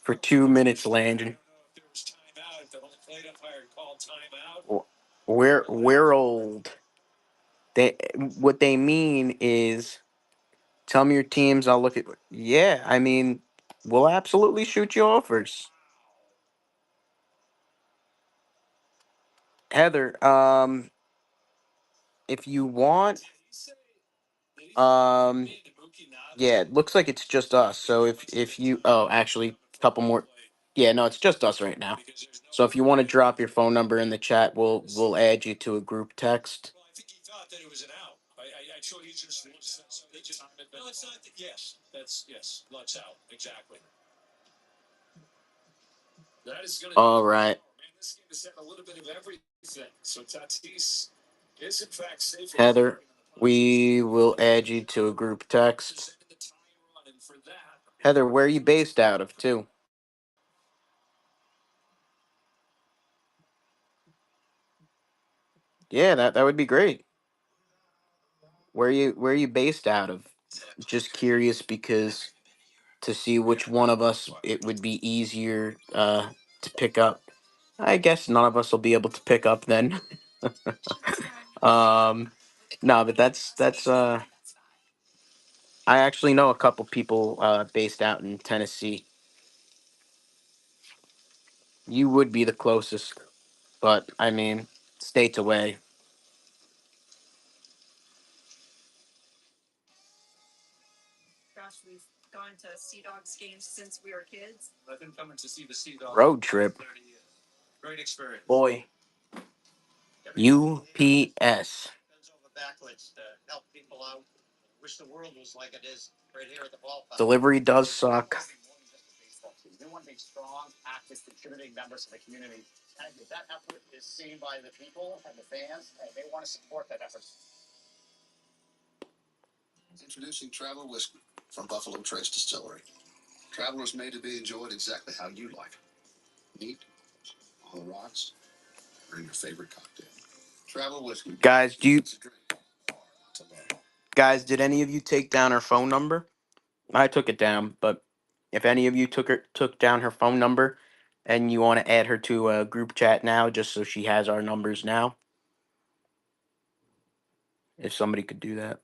For 2 minutes, Landon. There was timeout. If the home plate umpire called timeout. We're old. What they mean is, tell me your teams. I'll look at. Yeah, I mean, we'll absolutely shoot you offers. Heather, if you want, yeah, it looks like it's just us. So if you, oh, actually, a couple more. Yeah, no, it's just us right now. So if you want to drop your phone number in the chat, we'll add you to a group text. Well, I think he thought that it was an out. I so he just no, it's not. Yes, let's out exactly. That is going to. All right. Man, this game has had a little bit of everything. So Tatis is in fact safe. Heather, we will add you to a group text. Heather, where are you based out of too? Yeah, that would be great. Where you based out of? Just curious because to see which one of us it would be easier to pick up. I guess none of us will be able to pick up then. um, no, but that's. I actually know a couple people based out in Tennessee. You would be the closest, but I mean, states away. Gosh, we've gone to Sea Dogs games since we were kids. I've been coming to see the Sea Dogs Road for trip, 30 years. Great experience. boy. UPS. Bends over backwards to help people out. Wish the world was like it is right here at the ballpark. Delivery does suck. They want to be strong, active, contributing members of the community. And if that effort is seen by the people and the fans, and they want to support that effort. Introducing Traveler Whiskey from Buffalo Trace Distillery. Traveler is made to be enjoyed exactly how you like it. Neat, on the rocks, or in your favorite cocktail. Traveler Whiskey. Guys, It's a drink to love. guys, did any of you take down her phone number? I took it down, but if any of you took down her phone number and you want to add her to a group chat now just so she has our numbers now, if somebody could do that.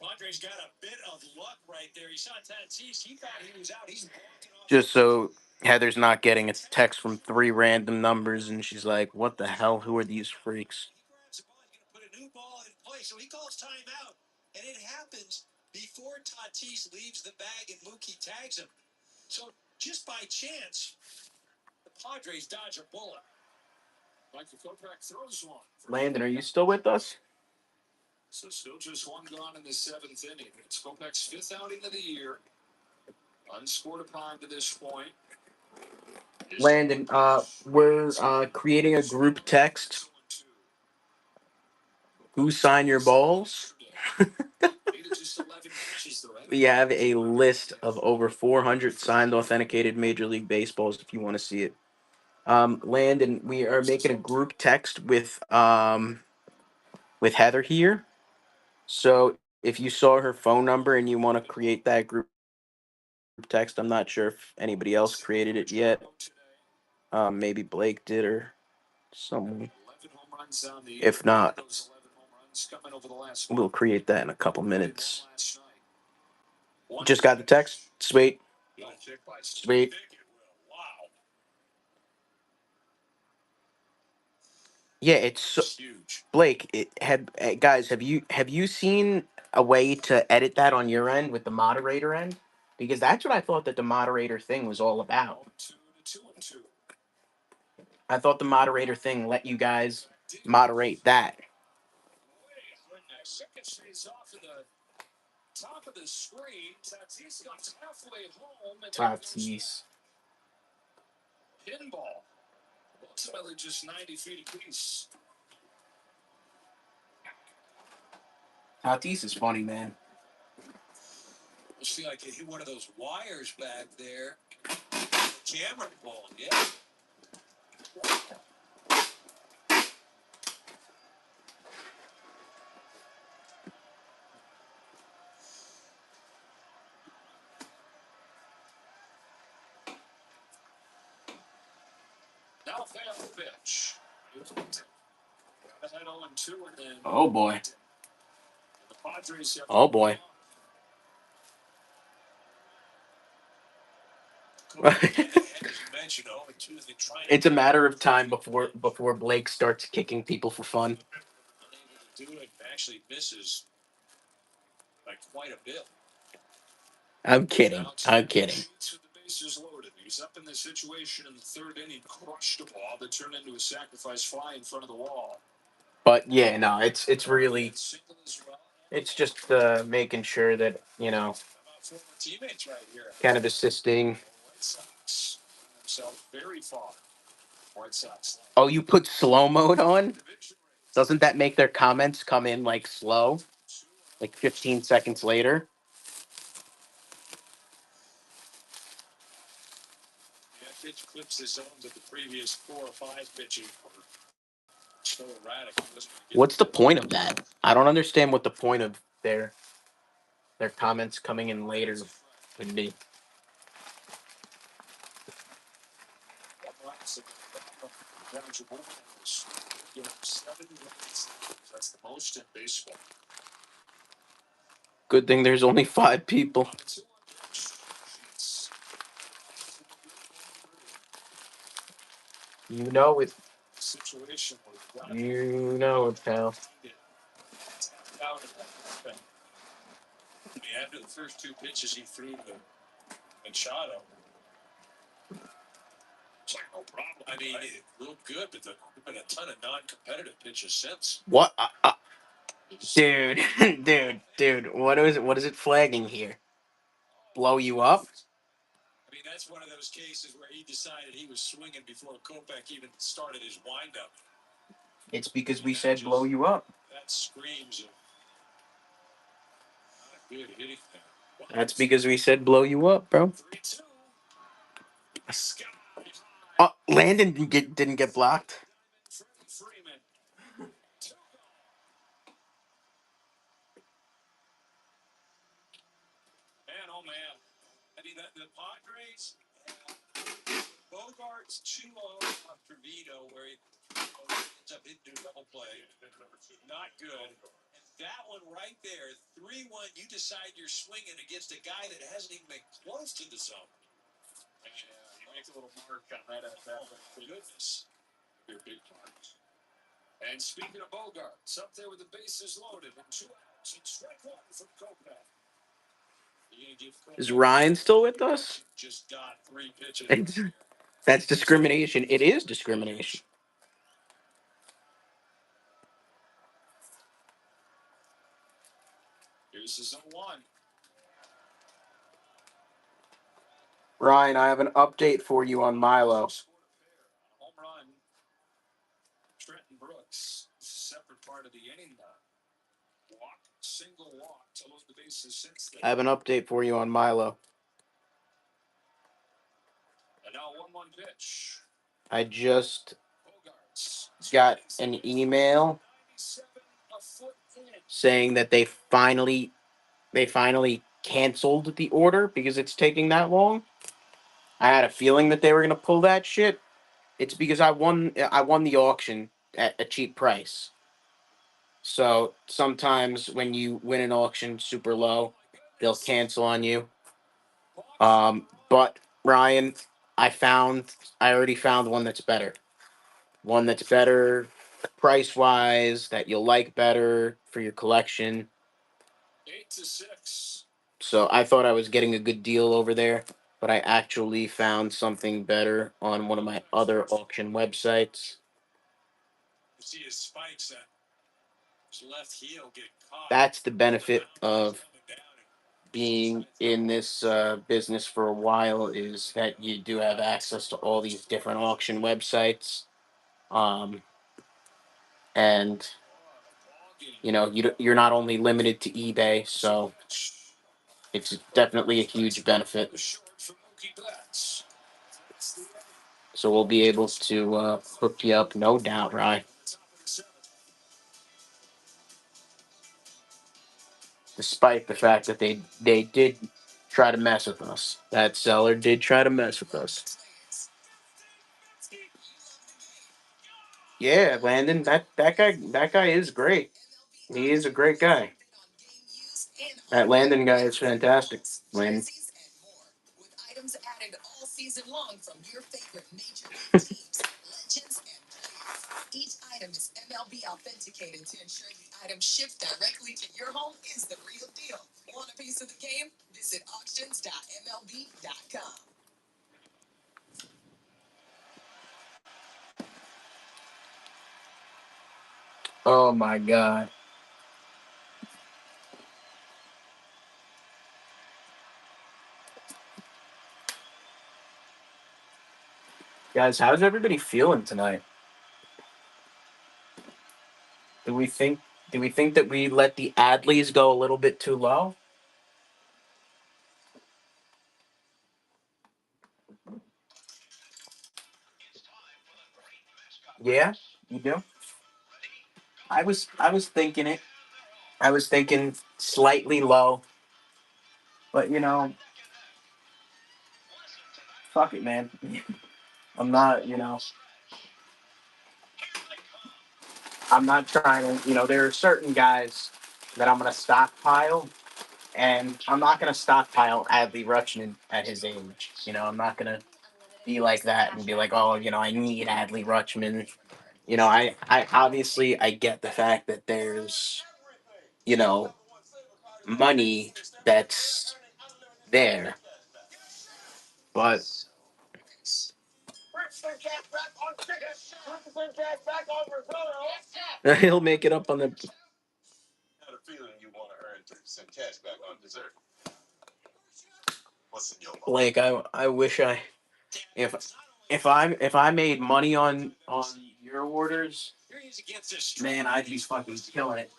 Padres got a bit of luck right there. He saw Tatis. He thought he was out. He's walking off. Just so Heather's not getting a text from 3 random numbers and she's like, "What the hell? Who are these freaks?" He grabs the ball. He's going to put a new ball in play. So he calls timeout. And it happens before Tatis leaves the bag and Mookie tags him. So just by chance, the Padres dodge a bullet. Michael Kopech throws one. Landon, are you still with us? So still just one gone in the 7th inning. It's Kopech's 5th outing of the year. Unscored upon to this point. Landon, we're creating a group text. Who signed your balls? We have a list of over 400 signed authenticated Major League Baseballs if you want to see it. Landon, we are making a group text with Heather here. So if you saw her phone number and you want to create that group text, I'm not sure if anybody else created it yet. Maybe Blake did or someone. If not, we'll create that in a couple minutes. Just got the text. Sweet. Sweet. Yeah, it's so, Blake. Guys, have you seen a way to edit that on your end with the moderator end? Because that's what I thought that the moderator thing was all about. I thought the moderator thing let you guys moderate that. Top of the screen, Tatis comes halfway home and Tatis. pinball. Ultimately, just 90 feet apiece. Tatis is funny, man. We'll see like he hit one of those wires back there. Jammer ball, yeah. Now fail pitch. Got ahead 0-2 and then. Oh boy. The Padres have. Oh boy. It's a matter of time before Blake starts kicking people for fun. Unable to do it, actually misses by quite a bit. I'm kidding. I'm kidding. The bases loaded. He's up in this situation in the 3rd inning, crushed a ball that turned into a sacrifice fly in front of the wall. But yeah, no, it's really it's just making sure that Teammates right here. kind of assisting. White Sox themselves very far. White Sox. Oh, you put slow mode on? Doesn't that make their comments come in like slow, like 15 seconds later? pitch clips his own, but the previous 4 or 5 pitches were so erratic. He wasn't gonna get What's the hit. point of that? I don't understand what the point of their comments coming in later would be. That's the most in baseball. Good thing there's only 5 people. You know it. Situation where You know it, pal. out of that. After the first 2 pitches he threw to Machado, it's like no problem. I mean, it looked good, but there's been a ton of non-competitive pitches since. What? Dude, dude. What is it flagging here? Blow you up? I mean, that's one of those cases where he decided he was swinging before Kopech even started his windup. It's because we said blow you up. That screams of not good hitting there. Wow. That's because we said blow you up, bro. 3-2. Sky high. Oh, Landon didn't get blocked. Freeman. Man, oh man. I mean, the Padres, Bogart's 2-0 after Vito, where he ends up into double play. Not good. And that one right there, 3-1, you decide you're swinging against a guy that hasn't even been close to the zone. Yeah, you make a little mark on that at that. Goodness. Your big marks. And speaking of Bogarts, up there with the bases loaded and 2 outs and strike 1 from Kopech. Is Ryan still with us? Just got 3 pitches. That's discrimination. It is discrimination. Here's his 0-1. Ryan, I have an update for you on Milo. Home run. Trenton Brooks, separate part of the inning. Walk, single walk to load the bases since then. I have an update for you on Milo. And now 1-1 pitch. I just Bogarts. got an email saying that they finally canceled the order because it's taking that long. I had a feeling that they were gonna pull that shit. It's because I won the auction at a cheap price. So sometimes when you win an auction super low, they'll cancel on you. But Ryan, I already found one that's better. One that's better price wise, that you'll like better for your collection. 8-6. So I thought I was getting a good deal over there, but I actually found something better on one of my other auction websites. You see his spikes that his left heel get caught. That's the benefit of being in this business for a while, is that you do have access to all these different auction websites, and you're not only limited to eBay, so it's definitely a huge benefit. So we'll be able to hook you up, no doubt, Ryan. Despite the fact that they did try to mess with us. That seller did try to mess with us. Yeah, Landon, that guy is great. He is a great guy. That Landon guy is fantastic. Landon. With items added all season long from your favorite major league teams, legends, and players. Each item is MLB authenticated to ensure the item shipped directly to your home is the real deal. Want a piece of the game? Visit auctions.mlb.com. Oh my God. Guys, how's everybody feeling tonight? Do we think that we let the Adleys go a little bit too low? Yeah, you do. I was thinking it. I was thinking slightly low, but fuck it, man. I'm not, I'm not trying to, there are certain guys that I'm gonna stockpile, and I'm not gonna stockpile Adley Rutschman at his age. I'm not gonna be like that and be like, oh, I need Adley Rutschman. I obviously I get the fact that there's, you know, money that's there, but he'll make it up on the. Had a feeling you want to earn 3% cash back on dessert. What's in your wallet? Blake, I wish I if if I made money on your orders, man, I'd be fucking killing it.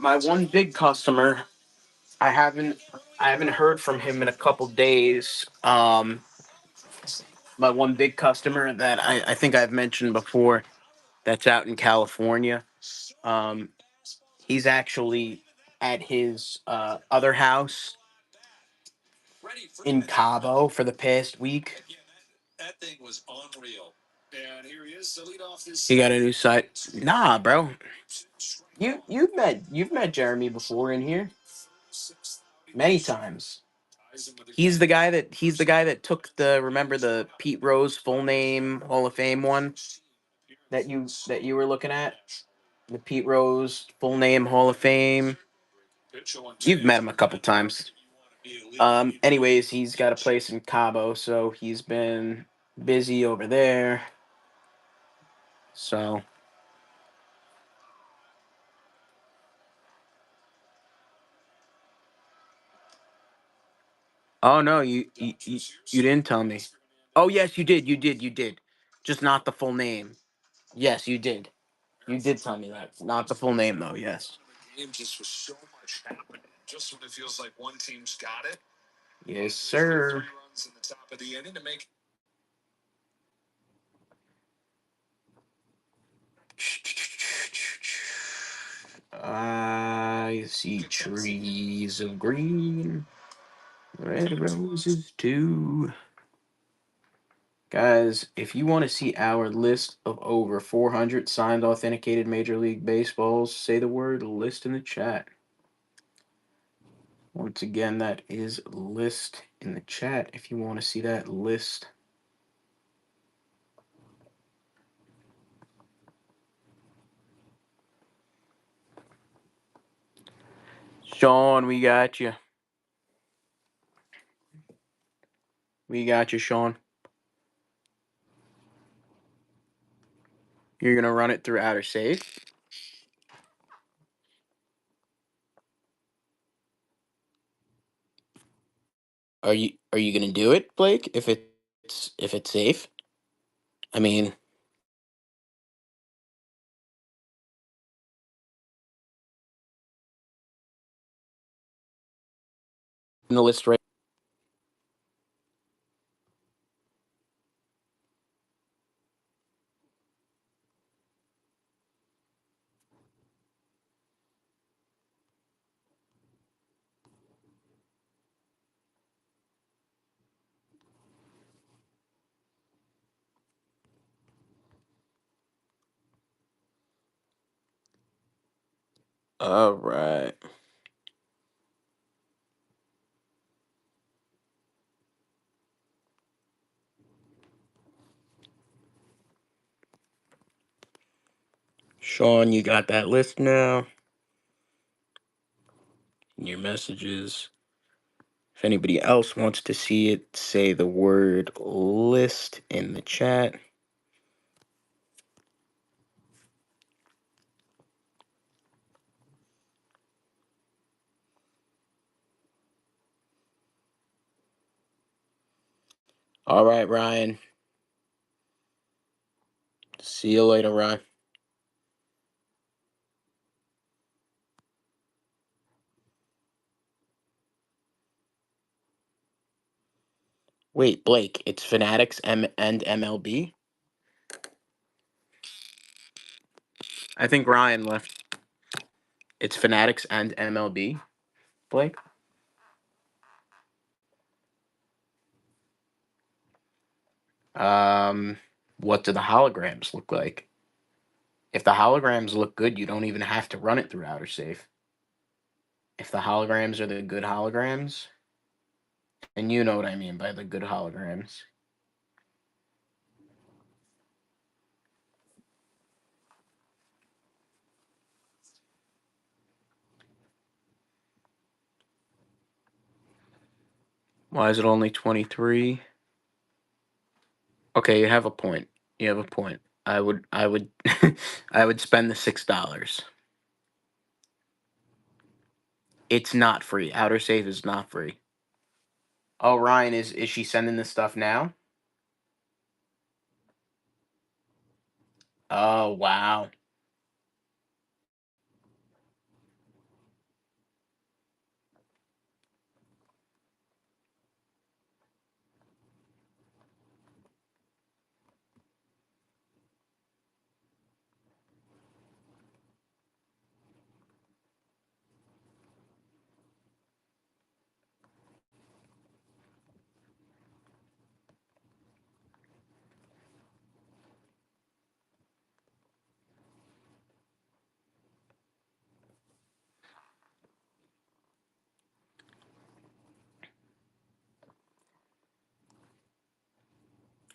My one big customer, I haven't heard from him in a couple days. My one big customer that I think I've mentioned before, that's out in California. Um, he's actually at his other house in Cabo for the past week. That thing was unreal. And here he is to lead off this. He got a new site. Nah, bro. You've met Jeremy before in here many times. He's the guy that took remember the Pete Rose full name Hall of Fame one that you were looking at, the Pete Rose full name Hall of Fame. You've met him a couple times. Anyways, he's got a place in Cabo, so he's been busy over there. So, oh no, you didn't tell me. Oh yes, you did. You did. Just not the full name. Yes, you did. You did tell me that. Not the full name though. Yes. Game just was so much happening. Just when it feels like one team's got it. Yes, Three sir. runs in the top of the inning to make. I see trees of green, red roses too. Guys, if you want to see our list of over 400 signed authenticated Major League Baseballs, say the word list in the chat. Once again, that is list in the chat if you want to see that list. Sean, we got you. We got you, Sean. You're gonna run it through outer safe. Are you gonna do it, Blake? If it's safe. I mean, in the list right. All right. Sean, you got that list now. Your messages. If anybody else wants to see it, say the word list in the chat. All right, Ryan. See you later, Ryan. Wait, Blake, it's Fanatics and MLB? I think Ryan left. It's Fanatics and MLB, Blake? Um, what do the holograms look like? If the holograms look good, you don't even have to run it through outer safe. If the holograms are the good holograms, and you know what I mean by the good holograms. Why is it only 23? Okay, you have a point. You have a point. I would I would spend the $6. It's not free. Outer safe is not free. Oh, Ryan, is she sending this stuff now? Oh, wow.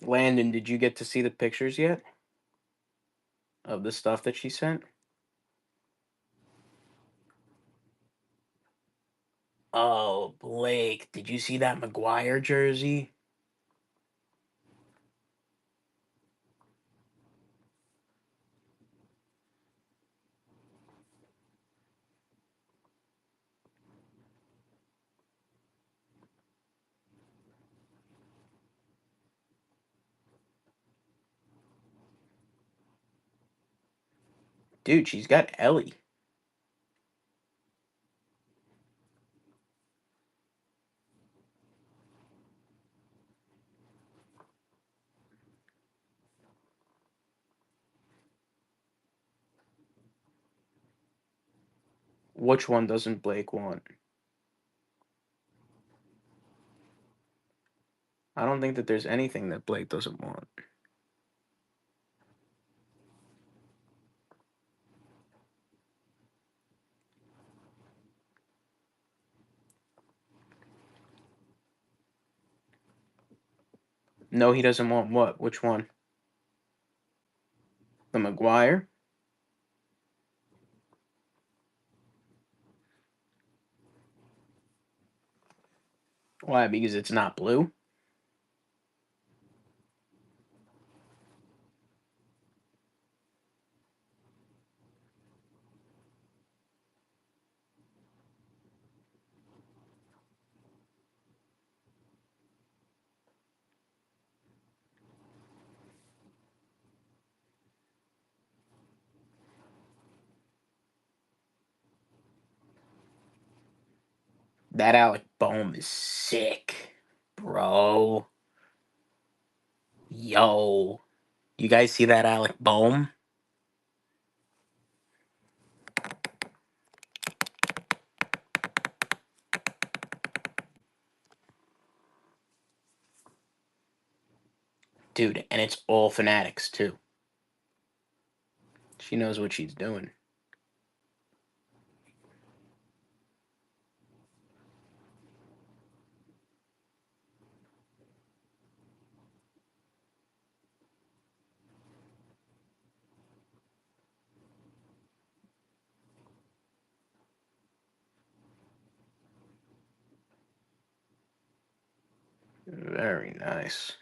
Landon, did you get to see the pictures yet of the stuff that she sent? Oh, Blake, did you see that McGuire jersey? Dude, she's got Ellie. Which one doesn't Blake want? I don't think that there's anything that Blake doesn't want. No, he doesn't want what? Which one? The McGuire? Why? Because it's not blue? That Alec Bohm is sick, bro. Yo. You guys see that Alec Bohm? Dude, and it's all Fanatics, too. She knows what she's doing. Very nice.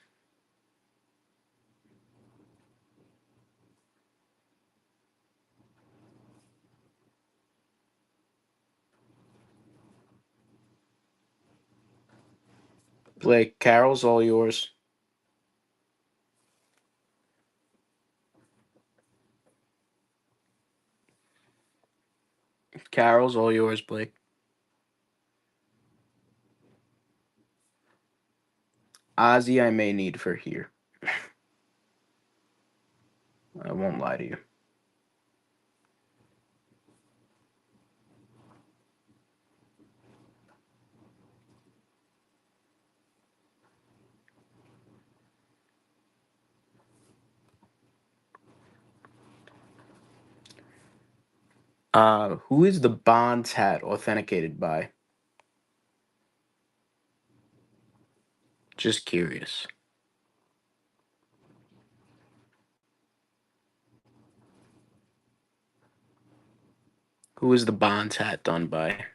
Blake, Carol's all yours. Carol's all yours, Blake. Ozzy, I may need for here. I won't lie to you. Who is the Bonds hat authenticated by? Just curious. Who is the Bonds hat done by?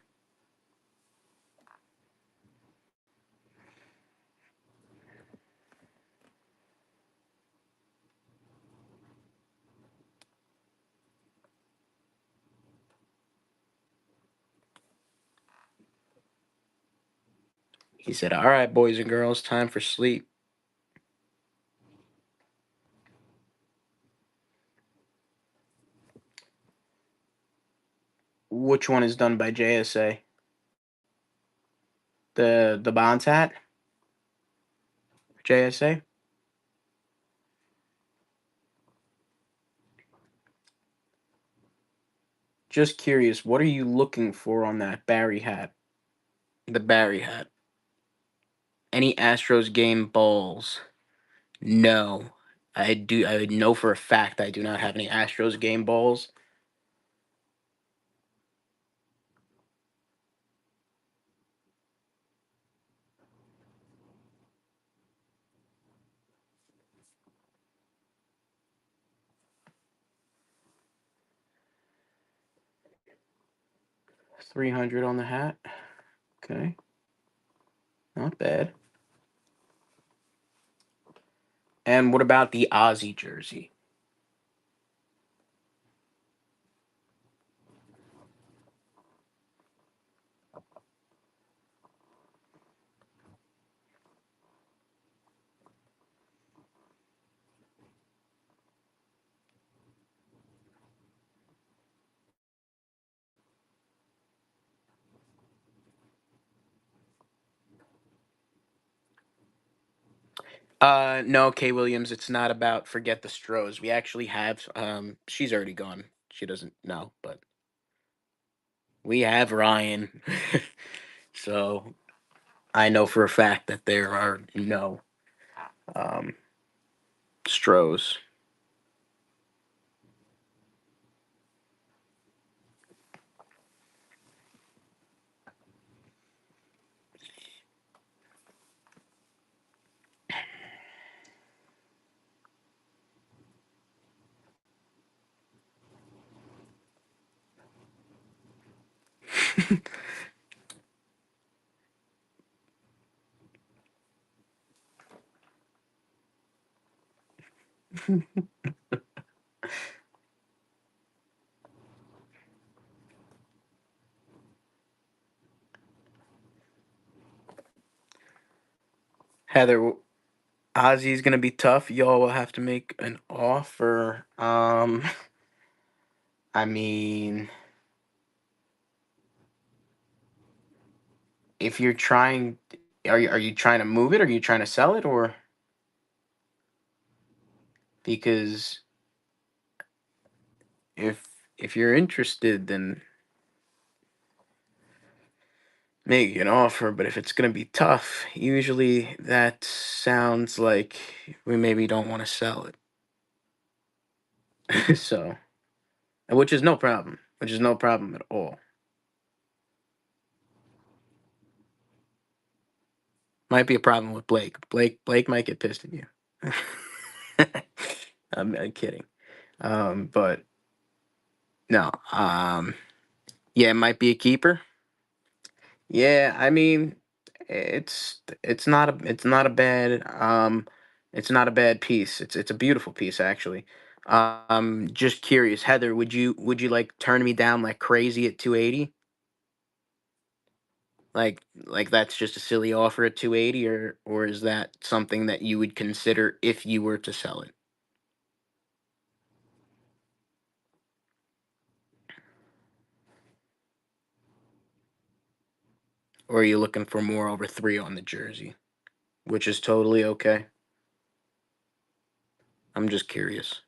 He said, "All right, boys and girls, time for sleep." Which one is done by JSA? The Bonds hat? JSA? Just curious, what are you looking for on that Barry hat? The Barry hat. Any Astros game balls? No. I know for a fact I do not have any Astros game balls. $300 on the hat. Okay. Not bad. And what about the Ozzy jersey? No, Kay Williams, it's not about forget the Stros. We actually have she's already gone. She doesn't know, but we have Ryan. So I know for a fact that there are no um Stros. Heather, Ozzy's gonna be tough. Y'all will have to make an offer. I mean, if you're trying, are you trying to move it? Or are you trying to sell it? Or because if if you're interested, then make an offer. But if it's gonna be tough, usually that sounds like we maybe don't want to sell it. So, which is no problem. Which is no problem at all. Might be a problem with Blake. Blake might get pissed at you. I'm kidding. But no. Yeah, it might be a keeper. Yeah, I mean, it's not a bad piece. It's a beautiful piece actually. Just curious, Heather, would you like turn me down like crazy at 280? Like that's just a silly offer at 280, or is that something that you would consider if you were to sell it? Or are you looking for more over 3 on the jersey? which is totally okay. I'm just curious.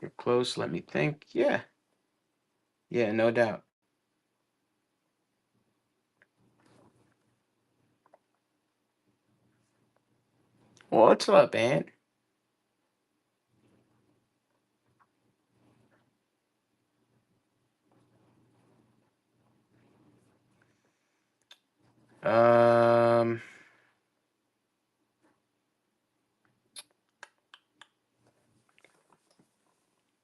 You're close. Let me think. Yeah. Yeah, no doubt. What's up, Ant? Um,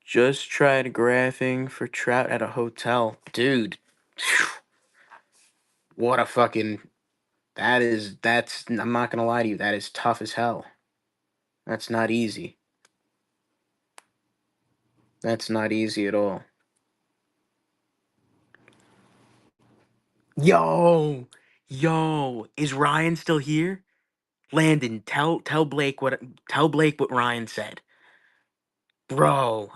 just tried graphing for trout at a hotel. Dude, what a fucking. I'm not gonna lie to you, that is tough as hell. That's not easy. That's not easy at all. Yo, is Ryan still here? Landon, tell Blake what Ryan said. Bro,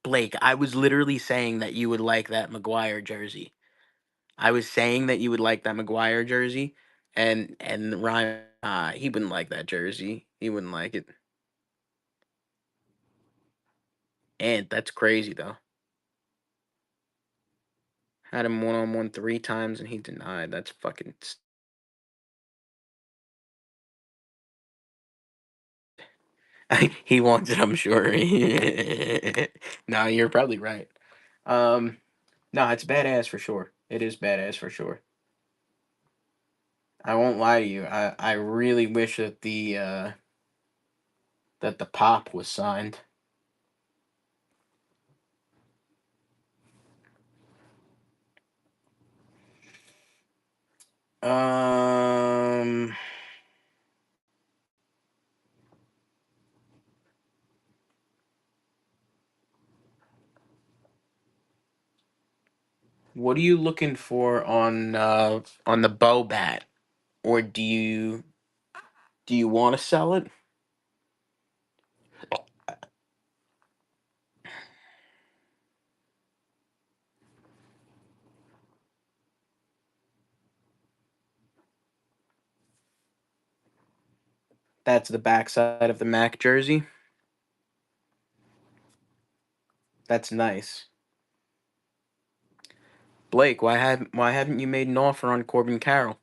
Blake, I was literally saying that you would like that McGuire jersey. I was saying that you would like that McGuire jersey, and Ryan, he wouldn't like that jersey. He wouldn't like it. And that's crazy though. Had him 1-on-1 3 times and he denied. That's fucking. He wants it, I'm sure. No, you're probably right. Um, no, it's badass for sure. It is badass for sure. I won't lie to you. I really wish that the pop was signed. Um, what are you looking for on the bow bat, or do you want to sell it? That's the backside of the Mac jersey. That's nice. Blake, why haven't you made an offer on Corbin Carroll?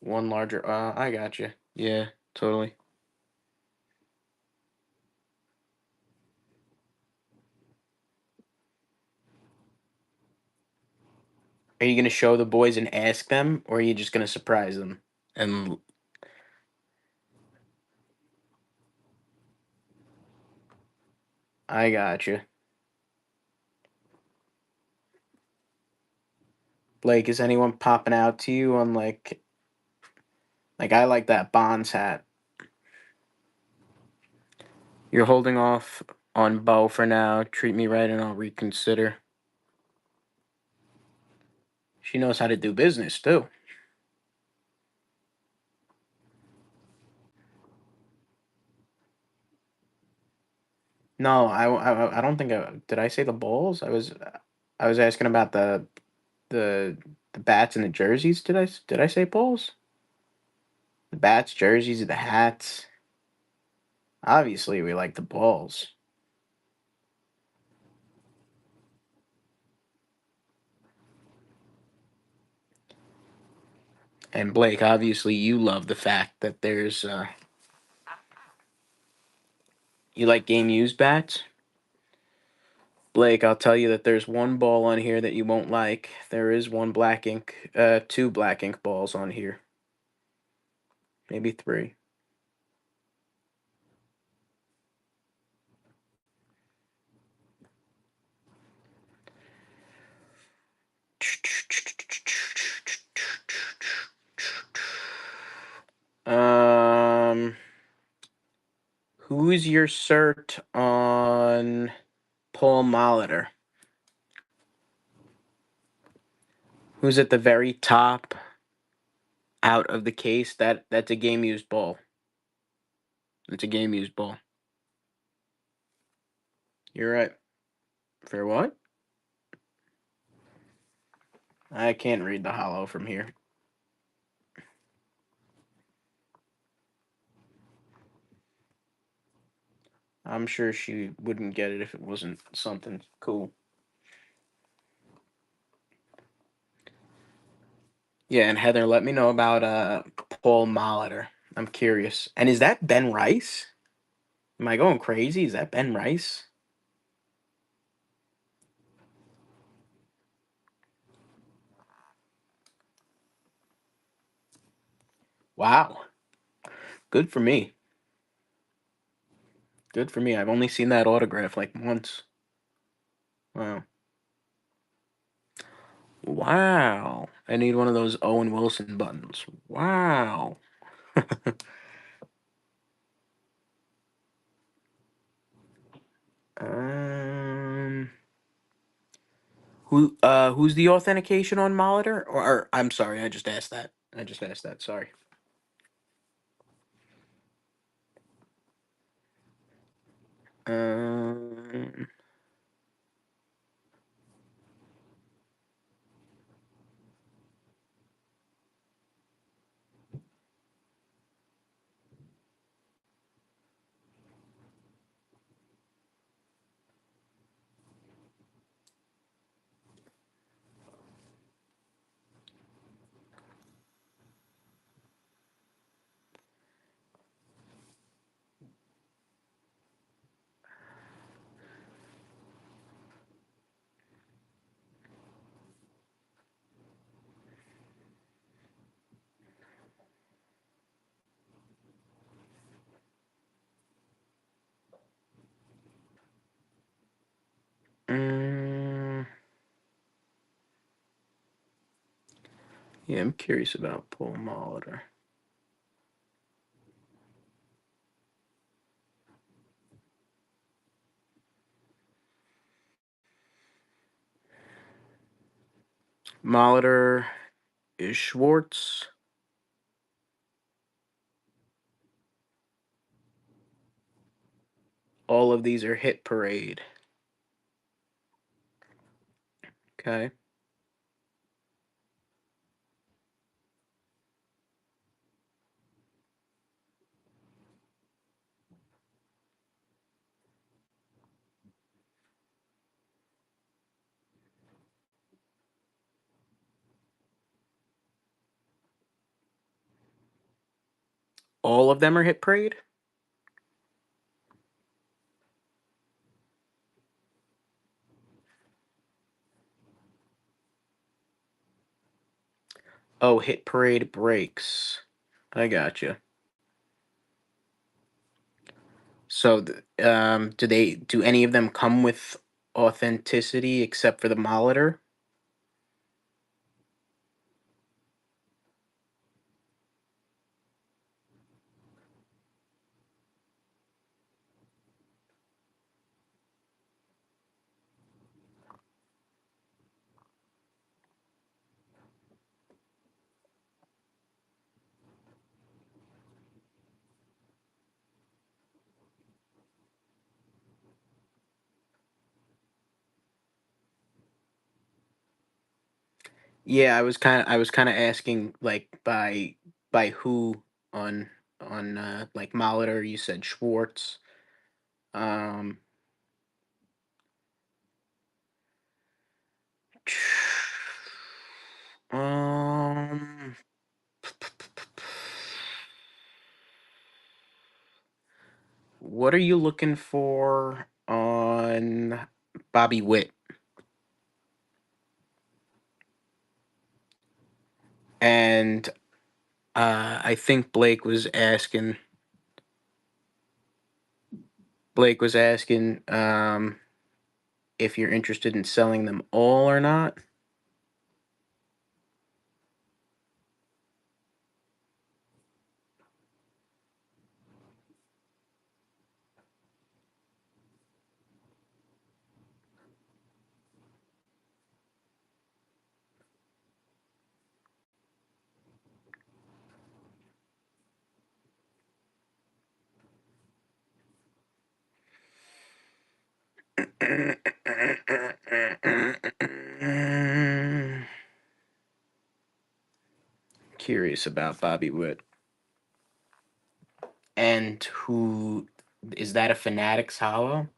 One larger. I got you. Yeah, totally. Are you gonna show the boys and ask them, or are you just gonna surprise them? And I got you. Blake, is anyone popping out to you on like I like that Bonds hat. You're holding off on Bo for now. Treat me right and I'll reconsider. She knows how to do business too. No, I don't think did I say the Bulls? I was asking about the the bats and the jerseys. Did I say Bulls? The bats, jerseys, the hats. Obviously, we like the Bulls. And Blake, obviously, you love the fact that you like game used bats. Blake, I'll tell you that there's one ball on here that you won't like. There is one black ink, two black ink balls on here. Maybe three. Who's your cert on Paul Molitor? Who's at the very top out of the case? That's a game used ball. It's a game used ball. You're right. For what? I can't read the hollow from here. I'm sure she wouldn't get it if it wasn't something cool. Yeah, and Heather, let me know about Paul Molitor. I'm curious. And is that Ben Rice? Am I going crazy? Is that Ben Rice? Wow. Good for me. Good for me. I've only seen that autograph like once. Wow. Wow. I need one of those Owen Wilson buttons. Wow. um who's the authentication on Molitor? Or I'm sorry, I just asked that. Sorry. Um mm, yeah, I'm curious about Paul Molitor. Molitor is Schwartz. All of these are Hit Parade. Okay. All of them are Hit Parade? Oh, Hit Parade breaks. I gotcha. So, do any of them come with authenticity except for the Molitor? Yeah, I was kind of asking like by who on like Molitor. You said Schwartz. Um, um, what are you looking for on Bobby Witt. And I think Blake was asking if you're interested in selling them all or not. Curious about Bobby Witt. And who is that? A Fanatics Hollow?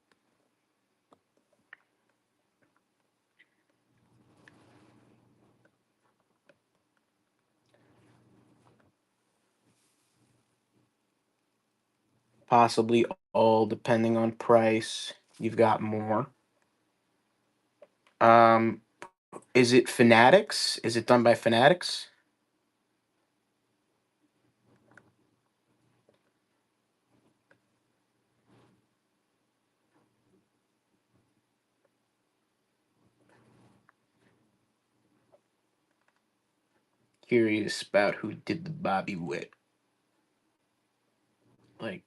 Possibly all, depending on price. You've got more. Um, is it Fanatics? Is it done by Fanatics? Curious about who did the Bobby Witt. Like,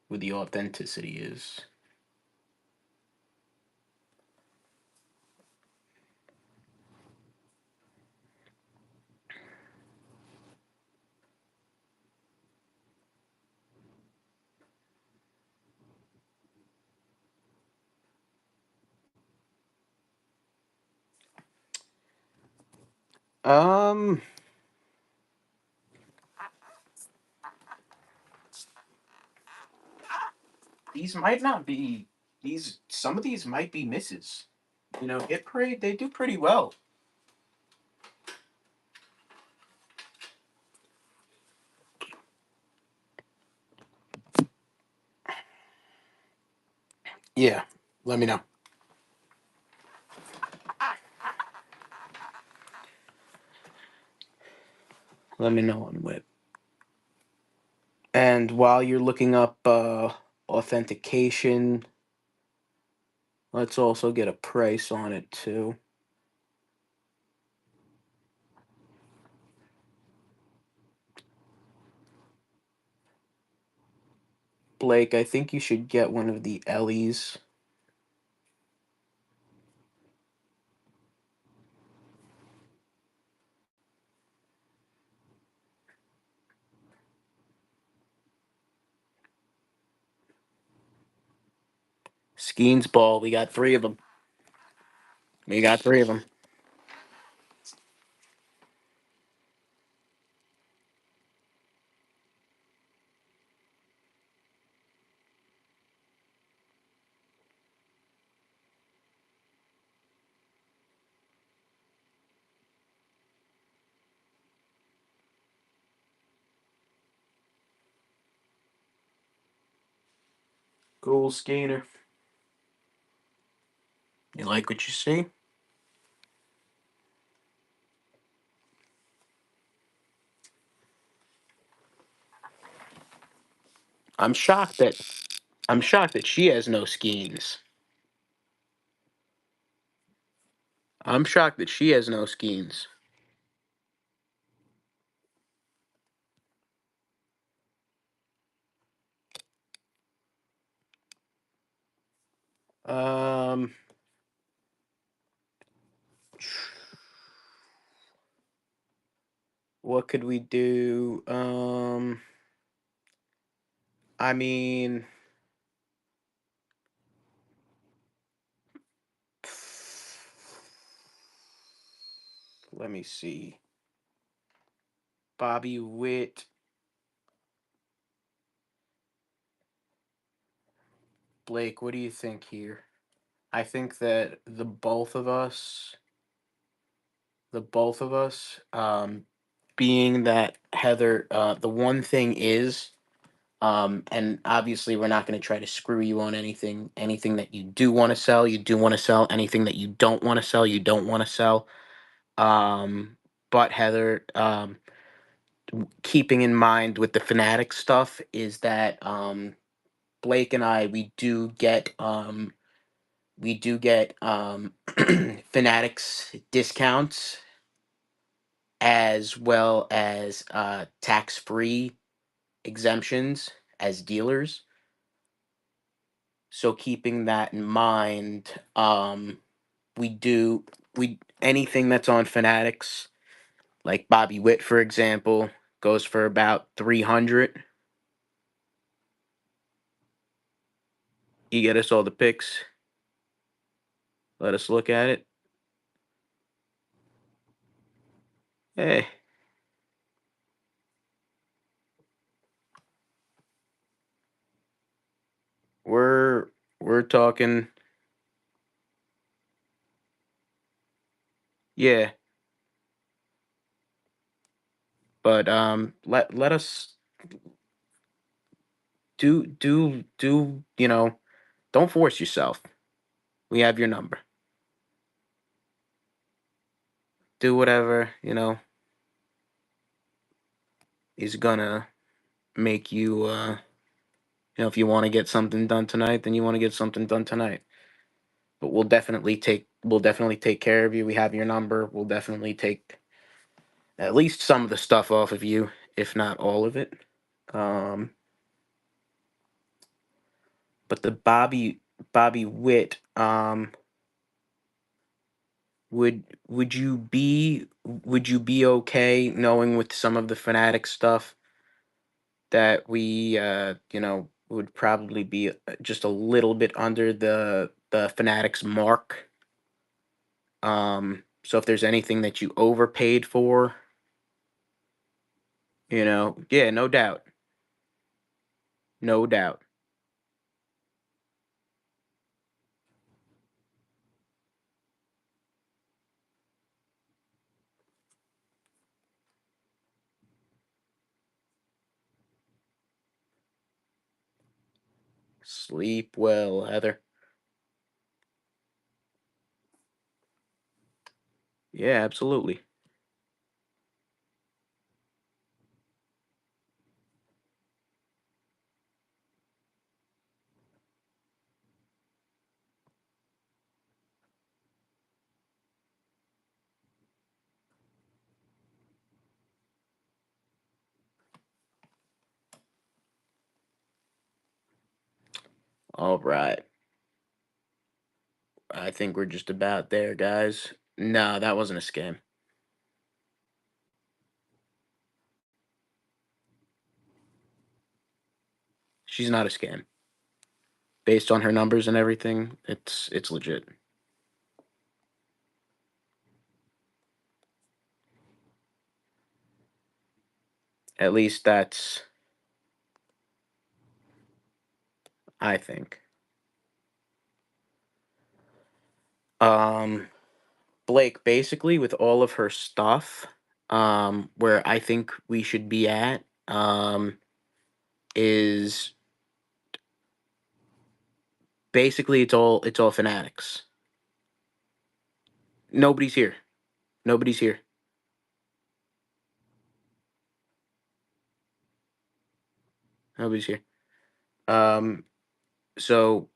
who the authenticity is. Um, these might not be these. Some of these might be misses. Hit Parade, they do pretty well. Yeah, let me know. Let me know on Whip. And while you're looking up authentication, let's also get a price on it too. Blake, I think you should get one of the Ellies. Skeens ball, we got three of them. We got three of them. Cool skater. You like what you see? I'm shocked that she has no skeins. I'm shocked that she has no skeins. Um, what could we do? I mean, let me see. Bobby Witt, Blake, what do you think here? I think that the both of us, being that Heather, the one thing is, And obviously, we're not going to try to screw you on anything. Anything that you do want to sell, you do want to sell. Anything that you don't want to sell, you don't want to sell. But Heather, keeping in mind with the fanatic stuff is that Blake and I we do get fanatics discounts as well as tax free exemptions as dealers. So keeping that in mind, we do we anything that's on fanatics, like Bobby Witt, for example, goes for about 300. You get us all the picks. Let us look at it. Hey, we're we're talking. Yeah, but let us do don't force yourself. We have your number. Do whatever is gonna make you. If you want to get something done tonight, then you want to get something done tonight. But we'll definitely take care of you. We have your number. We'll definitely take at least some of the stuff off of you, if not all of it. Um, but the Bobby Witt, would you be okay knowing with some of the fanatic stuff that we would probably be just a little bit under the fanatics mark. So if there's anything that you overpaid for, yeah, no doubt, no doubt. Sleep well, Heather. Yeah, absolutely. All right. I think we're just about there, guys. No, that wasn't a scam. She's not a scam. Based on her numbers and everything, it's legit. At least that's I think. Um Blake, basically with all of her stuff, where I think we should be at, is basically it's all fanatics. Nobody's here. Nobody's here. Nobody's here. Um, so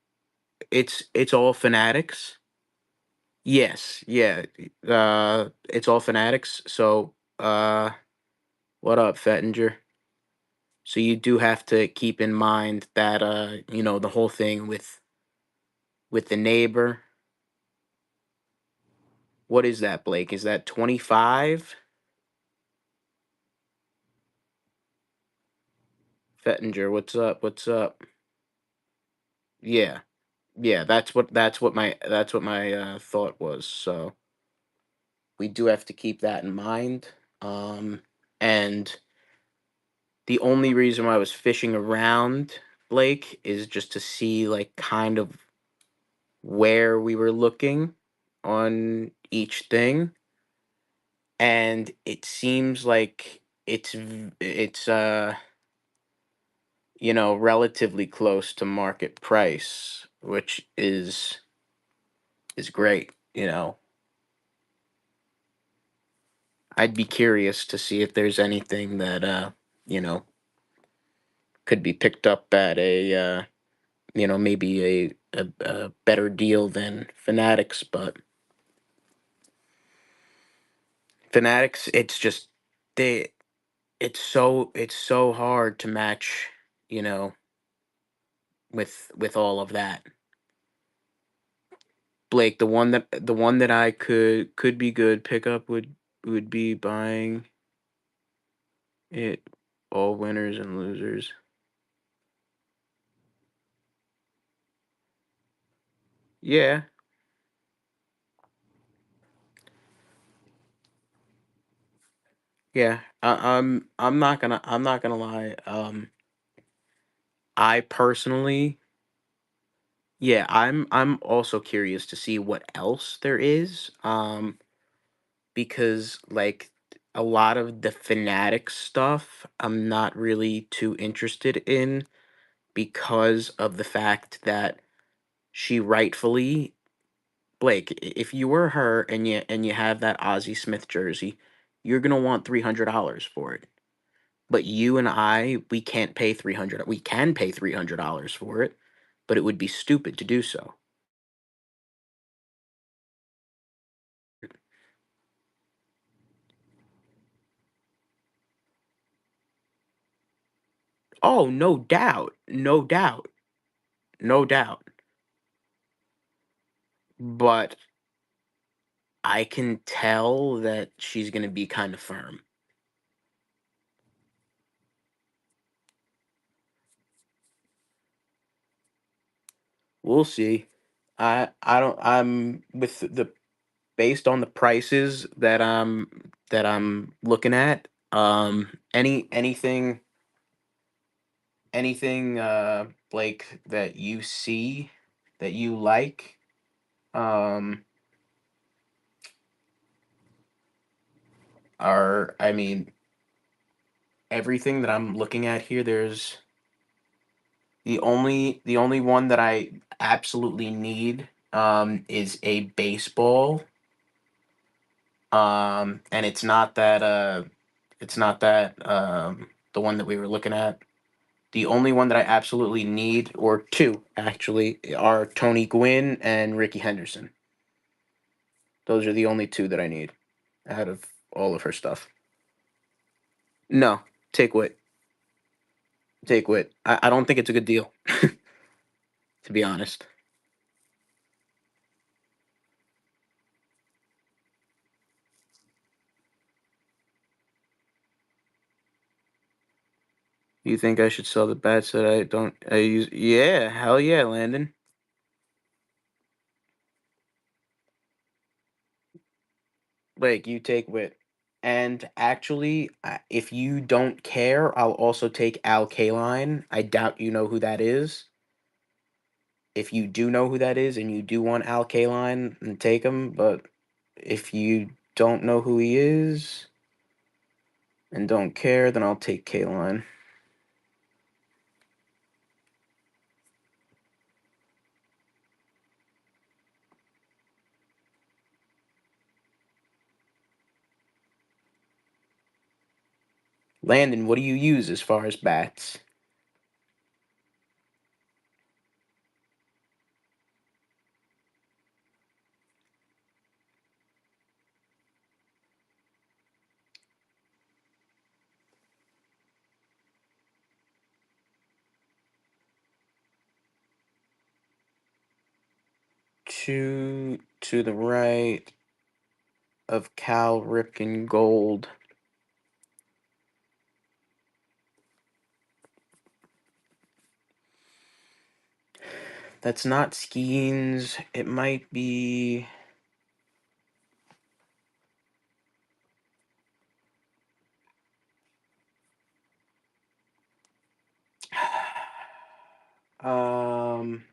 it's all fanatics. Yes, yeah. It's all fanatics. So, what up, Fettinger? So you do have to keep in mind that the whole thing with the neighbor. What is that, Blake? Is that 25? Fettinger, what's up? What's up? Yeah. Yeah, that's what my thought was. So we do have to keep that in mind. And the only reason why I was fishing around, Blake, is just to see like kind of where we were looking on each thing, and it seems like it's relatively close to market price, which is great. I'd be curious to see if there's anything that you know, could be picked up at a maybe a better deal than Fanatics, but Fanatics, it's just they it's so hard to match, you know, with all of that. Blake, the one that I could be good pickup would be buying it all winners and losers. Yeah, yeah. I'm not gonna lie. I personally, yeah, I'm also curious to see what else there is. Because like a lot of the Fanatic stuff, I'm not really too interested in because of the fact that she rightfully, Blake, if you were her and you have that Ozzie Smith jersey, you're gonna want $300 for it. But you and I, we can't pay 300. We can pay $300 for it, but it would be stupid to do so. Oh, no doubt, no doubt, no doubt. But I can tell that she's gonna be kind of firm. We'll see. I don't. I'm with the based on the prices that I'm looking at. Anything Blake, that you see that you like. Um, are I mean everything that I'm looking at here. There's the only one that I absolutely need is a baseball. And it's not that the one that we were looking at. The only one that I absolutely need, or two actually, are Tony Gwynn and Ricky Henderson. Those are the only two that I need out of all of her stuff. No, take Wit. Take Wit. I don't think it's a good deal, to be honest. You think I should sell the bats that I don't I use? Yeah, hell yeah, Landon. Like, you take Wit. And actually, if you don't care, I'll also take Al Kaline. I doubt you know who that is. If you do know who that is and you do want Al Kaline, then take him. But if you don't know who he is and don't care, then I'll take Kaline. Landon, what do you use as far as bats? Two to the right of Cal Ripken Gold. That's not Skeens. It might be. Um,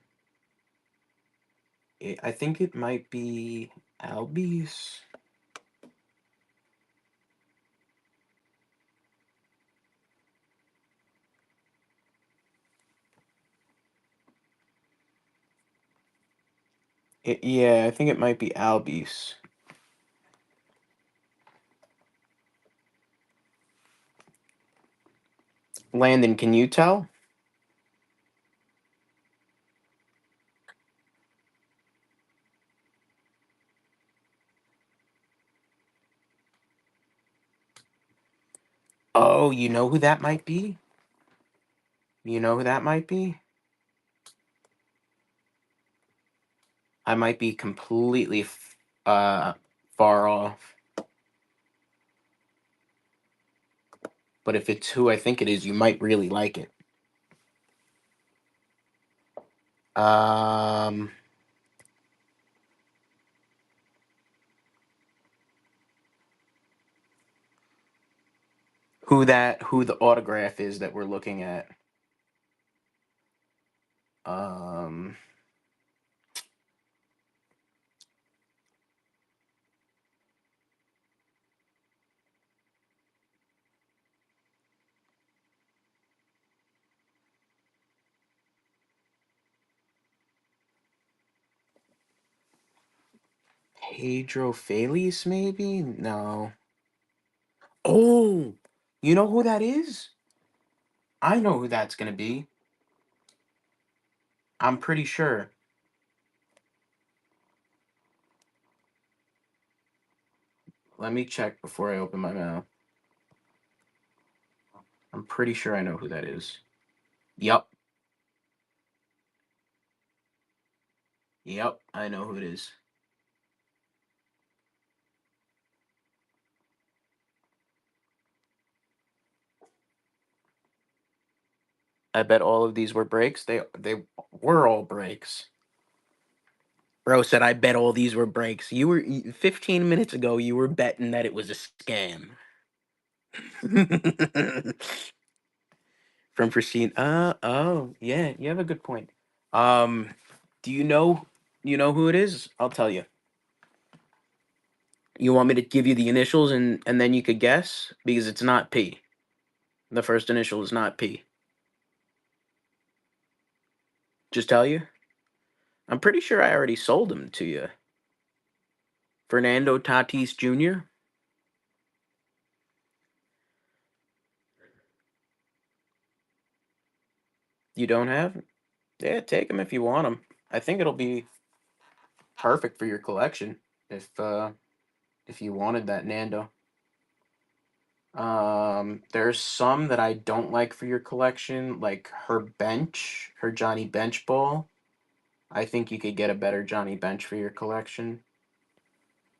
I think it might be Albies. Yeah, I think it might be Albies. Landon, can you tell? Oh, you know who that might be? You know who that might be? I might be completely far off. But if it's who I think it is, you might really like it. Um, who the autograph is that we're looking at. Um, Pedro Feliz, maybe? No. Oh, you know who that is? I know who that's gonna be. I'm pretty sure. Let me check before I open my mouth. I'm pretty sure I know who that is. Yup. Yep, I know who it is. I bet all of these were breaks. They were all breaks. Bro said I bet all these were breaks. 15 minutes ago you were betting that it was a scam. From Pristine. Oh, yeah, you have a good point. Um do you know who it is? I'll tell you. You want me to give you the initials and then you could guess? Because it's not P. The first initial is not P. Just tell you? I'm pretty sure I already sold him to you. Fernando Tatis Jr. You don't have? Yeah, take him if you want him. I think it'll be perfect for your collection if you wanted that Nando. There's some that I don't like for your collection, like her Johnny Bench ball. I think you could get a better Johnny Bench for your collection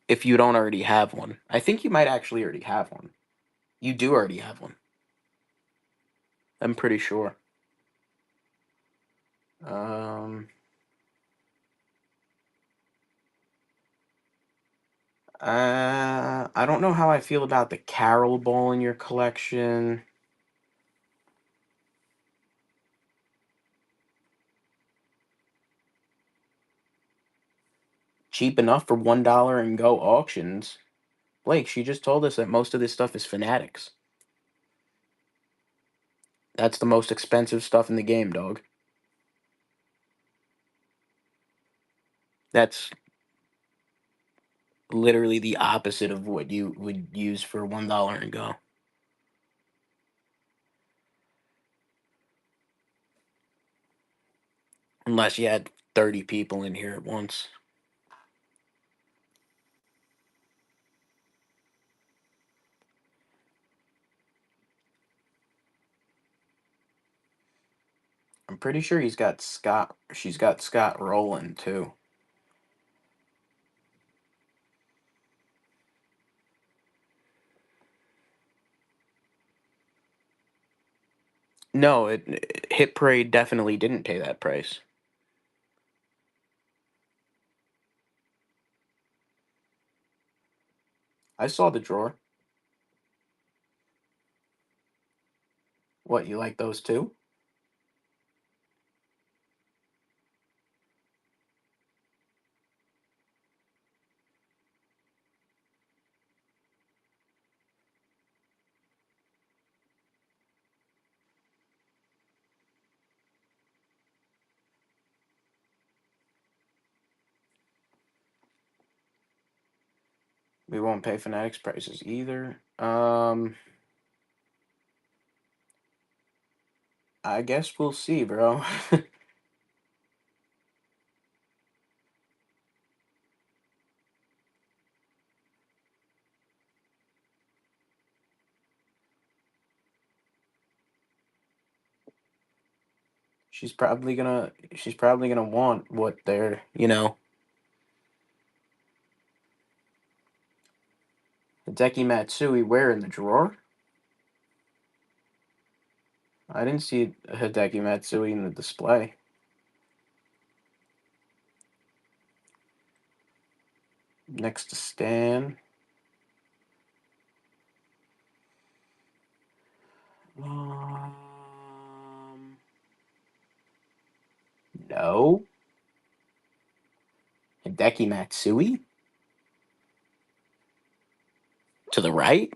if you don't already have one. I think you might actually already have one. You do already have one. I'm pretty sure. Um, I don't know how I feel about the Carol ball in your collection. Cheap enough for $1 and go auctions. Blake, she just told us that most of this stuff is Fanatics. That's the most expensive stuff in the game, dog. That's literally the opposite of what you would use for $1 and go. Unless you had 30 people in here at once. I'm pretty sure she's got Scott Rowland too. No, Hit Parade definitely didn't pay that price. I saw the drawer. What, you like those too? We won't pay Fanatics prices either. I guess we'll see, bro. She's probably gonna want what they're, Hideki Matsui where in the drawer? I didn't see Hideki Matsui in the display. Next to Stan. No. Hideki Matsui? To the right?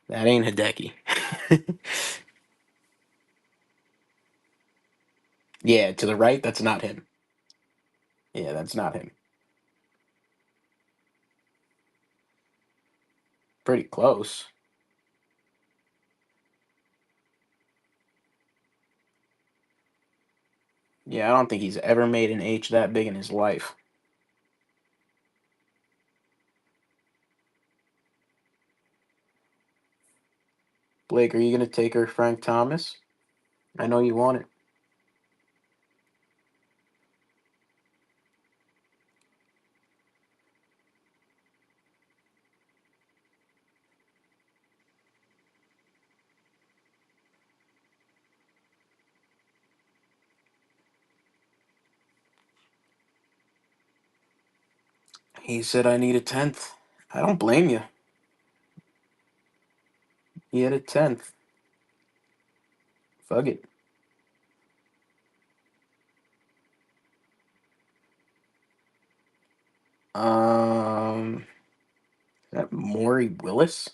That ain't Hideki. Yeah, to the right, that's not him. Yeah, that's not him. Pretty close. Yeah, I don't think he's ever made an H that big in his life. Blake, are you gonna take her Frank Thomas? I know you want it. He said I need a 10th. I don't blame you. He had a 10th. Fuck it. Is that Maury Willis?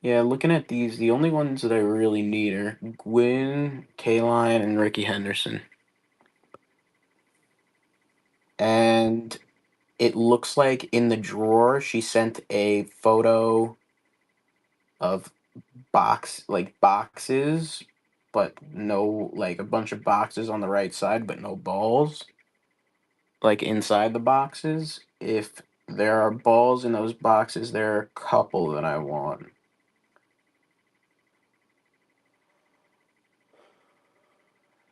Yeah, looking at these, the only ones that I really need are Gwyn, Kaline, and Ricky Henderson. And it looks like in the drawer she sent a photo of boxes, but no, like a bunch of boxes on the right side, but no balls. Like inside the boxes. If there are balls in those boxes, there are a couple that I want.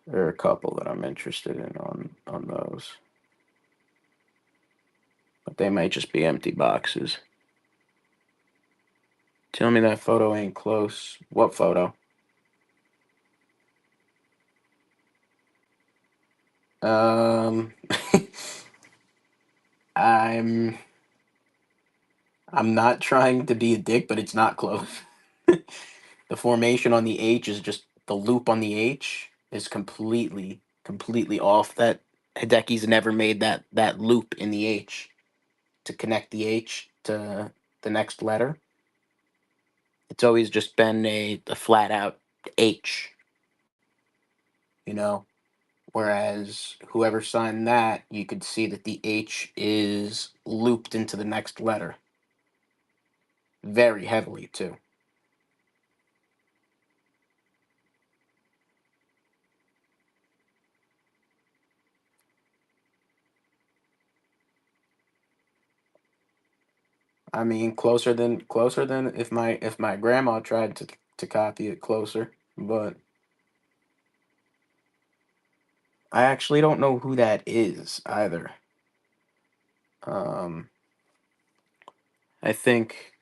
There are a couple that I'm interested in on those. But they might just be empty boxes. Tell me that photo ain't close. What photo? Um I'm I'm not trying to be a dick, but it's not close. The formation on the H is just the loop on the H is completely off. That Hideki's never made that loop in the H to connect the H to the next letter. It's always just been a flat out H, you know. Whereas whoever signed that, you could see that the H is looped into the next letter very heavily too. I mean, closer than if my grandma tried to copy it closer, but I actually don't know who that is either. Um, I think.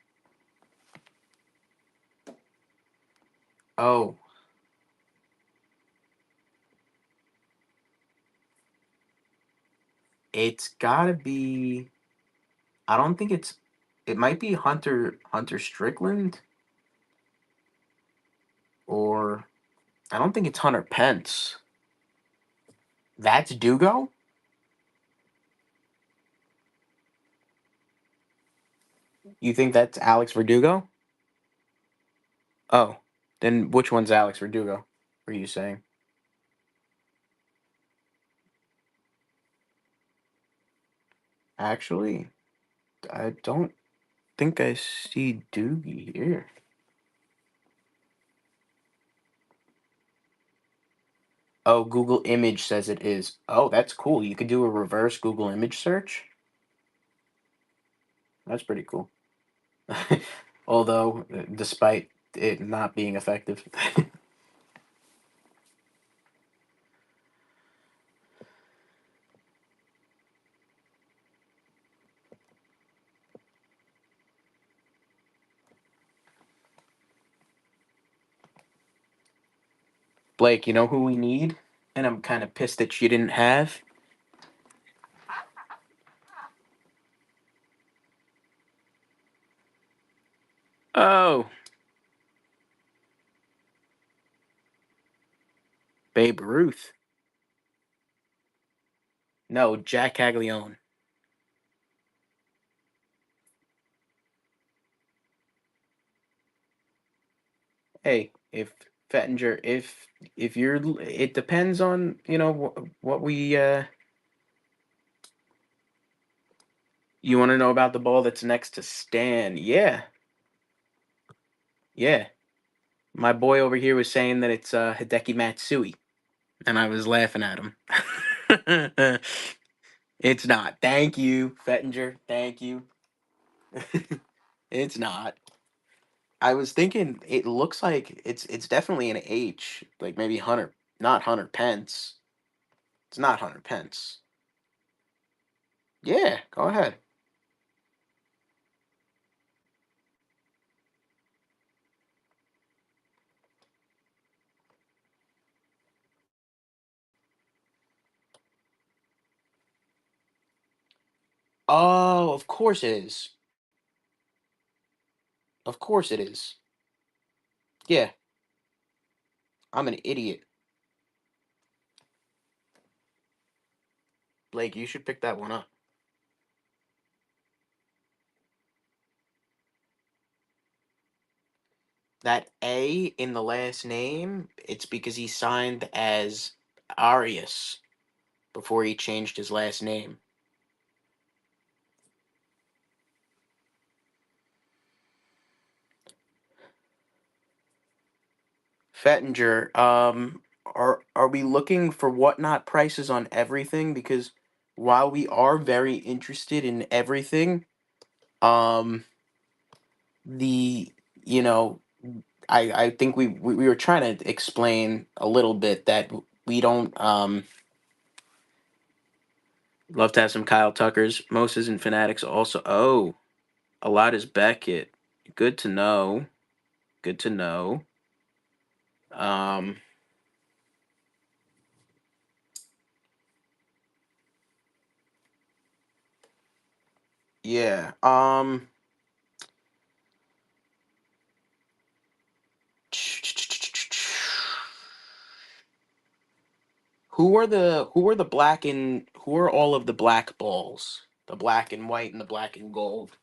Oh, it's gotta be. I don't think it's. It might be Hunter Strickland, or I don't think it's Hunter Pence. That's Dugo. You think that's Alex Verdugo? Oh, then which one's Alex Verdugo? Were you saying? Actually, I don't think I see Doogie here. Oh, Google image says it is. Oh, that's cool. You could do a reverse Google image search. That's pretty cool. Although, despite it not being effective. Blake, you know who we need? And I'm kind of pissed that you didn't have. Oh, Babe Ruth. No, Jack Caglione. Hey, if Fettinger, if you're, it depends on what we. You want to know about the ball that's next to Stan? Yeah, yeah. My boy over here was saying that it's Hideki Matsui, and I was laughing at him. It's not. Thank you, Fettinger. Thank you. It's not. I was thinking it looks like it's definitely an H, like maybe Hunter, not Hunter Pence. It's not Hunter Pence. Yeah, go ahead. Oh, of course it is. Of course it is. Yeah, I'm an idiot. Blake, you should pick that one up. That A in the last name, it's because he signed as Arias before he changed his last name. Fettinger, are we looking for whatnot prices on everything? Because while we are very interested in everything, um, the you know, I think we were trying to explain a little bit that we don't love to have some Kyle Tuckers. Moses and Fanatics also. Oh, a lot is Beckett. Good to know. Good to know. Um, yeah. Who are all of the black balls? The black and white and the black and gold.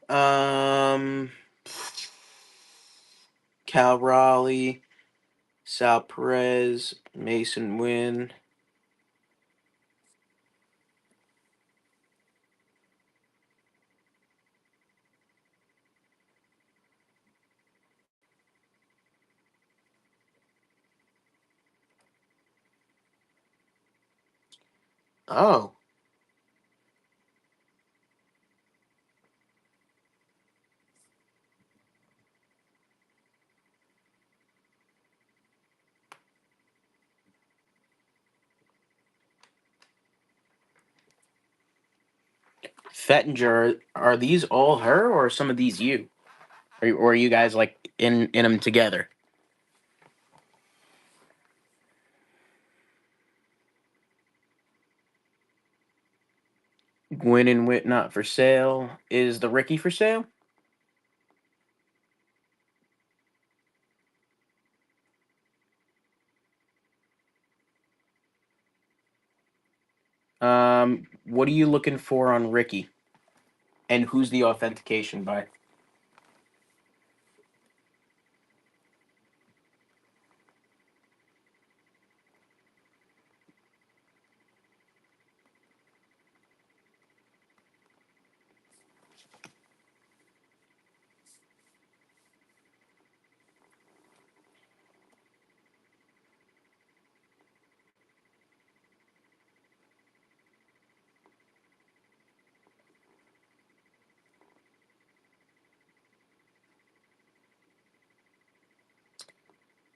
Um, Cal Raleigh, Sal Perez, Mason Wynn. Oh, Fettinger, are these all her or are some of these you? Or are you guys like in them together? Gwyn and Wit not for sale. Is the Ricky for sale? What are you looking for on Ricky? And who's the authentication by?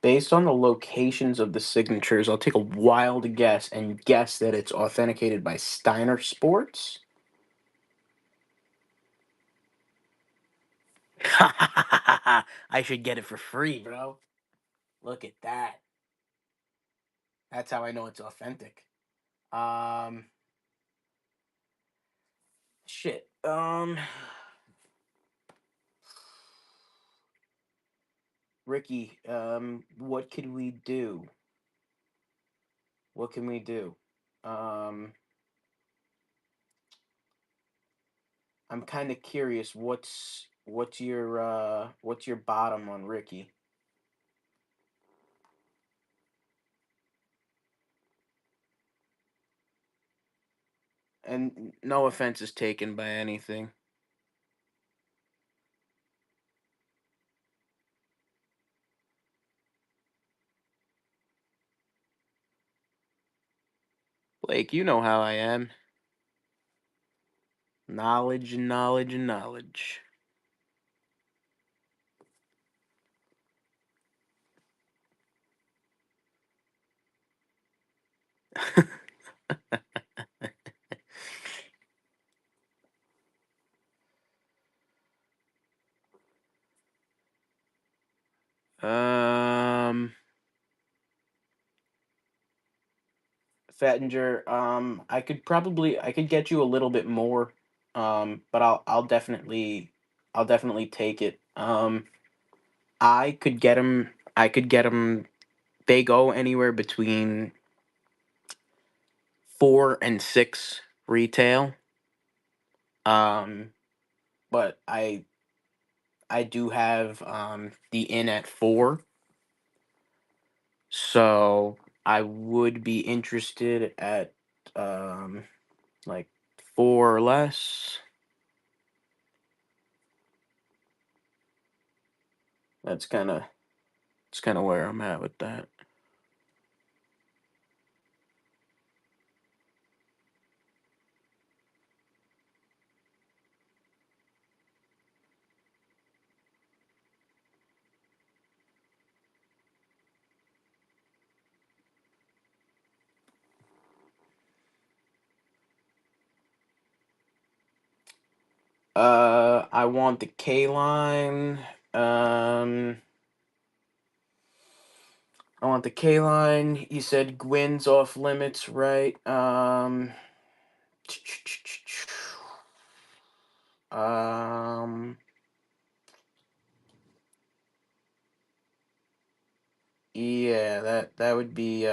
Based on the locations of the signatures, I'll take a wild guess and guess that it's authenticated by Steiner Sports. I should get it for free, bro. Look at that. That's how I know it's authentic. Um, shit. Ricky, what could we do? What can we do? Um, I'm kind of curious. What's your bottom on Ricky? And no offense is taken by anything. Blake, you know how I am. Knowledge and knowledge and knowledge. um, Fettinger, I could get you a little bit more. But I'll definitely take it. I could get them. They go anywhere between 4 and 6 retail. Um, but I do have the in at 4, so I would be interested at um like 4 or less. That's kind of where I'm at with that. I want the K line. Um, I want the K line. You said Gwyn's off limits, right? Um, yeah, that would be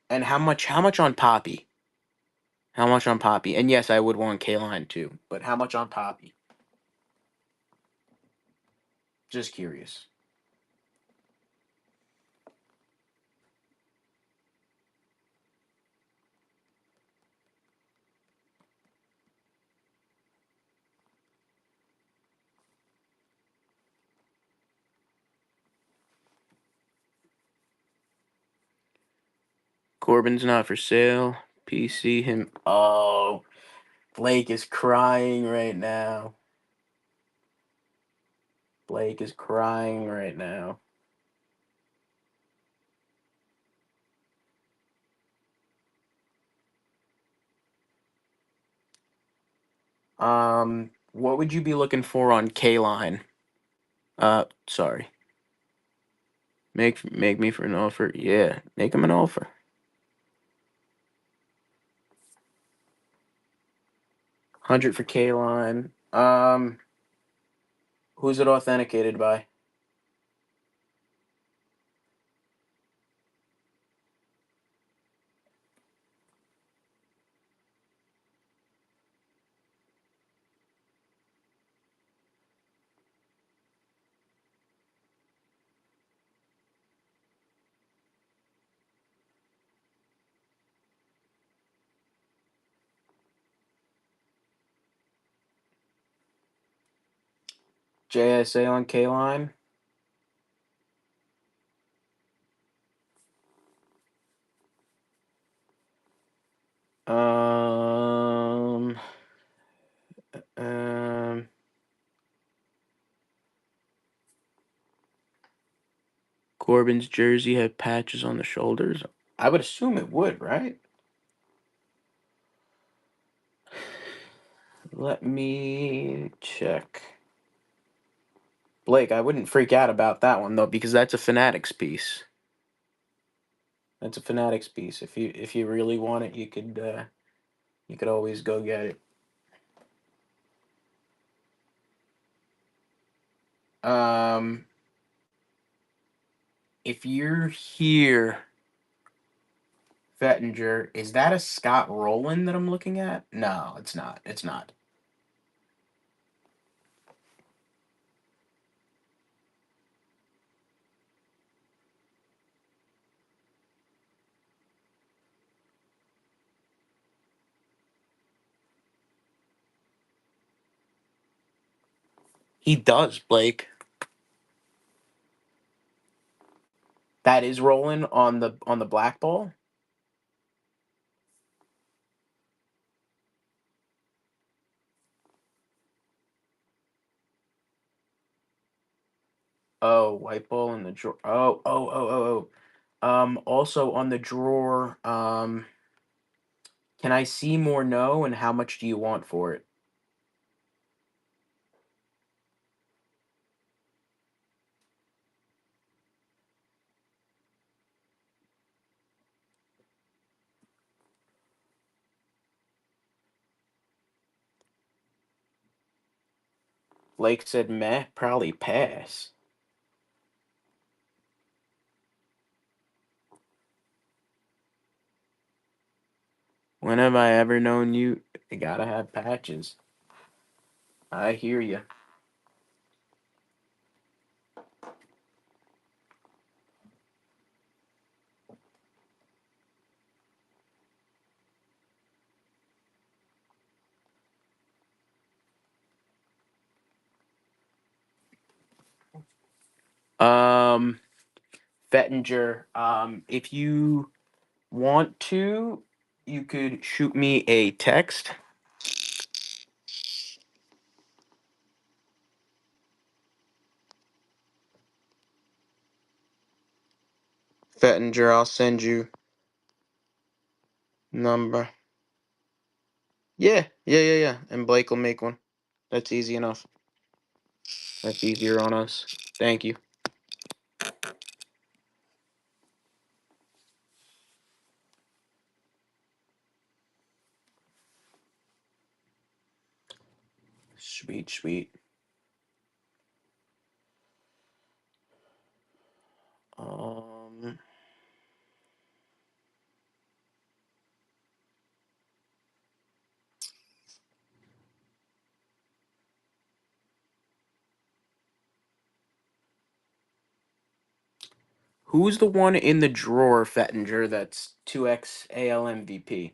and how much on Poppy? How much on Poppy? And yes, I would want K line too, but how much on Poppy? Just curious. Corbin's not for sale. PC him. Oh, Blake is crying right now. Blake is crying right now. What would you be looking for on K line? Sorry. Make me for an offer. Yeah, make him an offer. 100 for K line. Who's it authenticated by? JSA on K line. Um, um, Corbin's jersey had patches on the shoulders. I would assume it would, right? Let me check. Blake, I wouldn't freak out about that one though, because that's a Fanatics piece. That's a Fanatics piece. If you really want it, you could always go get it. If you're here, Vettinger, is that a Scott Rowland that I'm looking at? No, it's not. It's not. He does, Blake. That is Rowland on the black ball. Oh, white ball in the drawer. Also on the drawer, can I see more? No, and how much do you want for it? Blake said, meh, probably pass. When have I ever known you? You gotta have patches. I hear you. Vettinger, if you want to, you could shoot me a text. Vettinger, I'll send you number. Yeah. And Blake will make one. That's easy enough. That's easier on us. Thank you. Sweet. Um, who's the one in the drawer, Vettinger, that's 2x AL MVP?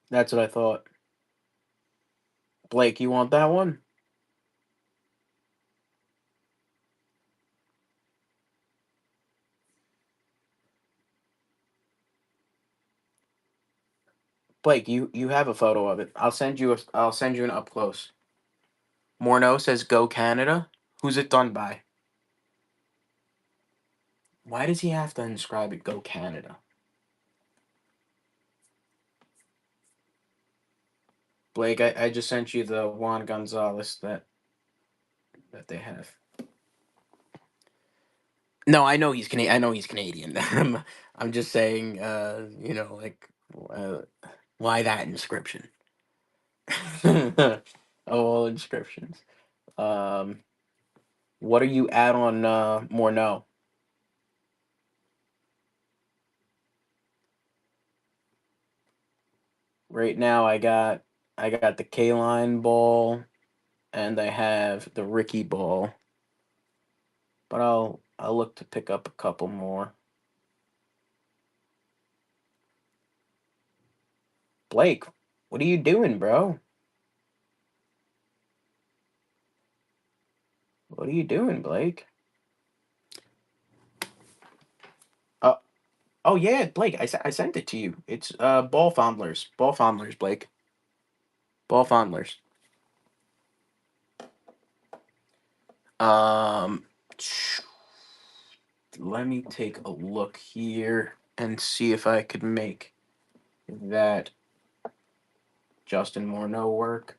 That's what I thought. Blake, you want that one? Blake, you have a photo of it. I'll send you an up close. Morneau says go Canada. Who's it done by? Why does he have to inscribe it go Canada? Blake, I just sent you the Juan Gonzalez that they have. No, I know he's Canadian. I know he's Canadian. I'm just saying, like, uh, why that inscription? Of all inscriptions. Um, what are you at on Morneau? Right now, I got the K-line ball, and I have the Ricky ball. But I'll look to pick up a couple more. Blake, what are you doing, bro? What are you doing, Blake? Oh, oh yeah, Blake. I sent it to you. It's ball fondlers. Ball fondlers, Blake. Ball fondlers. Um, let me take a look here and see if I could make that Justin Morneau work.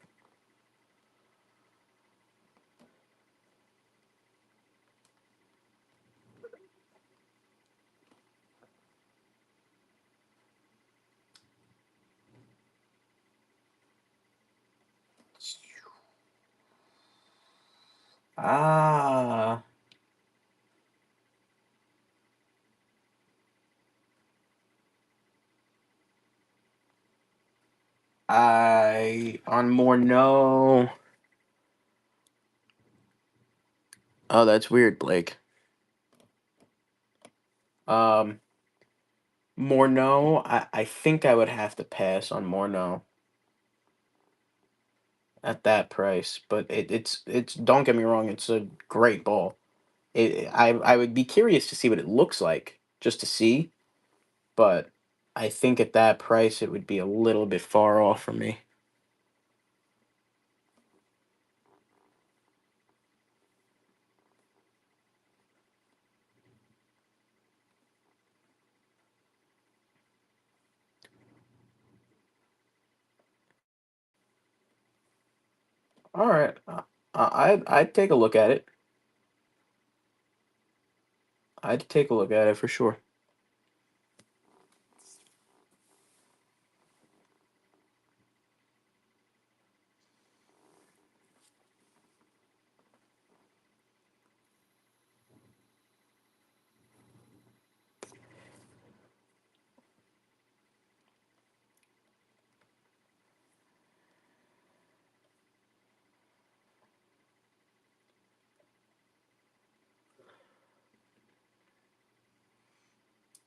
Ah, I on Morneau. Oh, that's weird, Blake. Um, Morneau, I think I would have to pass on Morneau at that price, but it's don't get me wrong, it's a great ball. I would be curious to see what it looks like just to see, but I think at that price it would be a little bit far off for me. All right, I'd take a look at it. I'd take a look at it for sure.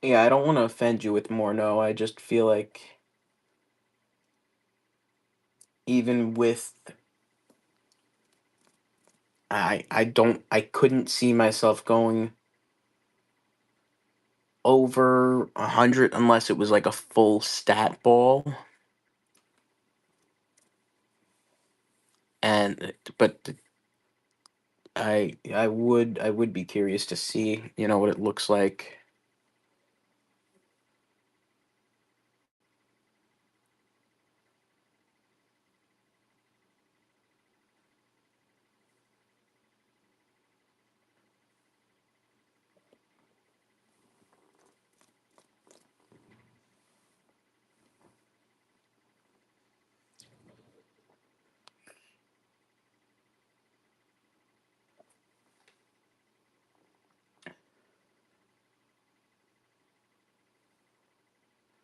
Yeah, I don't want to offend you with Morneau. I just feel like even with I couldn't see myself going over 100 unless it was like a full stat ball. And but I would be curious to see, what it looks like.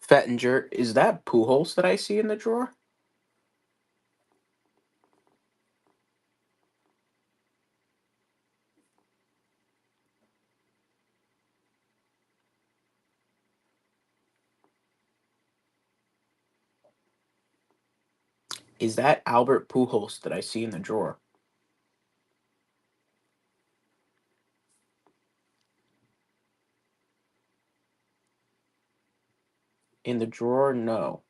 Fettinger, is that Pujols that I see in the drawer? Is that Albert Pujols that I see in the drawer? In the drawer, no.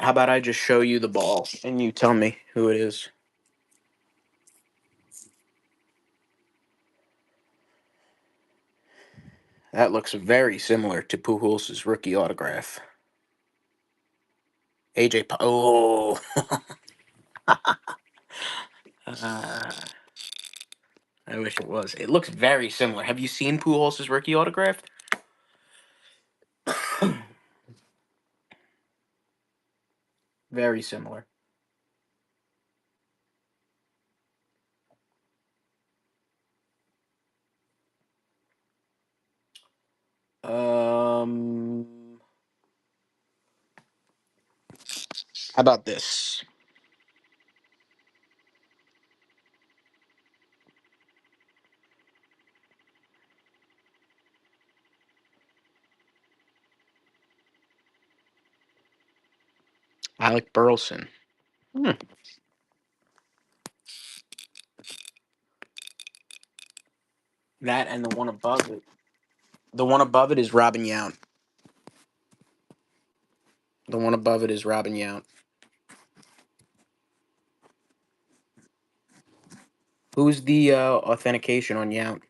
How about I just show you the ball and you tell me who it is? That looks very similar to Pujols' rookie autograph. Oh. I wish it was. It looks very similar. Have you seen Pujols' rookie autograph? Very similar. How about this? Alec Burleson. Hmm. That and the one above it. The one above it is Robin Yount. The one above it is Robin Yount. Who's the authentication on Yount?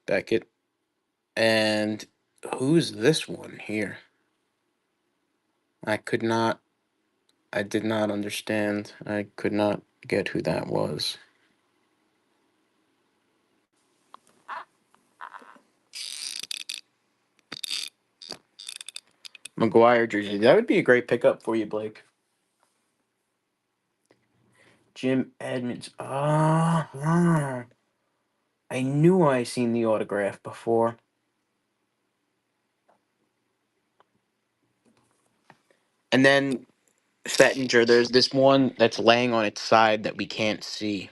Beckett. And who's this one here? I did not understand. I could not get who that was. McGuire jersey. That would be a great pickup for you, Blake. Jim Edmonds. I knew I seen the autograph before. And then Settinger, there's this one that's laying on its side that we can't see.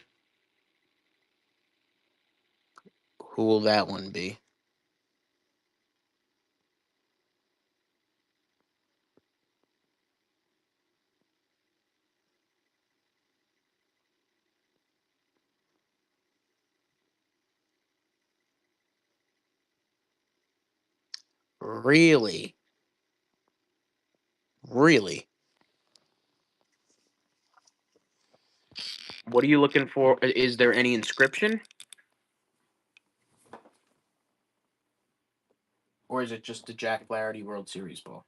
Who will that one be? Really? Really? What are you looking for? Is there any inscription? Or is it just the Jack Flaherty World Series ball?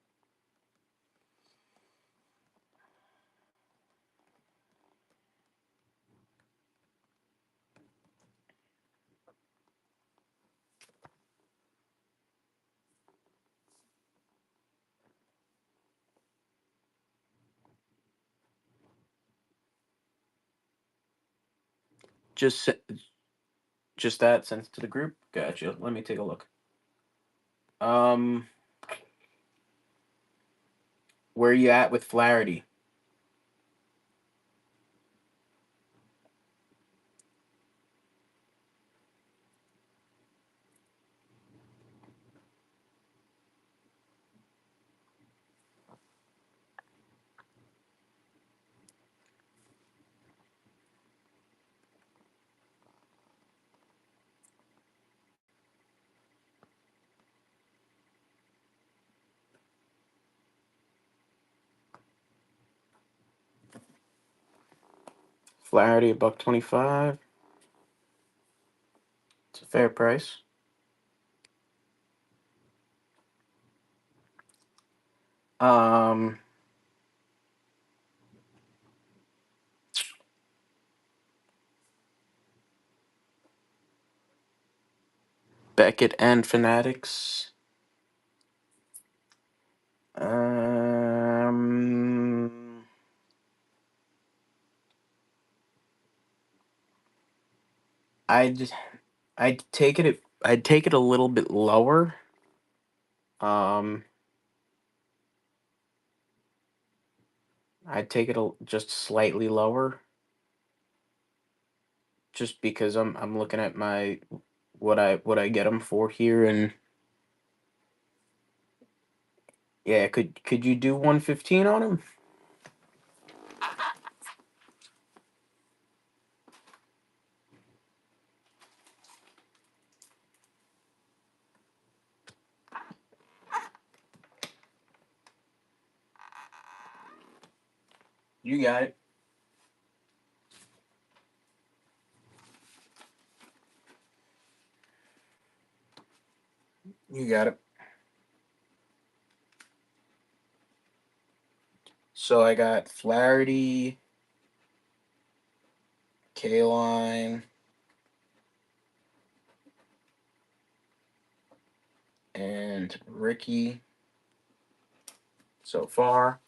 Just just that sent to the group? Gotcha. Let me take a look. Where are you at with Flaherty? Flaherty $1.25. It's a fair price. Um, Beckett and Fanatics. I'd I'd take it. I'd take it a little bit lower. Um, I'd take it just slightly lower, just because I'm looking at my what I get them for here, and yeah, could you do 115 on him? You got it. You got it. So I got Flaherty, Kaline, and Ricky so far.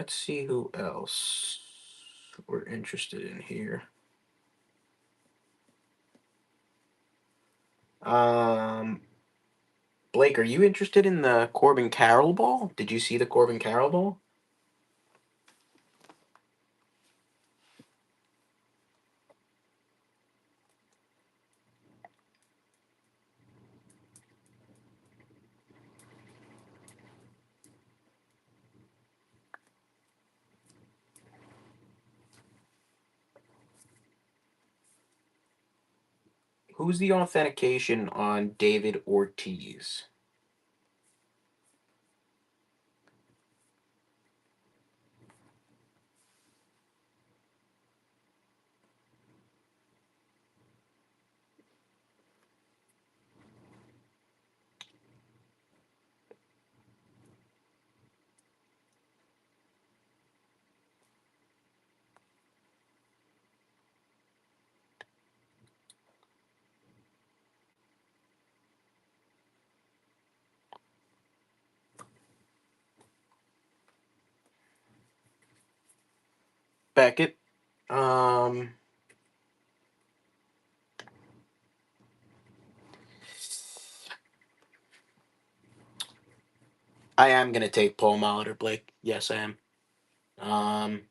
Let's see who else we're interested in here. Blake, are you interested in the Corbin Carroll ball? Did you see the Corbin Carroll ball? Who's the authentication on David Ortiz? Beckett. Um, I am gonna take Paul Molitor, Blake. Yes, I am. Um,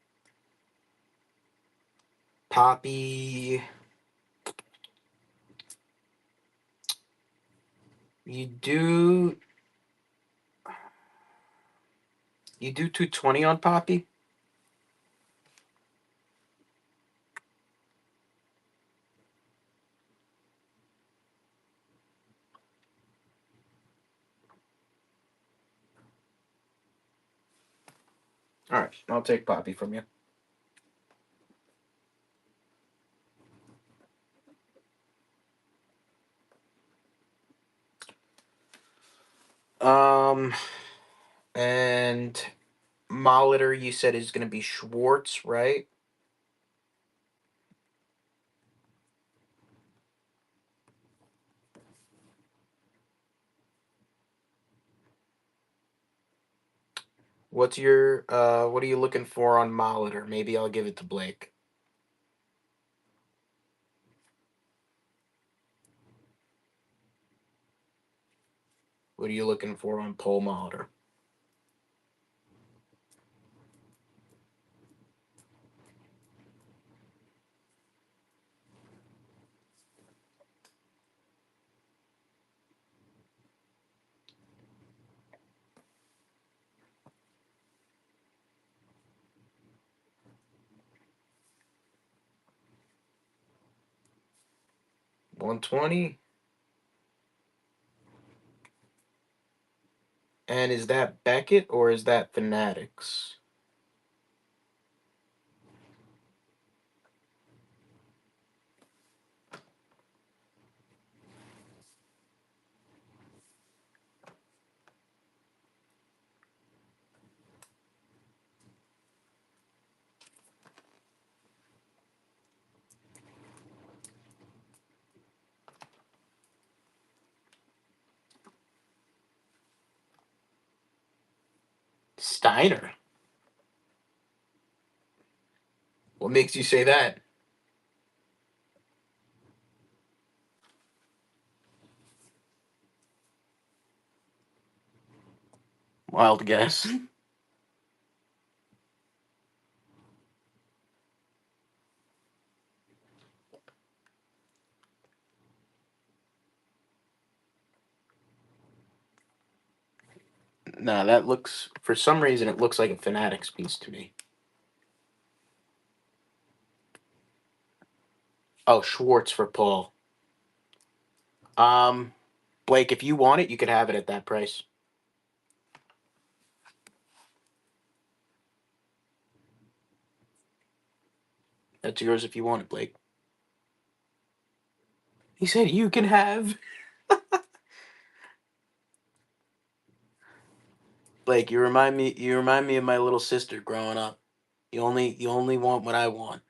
Poppy. You do 220 on Poppy? All right, I'll take Poppy from you. Um, and Molitor, you said is gonna be Schwartz, right? What are you looking for on Molitor? Maybe I'll give it to Blake. What are you looking for on Paul Molitor? $120? And is that Beckett or is that Fanatics? Steiner. What makes you say that? Wild guess. Nah, that looks, for some reason, it looks like a Fanatics piece to me. Oh, Schwartz for Paul. Um, Blake, if you want it, you could have it at that price. That's yours if you want it, Blake. He said you can have. Blake, you remind me. You remind me of my little sister growing up. You only want what I want.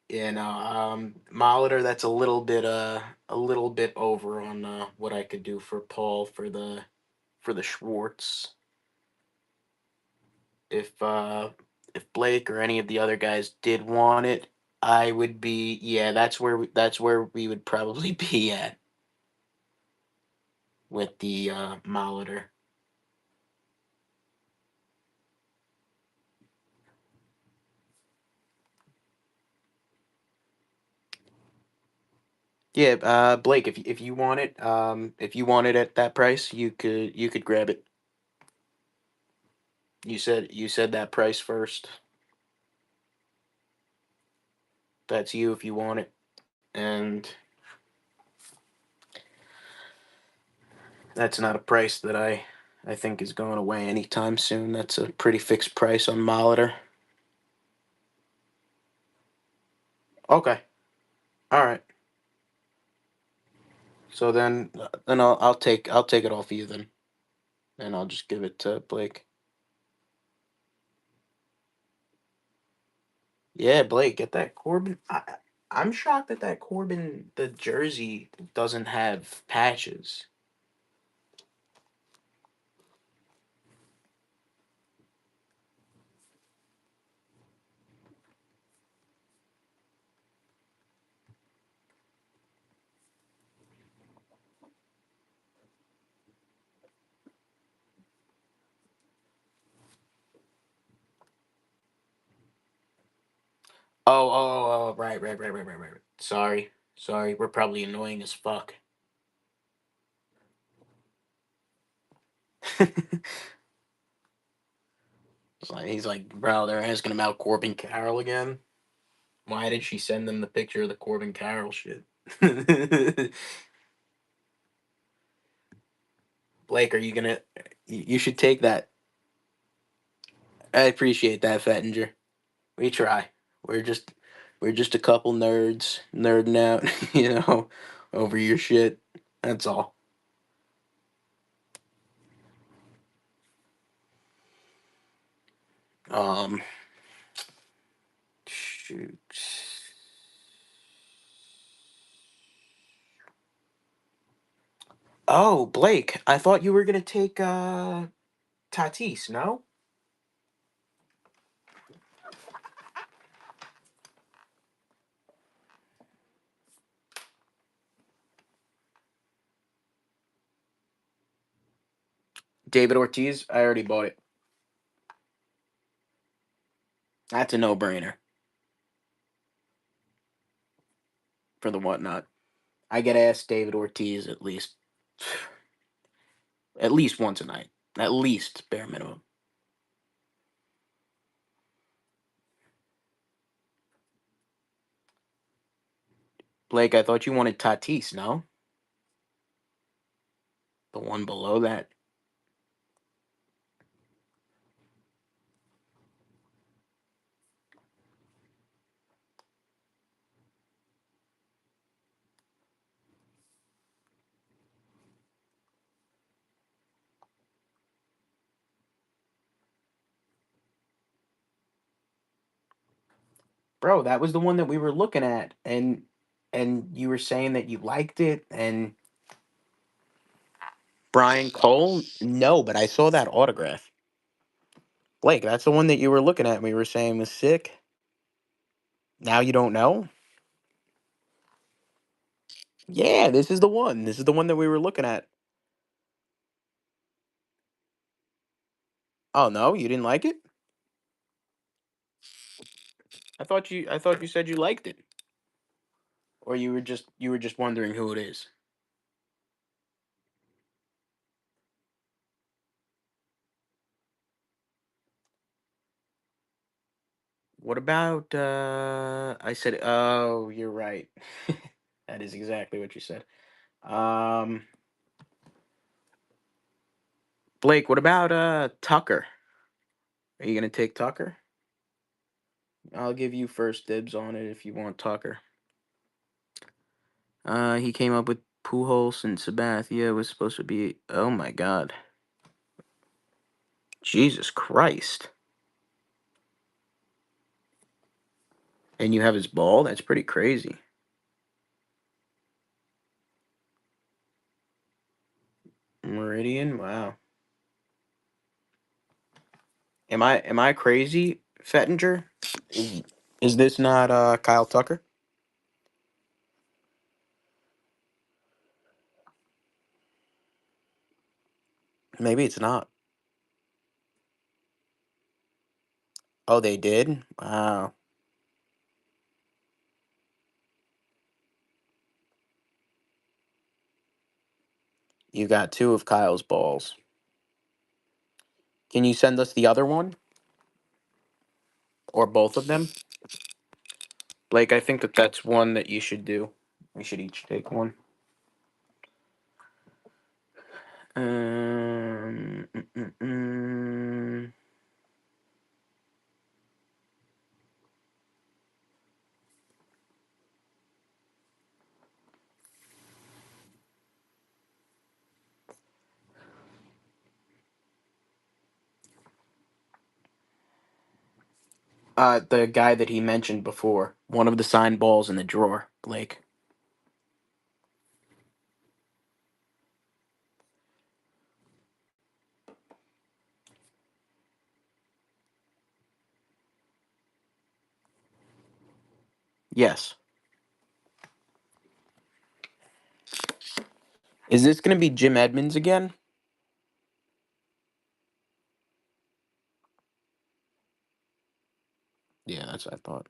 Yeah, no. Molitor, that's a little bit over on what I could do for Paul for the Schwartz. If Blake or any of the other guys did want it, I would be, yeah, that's where we would probably be at with the Molitor. Yeah, Blake, if you want it, if you want it at that price, you could grab it. You said that price first. That's you if you want it, and that's not a price that I think is going away anytime soon. That's a pretty fixed price on Molitor. Okay, all right. So then I'll take it off you then, and I'll just give it to Blake. Yeah, Blake, get that Corbin. I'm shocked that Corbin the jersey doesn't have patches. Oh, right. Sorry, we're probably annoying as fuck. He's like, bro, they're asking about Corbin Carroll again. Why did she send them the picture of the Corbin Carroll shit? Blake, are you gonna? You should take that. I appreciate that, Fettinger. We try. We're just we're just a couple nerds nerding out, over your shit. That's all. Um, shoot. Oh, Blake, I thought you were gonna take Tatis. No, David Ortiz. I already bought it. That's a no brainer for the whatnot. I get asked David Ortiz at least once a night, at least bare minimum. Blake, I thought you wanted Tatis. No, the one below that. Bro, that was the one that we were looking at, and you were saying that you liked it, and Brian Cole. No, but I saw that autograph. Blake, that's the one that you were looking at. And we were saying was sick. Now you don't know. Yeah, this is the one. This is the one that we were looking at. Oh no, you didn't like it? I thought you said you liked it, or you were just wondering who it is. What about I said, oh, you're right. That is exactly what you said. Um Blake, what about Tucker? Are you gonna take Tucker? I'll give you first dibs on it if you want Tucker. He came up with Pujols and Sabathia. It was supposed to be, oh my god. Jesus Christ. And you have his ball? That's pretty crazy. Meridian? Wow. Am I crazy, Fettinger? Is, is this not Kyle Tucker? Maybe it's not. Oh, they did? Wow. You got two of Kyle's balls. Can you send us the other one? Or both of them? Blake, I think that that's one that you should do. We should each take one. Um, mm, mm, mm. The guy that he mentioned before. One of the signed balls in the drawer, Blake. Yes. Is this going to be Jim Edmonds again? Yeah, that's what I thought.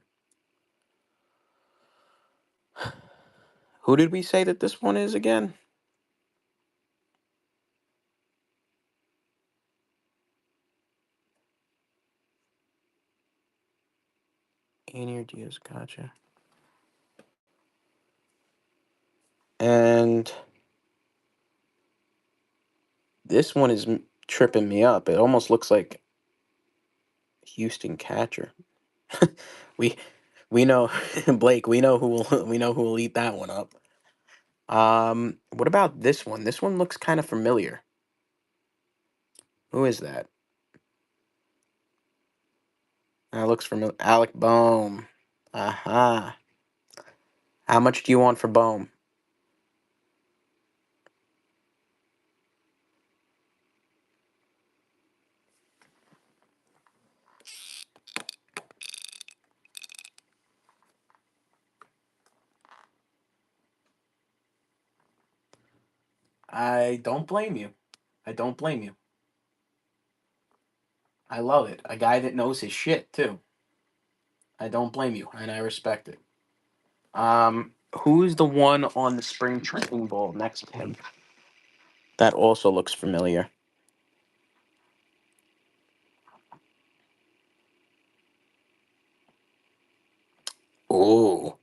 Who did we say that this one is again? Anier Diaz, gotcha. And this one is tripping me up. It almost looks like Houston catcher. we we know Blake. We know who will we know who will eat that one up. What about this one? This one looks kind of familiar. Who is that? That looks familiar. Alec Bohm. Aha. How much do you want for Bohm? I don't blame you. I don't blame you. I love it. A guy that knows his shit too. I don't blame you, and I respect it. Who's the one on the spring training ball next to him? That also looks familiar. Oh,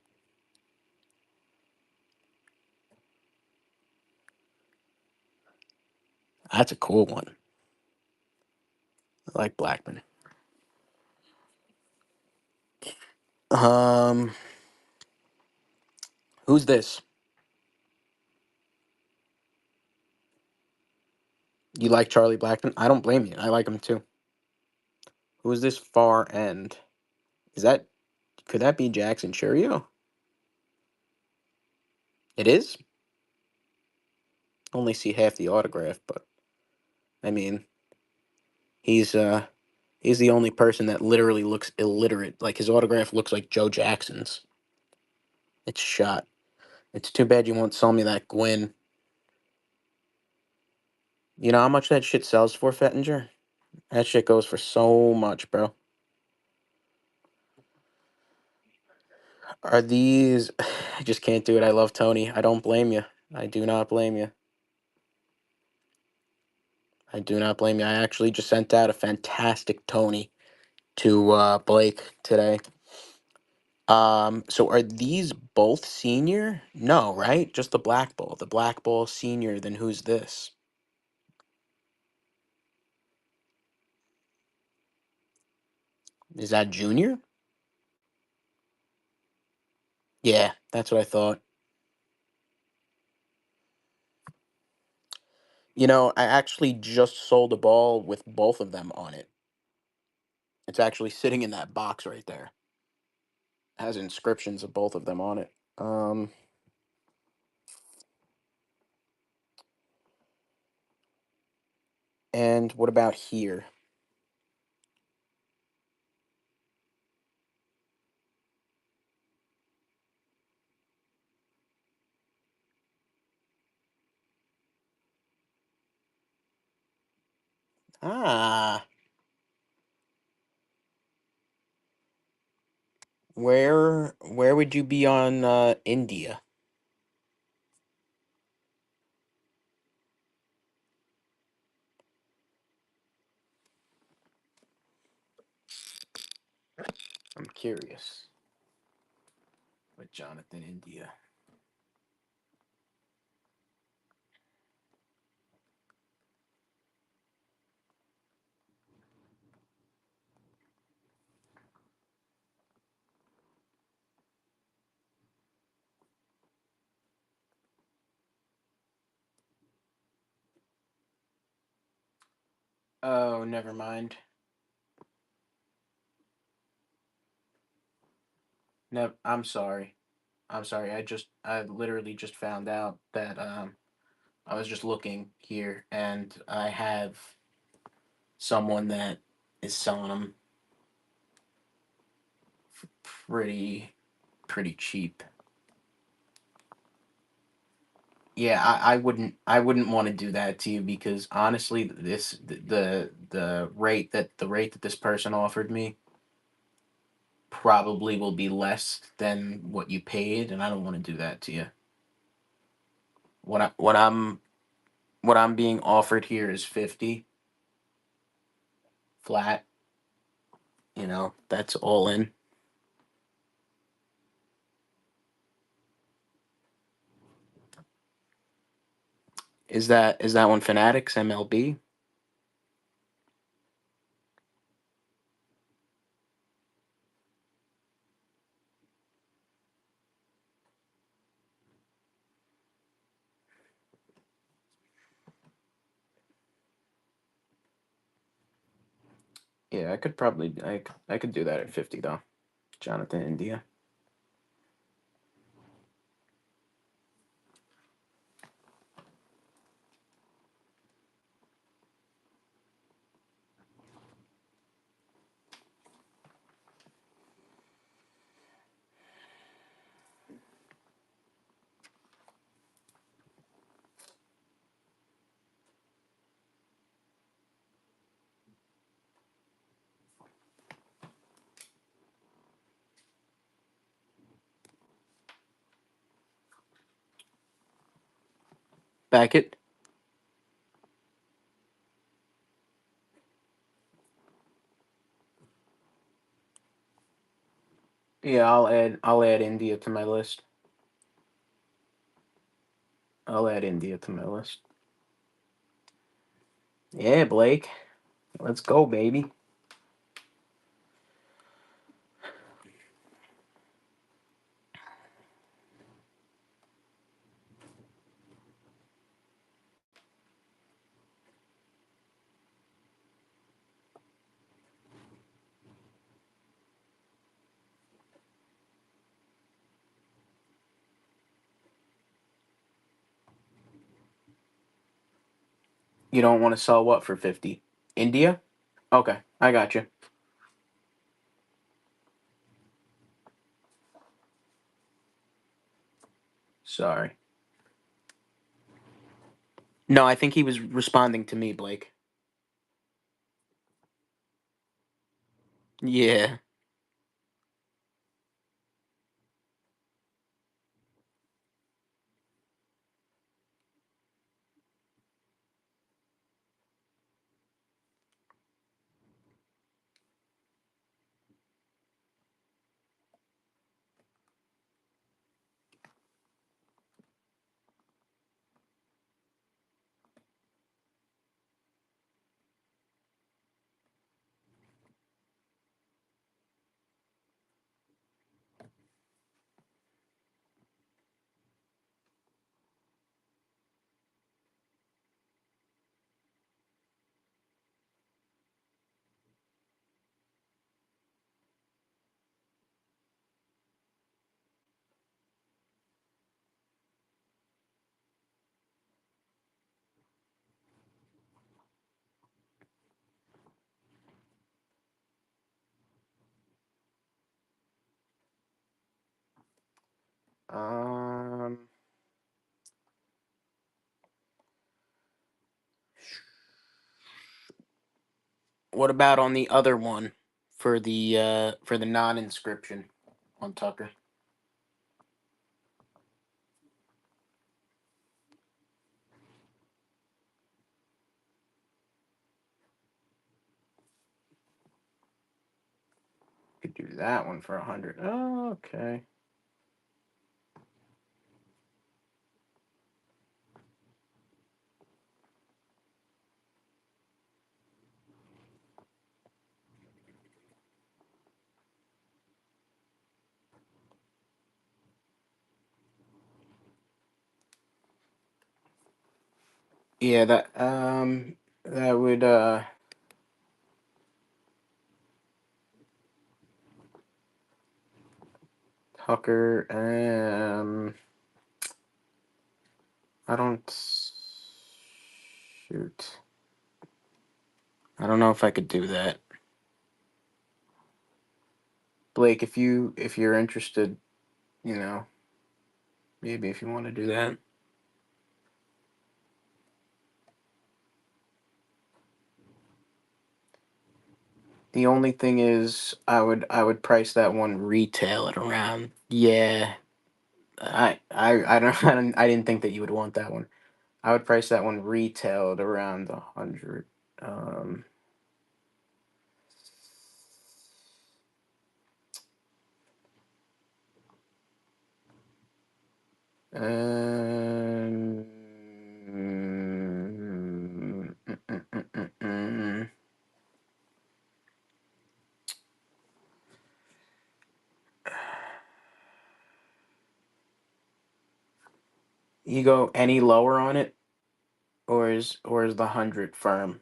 that's a cool one. I like Blackman. Um, who's this? You like Charlie Blackman? I don't blame you. I like him too. Who is this far end? Is that could that be Jackson Churio? It is. Only see half the autograph, but I mean, he's uh he's the only person that literally looks illiterate. Like his autograph looks like Joe Jackson's. It's shot. It's too bad you won't sell me that Gwyn. You know how much that shit sells for, Fettinger? That shit goes for so much, bro. Are these? I just can't do it. I love Tony. I don't blame you. I do not blame you. I do not blame you. I actually just sent out a fantastic Tony to Blake today. So are these both senior? No, right? Just the black ball. The black ball senior. Then who's this? Is that junior? Yeah, that's what I thought. You know, I actually just sold a ball with both of them on it. It's actually sitting in that box right there. It has inscriptions of both of them on it. And what about here? Ah, where would you be on India? I'm curious. With Jonathan India. Oh, never mind. No, I'm sorry. I'm sorry. I literally just found out that I was just looking here and I have someone that is selling them pretty pretty cheap. Yeah, I wouldn't want to do that to you because honestly the rate that this person offered me probably will be less than what you paid and I don't want to do that to you. What I'm being offered here is 50 flat, that's all in. Is that one Fanatics MLB? Yeah, I could do that at 50 though. Jonathan India. Back it. Yeah, I'll add India to my list. I'll add India to my list. Yeah, Blake. Let's go, baby. You don't want to sell what for 50? India? Okay, I got you. Sorry. No, I think he was responding to me, Blake. Yeah. Um, what about on the other one for the non-inscription on Tucker? Could do that one for 100. Oh, okay. Yeah, that would Tucker I don't shoot. I don't know if I could do that. Blake, if you're interested, you know, maybe if you want to do that. The only thing is I would price that one retail at around, yeah. I don't I didn't think that you would want that one. I would price that one retail at around 100. Um Um, mm, mm, mm, mm, mm, mm. You go any lower on it, or is the 100 firm?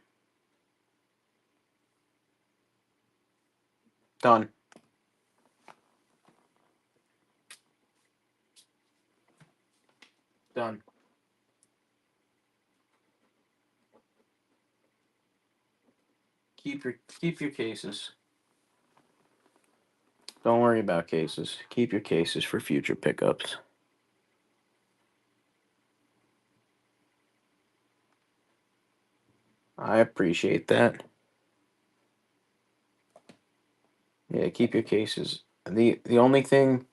Done. Done. Keep your cases. Don't worry about cases. Keep your cases for future pickups. I appreciate that. Yeah, keep your cases. The only thing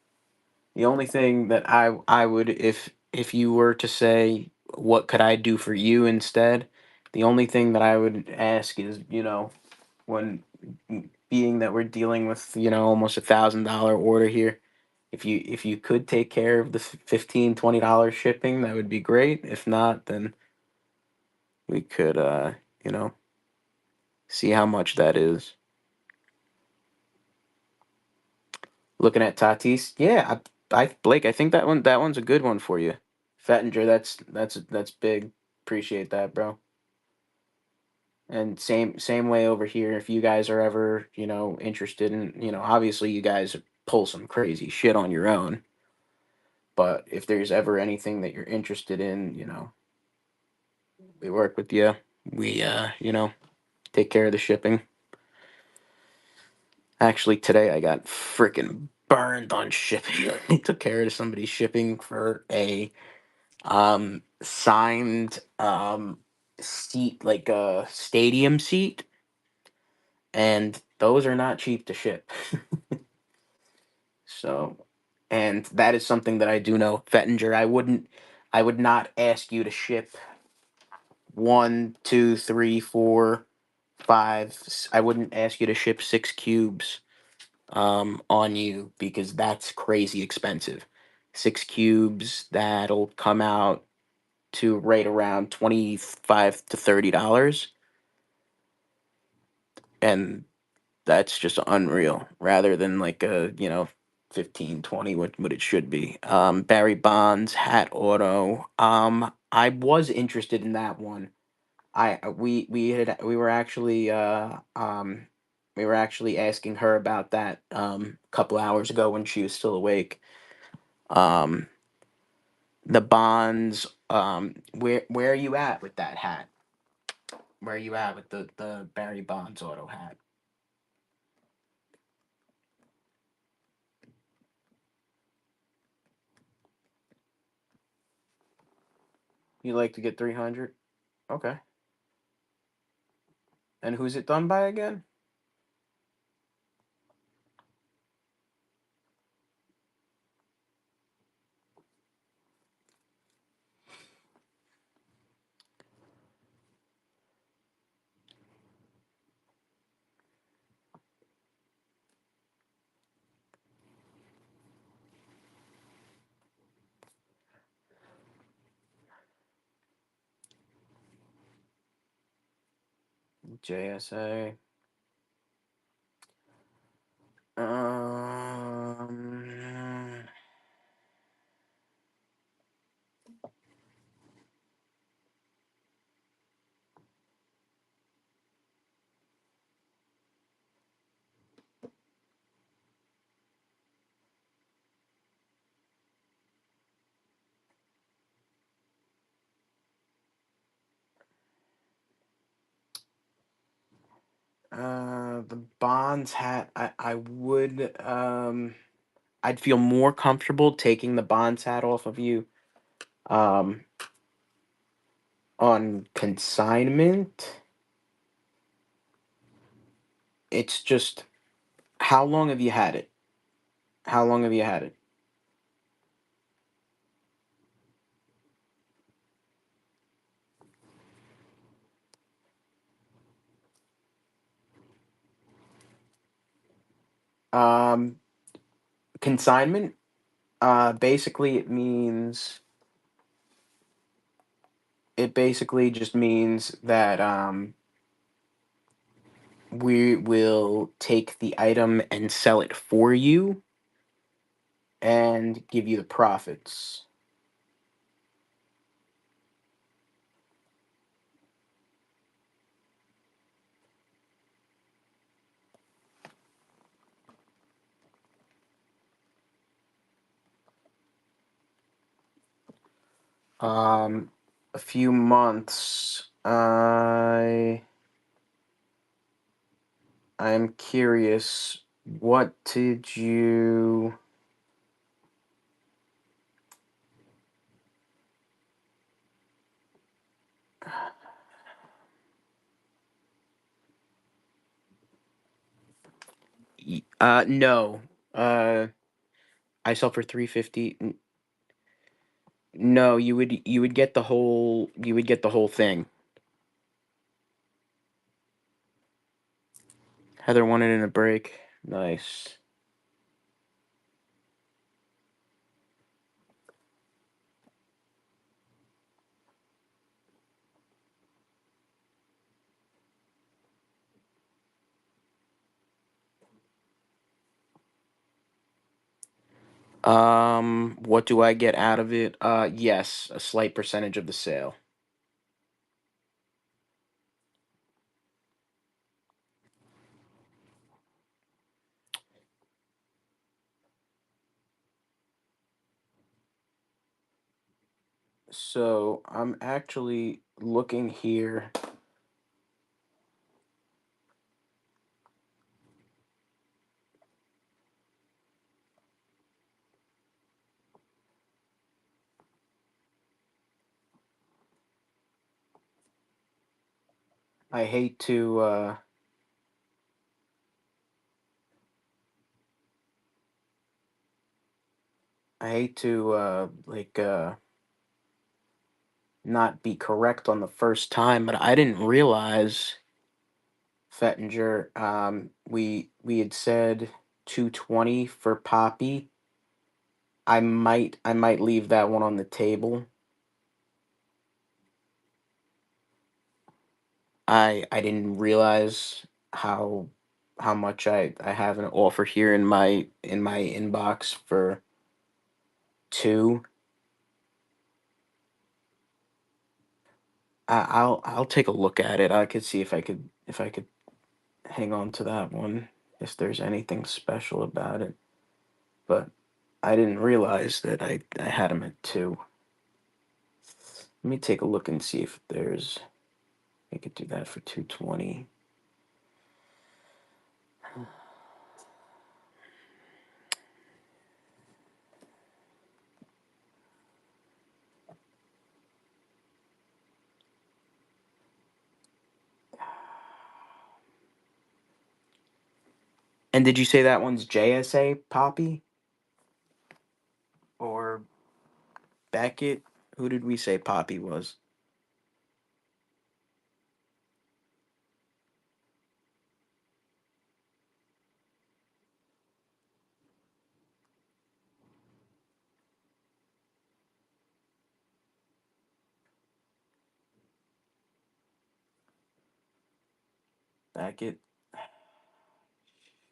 that I would, if you were to say what could I do for you instead, the only thing that I would ask is, when being that we're dealing with, almost $1,000 order here, if you could take care of the $15-20 shipping, that would be great. If not, then we could you know see how much that is. Looking at Tatis, yeah, Blake, I think that one's a good one for you. Fettinger, that's big. Appreciate that, bro. And same way over here. If you guys are ever, interested in, obviously you guys pull some crazy shit on your own. But if there's ever anything that you're interested in, we work with you. We take care of the shipping. Actually, today I got freaking burned on shipping. I took care of somebody's shipping for a signed seat, like a stadium seat, and those are not cheap to ship. So, and that is something that I do know, Fettinger. I would not ask you to ship one, two, three, four, five. I wouldn't ask you to ship 6 cubes on you, because that's crazy expensive. 6 cubes, that'll come out to right around $25 to $30, and that's just unreal. Rather than like a 15-20, what it should be. Barry Bonds hat auto. I was interested in that one. We were actually asking her about that a couple hours ago when she was still awake. Um, the Bonds. Where are you at with that hat? Where are you at with the Barry Bonds auto hat? You like to get 300? Okay. And who's it done by again? JSA. Um, the Bonds hat. I would I'd feel more comfortable taking the Bonds hat off of you. Um, on consignment, it's just how long have you had it? How long have you had it? Um, consignment. Basically, it basically just means that we will take the item and sell it for you and give you the profits. A few months. I'm curious. What did you? No. Uh, I sell for 350. No, you would get the whole thing. Heather wanted in a break. Nice. What do I get out of it? Yes, a slight percentage of the sale. So I'm actually looking here. I hate to not be correct on the first time, but I didn't realize Fettinger. We had said 220 for Poppy. I might leave that one on the table. I didn't realize how how much I have an offer here in my inbox for two. I'll take a look at it. I could see if I could hang on to that one if there's anything special about it. But I didn't realize that I had them at two. Let me take a look and see if there's I could do that for 220. And did you say that one's JSA Poppy or Beckett? Who did we say Poppy was? Beckett.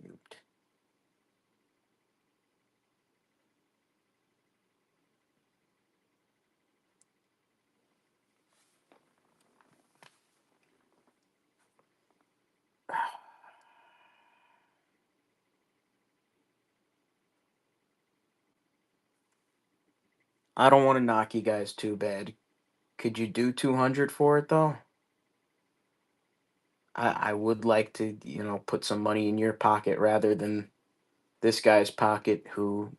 Shoot. I don't want to knock you guys too bad. Could you do 200 for it though? I would like to, put some money in your pocket rather than this guy's pocket who,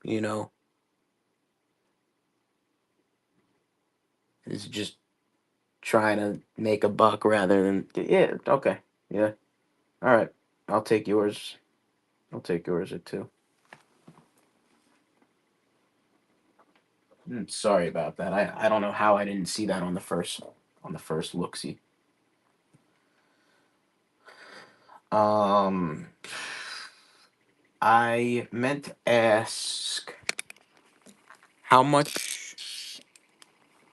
is just trying to make a buck rather than, yeah, okay. Yeah. All right. I'll take yours. I'll take yours at two. Sorry about that. I don't know how I didn't see that on the first look see. Um I meant to ask how much.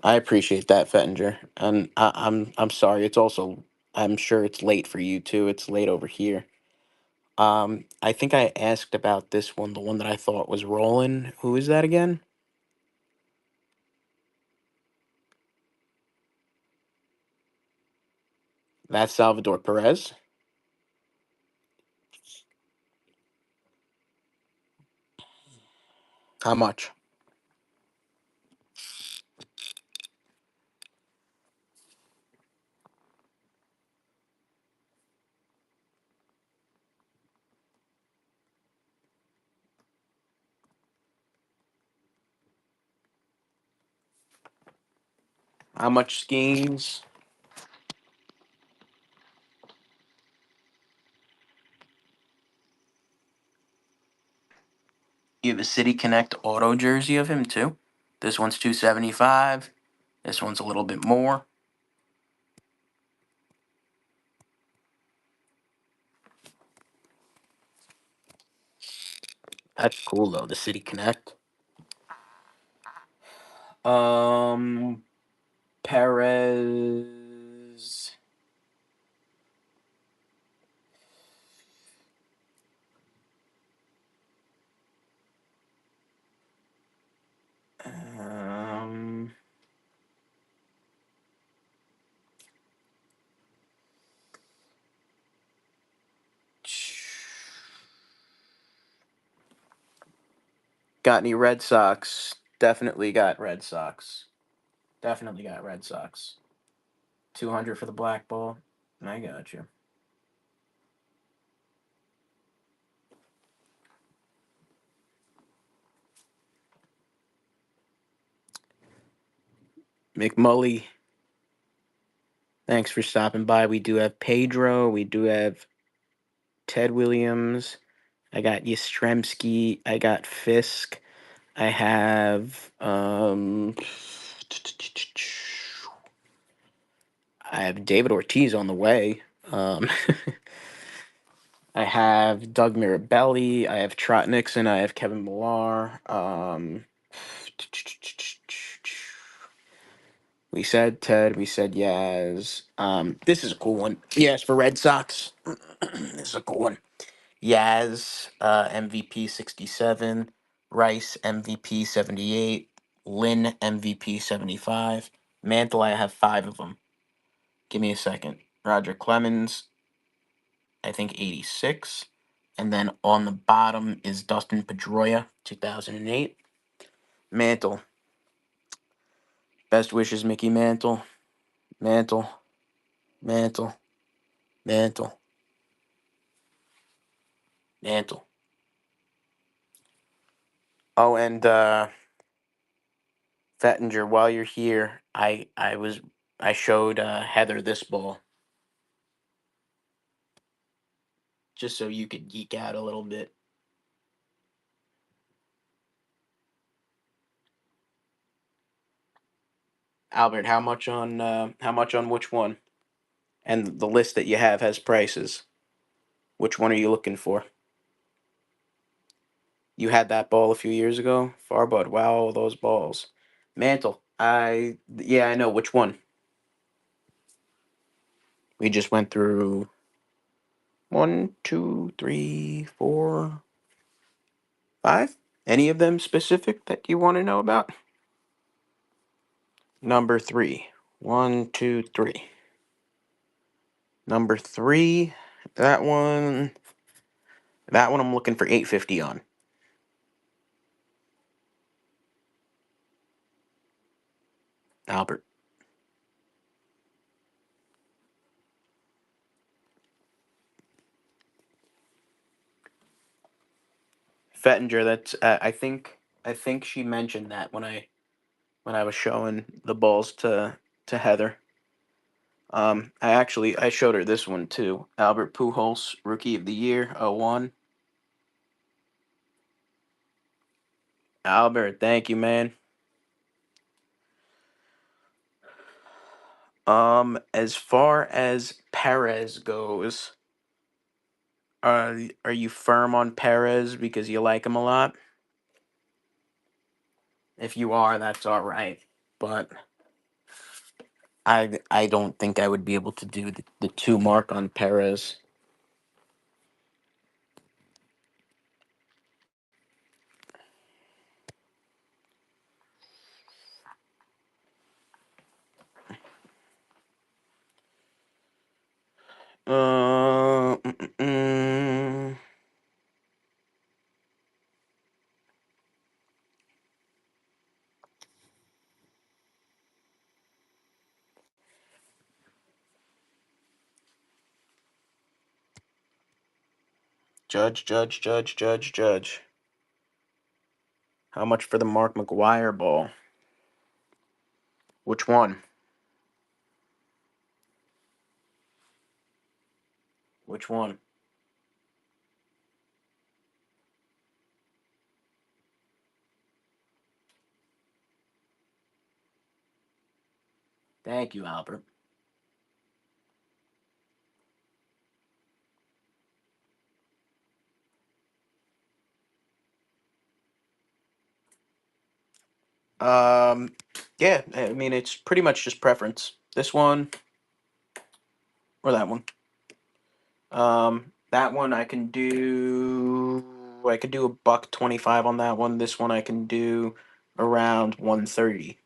I appreciate that, Fettinger. And I'm sorry. It's also, I'm sure it's late for you too. It's late over here. I think I asked about this one, the one that I thought was rolling. Who is that again? That's Salvador Perez. How much? How much schemes? You have a City Connect auto jersey of him too. This one's 275. This one's a little bit more. That's cool though. The City Connect. Um, Perez. Um, got any Red Sox? Definitely got Red Sox. Definitely got Red Sox. 200 for the black ball. I got you. McMully, thanks for stopping by. We do have Pedro. We do have Ted Williams. I got Yastrzemski. I got Fisk. I have I have David Ortiz on the way. I have Doug Mirabelli. I have Trot Nixon. I have Kevin Millar. We said Ted. We said Yaz. This is a cool one. Yes, for Red Sox. This is a cool one. Yaz, MVP 67. Rice, MVP 78. Lynn, MVP 75. Mantle, I have five of them. Give me a second. Roger Clemens, I think 86. And then on the bottom is Dustin Pedroia, 2008. Mantle. Best wishes, Mickey Mantle. Mantle. Mantle. Mantle. Mantle. Oh, and Fettinger, while you're here, I showed Heather this ball. just so you could geek out a little bit. Albert, how much on which one? And the list that you have has prices. Which one are you looking for? You had that ball a few years ago, Farbud. Wow, those balls. Mantle. I know which one. We just went through one, two, three, four, five. Any of them specific that you want to know about? Number three. One, two, three. Number three. That one. That one I'm looking for 850 on. Albert. Fettinger. That's I think she mentioned that when I was showing the balls to Heather. I showed her this one too. Albert Pujols, Rookie of the Year, 01. Albert, thank you, man. As far as Perez goes, are you firm on Perez because you like him a lot? If you are, that's all right. But I don't think I would be able to do the two mark on Perez. Uh, mm, mm, mm. Judge. How much for the Mark McGuire ball? Which one? Which one? Thank you, Albert. Um, yeah, I mean it's pretty much just preference. This one or that one. That one I can do. I could do $1.25 on that one. This one I can do around 130.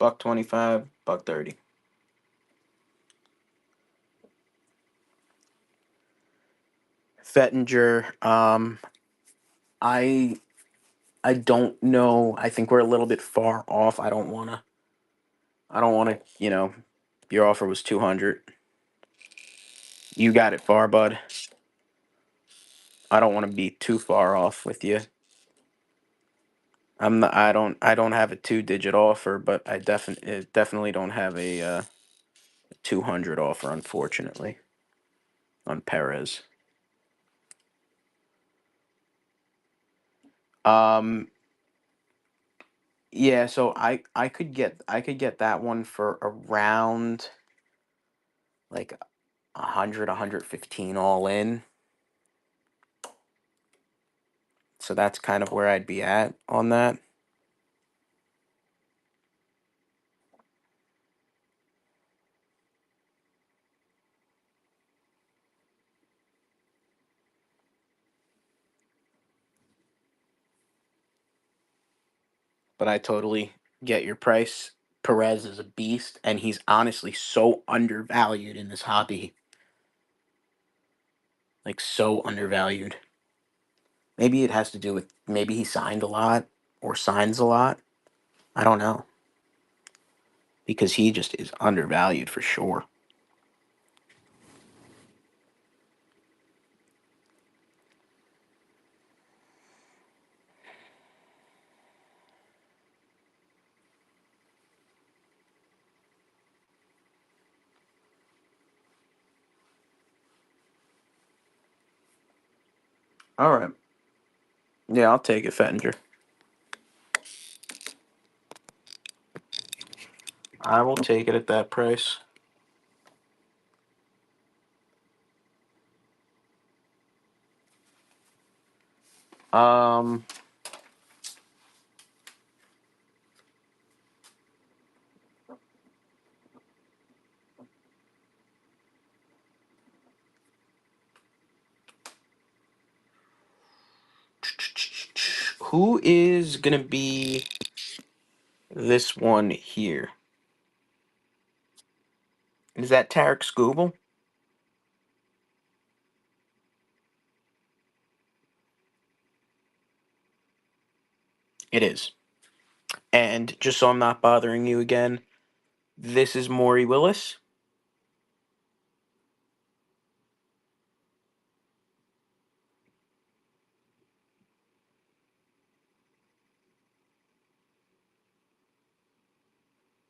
$1.25, $1.30. Fettinger. I I don't know. I think we're a little bit far off. I don't wanna. Your offer was 200. You got it far, bud. I don't want to be too far off with you. I don't have a 2-digit offer, but I definitely don't have a 200 offer, unfortunately, on Perez. Um yeah, so I could get that one for around like 100, 115 all in. So that's kind of where I'd be at on that. But I totally get your price. Perez is a beast, and he's honestly so undervalued in this hobby. Like, so undervalued. Maybe it has to do with maybe he signed a lot or signs a lot. I don't know. Because he just is undervalued for sure. All right. Yeah, I'll take it, Fettinger. I will take it at that price. Um, who is gonna be this one here? Is that Tarek Skubal? It is. And just so I'm not bothering you again, this is Maury Willis.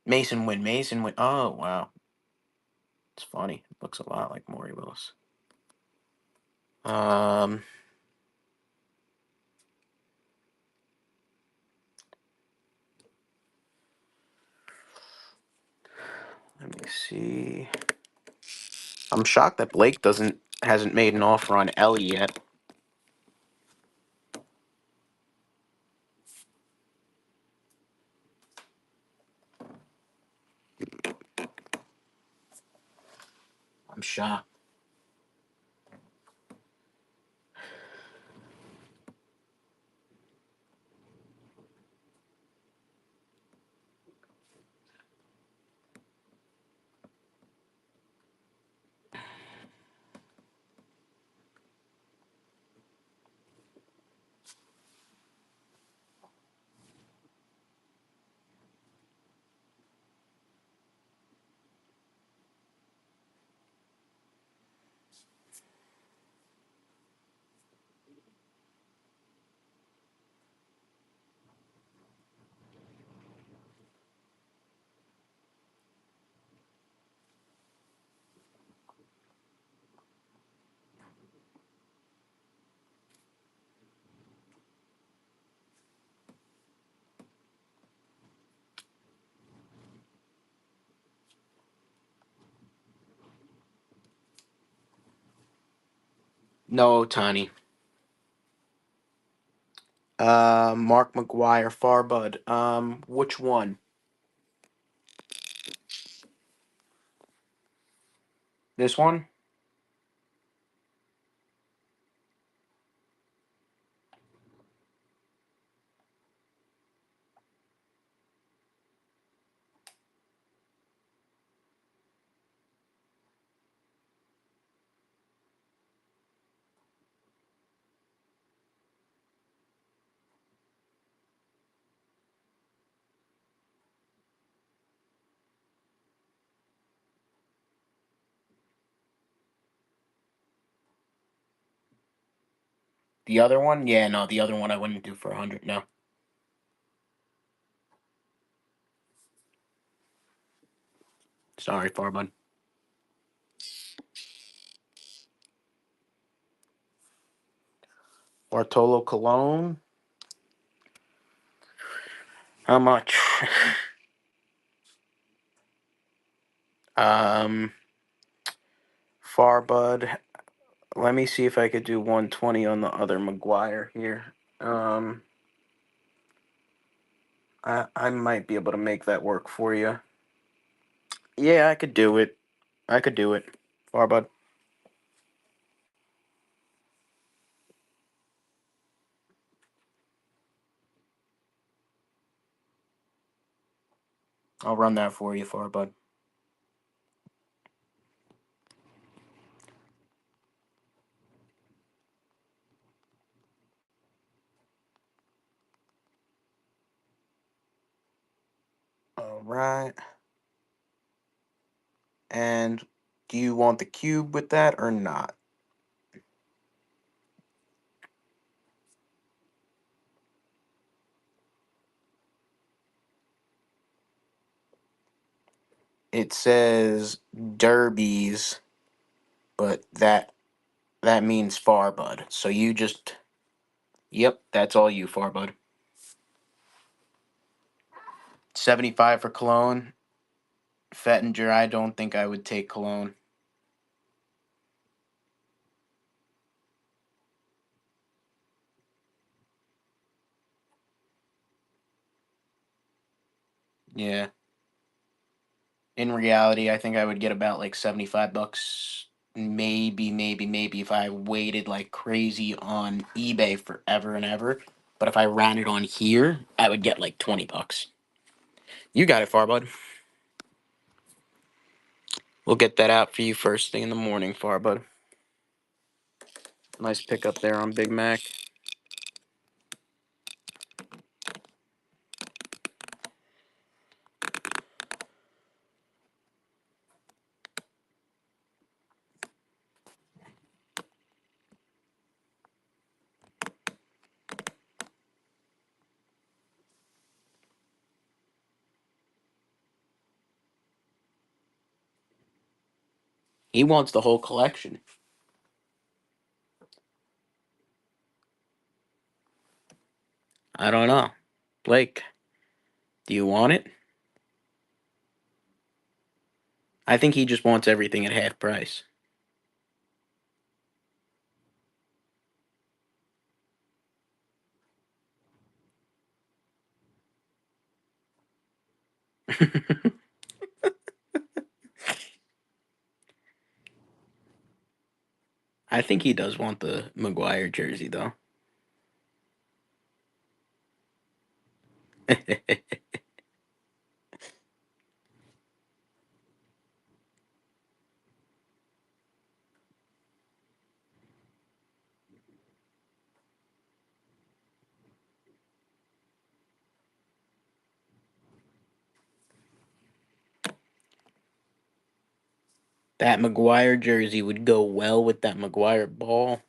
Mason Wynn. Mason Wynn. Oh, wow. It's funny. It looks a lot like Maury Willis. Um, let me see. I'm shocked that Blake hasn't made an offer on Ellie yet. I'm shocked. No, Tani. Mark McGuire, Farbud. Which one? This one? The other one? Yeah, no, the other one I wouldn't do for 100. No. Sorry, Farbud. Bartolo Colon. How much? um, Farbud. Let me see if I could do 120 on the other McGuire here. I might be able to make that work for you. Yeah, I could do it. I could do it. Farbud. I'll run that for you, Farbud. All right. And do you want the cube with that or not? It says derbies, but That means far, bud. So you just. Yep, that's all you, far, bud. 75 for Cologne. Fettinger, I don't think I would take Cologne. Yeah. In reality, I think I would get about like $75. Maybe if I waited like crazy on eBay forever and ever. But if I ran it on here, I would get like $20. You got it, Farbud. We'll get that out for you first thing in the morning, Farbud. Nice pickup there on Big Mac. He wants the whole collection. I don't know. Blake, do you want it? I think he just wants everything at half price. I think he does want the Maguire jersey, though. That Maguire jersey would go well with that Maguire ball.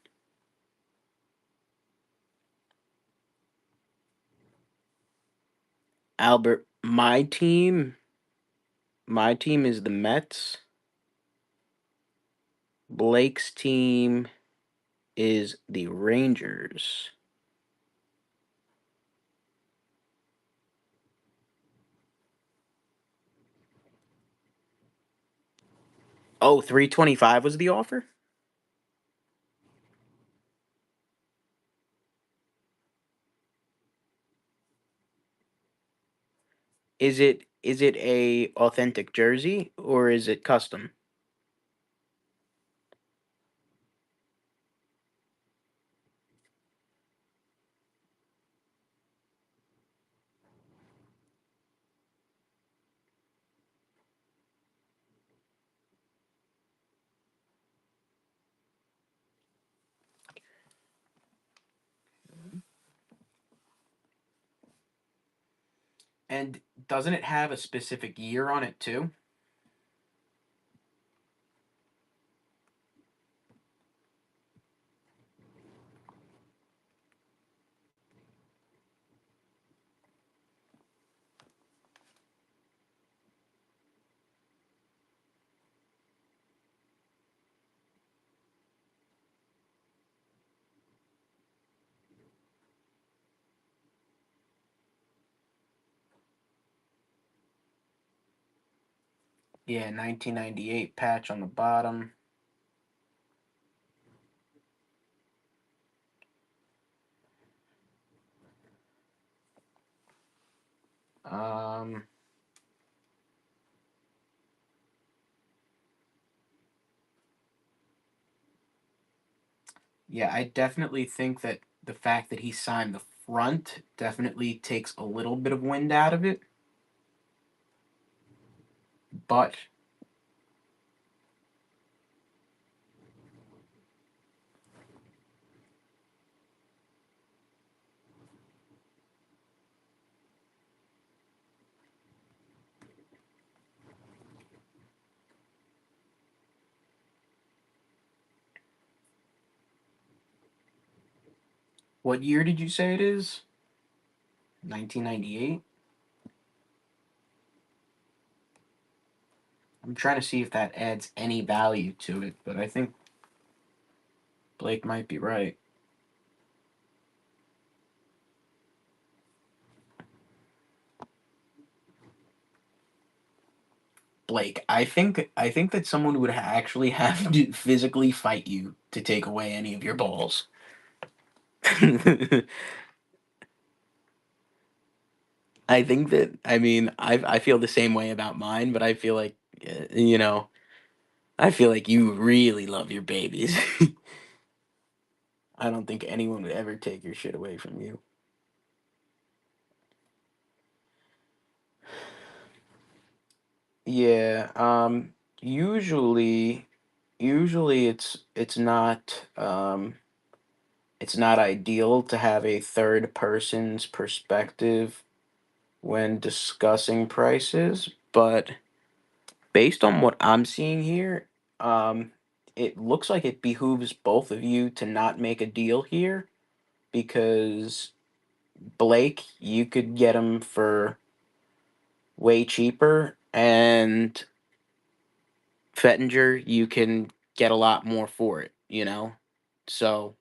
Albert, my team is the Mets. Blake's team is the Rangers. Oh, 325 was the offer? Is it a authentic jersey or is it custom? And doesn't it have a specific year on it too? Yeah, 1998 patch on the bottom. Um Yeah, I definitely think that the fact that he signed the front definitely takes a little bit of wind out of it. But what year did you say it is? 1998? I'm trying to see if that adds any value to it, but I think Blake might be right. Blake, I think that someone would actually have to physically fight you to take away any of your balls. I think that I feel the same way about mine, but I feel like I feel like you really love your babies. I don't think anyone would ever take your shit away from you. Yeah, usually usually it's not ideal to have a third person's perspective when discussing prices, but based on what I'm seeing here, um it looks like it behooves both of you to not make a deal here because Blake, you could get him for way cheaper, and Fettinger, you can get a lot more for it, you know? So,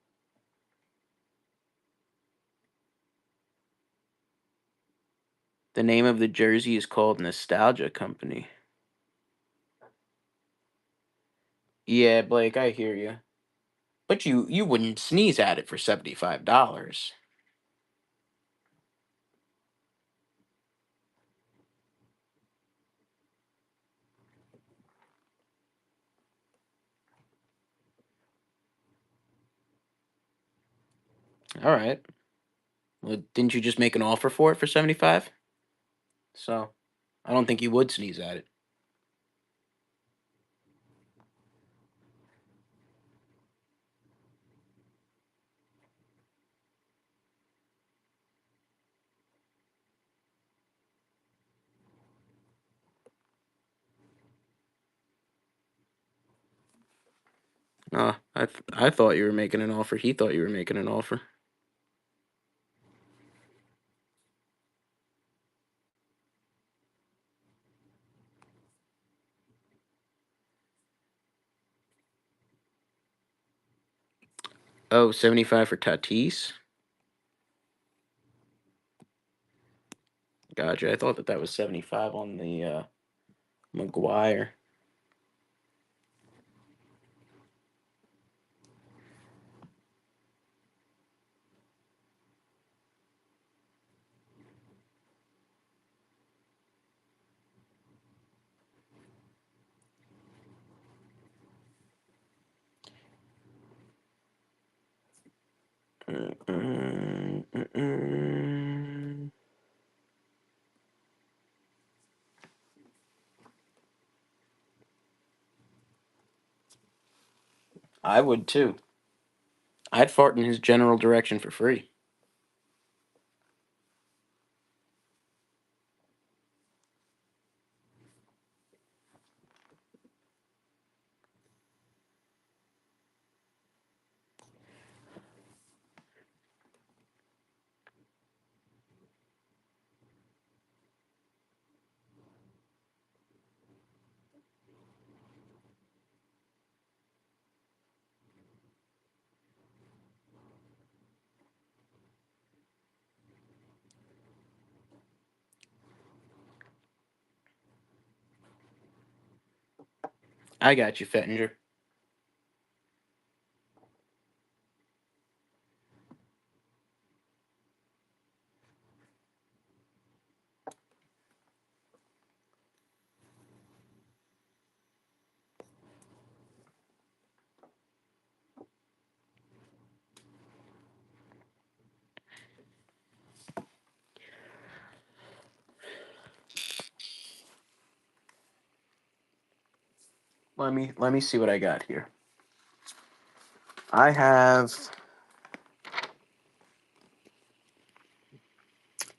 the name of the jersey is called Nostalgia Company. Yeah, Blake, I hear you. But you wouldn't sneeze at it for $75. All right. Well, didn't you just make an offer for it for 75? So, I don't think you would sneeze at it. I thought you were making an offer. He thought you were making an offer. Oh, 75 for Tatis? Gotcha. I thought that that was 75 on the McGuire. Mm. I would too. I'd fart in his general direction for free. I got you, Fettinger. Let me see what I got here. I have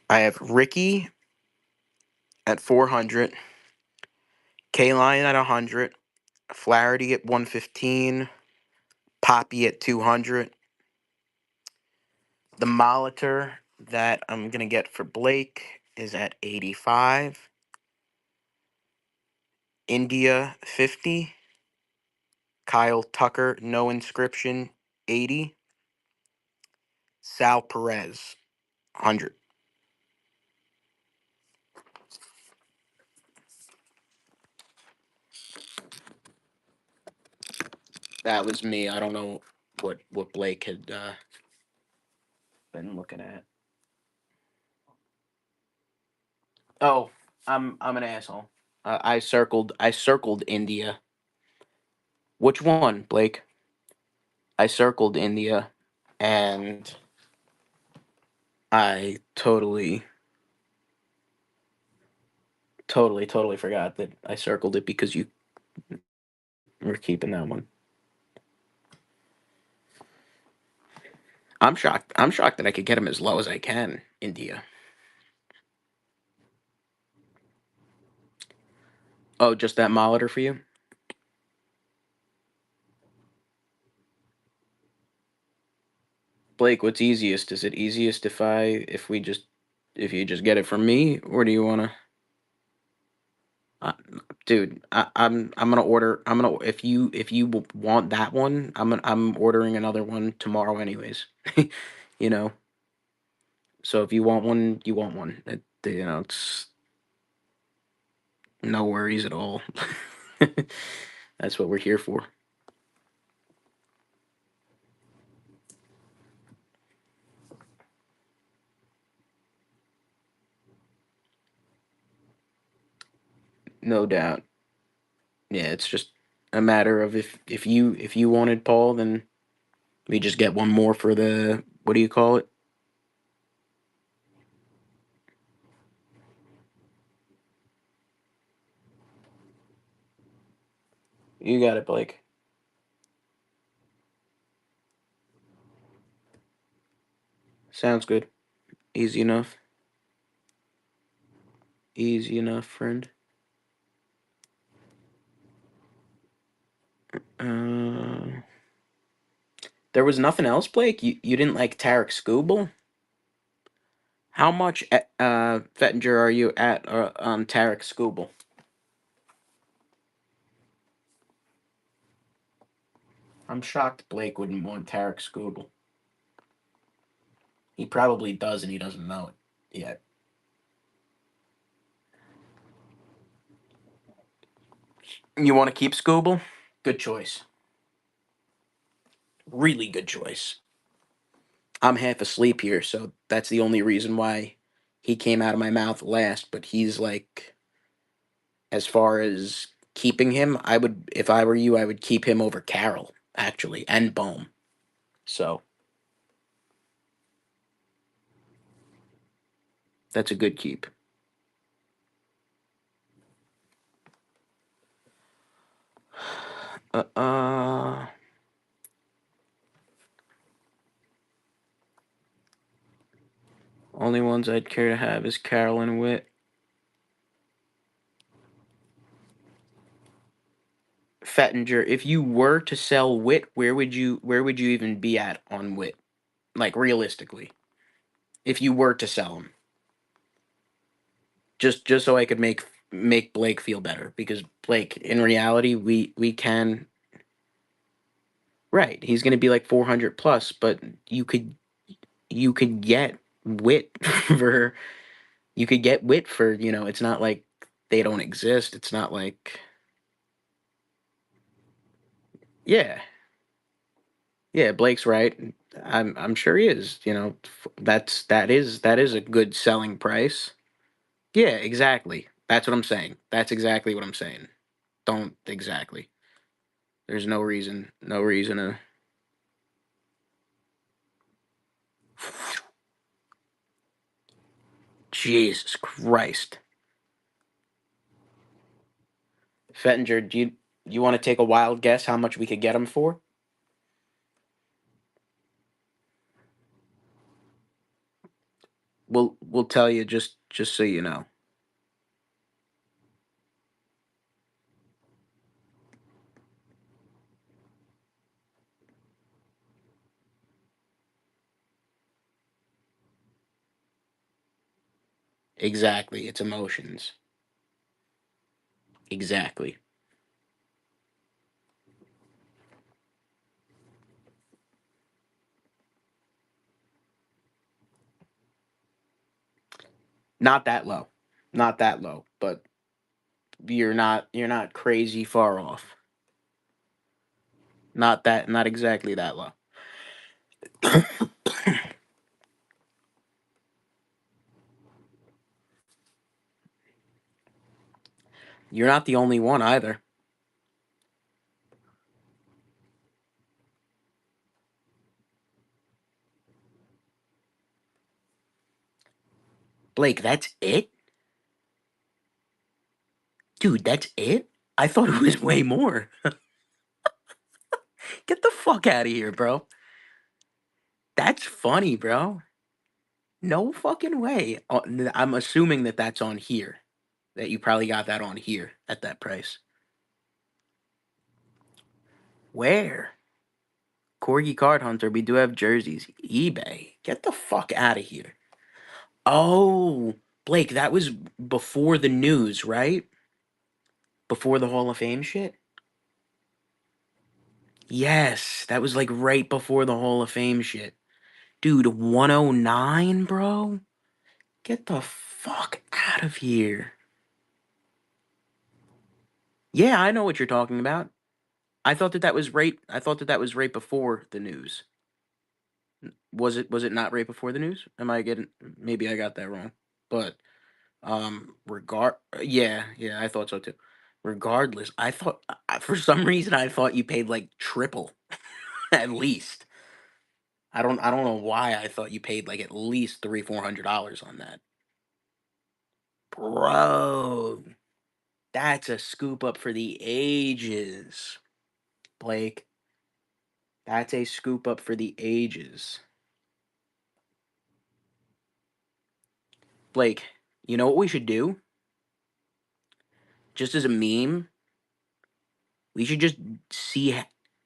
I have Ricky at 400, K-Line at 100, Flaherty at 115, Poppy at 200. The Molitor that I'm gonna get for Blake is at 85. India 50. Kyle Tucker, no inscription, 80. Sal Perez, 100. That was me. I don't know what Blake had been looking at. Oh, I'm an asshole. I circled India. Which one, Blake? I circled India, and I totally forgot that I circled it because you were keeping that one. I'm shocked. I'm shocked that I could get him as low as I can. India. Oh, just that Molitor for you, Blake. What's easiest? Is it easiest if you just get it from me, or do you wanna? Uh, Dude, I'm gonna order. I'm gonna if you want that one, I'm ordering another one tomorrow, anyways. you know. So if you want one, you want one. It's no worries at all. That's what we're here for. No doubt. Yeah, it's just a matter of if you wanted Paul, then we just get one more for the what do you call it? You got it, Blake. Sounds good. Easy enough. Easy enough, friend. Uh, there was nothing else, Blake. You didn't like Tarek Skubal? How much Fettinger are you at on Tarek Skubal? I'm shocked Blake wouldn't want Tarek Skubal. He probably does, and he doesn't know it yet. You want to keep Skubal? Good choice. Really good choice. I'm half asleep here, so that's the only reason why he came out of my mouth last. But he's like, as far as keeping him, I would, if I were you, I would keep him over Carroll, actually, and Bohm. So that's a good keep. Uh, uh Only ones I'd care to have is Carroll and Witt. Fettinger, if you were to sell Witt, where would you even be at on Witt? Like realistically, if you were to sell him, just so I could make Blake feel better, because Blake, in reality, we can right. He's going to be like 400 plus, but you could get Witt for it's not like they don't exist. It's not like yeah. Yeah, Blake's right. I'm sure he is. That is a good selling price. Yeah, exactly. That's what I'm saying. That's exactly what I'm saying. Don't exactly. There's no reason to. Jesus Christ, Fettinger. Do you want to take a wild guess how much we could get him for? We'll tell you just so you know. Exactly. It's emotions. Exactly. Not that low. Not that low, but you're not crazy far off. Not exactly that low. You're not the only one either. Blake, that's it? Dude, that's it? I thought it was way more. Get the fuck out of here, bro. That's funny, bro. No fucking way. I'm assuming that that's on here. That you probably got that on here at that price. Where? Corgi Card Hunter, we do have jerseys. eBay. Get the fuck out of here. Oh, Blake, that was before the news, right? Before the Hall of Fame shit? Yes, that was like right before the Hall of Fame shit. Dude, 109, bro? Get the fuck out of here. Yeah, I know what you're talking about. I thought that was right before the news. Was it not right before the news? Am I getting maybe I got that wrong. But yeah, I thought so too. Regardless, for some reason I thought you paid like triple at least. I don't know why I thought you paid like at least $300-400 on that. Bro, that's a scoop up for the ages. Blake, that's a scoop up for the ages. Blake, you know what we should do? Just as a meme, we should just see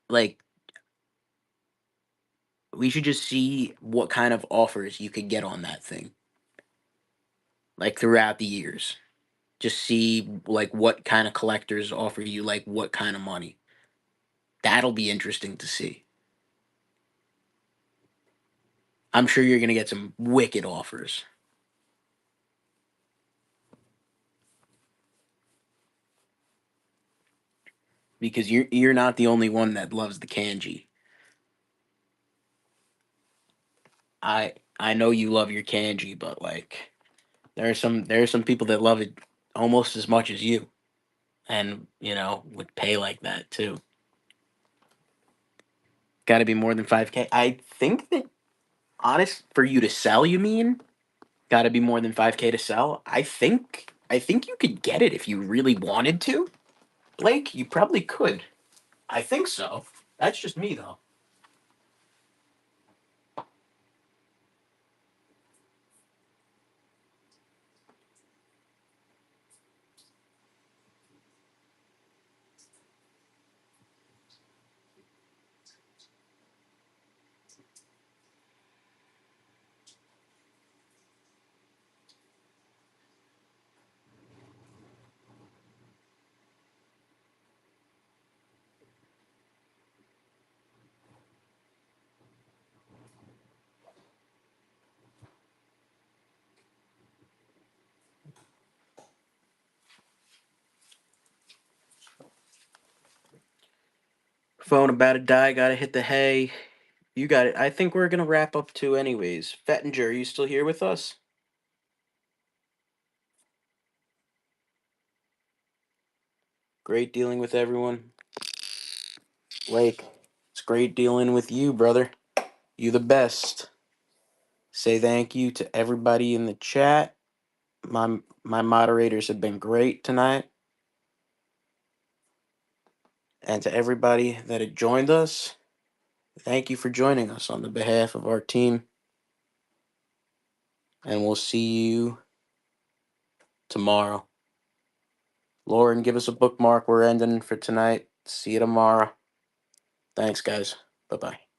like we should just see what kind of offers you could get on that thing like throughout the years. Just see like what kind of collectors offer you like what kind of money. That'll be interesting to see. I'm sure you're going to get some wicked offers because you're not the only one that loves the kanji. I know you love your kanji, but like there are some people that love it almost as much as you and, would pay like that too. Got to be more than 5K. I think that honest for you to sell, you mean? Got to be more than 5K to sell. I think you could get it if you really wanted to. Blake, you probably could. I think so. That's just me though. Phone about to die, gotta hit the hay. You got it. I think we're gonna wrap up too anyways. Fettinger, are you still here with us? Great dealing with everyone. Blake, it's great dealing with you, brother. You the best. Say thank you to everybody in the chat. My moderators have been great tonight. And to everybody that had joined us, thank you for joining us on the behalf of our team. And we'll see you tomorrow. Lauren, give us a bookmark. We're ending for tonight. See you tomorrow. Thanks, guys. Bye bye.